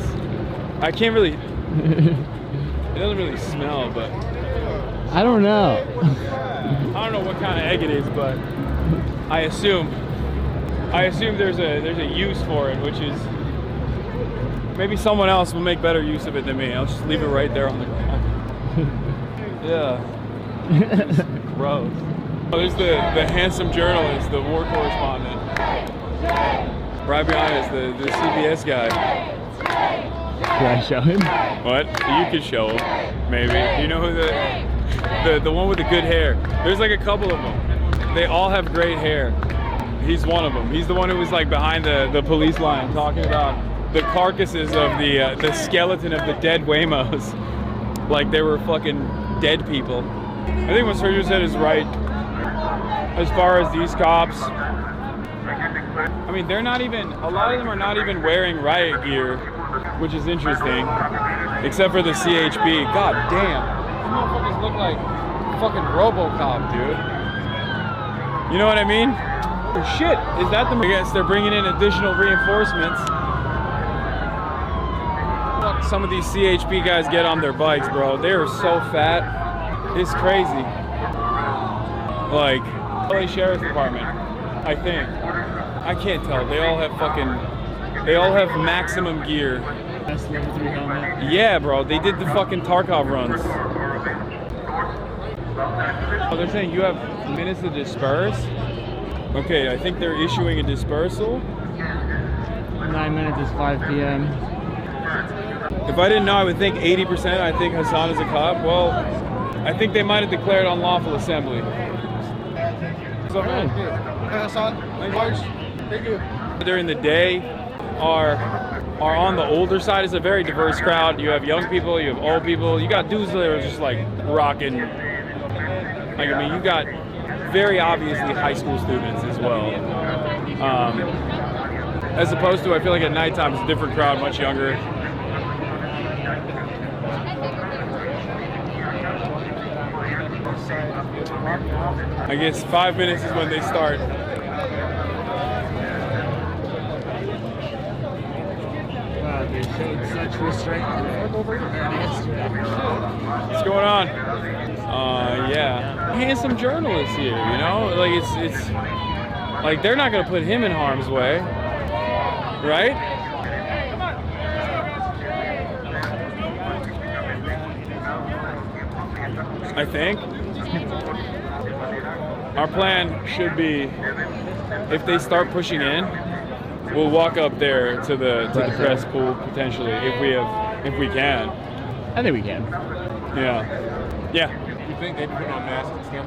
I can't really. It doesn't really smell, but I don't know. I don't know what kind of egg it is, but I assume there's a use for it, which is maybe someone else will make better use of it than me. I'll just leave it right there on the ground. Yeah. It's gross. Oh, there's the handsome journalist, the war correspondent. Right behind us, the CBS guy. Can I show him? What? You could show him, maybe. You know who the one with the good hair? There's like a couple of them. They all have great hair. He's one of them. He's the one who was like behind the police line talking about the carcasses of the skeleton of the dead Waymos. Like they were fucking dead people. I think what Sergio said is right. As far as these cops, I mean, they're not even, a lot of them are not even wearing riot gear, which is interesting, except for the CHP. God damn, these motherfuckers look like fucking RoboCop, dude. You know what I mean? Oh shit, is that the, I guess they're bringing in additional reinforcements. Fuck, some of these CHP guys get on their bikes, bro. They are so fat, it's crazy. Like, LA Sheriff's Department, I think. I can't tell. They all have maximum gear. That's level 3 helmet. Yeah, bro. They did the fucking Tarkov runs. Oh, they're saying you have minutes to disperse? Okay, I think they're issuing a dispersal. 9 minutes is 5 p.m. If I didn't know, I would think 80%. I think Hasan is a cop. Well, I think they might have declared unlawful assembly. So, Hey, Hasan. Thank you. During the day are on the older side. It's a very diverse crowd. You have young people, you have old people, you got dudes that are just like rocking. Like, I mean, you got very obviously high school students as well. As opposed to, I feel like at nighttime it's a different crowd, much younger. I guess 5 minutes is when they start. Wow, they showed such restraint. What's going on? Yeah. Handsome journalist here, you know? Like it's like they're not gonna put him in harm's way. Right? I think. Our plan should be, if they start pushing in, we'll walk up there to the press pool potentially if we can. I think we can. Yeah. Yeah. You think they'd put on masks and stuff?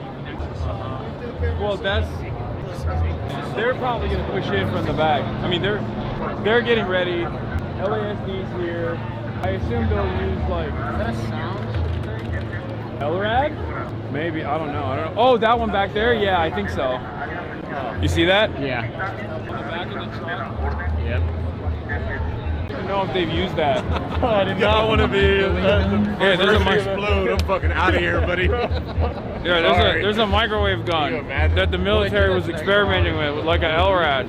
Well, they're probably gonna push in from the back. I mean, they're getting ready. LASD's here. I assume they'll use like. Is that a sound? LRAD? Maybe, I don't know. Oh, that one back there? Yeah, I think so. You see that? Yeah. On the back of the truck? Yep. I don't know if they've used that. I did not want to be. Yeah, there's a explode. I'm fucking out of here, buddy. Yeah, there's a microwave gun that the military was experimenting with like an LRAD.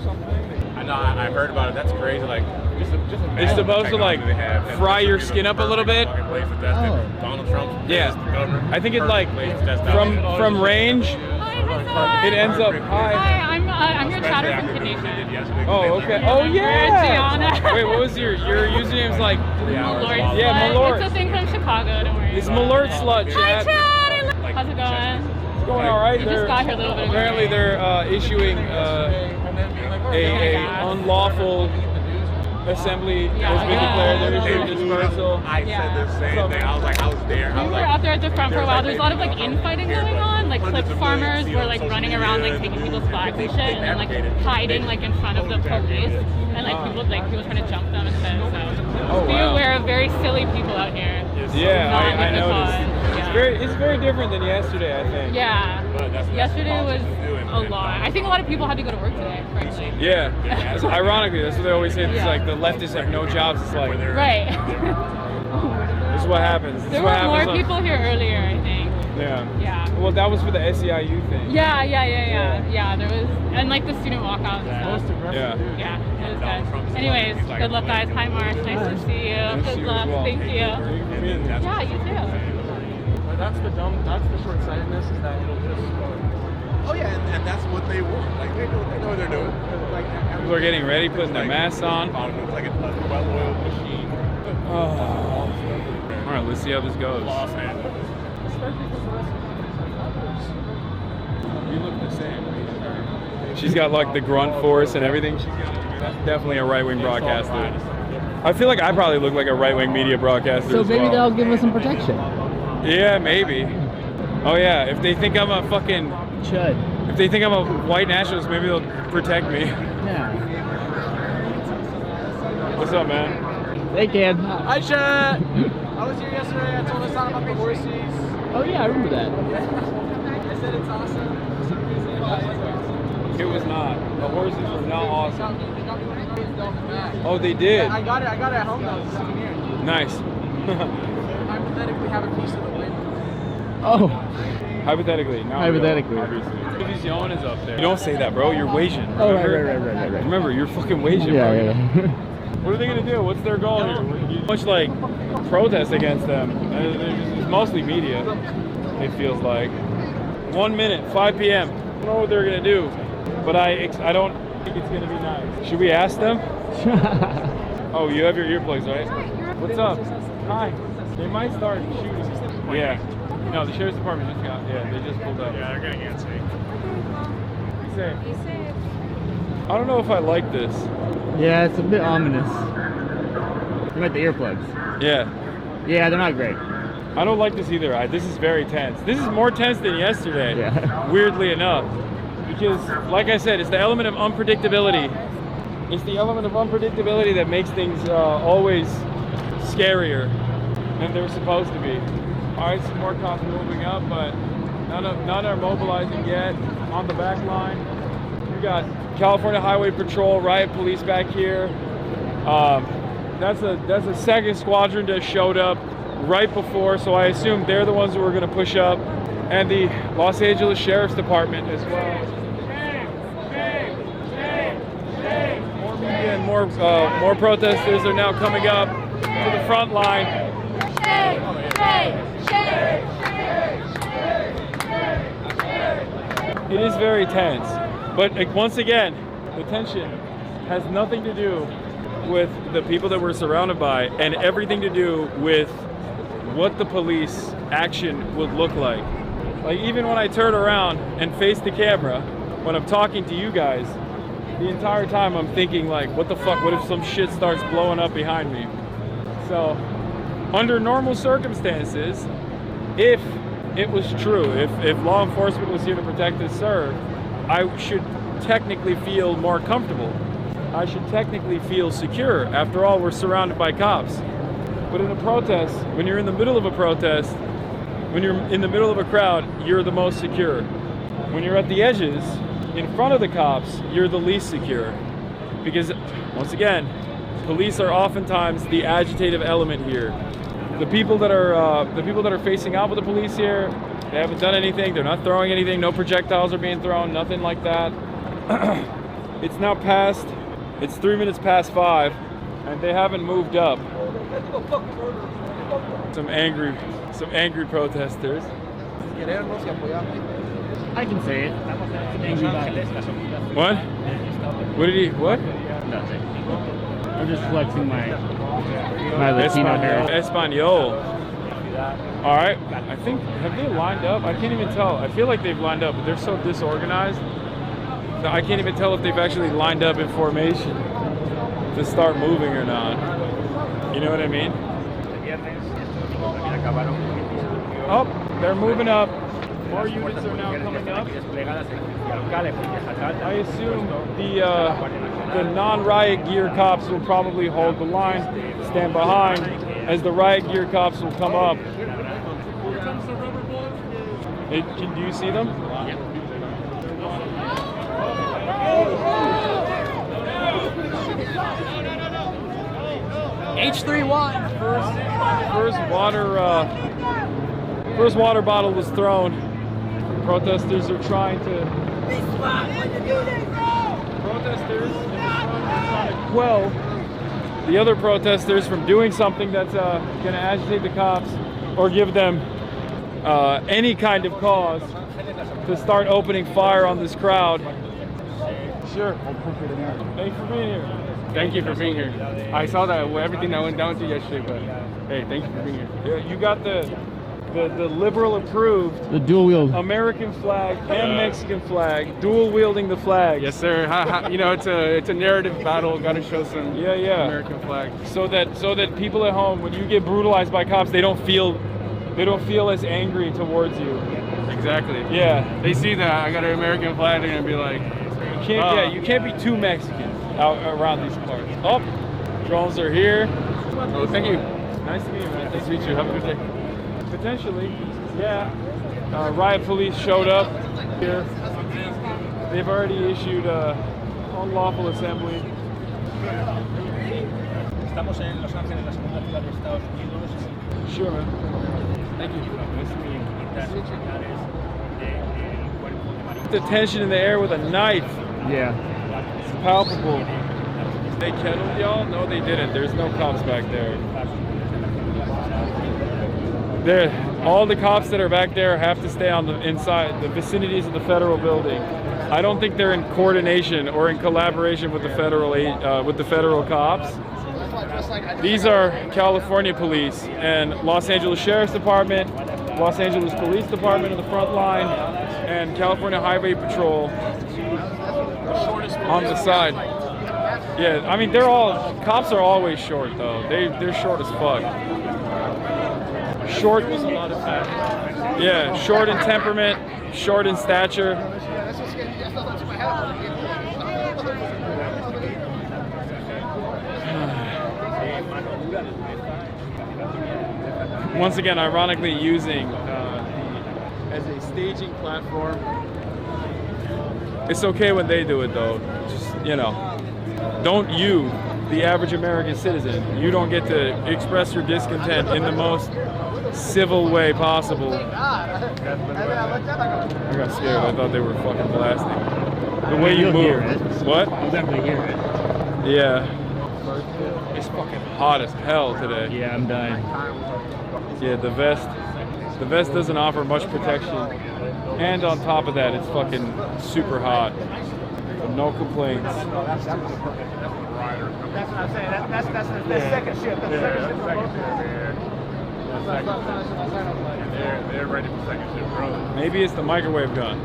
I know. I've heard about it. That's crazy. Like, just it's supposed to like fry your skin up a little bit. Donald Trump. Yeah, I think it's like from range. It ends up high. Hi, I'm your chatter from KidNapS. Oh, okay. Oh, yeah. Gianna. Wait, what was your username's like? Malort. Yeah, Malort. It's a thing from Chicago. Don't worry. It's Malort Slut, Hi, chat. Chad. How's it going? It's going all right. You just got here a little bit ago. Apparently, they're issuing a unlawful assembly has been declared. They're issuing dispersal. I said the same thing. I was like, I was there. We were out there at the front for a while. There's a lot of like infighting going on. Like clip farmers were like running around like taking people's flags and shit, and then like hiding like in front of the police, and like people trying to jump them and shit. So be aware of very silly people out here. Yeah, I noticed. Yeah. It's very different than yesterday, I think. Yeah. Yesterday was a lot. I think a lot of people had to go to work today, frankly. Yeah. Ironically, that's what they always say. It's like the leftists have no jobs. It's like Right. This is what happens. There were more people here earlier, I think. Yeah. Yeah. Well, that was for the SEIU thing. Yeah, there was, and like the student walkout and stuff. Yeah. Yeah, it was good. Anyways, good luck, guys. Hi, Marsh. Nice to see you. Nice to see Good you luck. as well. Thank you. Yeah, you too. That's the short-sightedness is that it'll just. Oh yeah, and that's what they want. Like they know what they're doing. Like People are getting ready, putting their masks on. It's like a well-oiled machine. Oh. All right, let's see how this goes. Los Angeles. You look the same. She's got like the grunt force and everything. She's got definitely a right-wing broadcaster. I feel like I probably look like a right-wing media broadcaster. So as maybe well. they'll give us some protection. Yeah, maybe. Oh yeah, if they think I'm a fucking chud. If they think I'm a white nationalist, maybe they'll protect me. Yeah. What's up, man? They can. Hi, Chet. I was here yesterday. I told Hasan about the horses. Oh yeah, I remember that. I said it's awesome. It was not. The horses were not awesome. Oh, they did? I got it at home though. It's a souvenir. Nice. Hypothetically, have a piece of the win. Oh. Hypothetically, not Hypothetically. real, obviously. Vision is up there. You don't say that, bro. You're Asian. Oh, right. Remember, you're fucking Asian, Yeah, bro. yeah. What are they gonna do? What's their goal here? Much like protest against them. It's mostly media. It feels like. 1 minute, 5 p.m. I don't know what they're gonna do, but I don't think it's gonna be nice. Should we ask them? Oh, you have your earplugs, right? What's up? Hi. They might start shooting. Yeah. No, the sheriff's department just got. Yeah, they just pulled up. Yeah, they're getting antsy. Be safe. I don't know if I like this. Yeah, it's a bit ominous. You like the earplugs? Yeah. Yeah, they're not great. I don't like this either. This is very tense. This is more tense than yesterday. Yeah. Weirdly enough, because like I said, it's the element of unpredictability. It's the element of unpredictability that makes things always scarier than they're supposed to be. All right, some more cops moving up, but none are mobilizing yet. On the back line, we got California Highway Patrol, riot police back here. That's a second squadron that showed up right before, so I assume they're the ones who are going to push up, and the Los Angeles Sheriff's Department as well. More media and more protesters are now coming up to the front line. It is very tense, but once again, the tension has nothing to do with the people that we're surrounded by and everything to do with what the police action would look like. Like even when I turn around and face the camera, when I'm talking to you guys, the entire time I'm thinking like, what the fuck, what if some shit starts blowing up behind me? So, under normal circumstances, if it was true, if law enforcement was here to protect and serve, I should technically feel more comfortable. I should technically feel secure. After all, we're surrounded by cops. But in a protest, when you're in the middle of a protest, when you're in the middle of a crowd, you're the most secure. When you're at the edges, in front of the cops, you're the least secure. Because, once again, police are oftentimes the agitative element here. The people that are facing out with the police here, they haven't done anything. They're not throwing anything. No projectiles are being thrown. Nothing like that. It's now past. It's 3 minutes past 5, and they haven't moved up. Some angry protesters. I can say it. Angry What? What did he? What? Nothing. I'm just flexing my Latino hair. Espanol. All right. I think, have they lined up? I can't even tell. I feel like they've lined up, but they're so disorganized that I can't even tell if they've actually lined up in formation to start moving or not. You know what I mean? Oh, they're moving up. More units are now coming up. I assume the non-riot gear cops will probably hold the line, stand behind, as the riot gear cops will come up. Do you see them? H3Y. First water bottle was thrown. Protesters are trying to. Protesters in the front are trying to quell the other protesters from doing something that's going to agitate the cops or give them any kind of cause to start opening fire on this crowd. Sure. Thanks for being here. Thank you for being here. I saw that everything that went down to yesterday, but hey, thank you for being here. Yeah, you got the liberal approved, The dual wield. American flag and Mexican flag, dual wielding the flag. Yes, sir. You know, it's a narrative battle. Got to show some American flag. So that people at home, when you get brutalized by cops, they don't feel as angry towards you. Exactly. Yeah. They see that I got an American flag, they're gonna be like, you can't be too Mexican out around these parts. Oh, drones are here. Oh, thank you. Nice to meet you, man. Nice to meet you. Have a good day. Potentially, yeah. Riot police showed up here. They've already issued unlawful assembly. Estamos en Los Ángeles, la segunda ciudad de Estados Unidos. Sure, man. Thank you. Nice to meet you. The tension in the air with a knife. Yeah. It's palpable. They kettled y'all? No, they didn't. There's no cops back there. All the cops that are back there have to stay on the inside, the vicinities of the federal building. I don't think they're in coordination or in collaboration with the federal cops. These are California police and Los Angeles Sheriff's Department, Los Angeles Police Department on the front line, and California Highway Patrol on the side. Yeah, I mean cops are always short though. They're short as fuck. Short. Yeah, short in temperament, short in stature. Once again, ironically using as a staging platform. It's okay when they do it though. Just, don't you, the average American citizen, you don't get to express your discontent in the most civil way possible. I got scared. I thought they were fucking blasting. The way you move. What? You'll definitely hear it. Yeah. It's fucking hot as hell today. Yeah, I'm dying. Yeah, the vest doesn't offer much protection. And on top of that, it's fucking super hot. No complaints. That's what I'm saying. That's the second shift. That's They're ready for second shift, brother. Maybe it's the microwave gun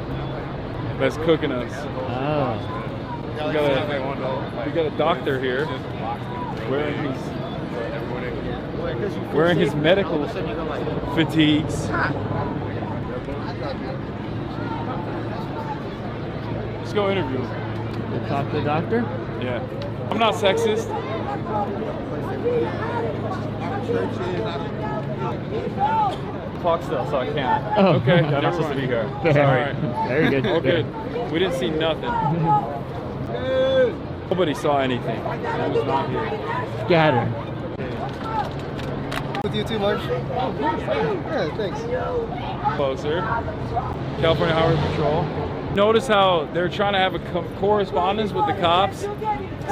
that's cooking us. Oh. We got a doctor here wearing his medical fatigues. Let's go interview him. Talk to the doctor? Yeah. I'm not sexist. Clock still, so I can't. Oh. Okay, I'm not supposed to be here. Fair. Sorry. Very good. Oh, good. We didn't see nothing. Nobody saw anything. I was not here. Scatter. With you too, Marsh? Yeah, thanks. Closer. California Highway Patrol. Notice how they're trying to have a correspondence with the cops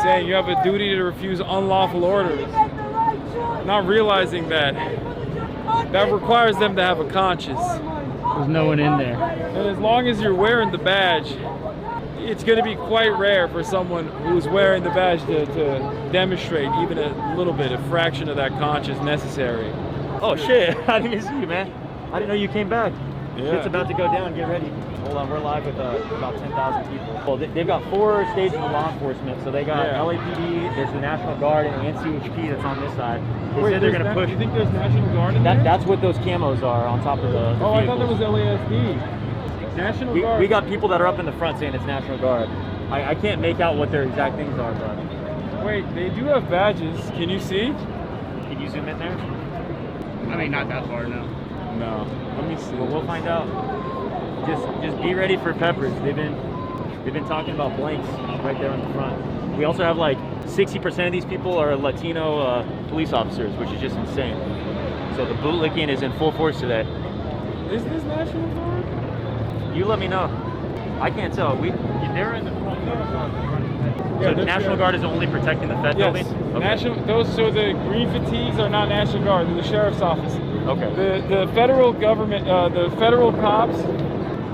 saying you have a duty to refuse unlawful orders. Not realizing that requires them to have a conscience. There's no one in there. And as long as you're wearing the badge, it's going to be quite rare for someone who's wearing the badge to demonstrate even a little bit, a fraction of that conscience necessary. Oh shit, I didn't see you, man. I didn't know you came back. Yeah. Shit's about to go down, get ready. Hold on, we're live with about 10,000 people. Well, they've got 4 stages of law enforcement. So they got LAPD, there's the National Guard, and the NCHP that's on this side. They said they're going to push. You think there's National Guard in there? That's what those camos are on top of the Oh, I thought vehicles. that was LASD. National Guard. We got people that are up in the front saying it's National Guard. I can't make out what their exact things are, but... Wait, they do have badges. Can you see? Can you zoom in there? I mean, not that far, no. No. Let me see. Well, we'll find out. Just be ready for peppers. They've been talking about blanks right there in the front. We also have like 60% of these people are Latino police officers, which is just insane. So the bootlicking is in full force today. Is this National Guard? You let me know. I can't tell. They're in the front. Yeah, So the National Guard is only protecting the Fed building? Okay. So the green fatigues are not National Guard, they're the sheriff's office. Okay. The federal government, the federal cops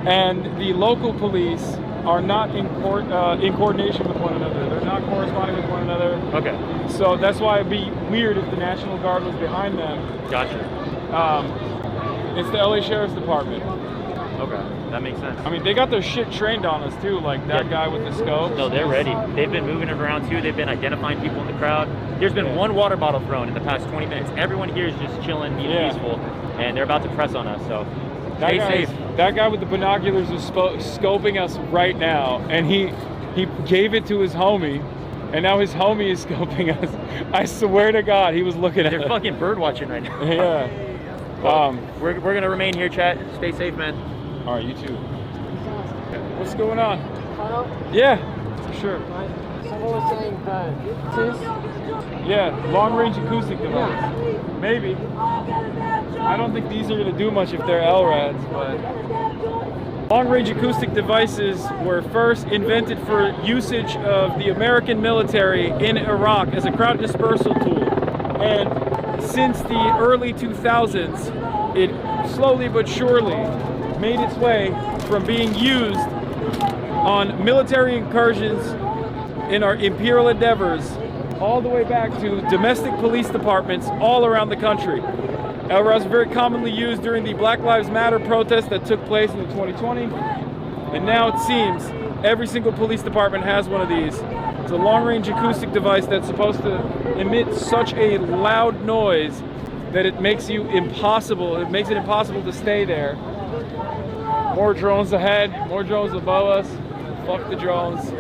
and the local police are not in coordination with one another. They're not corresponding with one another. Okay. So that's why it'd be weird if the National Guard was behind them. Gotcha. It's the LA Sheriff's Department. Okay, that makes sense. I mean, they got their shit trained on us too, like that guy with the scope. No, they're ready. They've been moving it around too. They've been identifying people in the crowd. There's been one water bottle thrown in the past 20 minutes. Everyone here is just chilling, being peaceful, and they're about to press on us, so stay safe. That guy with the binoculars is scoping us right now, and he gave it to his homie, and now his homie is scoping us. I swear to God, he was looking at us. They're fucking bird watching right now. Yeah. We're gonna remain here, chat. Stay safe, man. All right, you too. What's going on? Yeah, for sure. Someone was saying TIS? Yeah, long-range acoustic device. Maybe. I don't think these are going to do much if they're LRADs, but long-range acoustic devices were first invented for usage of the American military in Iraq as a crowd dispersal tool. And since the early 2000s, it slowly but surely made its way from being used on military incursions in our imperial endeavors all the way back to domestic police departments all around the country. LRADs were very commonly used during the Black Lives Matter protest that took place in 2020. And now it seems every single police department has one of these. It's a long-range acoustic device that's supposed to emit such a loud noise that it makes it impossible to stay there. More drones ahead, more drones above us. Fuck the drones.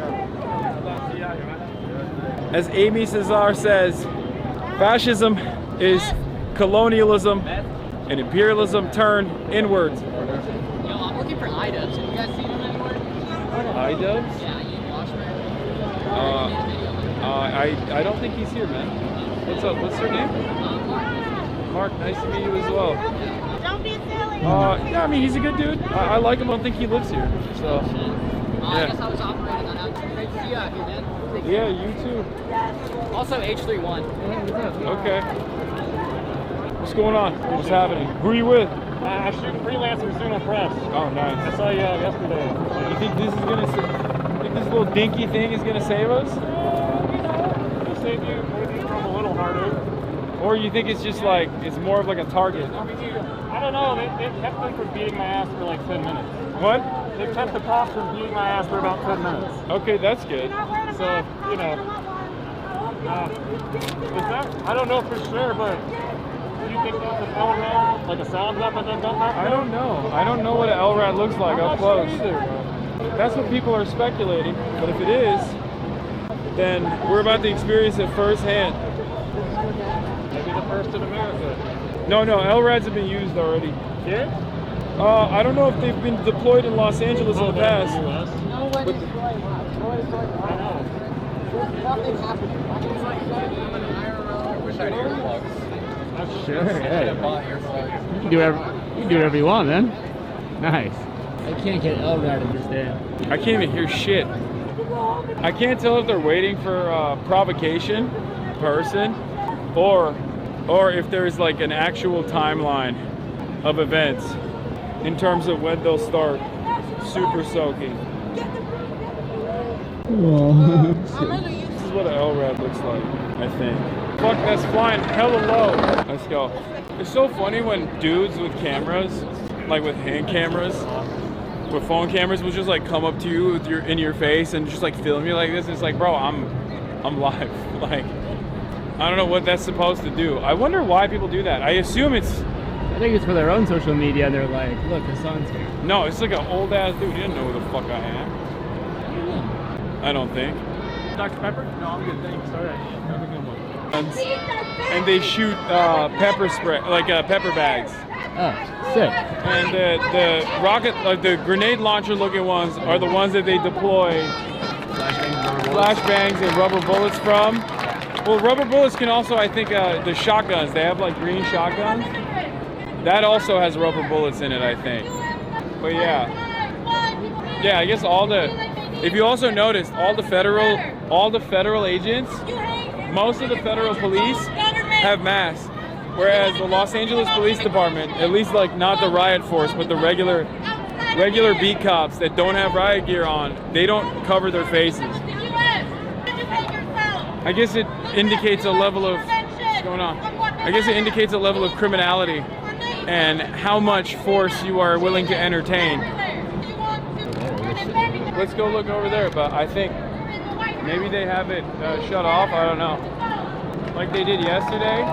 As Amy Cesar says, fascism is colonialism and imperialism turned inwards. Yo, I'm looking for iDubbbz. Have you guys seen him anywhere? iDubbbz? Yeah, you watch him. I don't think he's here, man. What's up? What's your name? Mark, nice to meet you as well. Don't be silly. Yeah, I mean, he's a good dude. I like him. I don't think he lives here. So, I guess I was operating on that. Great to see you out here, man. Yeah, you too. Also, H31. Okay. What's going on? What's happening? Who are you with? I shoot freelancers doing a press. Oh, nice. I saw you yesterday. You think this is gonna? You think this little dinky thing is gonna save us? It'll save you maybe from a little heartache. Or you think it's just like it's more of like a target? I don't know. They kept them from beating my ass for like 10 minutes. What? They kept the cops from beating my ass for about 10 minutes. Okay, that's good. So, you know, I don't know for sure, but do you think that's an LRAD, like a sound weapon that done that? I don't know. I don't know what an LRAD looks like up close. That's what people are speculating. But if it is, then we're about to experience it firsthand. Maybe the first in America. No, LRADs have been used already. Yeah? I don't know if they've been deployed in Los Angeles in the past. No one is right now. No one is right now. Nothing happened. I wish I had earplugs. Sure, yeah. You can do whatever you want, man. Nice. I can't get LRAD in this day. I can't even hear shit. I can't tell if they're waiting for provocation person or if there's like an actual timeline of events in terms of when they'll start super soaking. This is what an LRAD looks like, I think. Fuck, that's flying hella low. Let's go. It's so funny when dudes with cameras, like with hand cameras, with phone cameras, will just like come up to you with in your face and just like film you like this. And it's like, bro, I'm live. Like, I don't know what that's supposed to do. I wonder why people do that. I assume I think it's for their own social media, and they're like, look, the sun's here. No, it's like an old ass dude. He didn't know who the fuck I am. I don't think. Dr. Pepper? No, I'm good, thanks. All right. Have a good one. And they shoot pepper spray, like pepper bags. Oh, sick. And the rocket, like the grenade launcher looking ones, are the ones that they deploy flashbangs and rubber bullets from. Well, rubber bullets can also, I think, the shotguns. They have like green shotguns. That also has rubber bullets in it, I think. But yeah, I guess all the. If you also noticed, all the federal agents, most of the federal police have masks, whereas the Los Angeles Police Department, at least like not the riot force, but the regular beat cops that don't have riot gear on, they don't cover their faces. I guess it indicates a level of what's going on. I guess it indicates a level of criminality and how much force you are willing to entertain. Let's go look over there, but I think maybe they have it shut off. I don't know. Like they did yesterday.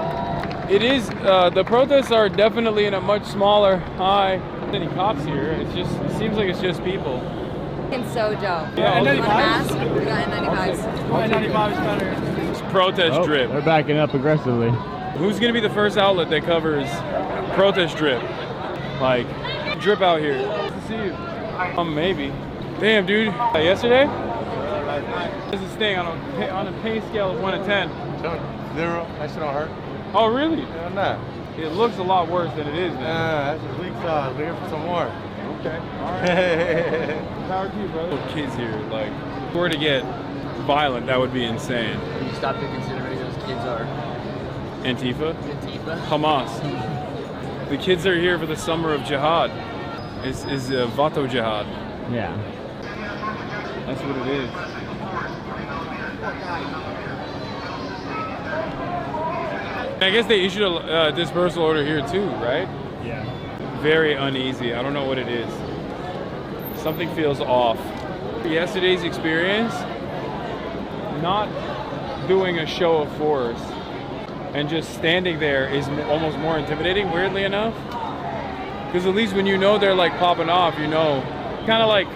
It is, the protests are definitely in a much smaller, high, any cops here. It seems like it's just people. It's so dope. Yeah, N95s? We got N95s. N95 is better. It's protest drip. They're backing up aggressively. Who's gonna be the first outlet that covers protest drip? Like, drip out here. Nice to see you. Maybe. Damn, dude. Yesterday? This is staying on a pain scale of 1 to 10. 0. That shit don't hurt. Oh, really? Hell nah. It looks a lot worse than it is, man. That's just weak sauce. We're here for some more. Okay. All right. Power to you, brother. Little kids here, like, if we were to get violent, that would be insane. You stop to considering those kids are Antifa? Antifa? Hamas. The kids are here for the summer of jihad. Is Vato jihad. Yeah. That's what it is. I guess they issued a dispersal order here too, right? Yeah. Very uneasy. I don't know what it is. Something feels off. Yesterday's experience, not doing a show of force and just standing there is almost more intimidating, weirdly enough. Because at least when you know they're like popping off, you know, kind of like,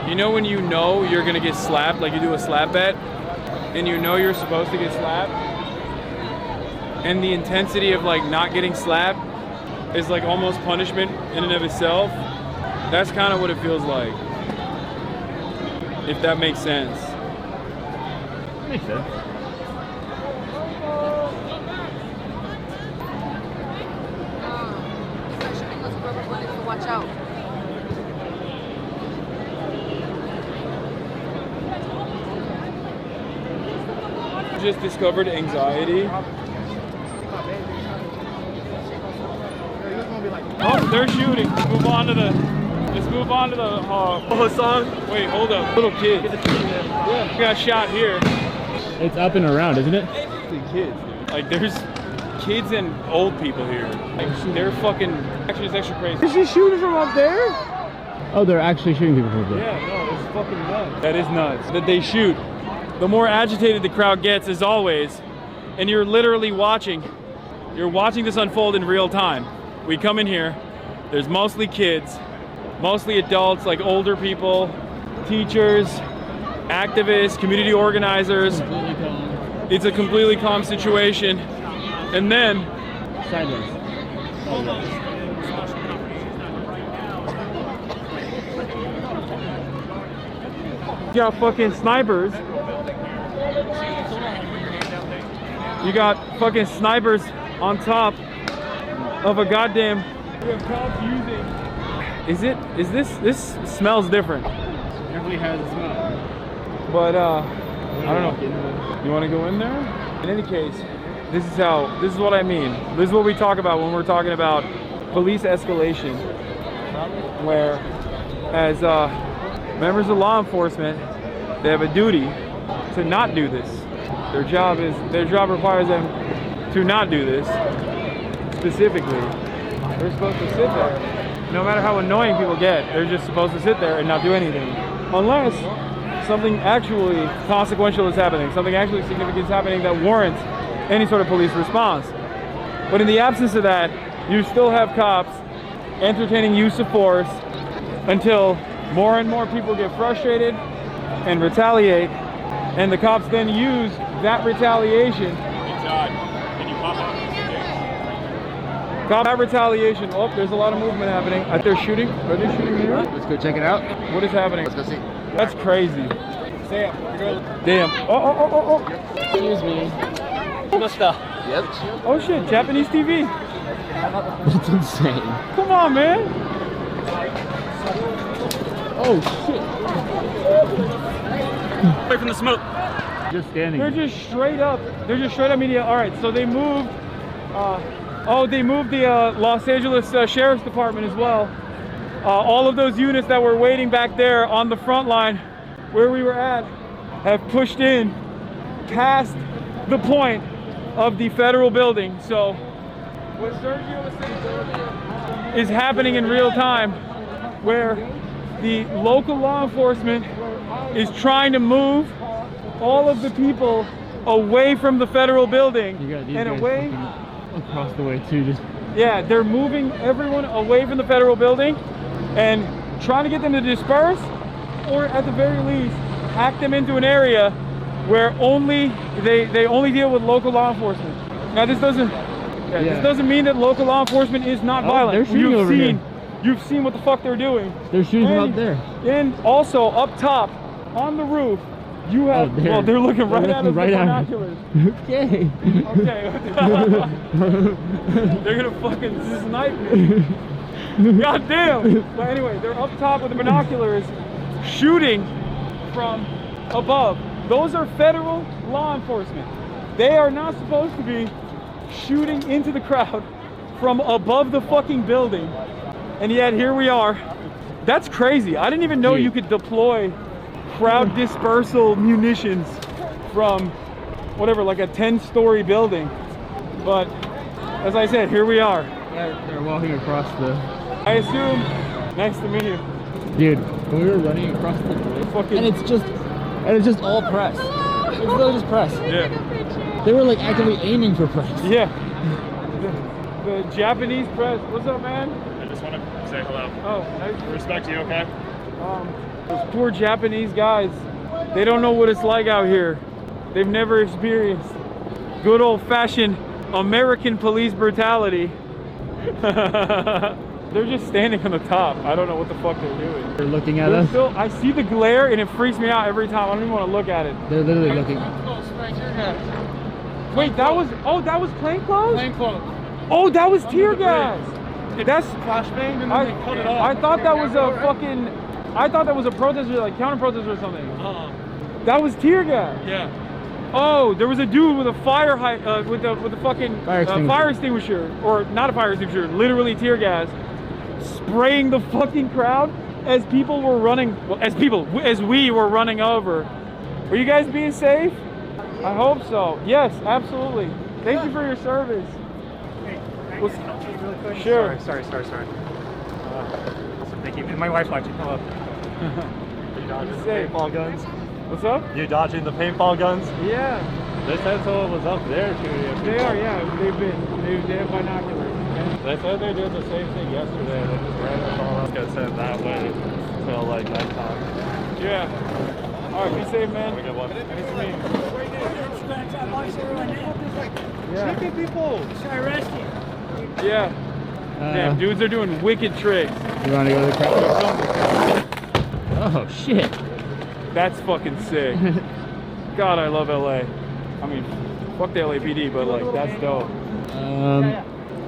you know when you know you're gonna get slapped, like you do a slap bet, and you know you're supposed to get slapped, and the intensity of like not getting slapped is like almost punishment in and of itself. That's kind of what it feels like. If that makes sense. Makes sense. Watch out. Just discovered anxiety. Oh, they're shooting. Let's move on to the Hasan. Wait, hold up. Little kid. Yeah, got shot here. It's up and around, isn't it? Kids, dude. Like there's kids and old people here. Like they're fucking. Actually, it's extra crazy. Is she shooting from up there? Oh, they're actually shooting people from up there. Yeah, no, it's fucking nuts. That is nuts. That they shoot. The more agitated the crowd gets, as always, and you're literally watching. You're watching this unfold in real time. We come in here. There's mostly kids, mostly adults, like older people, teachers, activists, community organizers. It's a completely calm situation. And then Sideways. you got fucking snipers. You got fucking snipers on top of a goddamn. We have cops using. This smells different. Definitely has a smell. But I don't know. You want to go in there? In any case, this is what I mean. This is what we talk about when we're talking about police escalation, where as members of law enforcement, they have a duty to not do this. Their job requires them to not do this. Specifically, they're supposed to sit there. No matter how annoying people get, they're just supposed to sit there and not do anything, unless something actually consequential is happening, something actually significant is happening that warrants any sort of police response. But in the absence of that, you still have cops entertaining use of force until more and more people get frustrated and retaliate, and the cops then use that retaliation. Can you pop up? That retaliation. Oh, there's a lot of movement happening. They're shooting. Are they shooting here? Let's go check it out. What is happening? Let's go see. That's crazy. Damn. Oh. Excuse me. Yep. Oh shit, Japanese TV. That's insane. Come on, man. Oh shit. Away from the smoke. Just standing. They're just straight up. They're just straight up media. All right, so they moved. They moved the Los Angeles Sheriff's Department as well. All of those units that were waiting back there on the front line where we were at have pushed in past the point of the federal building. So what Sergio was saying is happening in real time, where the local law enforcement is trying to move all of the people away from the federal building and away across the way too. Just yeah, they're moving everyone away from the federal building and trying to get them to disperse, or at the very least hack them into an area where only they only deal with local law enforcement. Now this doesn't this doesn't mean that local law enforcement is not violent. They're shooting over here. You've seen what the fuck they're doing. They're shooting from up there. And also up top on the roof, you have they're looking right at us with binoculars. Okay. They're gonna fucking snipe me. God damn. But anyway, they're up top with the binoculars shooting from above. Those are federal law enforcement. They are not supposed to be shooting into the crowd from above the fucking building. And yet here we are. That's crazy. I didn't even know you could deploy crowd dispersal munitions from whatever, like a 10-story building. But as I said, here we are. They're walking across the... I assume, nice to meet you. Dude, when we were running across the bridge, and it's just all press. It's really just press. Yeah. They were like actively aiming for press. Yeah. The Japanese press. What's up, man? I just want to say hello. Oh, nice. Respect you, okay? Those poor Japanese guys, they don't know what it's like out here. They've never experienced good old-fashioned American police brutality. They're just standing on the top. I don't know what the fuck they're doing. They're looking at us. I see the glare and it freaks me out every time. I don't even want to look at it. They're literally looking. Wait, that was plainclothes? Plainclothes. Oh, that was tear gas. That's flashbang and then they cut it off. I thought that was a fucking. I thought that was a protester, like counter protester or something. That was tear gas. Yeah. Oh, there was a dude with a with the fucking fire extinguisher, or not a fire extinguisher, literally tear gas, spraying the fucking crowd as people were running. Well, as we were running over. Were you guys being safe? I hope so. Yes, absolutely. Thank you for your service. Really sure. Sorry. Awesome, thank you. My wife's watching. Hello. Are you dodging the paintball guns? What's up? You dodging the paintball guns? Yeah. They said someone was up there shooting. They are, yeah. They have binoculars. They said they did the same thing yesterday. They just ran us all up and said that way until like nighttime. Yeah. All right, be safe, man. Have a good one. Nice to meet you. Yeah. Tricking people. Yeah. Damn, dudes are doing wicked tricks. You want to go to the crowd? Oh shit. That's fucking sick. God, I love LA. I mean, fuck the LAPD, but like, that's dope.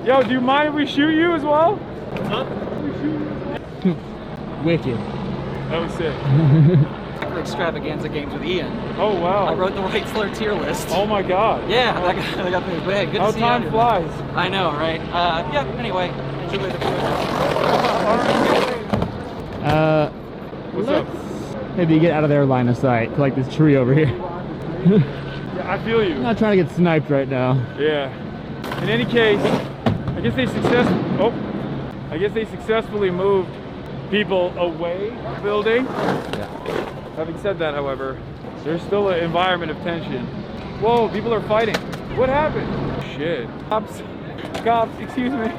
Yo, do you mind if we shoot you as well? Huh? Wicked. That was sick. Extravaganza games with Ian. Oh wow. I wrote the White Slur tier list. Oh my god. Yeah, that got me big. Good How to see you. time flies. I know, right? Yeah, anyway, enjoy the What's up? Maybe get out of their line of sight to like this tree over here. Yeah, I feel you. I'm not trying to get sniped right now. Yeah. In any case, I guess they successfully moved people away from the building. Yeah. Having said that, however, there's still an environment of tension. Whoa, people are fighting. What happened? Shit. Cops, excuse me.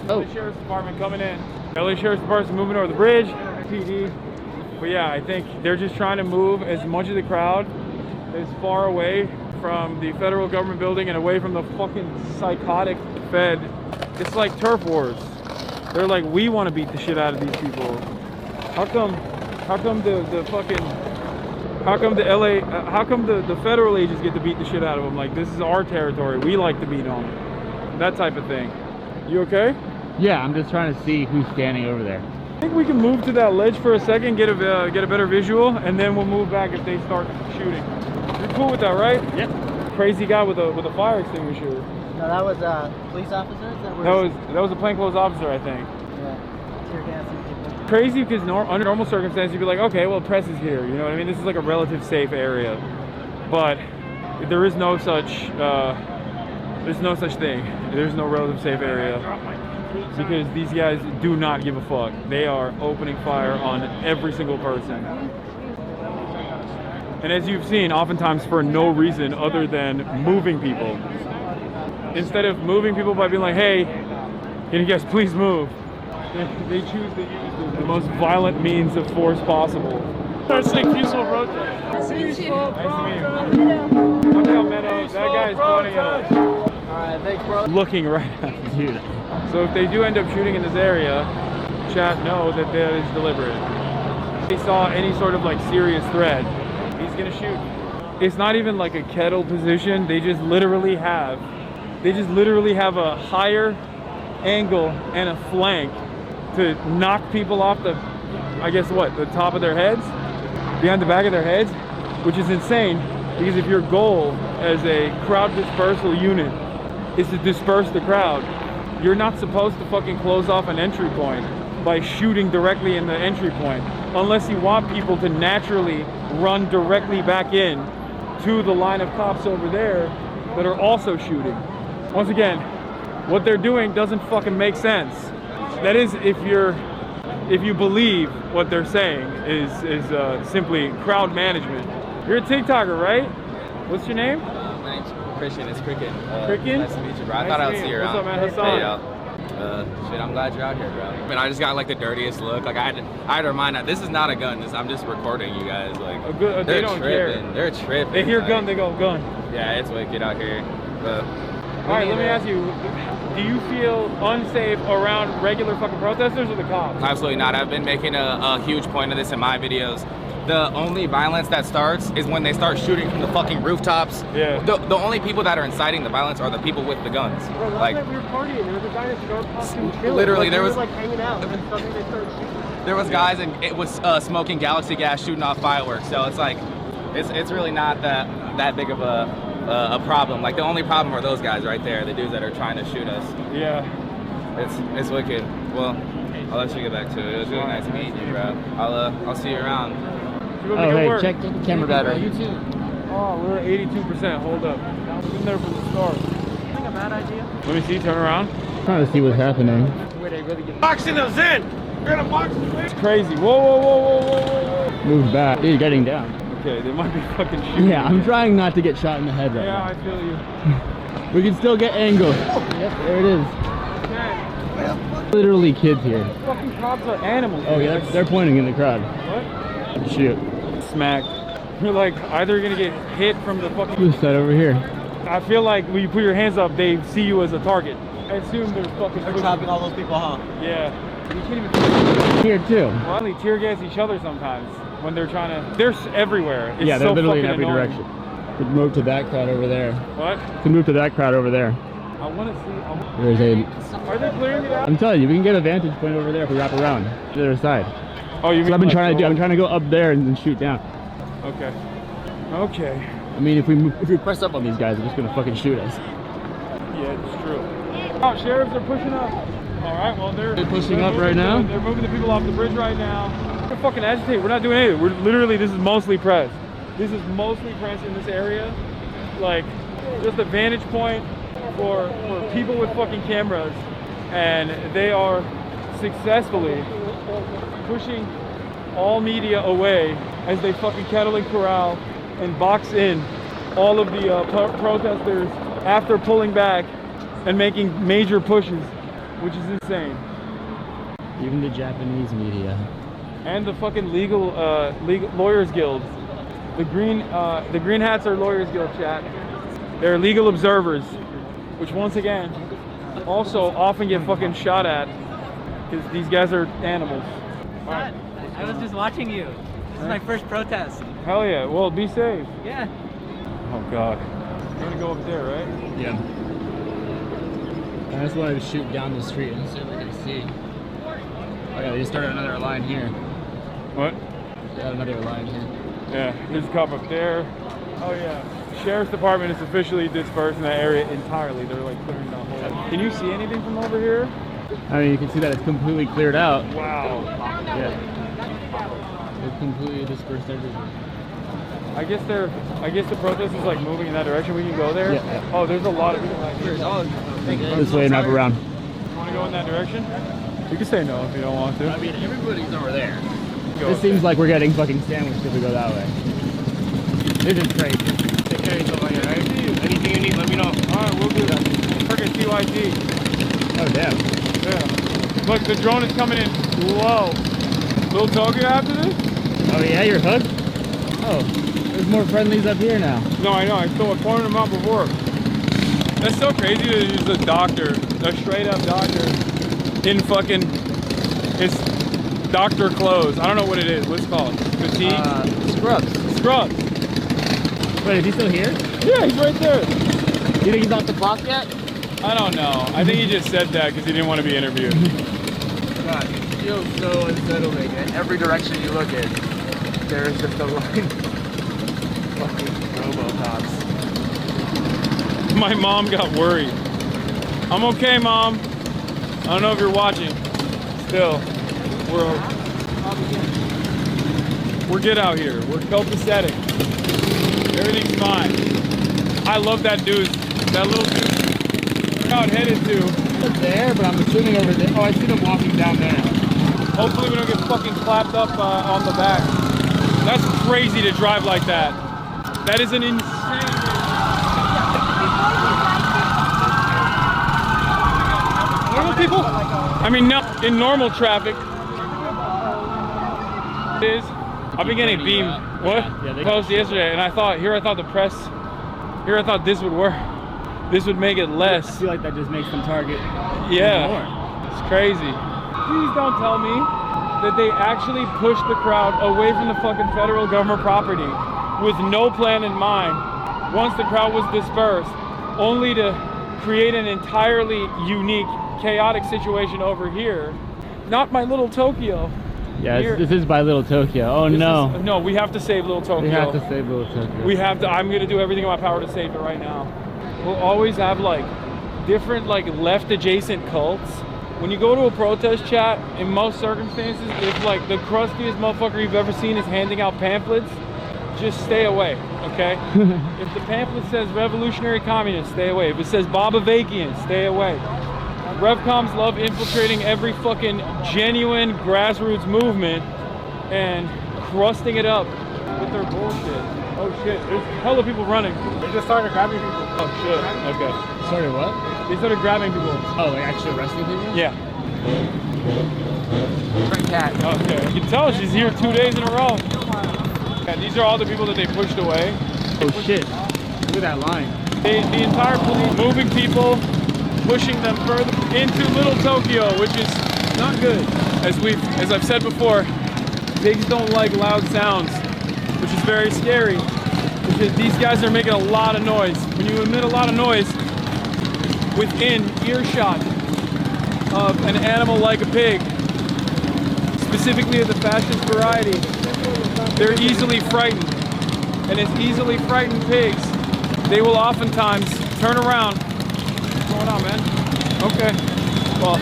LA Sheriff's Department coming in. LA Sheriff's Department's moving over the bridge. PD. But yeah, I think they're just trying to move as much of the crowd as far away from the federal government building and away from the fucking psychotic Fed. It's like turf wars. They're like, we want to beat the shit out of these people. How come How come the fucking, how come the LA, how come the federal agents get to beat the shit out of them? Like, this is our territory. We like to beat on them. That type of thing. You okay? Yeah, I'm just trying to see who's standing over there. I think we can move to that ledge for a second, get a better visual, and then we'll move back if they start shooting. You're cool with that, right? Yep. Crazy guy with a fire extinguisher. No, that was police officers that were. That was a plainclothes officer, I think. Yeah. Tear gassing people. Crazy because under normal circumstances you'd be like, okay, well, press is here. You know what I mean? This is like a relative safe area, but there is no such. There's no such thing. There's no relative safe area because these guys do not give a fuck. They are opening fire on every single person. And as you've seen, oftentimes for no reason other than moving people. Instead of moving people by being like, hey, can you guys please move? They choose to use the most violent means of force possible. Starting peaceful protest. Nice to meet you. Look how Meadows, that guy's pointing at us. Alright, thanks, bro. Looking right at you. So if they do end up shooting in this area, chat, know that that is deliberate. If they saw any sort of like serious threat, he's gonna shoot. It's not even like a kettle position. They just literally have a higher angle and a flank to knock people off the, I guess what, the top of their heads, behind the back of their heads, which is insane because if your goal as a crowd dispersal unit is to disperse the crowd, you're not supposed to fucking close off an entry point by shooting directly in the entry point unless you want people to naturally run directly back in to the line of cops over there that are also shooting. Once again, what they're doing doesn't fucking make sense. That is, if you believe what they're saying is simply crowd management. You're a TikToker, right? What's your name? My name's Christian. It's Cricket. Cricket? Nice to meet you, bro. I thought I would see you around. What's up, man? Hasan. Hey, yo. Shit, I'm glad you're out here, bro. I mean, I just got like the dirtiest look. Like I had to remind that this is not a gun. I'm just recording you guys. Like they don't care. They're tripping. They hear like, gun, they go gun. Yeah, it's wicked out here. All right, let me ask you, do you feel unsafe around regular fucking protesters or the cops? Absolutely not. I've been making a huge point of this in my videos. The only violence that starts is when they start shooting from the fucking rooftops. Yeah. The only people that are inciting the violence are the people with the guns. Bro, like we were partying. There was a guy that started fucking chilling. literally, like, there we was were, like hanging out, and then suddenly they started shooting. There was guys and it was smoking galaxy gas, shooting off fireworks. So it's like, it's really not that big of a problem. Like the only problem are those guys right there, the dudes that are trying to shoot us. Yeah. It's wicked. Well, I'll let you get back to it. It was really nice meeting you, bro. I'll see you around. Oh, hey, check the camera battery. You too. Oh, we're at 82%. Hold up. I've been there from the start. I think a bad idea. Let me see. Turn around. Trying to see what's happening. Where they really get Boxing us in. We're gonna box them in. It's crazy. Whoa, whoa, whoa, whoa, whoa, whoa. Move back. He's getting down. Okay, they might be fucking shooting. Yeah, I'm trying not to get shot in the head right now. Yeah, I feel you. We can still get angles. Yep, there it is. Okay. Literally kids here. Fucking cops are animals. Oh yeah, they're pointing in the crowd. What? Shoot. Smacked. You're like, either you're gonna get hit from the fucking... Who's that over here? I feel like when you put your hands up, they see you as a target. I assume they're fucking... They're chopping all those people, huh? Yeah. You can't even... Here too. Well, they tear gas each other sometimes when they're trying to... They're everywhere. It's yeah, they're so literally in fucking every annoying. direction. Could move to that crowd over there. What? Could move to that crowd over there. I want to see... There's a... Are they clearing it out? I'm telling you, we can get a vantage point over there if we wrap around to the other side. Oh, you mean I've been like trying to do. I'm trying to go up there and then shoot down. Okay. Okay. I mean, if we press up on these guys, they're just gonna fucking shoot us. Yeah, it's true. Oh, sheriffs are pushing up. All right, well they're pushing up right now. They're moving the people off the bridge right now. We're fucking agitated. We're not doing anything. We're literally, this is mostly press. This is mostly press in this area. Like, just a vantage point for people with fucking cameras, and they are successfully pushing all media away as they fucking kettle and corral and box in all of the protesters after pulling back and making major pushes, which is insane. Even the Japanese media. And the fucking legal lawyers guild. The green hats are lawyers guild, chat. They're legal observers, which once again also often get fucking shot at because these guys are animals. All right. I was just watching you. This is my first protest. Hell yeah. Well, be safe. Yeah. Oh God. You're gonna go up there, right? Yeah. I just wanted to shoot down the street and see if we can see. Oh yeah, they just started another line here. What? They got another line here. Yeah, there's a cop up there. Oh yeah. Sheriff's Department is officially dispersed in that area entirely. They're like clearing the whole. Can you see anything from over here? I mean, you can see that it's completely cleared out. Wow. Yeah. It's completely dispersed everywhere. I guess the protest is like moving in that direction. We can go there. Yeah. Oh, there's a lot of people like here. This way and wrap around. You want to go in that direction? You can say no if you don't want to. I mean, everybody's over there. This seems like we're getting fucking sandwiched if we go that way. This is crazy. Take care of yourself out here, right? Anything you need, let me know. Alright, we'll do that. Freaking TYT. Oh, damn. Yeah. Look, the drone is coming in low. Little Tokyo after this? Oh, yeah, you're hooked? Oh, there's more friendlies up here now. No, I know. I pointed them out before. That's so crazy that there's a doctor, a straight up doctor, in fucking his doctor clothes. I don't know what it is. What's it called? Fatigue? Scrubs. Scrubs. Wait, is he still here? Yeah, he's right there. You think he's off the clock yet? I don't know. I think he just said that because he didn't want to be interviewed. God, it feels so unsettling. In every direction you look in, there is just a line. Fucking Robocops. My mom got worried. I'm okay, Mom. I don't know if you're watching. Still, we're good out here. We're copacetic. Everything's fine. I love that dude. That little dude. Out headed to. It's there, but I'm assuming over there. Oh, I see them walking down there. Hopefully we don't get fucking clapped up on the back. That's crazy to drive like that. That is an insane. Normal people? I mean, no, in normal traffic. It is. I've been getting beamed. What? Yeah, post yesterday, and I thought the press. Here I thought this would work. This would make it less. I feel like that just makes them target. Yeah, more. It's crazy. Please don't tell me that they actually pushed the crowd away from the fucking federal government property with no plan in mind once the crowd was dispersed, only to create an entirely unique, chaotic situation over here. Not my little Tokyo. Yeah, this is by Little Tokyo. Oh no. No, we have to save Little Tokyo. We have to save Little Tokyo. We have to. I'm gonna do everything in my power to save it right now. We'll always have like different like left adjacent cults. When you go to a protest chat, in most circumstances, if like the crustiest motherfucker you've ever seen is handing out pamphlets, just stay away, okay? If the pamphlet says revolutionary communist, stay away. If it says Bobavakian, stay away. Revcoms love infiltrating every fucking genuine grassroots movement and crusting it up with their bullshit. Oh shit, there's hella people running. They just started grabbing people. Oh shit, okay. Sorry, what? They started grabbing people. Oh, like actually arresting people? Yeah. Cat. Okay, you can tell she's here 2 days in a row. Yeah, these are all the people that they pushed away. Oh shit, look at that line. The entire police moving people, pushing them further into Little Tokyo, which is not good. As I've said before, pigs don't like loud sounds, which is very scary because these guys are making a lot of noise. When you emit a lot of noise within earshot of an animal like a pig, specifically of the fascist variety, they're easily frightened. And as easily frightened pigs, they will oftentimes turn around. What's going on, man? Okay. Well,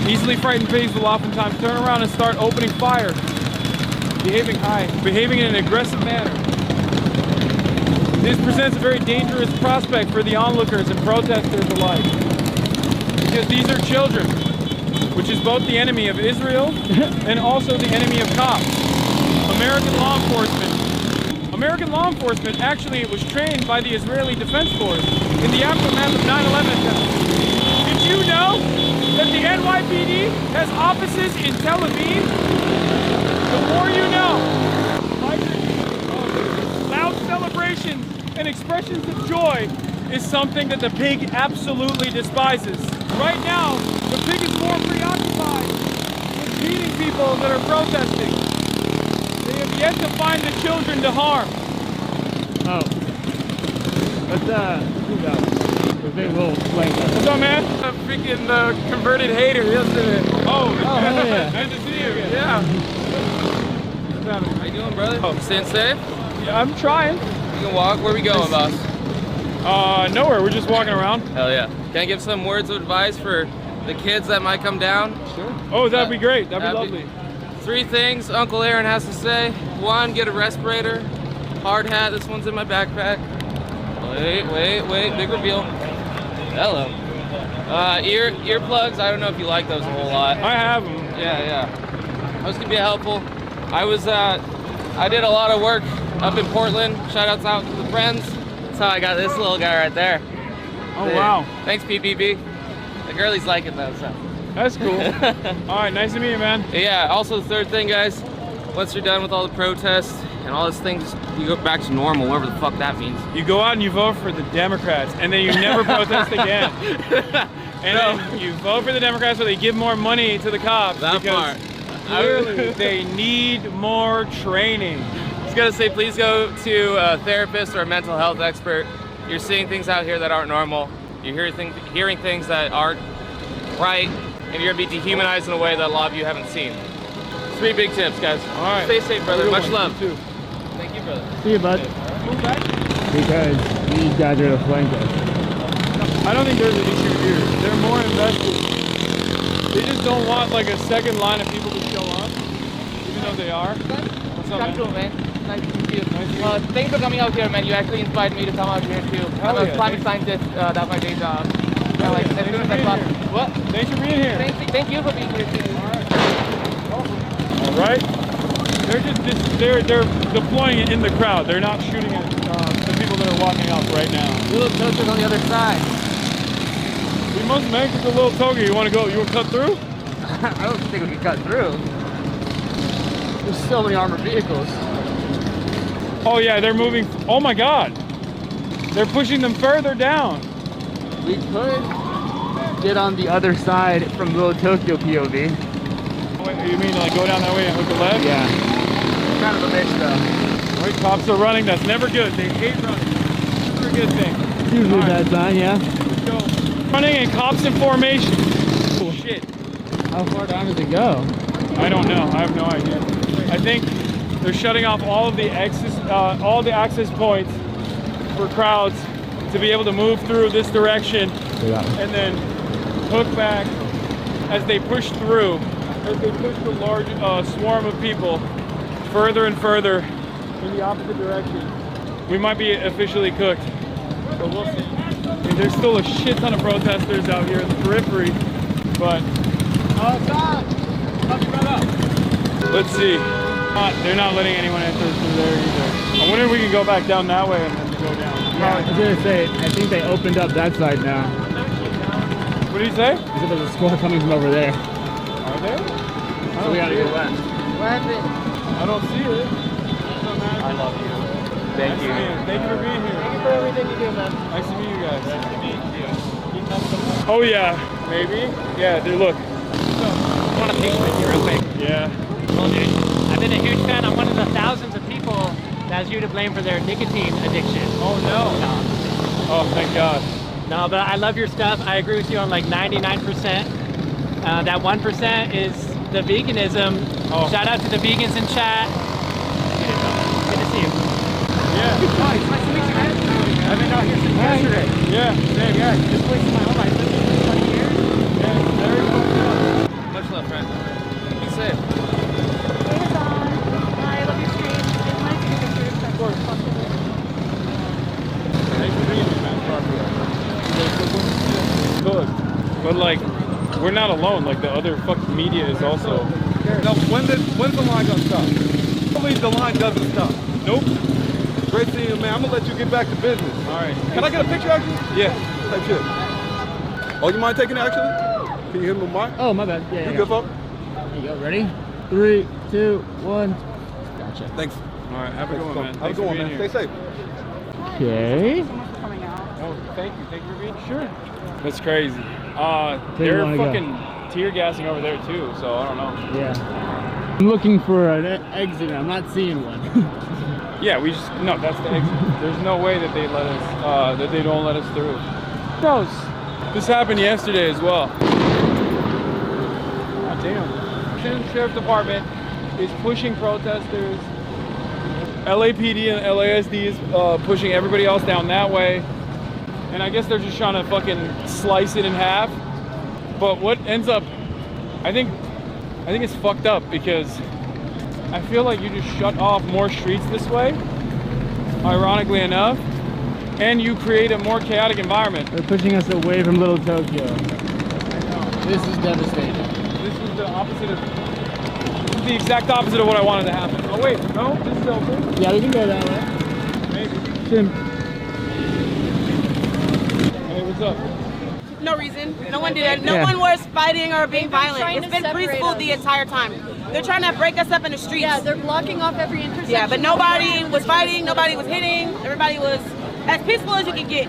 easily frightened pigs will oftentimes turn around and start opening fire, behaving in an aggressive manner. This presents a very dangerous prospect for the onlookers and protesters alike, because these are children, which is both the enemy of Israel and also the enemy of cops. American law enforcement actually was trained by the Israeli Defense Force in the aftermath of 9/11 attacks. Did you know that the NYPD has offices in Tel Aviv? The more you know. Loud celebrations and expressions of joy is something that the pig absolutely despises. Right now, the pig is more preoccupied with beating people that are protesting. They have yet to find the children to harm. Oh. That's, who's that? What's up, man? A freaking converted hater yesterday. Oh, yeah. Nice to see you. Yeah. How you doing, brother? Oh, staying safe? Yeah, I'm trying. You can walk. Where we going, boss? Nowhere. We're just walking around. Hell yeah. Can I give some words of advice for the kids that might come down? Sure. Oh, that'd be great. That'd be lovely. 3 things Uncle Aaron has to say. 1, get a respirator. Hard hat. This one's in my backpack. Wait. Big reveal. Hello. Earplugs. I don't know if you like those a whole lot. I have them. Yeah. Those could be helpful. I did a lot of work up in Portland. Shout outs out to the friends. That's how I got this little guy right there. Oh, wow. Thanks, PPB. The girlies like it though, so. That's cool. All right, nice to meet you, man. Yeah, also the third thing, guys, once you're done with all the protests and all this thing, you go back to normal, whatever the fuck that means. You go out and you vote for the Democrats, and then you never protest again. And then you vote for the Democrats, so they give more money to the cops. That part. Clearly, they need more training. I was gonna say, please go to a therapist or a mental health expert. You're seeing things out here that aren't normal. You're hearing things that aren't right, and you're gonna be dehumanized in a way that a lot of you haven't seen. 3 big tips, guys. All right. Stay safe, brother. Much love. You too. Thank you, brother. See you, bud. Move back. Because these guys are the flankers. I don't think there's an issue here. They're more invested. They just don't want like a second line of people to show up, even though they are. What's up, man? Nice to meet you. Thanks for coming out here, man. You actually inspired me to come out here too. I'm a climate scientist. That's my day job. What? Thanks for being here. Thank you for being here too. All right. They're deploying it in the crowd. They're not shooting at the people that are walking up right now. Little Toaster's on the other side. We must make it to Little Toga. You want to go? You want to cut through? I don't think we can cut through. There's so many armored vehicles. Oh yeah, they're moving. Oh my God. They're pushing them further down. We could get on the other side from Little Tokyo POV. Wait, you mean like go down that way and hook a left? Yeah. Kind of a bitch though. Right, cops are running. That's never good. They hate running. Never a good thing. Usually bad sign, yeah. Let's go. Running and cops in formation. Oh shit. How far down does it go? I don't know. I have no idea. I think they're shutting off all of the access points for crowds to be able to move through this direction and then hook back as they push through, as they push the large swarm of people further and further in the opposite direction. We might be officially cooked, but we'll see. I mean, there's still a shit ton of protesters out here in the periphery, but let's see. They're not letting anyone enter through there either. I wonder if we can go back down that way and then go down. Yeah, I was gonna say, I think they opened up that side now. What did you say? He said there's a squad coming from over there. Are there? So we gotta go left. What happened? I don't see it. I love you. Thank you. Thank you for being here. Thank you for everything you do, man. Nice to meet you guys. Nice to meet you. Oh yeah, maybe. Yeah, dude, look. I want a picture with you real quick. Yeah. Well, dude, I've been a huge fan. I'm one of the thousands of people that's you to blame for their nicotine addiction. Oh no. Oh, thank God. No, but I love your stuff. I agree with you on like 99%. That 1% is the veganism. Oh. Shout out to the vegans in chat. Good to see you. Yeah. Oh, it's nice to meet you, man. I've been out here since yesterday. Yeah, same. Yeah, this place is my home. I've lived here for 20 years. Yeah, very cool. Much love, friend. Be safe. I love your stream. I wanted to take pictures. Of course. Thanks for being here, man. Good. But like, we're not alone. Like the other fucking media is also. Now, when's the line gonna stop? Hopefully the line doesn't stop. Nope. Great seeing you, man. I'm gonna let you get back to business. All right. Can I get a picture, actually? Yeah. Type shit. Oh, you mind taking it, actually? Can you hit me with mine? Oh, my bad. Yeah, You good, folks? There you go. Ready? 3, 2, 1. Gotcha. Thanks. All right. Have a good one, man. Have a good one, man. Stay safe. Okay. Oh, thank you for being sure. That's crazy. you They're wanna fucking tear gassing over there too, so I don't know. Yeah. I'm looking for an exit. I'm not seeing one. Yeah, no, that's the exit. There's no way that they let us, that they don't let us through. Who knows? This happened yesterday as well. God damn. The Sheriff's Department is pushing protesters. LAPD and LASD is pushing everybody else down that way. And I guess they're just trying to fucking slice it in half. But what ends up, I think it's fucked up because I feel like you just shut off more streets this way, ironically enough, and you create a more chaotic environment. They're pushing us away from Little Tokyo. This is devastating. This is the opposite of, this is the exact opposite of what I wanted to happen. Oh wait, no, this is open. Yeah, we can go that way. Maybe. Tim. Hey, what's up? No reason. No one did it. No one was fighting or being violent. It's been peaceful the entire time. They're trying to break us up in the streets. Yeah, they're blocking off every intersection. Yeah, but nobody was fighting. Nobody was hitting. Everybody was as peaceful as you can get.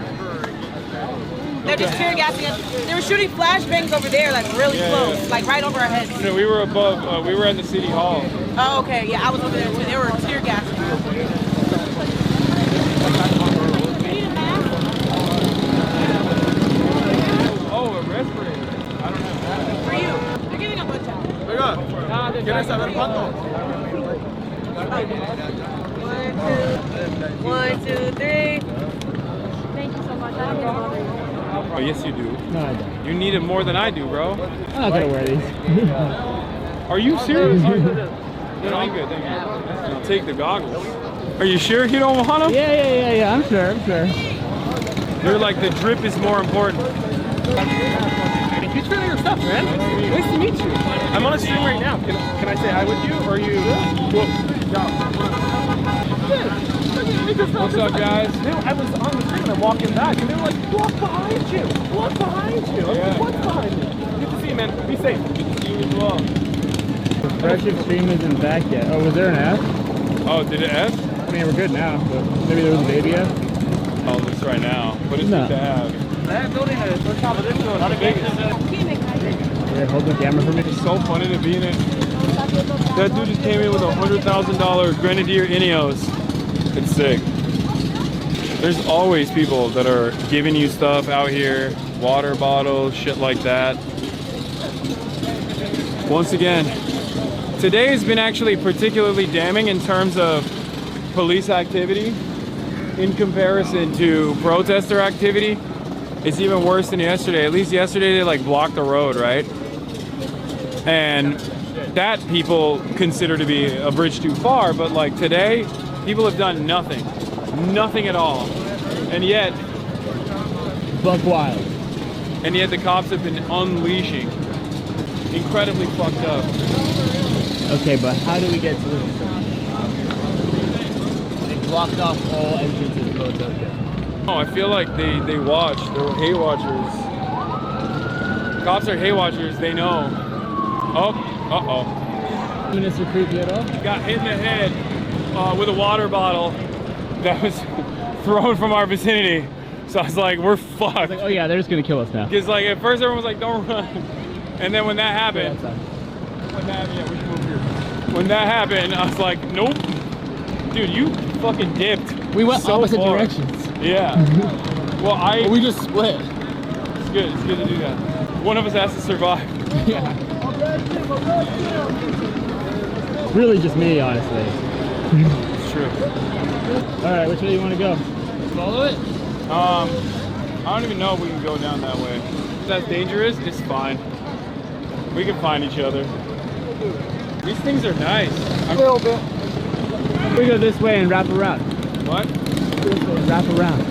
They're just tear gassing us. They were shooting flashbangs over there, like really close, like right over our heads. You know, we were above. We were at the city hall. Oh, okay. Yeah, I was over there too. They were tear gassing us. Oh, a respirator. I don't have that. For you. They're giving a blood check. Oiga, ¿quieres saber cuánto? 1, 2, 3. Thank you so much. I don't get bothered. Oh, yes, you do. No, I don't. You need it more than I do, bro. I'm not gonna wear these. Are you serious? No, I'm good. Thank you. I'll take the goggles. Are you sure you don't want them? Yeah. I'm sure. You're like, the drip is more important. Huge fan of your stuff, man. Nice to meet you. I'm on a stream right now. Can I say hi with you? Or are you? What's up, guys? I was on the stream and I'm walking back, and they were like, "Walk behind you! Walk behind you!" I was like, "What's behind me?" Good to see you, man. Be safe. Good to see you as well. The freshest stream isn't back yet. Oh, was there an F? Oh, did it F? I mean, we're good now, but maybe there was a baby F. Oh, this right now. But it's good to have. Yeah, hold the camera for me. It's so funny to be in it. That dude just came in with a $100,000 Grenadier Ineos. It's sick. There's always people that are giving you stuff out here, water bottles, shit like that. Once again, today has been actually particularly damning in terms of police activity in comparison to protester activity. It's even worse than yesterday. At least yesterday they like blocked the road, right? And that people consider to be a bridge too far, but like today, people have done nothing. Nothing at all. And yet, buck wild. And yet the cops have been unleashing. Incredibly fucked up. Okay, but how do we get to this? They blocked off all entrances to Little Tokyo. Oh, I feel like they watch. They're hate watchers. Cops are hate watchers. They know. Oh, uh-oh. Minister creepy at all? Got hit in the head with a water bottle that was thrown from our vicinity. So I was like, we're fucked. Like, oh yeah, they're just gonna kill us now. Because like at first everyone was like, don't run. And then when that happened, when that happened, I was like, nope. Dude, you fucking dipped. We went so opposite far. directions. Yeah. Well, we just split. It's good. It's good to do that. One of us has to survive. Yeah. Really just me, honestly. It's true. All right, which way do you want to go? Follow it? I don't even know if we can go down that way. If that's dangerous, it's fine. We can find each other. These things are nice. A little bit. We go this way and wrap around. What? This way and wrap around.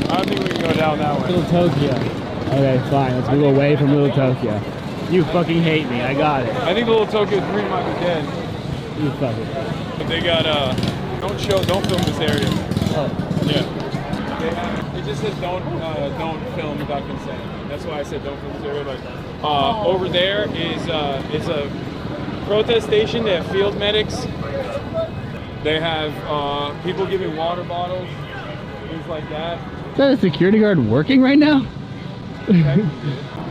I don't think we can go down that way. Little Tokyo. Okay, fine. Let's move away from Little Tokyo. You fucking hate me. I got it. I think the Little Tokyo 3 might be dead. You fuck it. But they got, don't film this area. Oh. Yeah. It just says don't film without consent. That's why I said don't film this area. But over there is a protest station. They have field medics. They have people giving water bottles, things like that. Is that a security guard working right now? You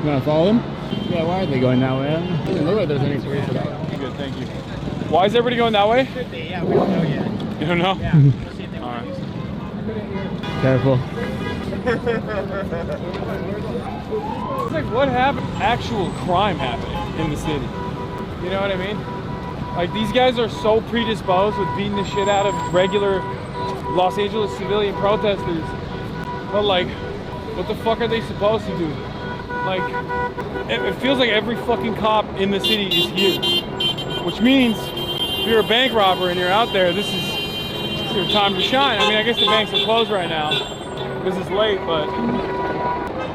wanna follow them? Yeah, why are they going that way? It doesn't look like there's any police at all. Good, thank you. Why is everybody going that way? Yeah, we don't know yet. You don't know? Yeah. Alright. Careful. It's like, what happened? Actual crime happening in the city. You know what I mean? Like, these guys are so predisposed with beating the shit out of regular Los Angeles civilian protesters. But like, what the fuck are they supposed to do? Like, it feels like every fucking cop in the city is here. Which means, if you're a bank robber and you're out there, this is your time to shine. I mean, I guess the banks are closed right now. This is late, but...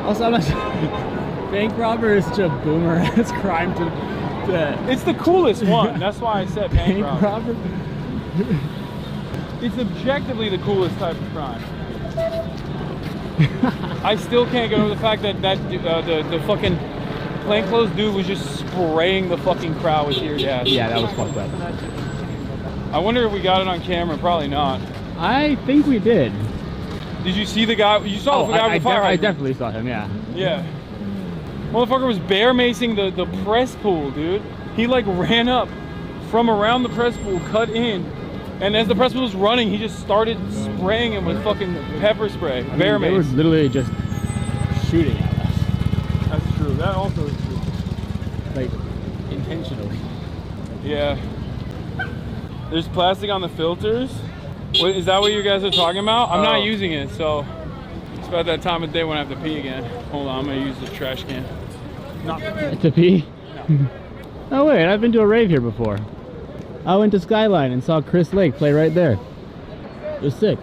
Also, I'm not bank robber is such a boomer ass crime to It's the coolest one. That's why I said bank robber. It's objectively the coolest type of crime. I still can't get over the fact that the fucking plainclothes dude was just spraying the fucking crowd with tear gas. Yeah, that was fucked up. I wonder if we got it on camera. Probably not. I think we did. Did you see the guy? You saw the guy with the fire hydrant. I definitely saw him, yeah. Yeah. Motherfucker was bear macing the press pool, dude. He like ran up from around the press pool, cut in, and as the press pool was running, he just started spraying him with fucking pepper spray. Bear mace. They were literally just shooting at us. That's true. That also is true. Like, intentionally. Yeah. There's plastic on the filters. What, is that what you guys are talking about? I'm not using it, so it's about that time of day when I have to pee again. Hold on, I'm gonna use the trash can. Not to pee? No. Oh wait, I've been to a rave here before. I went to Skyline and saw Chris Lake play right there. It was sick.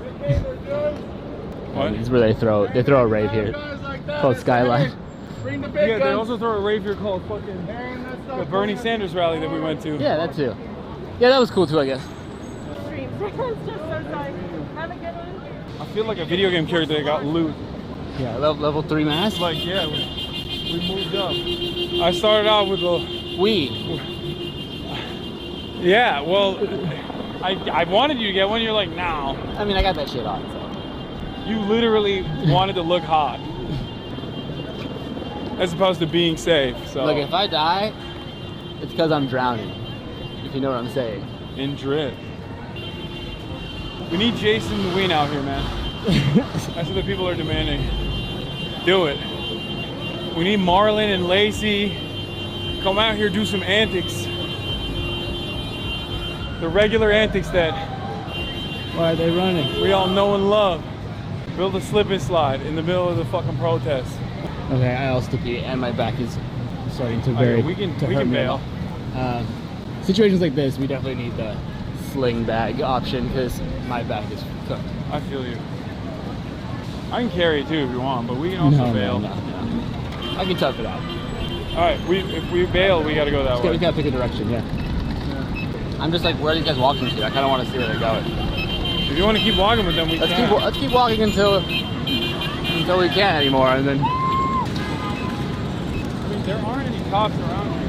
What? This is where they throw a rave here called Skyline. Yeah, they also throw a rave here called fucking the Bernie Sanders rally that we went to. Yeah, that too. Yeah, that was cool too, I guess. I feel like a video game character that got loot. Yeah, level 3 mask? Like, yeah, we moved up. I started out with a... Yeah, well, I wanted you to get one, you're like, no. I mean, I got that shit on, so. You literally wanted to look hot. As opposed to being safe, so. Look, if I die, it's because I'm drowning. If you know what I'm saying. In drip. We need Jason Ween out here, man. That's what the people are demanding. Do it. We need Marlon and Lacey. Come out here, do some antics. The regular antics that... Why are they running? We all know and love. Build a slip and slide in the middle of the fucking protest. Okay, I also pee, and my back is starting to we can bail. Situations like this, we definitely need the sling bag option because my back is cooked. I feel you. I can carry it too if you want, but we can also bail. No. I can tough it out. All right, if we bail, we gotta go that way. We gotta pick a direction, yeah. I'm just like, where are these guys walking to? I kind of want to see where they're going. If you want to keep walking with them, let's keep walking until we can't anymore, and then. I mean, there aren't any cops around here.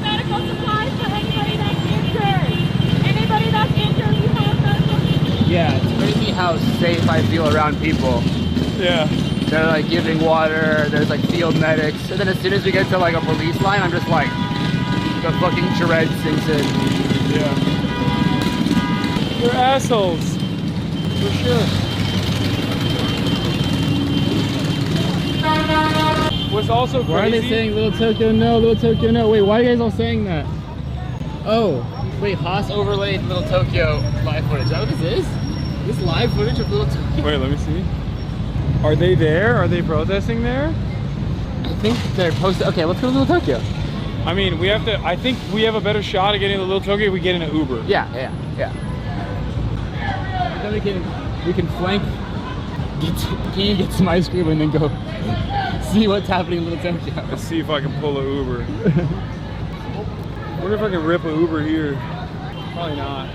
Medical supplies for anybody that's injured. Anybody that's injured, we have medical. Yeah, it's crazy how safe I feel around people. Yeah. They're like giving water, there's like field medics, and then as soon as we get to like a police line, I'm just like, the fucking dread sinks in. Yeah. They're assholes. For sure. What's also crazy... Why are they saying Little Tokyo no, Little Tokyo no? Wait, why are you guys all saying that? Oh, wait, Haas overlaid Little Tokyo live footage. Is that what this is? This live footage of Little Tokyo? Wait, let me see. Are they there? Are they protesting there? I think they're posted. Okay, let's go to Little Tokyo. I mean, we have to... I think we have a better shot at getting to Little Tokyo if we get in an Uber. Yeah. Then we can flank, get some ice cream, and then go see what's happening in Little Tokyo. Let's see if I can pull an Uber. Wonder if I can rip an Uber here. Probably not.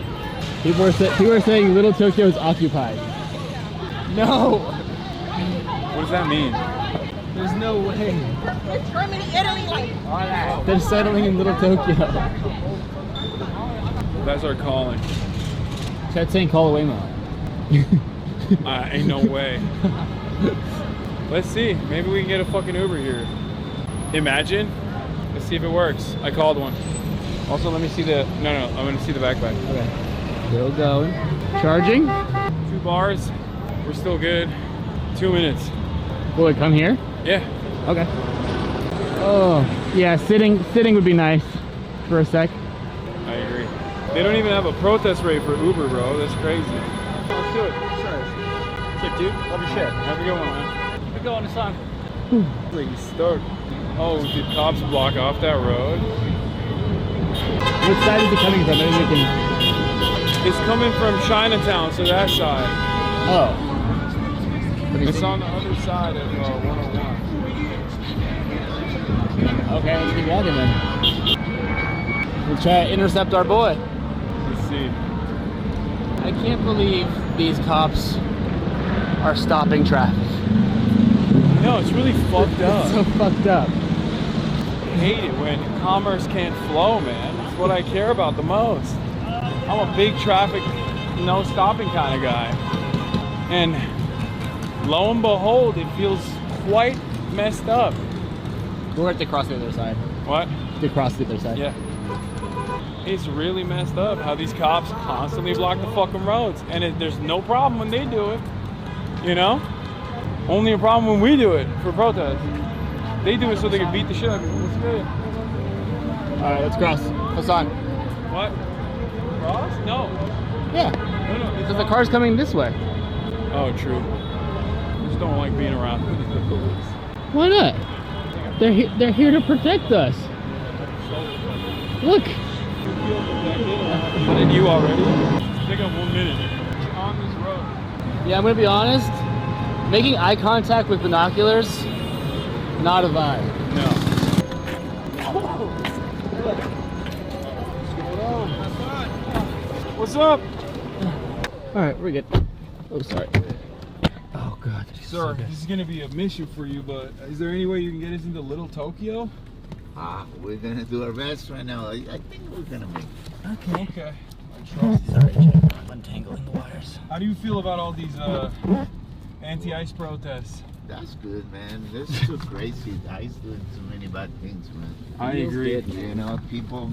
People are saying Little Tokyo is occupied. No! What does that mean? There's no way. It's Germany, Italy, like. They're settling in Little Tokyo. That's our calling. Chat's saying call away mode. Ain't no way. Let's see. Maybe we can get a fucking Uber here. Imagine. Let's see if it works. I called one. Also, let me see the. No, I'm gonna see the backpack. Okay. Still going. Charging. 2 bars. We're still good. 2 minutes. Will it come here? Yeah. Okay. Oh, yeah. Sitting would be nice for a sec. I agree. They don't even have a protest rate for Uber, bro. That's crazy. Let's do it. Sure. Sick, dude. Love your shit. Have a good one, man. We're going to sun. Pretty stoked. Oh, did cops block off that road? Which side is it coming from? Maybe we can... It's coming from Chinatown, so that side. Oh. It's on the other side of 101. Okay, let's keep walking then. We'll try to intercept our boy. Let's see. I can't believe these cops are stopping traffic. No, it's really fucked up. It's so fucked up. I hate it when commerce can't flow, man. That's what I care about the most. I'm a big traffic, no stopping kind of guy. And lo and behold, it feels quite messed up. We'll have to cross the other side. What? To cross the other side. Yeah. It's really messed up how these cops constantly block the fucking roads. And there's no problem when they do it, you know? Only a problem when we do it for protest. They do it so they can beat the shit out of people. What's good? All right, let's cross. Hasan. What? Cross? No. Yeah. No. Because the car's coming this way. Oh, true. I just don't like being around the police. Why not? They're here to protect us. Look. Did you already? Take up 1 minute on this road. Yeah, I'm gonna be honest. Making eye contact with binoculars, not a vibe. No. What's up? All right, we're good. Oh, sorry. Oh God. Sir, this is gonna be a mission for you, but is there any way you can get us into Little Tokyo? We're gonna do our best right now. I think we're gonna make it. Okay. Sorry, Jim. I'm untangling the wires. How do you feel about all these anti-ICE protests? That's good, man. This is so crazy. ICE doing so many bad things, man. I agree. You know, people,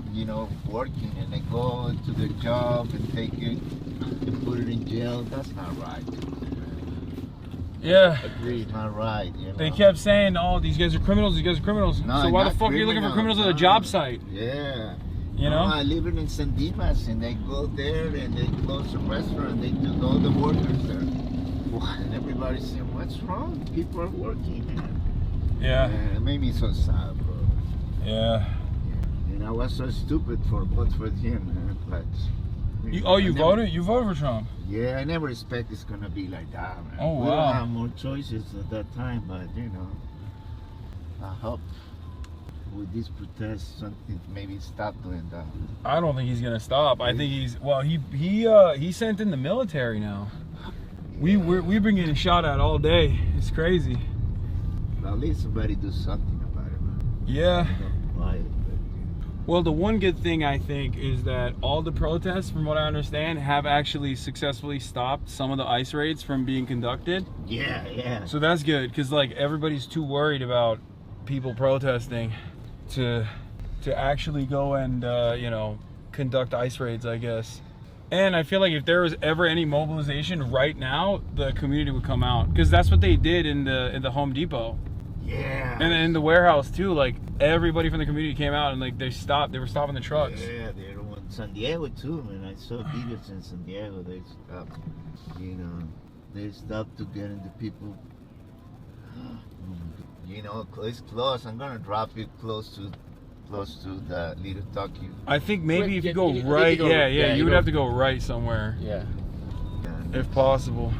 working and they go to their job and take it and put it in jail. That's not right. Yeah. Agreed. That's not right. They kept saying, "Oh, these guys are criminals. These guys are criminals." No, so why the fuck are you looking for criminals at a job site? Yeah. You know? I live in San Dimas, and they go there and they close a restaurant. They took all the workers there. And everybody's saying, "What's wrong? People are working." Yeah. It made me so sad, bro. Yeah. And I was so stupid for vote for him, man. But you voted? You voted for Trump? Yeah, I never expect it's gonna be like that, man. Oh, We wow. don't have more choices at that time, but I hope with this protest something maybe stop doing that. I don't think he's gonna stop. I think he's he sent in the military now. We've been getting shot at all day. It's crazy. But at least somebody do something about it, man. Yeah. Why? Well, the one good thing I think is that all the protests, from what I understand, have actually successfully stopped some of the ICE raids from being conducted. Yeah. So that's good, because like everybody's too worried about people protesting to actually go and conduct ICE raids, I guess. And I feel like if there was ever any mobilization right now, the community would come out, because that's what they did in the Home Depot. Yeah. And in the warehouse too, like everybody from the community came out and like they were stopping the trucks. Yeah, they're in San Diego too, man. I saw videos in San Diego. They stopped, they stopped to get into people. It's close. I'm gonna drop it close to the Little Tokyo. I think maybe if you go right, you would have to go right somewhere. Yeah. If possible.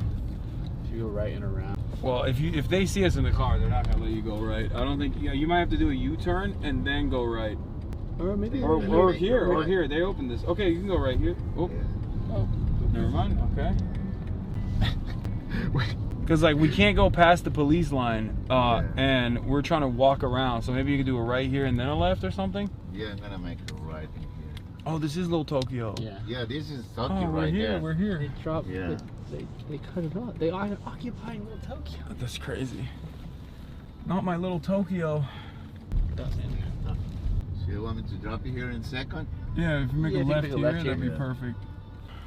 If you go right and around. Well, if they see us in the car, they're not gonna let you go right. I don't think. You might have to do a U-turn and then go right. Or maybe. Or here. They opened this. Okay, you can go right here. Oh. Oh. Never mind. Okay. Because like we can't go past the police line, and we're trying to walk around. So maybe you could do a right here and then a left or something. Yeah, I'm gonna make a right in here. Oh, this is Little Tokyo. Yeah. Yeah, this is Tokyo Oh, we're right here. there. We're here. They dropped. Yeah. They cut it off. They are occupying Little Tokyo. That's crazy. Not my Little Tokyo. So you want me to drop you here in a second? Yeah, if you make Yeah, a if you left make a here, left that'd be here. perfect.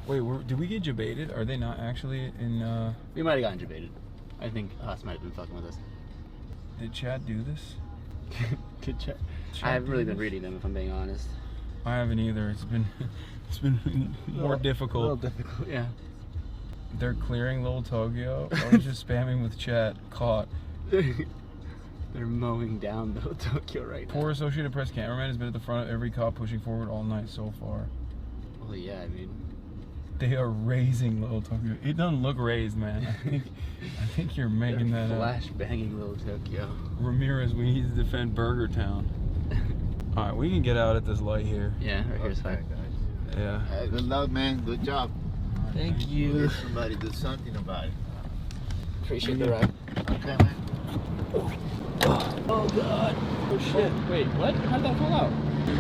Wait, did we get debated? Are they not actually in? We might have gotten debated. I think Haas might have been fucking with us. Did Chad do this? Good chat. Chad I haven't really do been this? reading them, if I'm being honest. I haven't either. It's been more difficult. A little difficult, yeah. They're clearing Little Tokyo. I was just spamming with chat. Caught. They're mowing down Little Tokyo right now. Poor Associated Press cameraman has been at the front of every cop pushing forward all night so far. Well, yeah, I mean, They are raising Little Tokyo. It doesn't look raised, man. I think you're making that up. flash banging Little Tokyo. Ramirez, we need to defend Burger Town. All right, we can get out at this light here. Yeah, right here's fine. Yeah. Good luck, man. Good job. Thank you. Let somebody do something about it. Appreciate the ride. Okay, man. Oh god. Oh shit. Wait, what? How'd that fall out?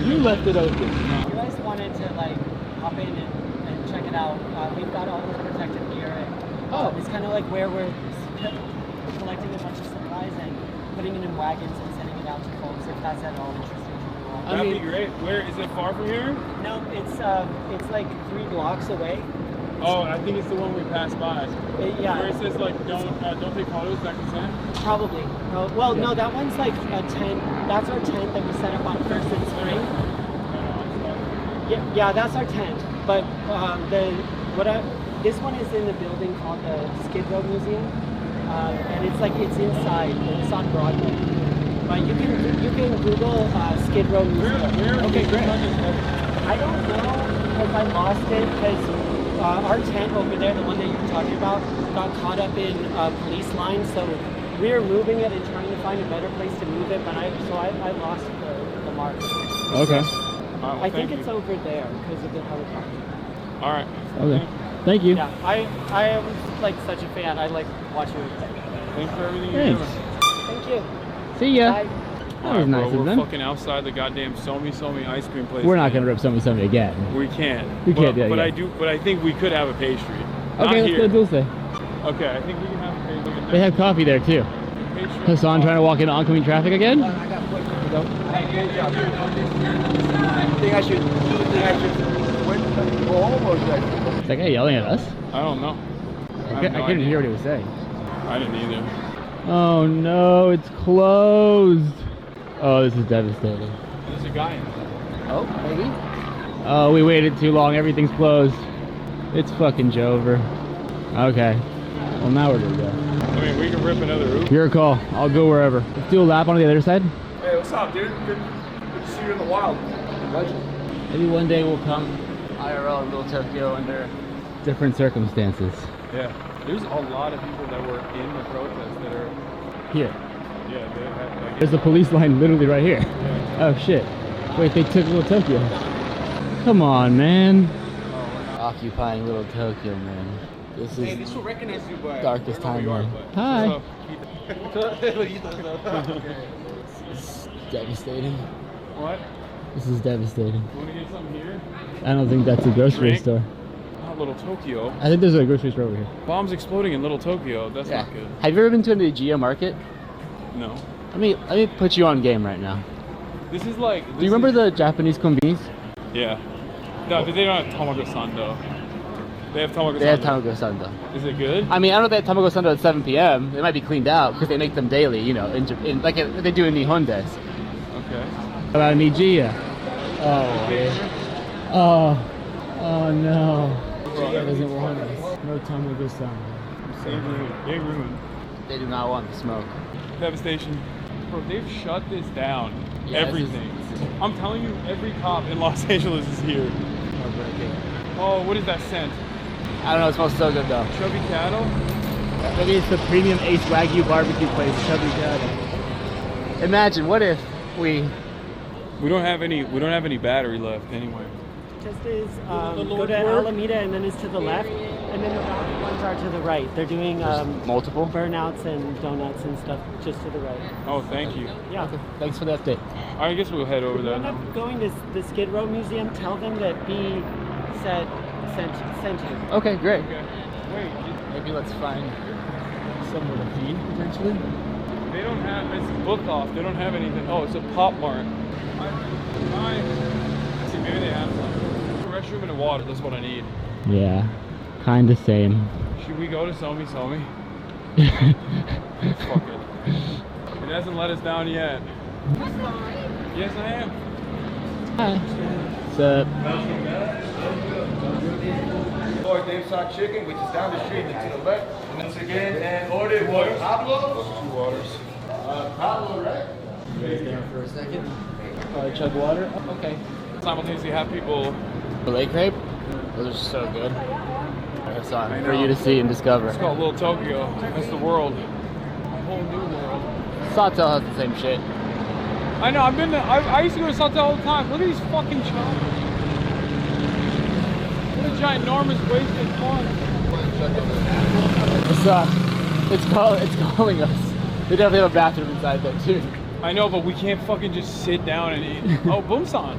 You left it open. You guys wanted to like hop in and check it out. We've got all the protective gear. And, it's kind of like where we're collecting a bunch of supplies and putting it in wagons and sending it out to folks if that's at all interesting to you all. That'd be great. Where is it? Far from here? No, it's like 3 blocks away. Oh, I think it's the one we passed by. Yeah. Where it says like don't take photos, that consent. Probably. Well, no, that one's like a tent. That's our tent that we set up on First and Spring. Yeah, that's our tent. But this one is in the building called the Skid Row Museum, and it's inside. It's on Broadway. But you can Google Skid Row Museum. Okay, great. I don't know if I lost it because our tent over there, the one that you were talking about, got caught up in police lines. So we are moving it and trying to find a better place to move it. But I lost the mark. Okay. I think it's over there because of the helicopter. All right. Okay. Thank you. Yeah, I am like such a fan. I like watching it. Thanks for everything you're Thanks. doing. Thank you. See ya. Bye. That was nice We're of them. fucking outside the goddamn Somi ice cream place. We're not gonna rip something again. We can't. We can't do that But again. But I think we could have a pastry. Not Okay, let's here. go Dulce. Okay, I think we can have a pastry. They have coffee there too. Pastry. Hassan trying to walk into oncoming traffic again? Think I should almost Is that guy yelling at us? I don't know. I couldn't hear what he was saying. I didn't either. Oh no, it's closed. Oh, this is devastating. There's a guy in there. Oh, maybe? Oh, we waited too long. Everything's closed. It's fucking Jover. Okay. Well, now where do we go? I mean, we can rip another Uber. Your call. I'll go wherever. Let's do a lap on the other side. Hey, what's up, dude? Good to see you in the wild. Maybe one day we'll come IRL in Little Tokyo under different circumstances. Yeah. There's a lot of people that were in the protest that are Here. Yeah, they have, There's a police line literally right here. Yeah. Oh shit. Wait, they took Little Tokyo. Come on, man. Occupying Little Tokyo, man. This Hey, is this will recognize you by darkest timeline. Hi. Hi. This is devastating. What? This is devastating. You want to get something here? I don't think that's a grocery Drink? store. Not Little Tokyo. I think there's a grocery store over here. Bombs exploding in Little Tokyo. That's not good. Have you ever been to the Geo Market? No. Let me put you on game right now. This is like. Do you remember the Japanese konbinis? Yeah. No, they don't have Tamago Sando. They have Tamago Sando. They have Tamago Sando. Is it good? I mean, I don't know if they have Tamago Sando at 7 p.m. They might be cleaned out because they make them daily, you know, like they do in Nihon Des. Okay. About Nijiya. Oh no. That doesn't want us. No Tamago Sando. They ruined. They do not want the smoke. Devastation. Bro, they've shut this down. Yeah, Everything. I'm telling you, every cop in Los Angeles is here. Oh, what is that scent? I don't know, it smells so good though. Chubby cattle? Maybe it's the premium Ace Wagyu barbecue place, Chubby Cattle. Imagine, what if we don't have any battery left anyway. protest is, The go Lord's to work? Alameda and then it's to the left, and then the rally ones are to the right. They're doing multiple burnouts and donuts and stuff just to the right. Oh, thank you. Yeah. Okay. Thanks for the update. I guess we'll head over If you there end now. up going to the Skid Row Museum, tell them that B sent you. Okay, great. Wait, Maybe let's find somewhere to be potentially. they don't have, it's booked off. They don't have anything. Oh, it's a Pop Mart. See, maybe they have some. A restroom and a water, that's what I need. Yeah, kind of same. Should we go to Somi? Fuck it. It hasn't let us down yet. Yes, I am. Hi. What's up? Lord Dave's Hot Chicken, which is down the street and to the left. Once again, and order water. Pablo? 2 waters. Pablo, right? You guys there for a second? Chug water? Okay. Simultaneously have people. Lake crepe? Those are so good. That's on for you to see and discover. It's called Little Tokyo. That's the world. A whole new world. Sawtell has the same shit. I know, I've been to, I used to go to Sawtell all the time. Look at these fucking choppers. What a ginormous wasted fun. What's up? It's calling us. They definitely have a bathroom inside there too. I know, but we can't fucking just sit down and eat. Oh, Boomsan.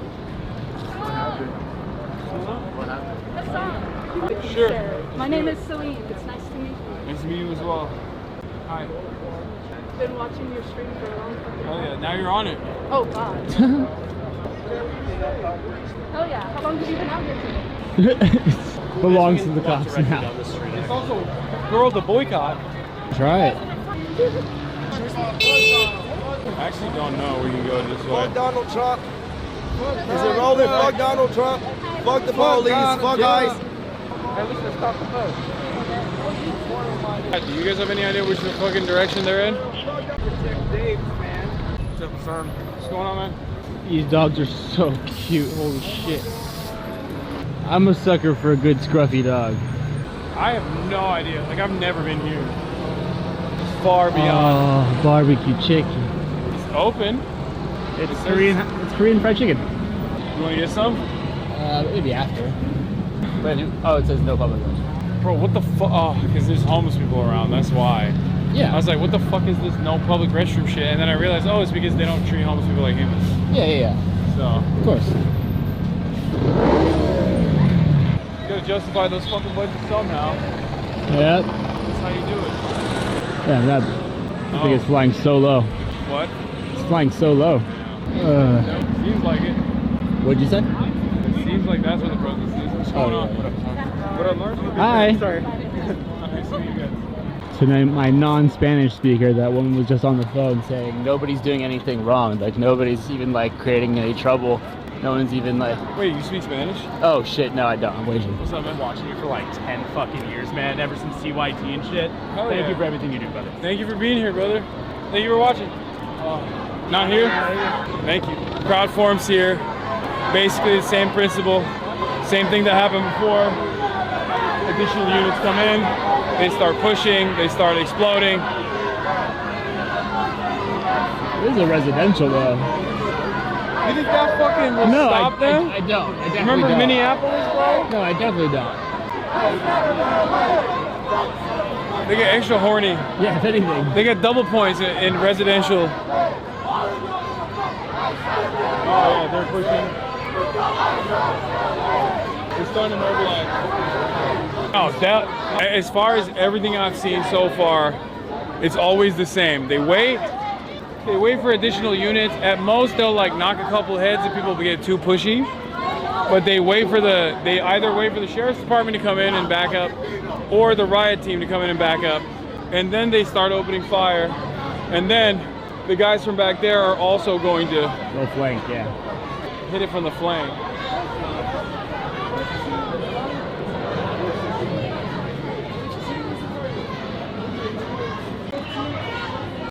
What happened? Sure. My name is Celine. It's nice to meet you. Nice to meet you as well. Hi. Been watching your stream for a long time. Oh yeah, now you're on it. Oh God. Hell yeah. How long have you been out here today? Belongs to the cops now. It's also girl to boycott. Try it. I actually don't know. We can go this way. Fuck Donald Trump. Is it rolling? Fuck Donald Trump. Fuck the police. Fuck ICE. At least let's stop the boat. Do you guys have any idea which fucking direction they're in? What's up, son? What's going on, man? These dogs are so cute. Holy shit. I'm a sucker for a good scruffy dog. I have no idea. Like, I've never been here. It's far beyond. Oh, barbecue chicken. It's open. It's Korean fried chicken. You want to get some? Maybe after. But oh, it says no public restroom. Bro, what the fuck? Oh, because there's homeless people around. That's why. Yeah. I was like, what the fuck is this no public restroom shit? And then I realized, oh, it's because they don't treat homeless people like humans. Yeah. So. Of course. You gotta justify those fucking budgets somehow. Yep. That's how you do it. Yeah, that. I think it's flying so low. What? It's flying so low. Seems like it. What'd you say? It seems like that's what the protest is. What's going on? What up, Lars? Hi. Sorry. Nice to meet you guys. So then my non-Spanish speaker, that woman was just on the phone saying nobody's doing anything wrong. Like nobody's even like creating any trouble. No one's even like. Wait, you speak Spanish? Oh shit, no I don't. I'm waiting. What's up, man? I've been watching you for like 10 fucking years, man. Ever since CYT and shit. Hell Thank yeah. you for everything you do, brother. Thank you for being here, brother. Thank you for watching. Not here? Thank you. Crowd forms here. Basically the same principle. Same thing that happened before. Additional units come in. They start pushing. They start exploding. This is a residential though. You think that fucking will stop them? I don't. I definitely Remember don't. Minneapolis, bro? No, I definitely don't. They get extra horny. Yeah, if anything. They get double points in residential. Oh yeah, they're pushing. They're starting to mobilize. Oh, that, as far as everything I've seen so far, it's always the same. They wait for additional units. At most, they'll like knock a couple heads if people get too pushy. But they either wait for the sheriff's department to come in and back up, or the riot team to come in and back up, and then they start opening fire. And then the guys from back there are also going to go flank, yeah. Hit it from the flank.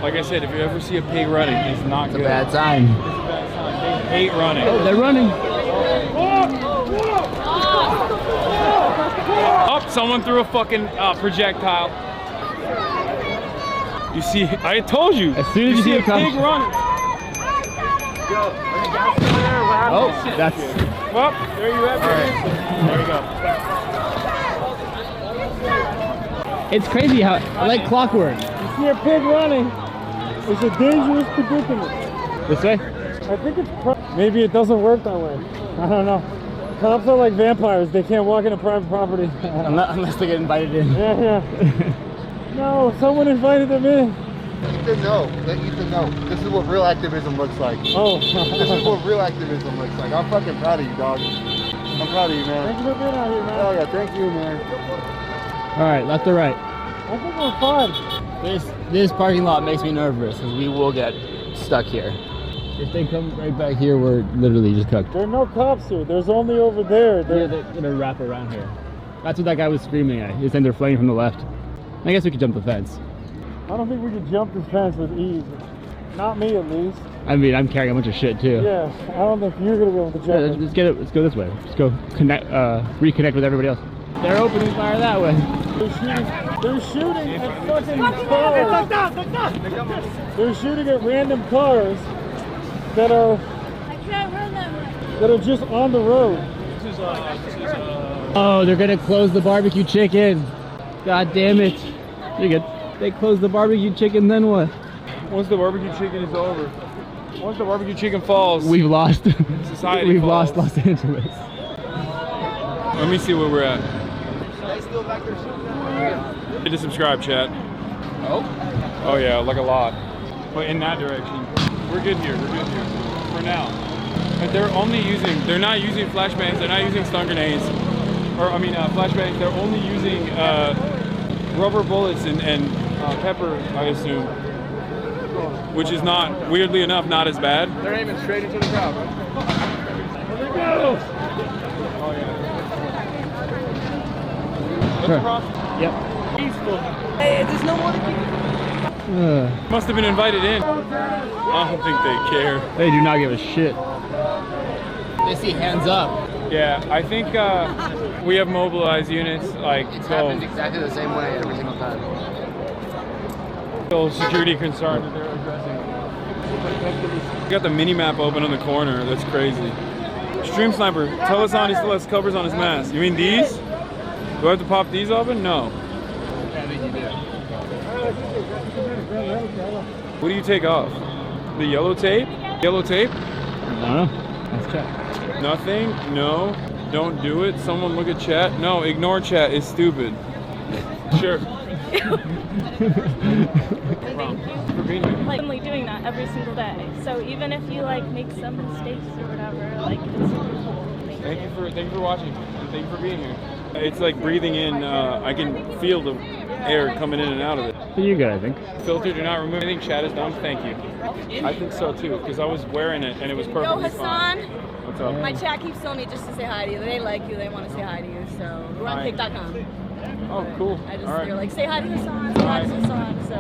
Like I said, if you ever see a pig running, it's not good. It's a bad sign. It's a bad sign. They hate running. Oh, they're running. Oh, someone threw a fucking projectile. You see, I told you. As soon as you see a it come. pig running. Oh, that's. Well, there you have it. There you go. It's crazy how, like clockwork. You see a pig running. It's a dangerous predicament. This way? I think it's maybe it doesn't work that way. I don't know. Cops are like vampires. They can't walk into private property. Unless they get invited in. Yeah. No, someone invited them in. Ethan, no. Let Ethan know. This is what real activism looks like. Oh. This is what real activism looks like. I'm fucking proud of you, dog. I'm proud of you, man. Thanks for being out here, man. Oh yeah, thank you, man. All right, left or right? I think we're fine. This parking lot makes me nervous because we will get stuck here. If they come right back here, we're literally just cooked. There are no cops here. There's only over there. They're gonna wrap around here. That's what that guy was screaming at. He's saying they're flanking from the left. I guess we could jump the fence. I don't think we could jump this fence with ease. Not me, at least. I mean, I'm carrying a bunch of shit too. Yeah, I don't think you're gonna be able to jump. Yeah, let's get it. Let's go this way. Let's go reconnect with everybody else. They're opening fire that way. They're shooting at fucking cars. They're shooting at random cars that are just on the road. Oh, they're gonna close the barbecue chicken. God damn it. You're good. They close the barbecue chicken, then what? Once the barbecue chicken is over, once the barbecue chicken falls, we've lost. Society We've falls. lost Los Angeles. Let me see where we're at. Hit the subscribe, chat. Oh? Oh yeah, like a lot. But in that direction. We're good here, for now. But they're not using flashbangs, they're not using stun grenades. Or, I mean, flashbangs, they're only using rubber bullets and pepper, I assume. Which is not, weirdly enough, not as bad. They're aiming straight into the crowd, right? Here we go! Oh yeah. Sure. Yep. Peaceful. Hey, there's no more to keep. Must have been invited in. I don't think they care. They do not give a shit. They see hands up. Yeah, I think we have mobilized units. Like, It's happened exactly the same way every single time. So security concern that they're addressing. We got the mini map open on the corner. That's crazy. Stream Sniper, tell us on he still has covers on his mask. You mean these? Do I have to pop these open? No. What do you take off? The yellow tape? Yellow tape? I don't know. Let's check. Nothing? No. Don't do it. Someone look at chat. No, ignore chat. It's stupid. Sure. Like I'm doing that every single day. So even if you like make some mistakes or whatever, like it's super cool. Thank you for watching. Thank you for being here. It's like breathing in. I can feel the air coming in and out of it. You're good, I think. Filter, do not remove anything. Chat is done. Thank you. I think so too, because I was wearing it and it was perfectly Yo, fine. Hasan. What's up? My chat keeps telling me just to say hi to you. They like you. They want to say hi to you. So we're on Hi. kick.com. Oh, cool. I just All right. they're like, say hi to Hasan. Say hi to Hasan. So.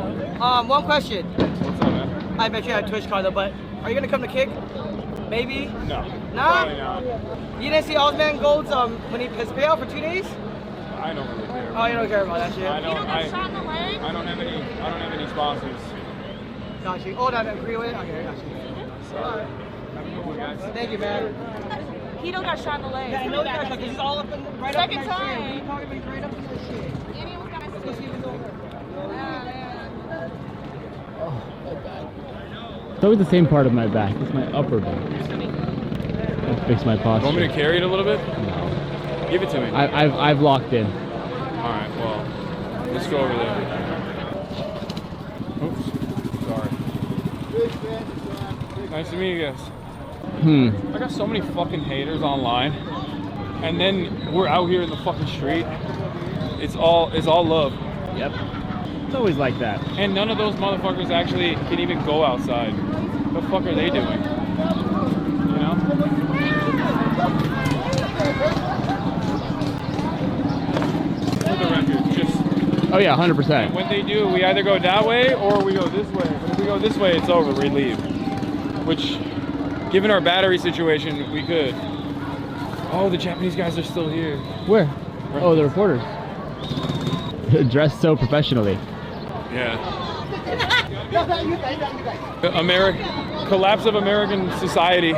One question. What's up, man? I bet you have a Twitch card though, but are you gonna come to kick? Maybe. No. Nah? Probably not. You didn't see Osman Gold's when he his payout for 2 days? I don't really care. Oh, you don't care about that shit. I don't have any sponsors. Got you. Oh, I agree with it. Okay, got you. Sorry. Thank you, man. Hito got shot in the leg. Yeah, I know he got shot because he's all up in right up in Second that shit. time. He probably been right up in this shit. Let's go see if he's over. It's always the same part of my back. It's my upper back. I'll fix my posture. Want me to carry it a little bit? No. Give it to me. I've locked in. All right. Well, let's go over there. Oops. Sorry. Nice to meet you guys. I got so many fucking haters online, and then we're out here in the fucking street. It's all love. Yep. It's always like that. And none of those motherfuckers actually can even go outside. What the fuck are they doing? You know? For the record, just. Oh yeah, 100%. When they do, we either go that way or we go this way. But if we go this way, it's over. We leave. Which, given our battery situation, we could. Oh, the Japanese guys are still here. Where? Oh, the reporters. Dressed so professionally. Yeah. America. collapse of American society,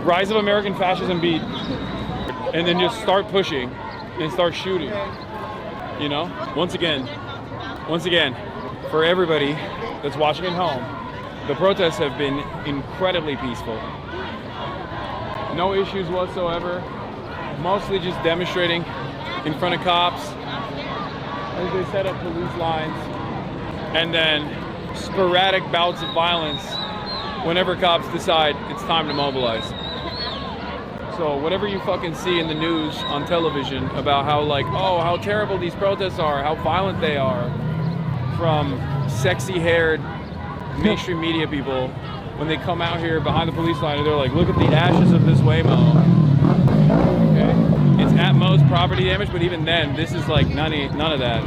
rise of American fascism beat, and then just start pushing and start shooting. You know? Once again, for everybody that's watching at home, the protests have been incredibly peaceful. No issues whatsoever. Mostly just demonstrating in front of cops as they set up police lines, and then sporadic bouts of violence whenever cops decide it's time to mobilize. So whatever you fucking see in the news on television about how like, oh, how terrible these protests are, how violent they are, from sexy-haired mainstream media people, when they come out here behind the police line and they're like, look at the ashes of this Waymo. Okay? It's at most property damage, but even then, this is like none of that.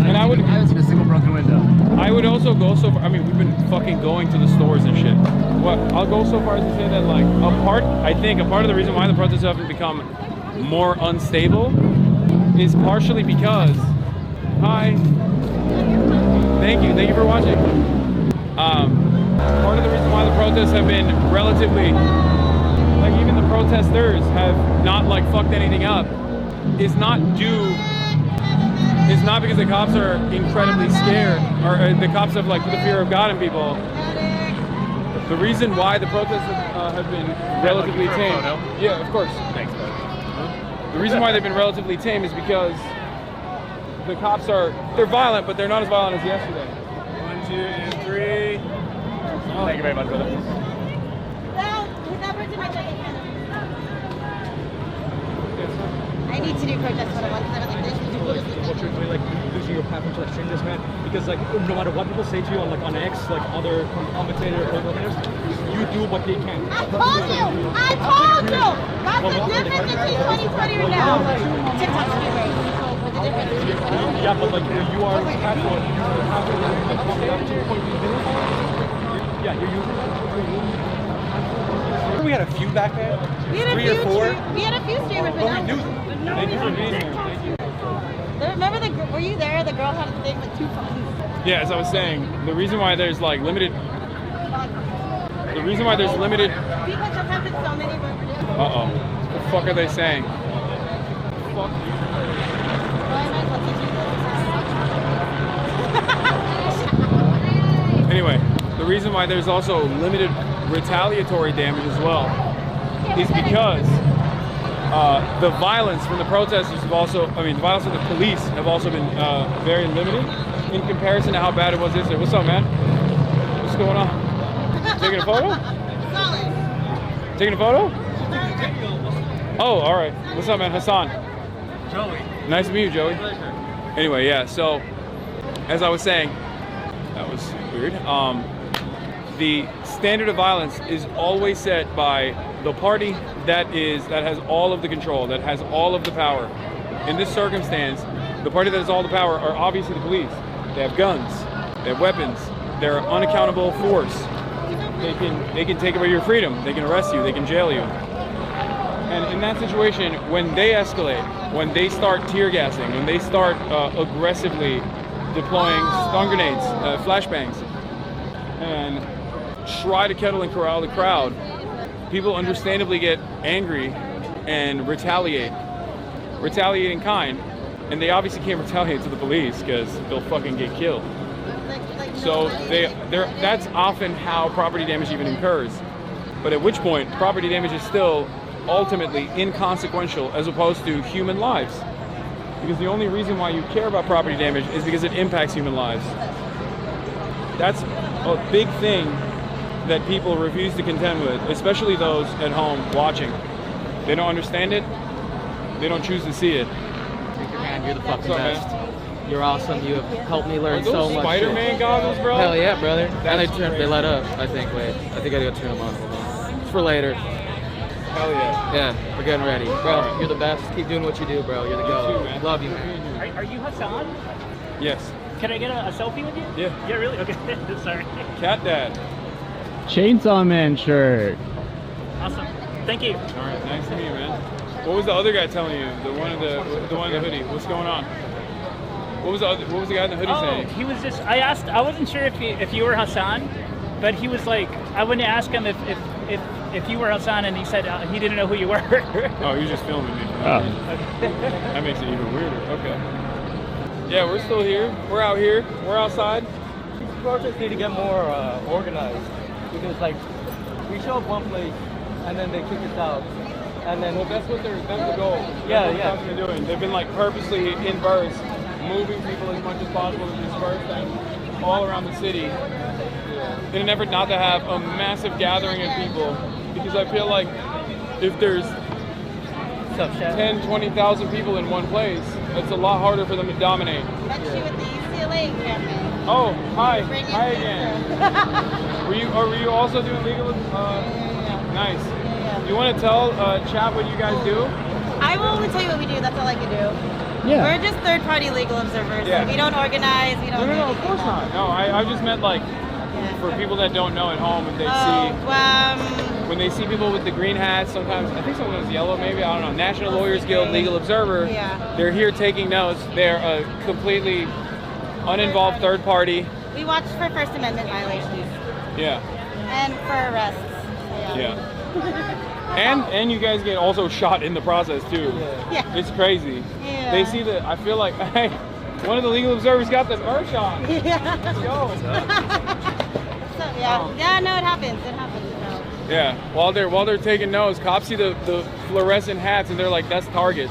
And I haven't seen a single broken window. I would also go so far, I mean, we've been fucking going to the stores and shit. Well, I'll go so far as to say that like, I think a part of the reason why the protests haven't become more unstable is partially because, hi, thank you for watching. Part of the reason why the protests have been relatively, like even the protesters have not like fucked anything up, is not because the cops are incredibly scared, or the cops have like put the fear of God in people. The reason why the protests have been relatively tame. Yeah, of course. Thanks, bud. The reason why they've been relatively tame is because the cops they're violent, but they're not as violent as yesterday. 1, 2, and 3. Oh, thank you very much, brother. I need to do protest 101 because I don't think what you're doing, like using your platform to like strangers, man. Because like no matter what people say to you on X, like other commentators or commentators, you do what they can. I told you! That's the difference between 2020 and now. TikTok's favorite. What's the difference between 2020? Yeah, but like you are a platform, you use the platform to point people. Yeah, you're using it. We had a few back there. We had 3 or 4. We had a few streamers, but we knew them. Thank you for being here. Thank you. Remember were you there? The girl had a thing with 2 phones. Yeah, as I was saying, the reason why there's like limited. Because sometimes it's so many. Uh-oh. What the fuck are they saying? Fuck you. Anyway, the reason why there's also limited retaliatory damage as well is because the violence from the protesters the violence from the police have also been very limited in comparison to how bad it was yesterday. What's up, man? What's going on? Taking a photo? Taking a photo? Oh, all right. What's up, man? Hassan. Joey. Nice to meet you, Joey. Pleasure. Anyway, yeah, so as I was saying, that was weird. The standard of violence is always set by the party that has all of the control, that has all of the power. In this circumstance, the party that has all the power are obviously the police. They have guns, they have weapons, they're an unaccountable force. They can take away your freedom, they can arrest you, they can jail you. And in that situation, when they escalate, when they start tear gassing, when they start aggressively deploying stun grenades, flashbangs, and try to kettle and corral the crowd, people understandably get angry and retaliate in kind. And they obviously can't retaliate to the police because they'll fucking get killed. So that's often how property damage even occurs. But at which point, property damage is still ultimately inconsequential as opposed to human lives. Because the only reason why you care about property damage is because it impacts human lives. That's a big thing that people refuse to contend with, especially those at home watching. They don't understand it. They don't choose to see it. Man, you're the fucking best. You're awesome. You have helped me learn so much. Spider-Man goggles, bro? Hell yeah, brother. And they let up, I think. Wait, I think I gotta turn them on. Hold on. It's for later. Hell yeah. Yeah, we're getting ready. Bro, you're the best. Keep doing what you do, bro. You're the go. Love you, man. Are you Hassan? Yes. Can I get a selfie with you? Yeah. Yeah, really? Okay. Sorry. Cat Dad. Chainsaw Man shirt. Awesome. Thank you. All right, nice to meet you, man. What was the other guy telling you? The one in the hoodie. What's going on? What was the guy in the hoodie saying? He was just. I wasn't sure if you were Hassan, but he was like, I wouldn't ask him if you were Hasan, and he said he didn't know who you were. Oh, he was just filming me. Oh. That makes it even weirder. Okay. Yeah, we're still here. We're out here. We're outside. Protests need to get more organized, because like we show up one place and then they kick us out, and then well, that's the goal. Yeah, that's what they're doing. They've been like purposely in bursts, moving people as much as possible to disperse them all around the city in an effort not to have a massive gathering of people, because I feel like if there's 10, 20,000 people in one place, it's a lot harder for them to dominate. Met you at the UCLA campus. Oh, hi. Hi again. were you also doing legal? Nice. You want to tell chat what you guys do? I will only tell you what we do. That's all I can do. Yeah. We're just third-party legal observers. Yeah. We don't organize. We don't. No, of course not. No, I just meant like for people that don't know at home, if they see when they see people with the green hats, sometimes yellow, maybe, I don't know. National Lawyers Guild Legal Observer. Yeah. They're here taking notes. They're a completely uninvolved third party. We watch for First Amendment violations. Yeah. And for arrests. Yeah. And you guys get also shot in the process too. Yeah. It's crazy. Yeah. They see I feel like, hey, one of the legal observers got the merch on. Yeah. Let's go. Yeah, no, it happens. It happens. No. Yeah. While they're taking notes, cops see the fluorescent hats and they're like, that's Target.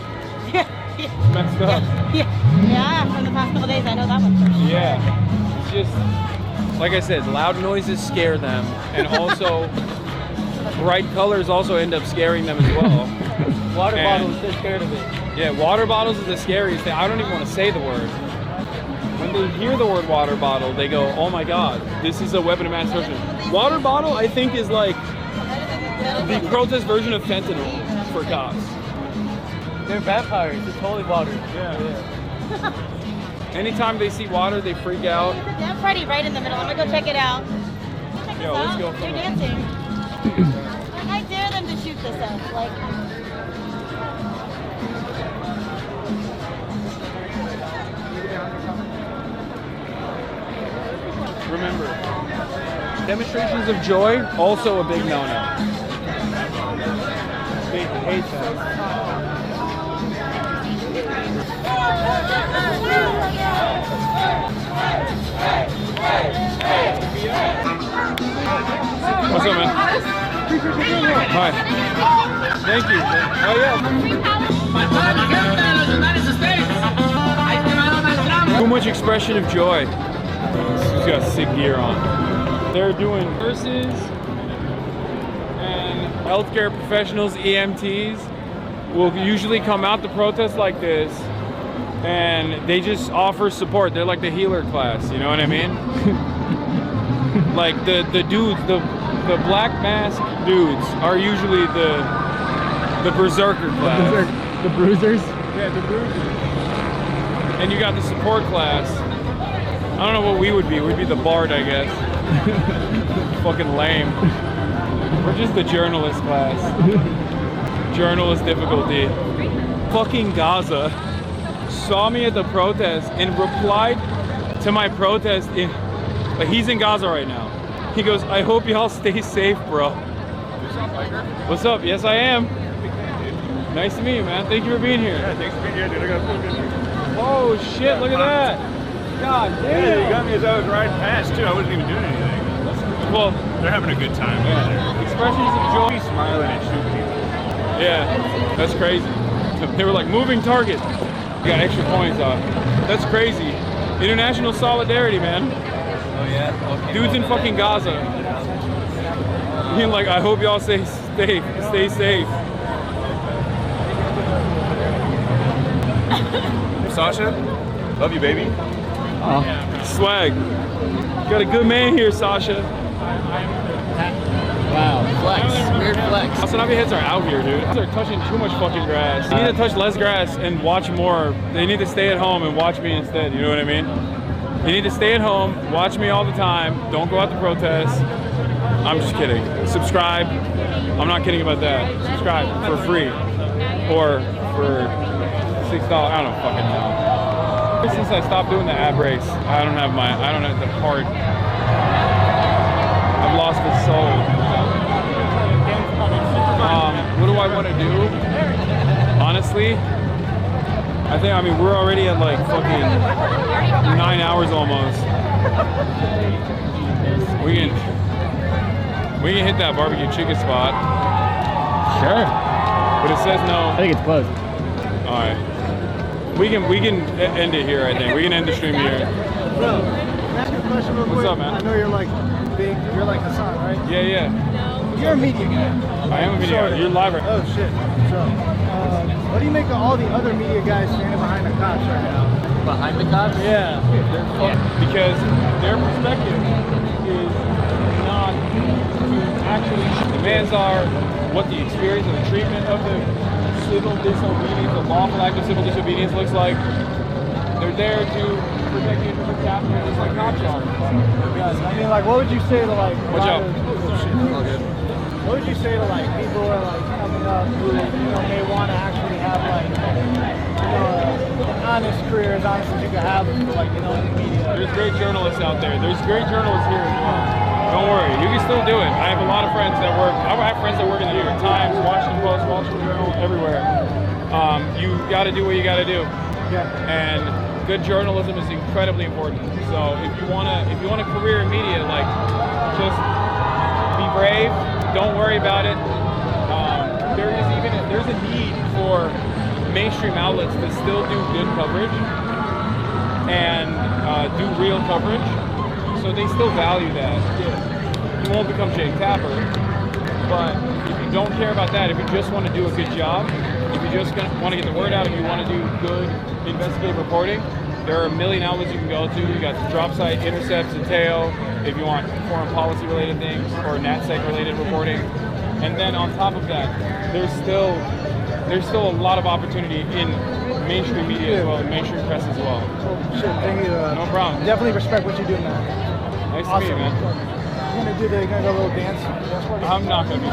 Messed up. Yeah, from the past couple days, I know that one for sure. Yeah. It's just, like I said, loud noises scare them, and also bright colors also end up scaring them as well. Water bottles, they're scared of it. Yeah, water bottles is the scariest thing. I don't even want to say the word. When they hear the word water bottle, they go, oh my God, this is a weapon of mass destruction. Water bottle, I think, is like the protest version of fentanyl for cops. They're vampires. It's holy water. Yeah. Anytime they see water, they freak out. Yeah, Freddy right in the middle. I'm gonna go check it out. Check Yo, this let's out. go. They're dancing. I dare them to shoot this up. Like. Remember, demonstrations of joy, also a big no-no. They hate that. What's up, man? Hi. Thank you. Oh, yeah. Too much expression of joy. He's got sick gear on. They're doing nurses and healthcare professionals, EMTs, will usually come out to protest like this, and they just offer support. They're like the healer class, you know what I mean? Like the dudes, the black mask dudes are usually the berserker class. The bruisers? Yeah, the bruisers. And you got the support class. I don't know what we would be. We'd be the bard, I guess. Fucking lame. We're just the journalist class. Journalist difficulty. Fucking Gaza saw me at the protest and replied to my protest in, like, he's in Gaza right now. He goes, I hope y'all stay safe, bro. What's up? Yes, I am. Nice to meet you, man. Thank you for being here. Yeah, thanks for being here, dude. I got a full good. Oh shit, look at that. God damn. Yeah, you got me as I was riding past too. I wasn't even doing anything. Well, they're having a good time. Yeah. Expressions of joy. Smiling and shooting people. Yeah, that's crazy. They were like, moving target. You got extra coins off. That's crazy. International solidarity, man. Oh yeah? Okay. Dudes in fucking Gaza. Being like, I hope y'all stay safe. Stay safe. Sasha, love you, baby. Oh. Swag. Got a good man here, Sasha. Wow, flex. Weird flex. HasanAbi heads are out here, dude. They're touching too much fucking grass. They need to touch less grass and watch more. They need to stay at home and watch me instead, you know what I mean? You need to stay at home, watch me all the time. Don't go out to protest. I'm just kidding. Subscribe. I'm not kidding about that. Subscribe for free. Or for $6. I don't fucking know. Ever since I stopped doing the ab race, I don't have the heart. I I've lost the soul. What do I want to do? Honestly, I mean, we're already at like fucking 9 hours almost. We can hit that barbecue chicken spot. Sure. But it says no. I think it's closed. All right. We can end it here. I think we can end the stream here. Bro, can I ask you a question real quick? What's up, man? I know you're like big. You're like Hasan, right? Yeah, yeah. You're a media guy. I am a media guy. You're live right now. Oh shit. So, what do you make of all the other media guys standing behind the cops right now? Behind the cops? Yeah. Because their perspective is not to actually demands are what the experience and the treatment of the civil disobedience, the lawful act of civil disobedience looks like. They're there to protect the interests of capture, just like cops are. Yes. I mean, like, what would you say to like? Watch out. What would you say to like people who are like coming up who may want to actually have like an honest career, as honest as you can have, like in the media? There's great journalists out there. There's great journalists here as well. Don't worry, you can still do it. I have a lot of friends that work. I have friends that work in the New York Times, Washington Post, Wall Street Journal, everywhere. You got to do what you got to do. Yeah. And good journalism is incredibly important. So if you want a career in media, like just be brave. Don't worry about it. There's a need for mainstream outlets to still do good coverage and do real coverage. So they still value that. You won't become Jake Tapper, but if you don't care about that, if you just want to do a good job, if you just want to get the word out, if you want to do good investigative reporting, there are a million outlets you can go to. You got the drop site, Intercepts, and Tail, if you want foreign policy related things or NatSec related reporting. And then on top of that, there's still a lot of opportunity in mainstream media as well, and mainstream press as well. Shit, thank you. No problem. Definitely respect what you do, man. Nice Awesome. to meet you, man. You're gonna go a little dance. I'm not gonna be.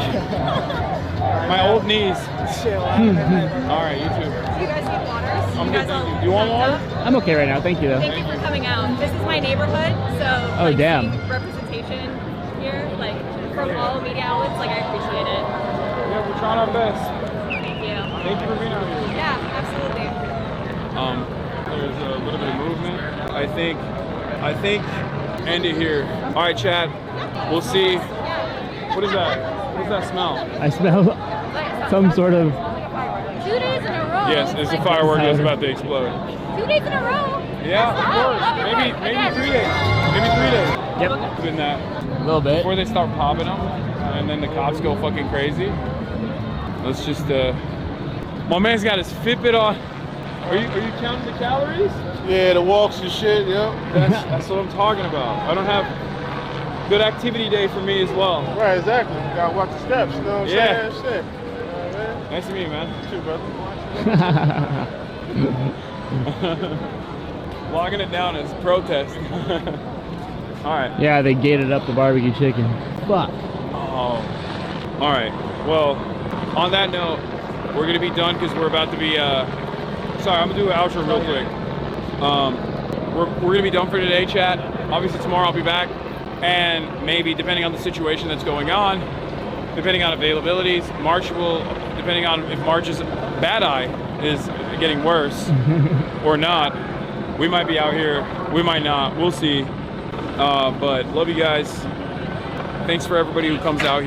My old knees. Shit, well, all right, you too. Do you guys need water? I'm good, thank you. Do you want water? I'm okay right now. Thank you, though. Thank you for coming out. This is my neighborhood, so Oh, damn. seeing representation here, like from all media outlets, like I appreciate it. Yeah, we're trying our best. Thank you. Thank you for being out here. Yeah, absolutely. There's a little bit of movement. I think end it here. All right, Chad. We'll see. What is that? What does that smell? I smell some sort of. 2 days in a row. Yes, it's a firework that's about to explode. 2 days in a row. Yeah, of course. Maybe 3 days. Maybe 3 days. Yep. Been that. A little bit. Before they start popping them, and then the cops go fucking crazy. Let's just my man's got his Fitbit on. Are you counting the calories? Yeah, the walks and shit, yeah. That's what I'm talking about. I don't have good activity day for me as well. Right, exactly. You gotta watch the steps, you know what I'm Yeah. saying? Shit. Nice to meet you, man. You too, brother. Logging it down as protest. All right. Yeah, they gated up the barbecue chicken. Fuck. Oh. All right. Well, on that note, we're gonna be done because we're about to be. Sorry, I'm gonna do an outro real quick. We're gonna be done for today, chat. Obviously tomorrow I'll be back, and maybe depending on the situation that's going on, depending on availabilities, depending on if March's bad eye is getting worse or not, we might be out here, we might not, we'll see. But love you guys. Thanks for everybody who comes out here.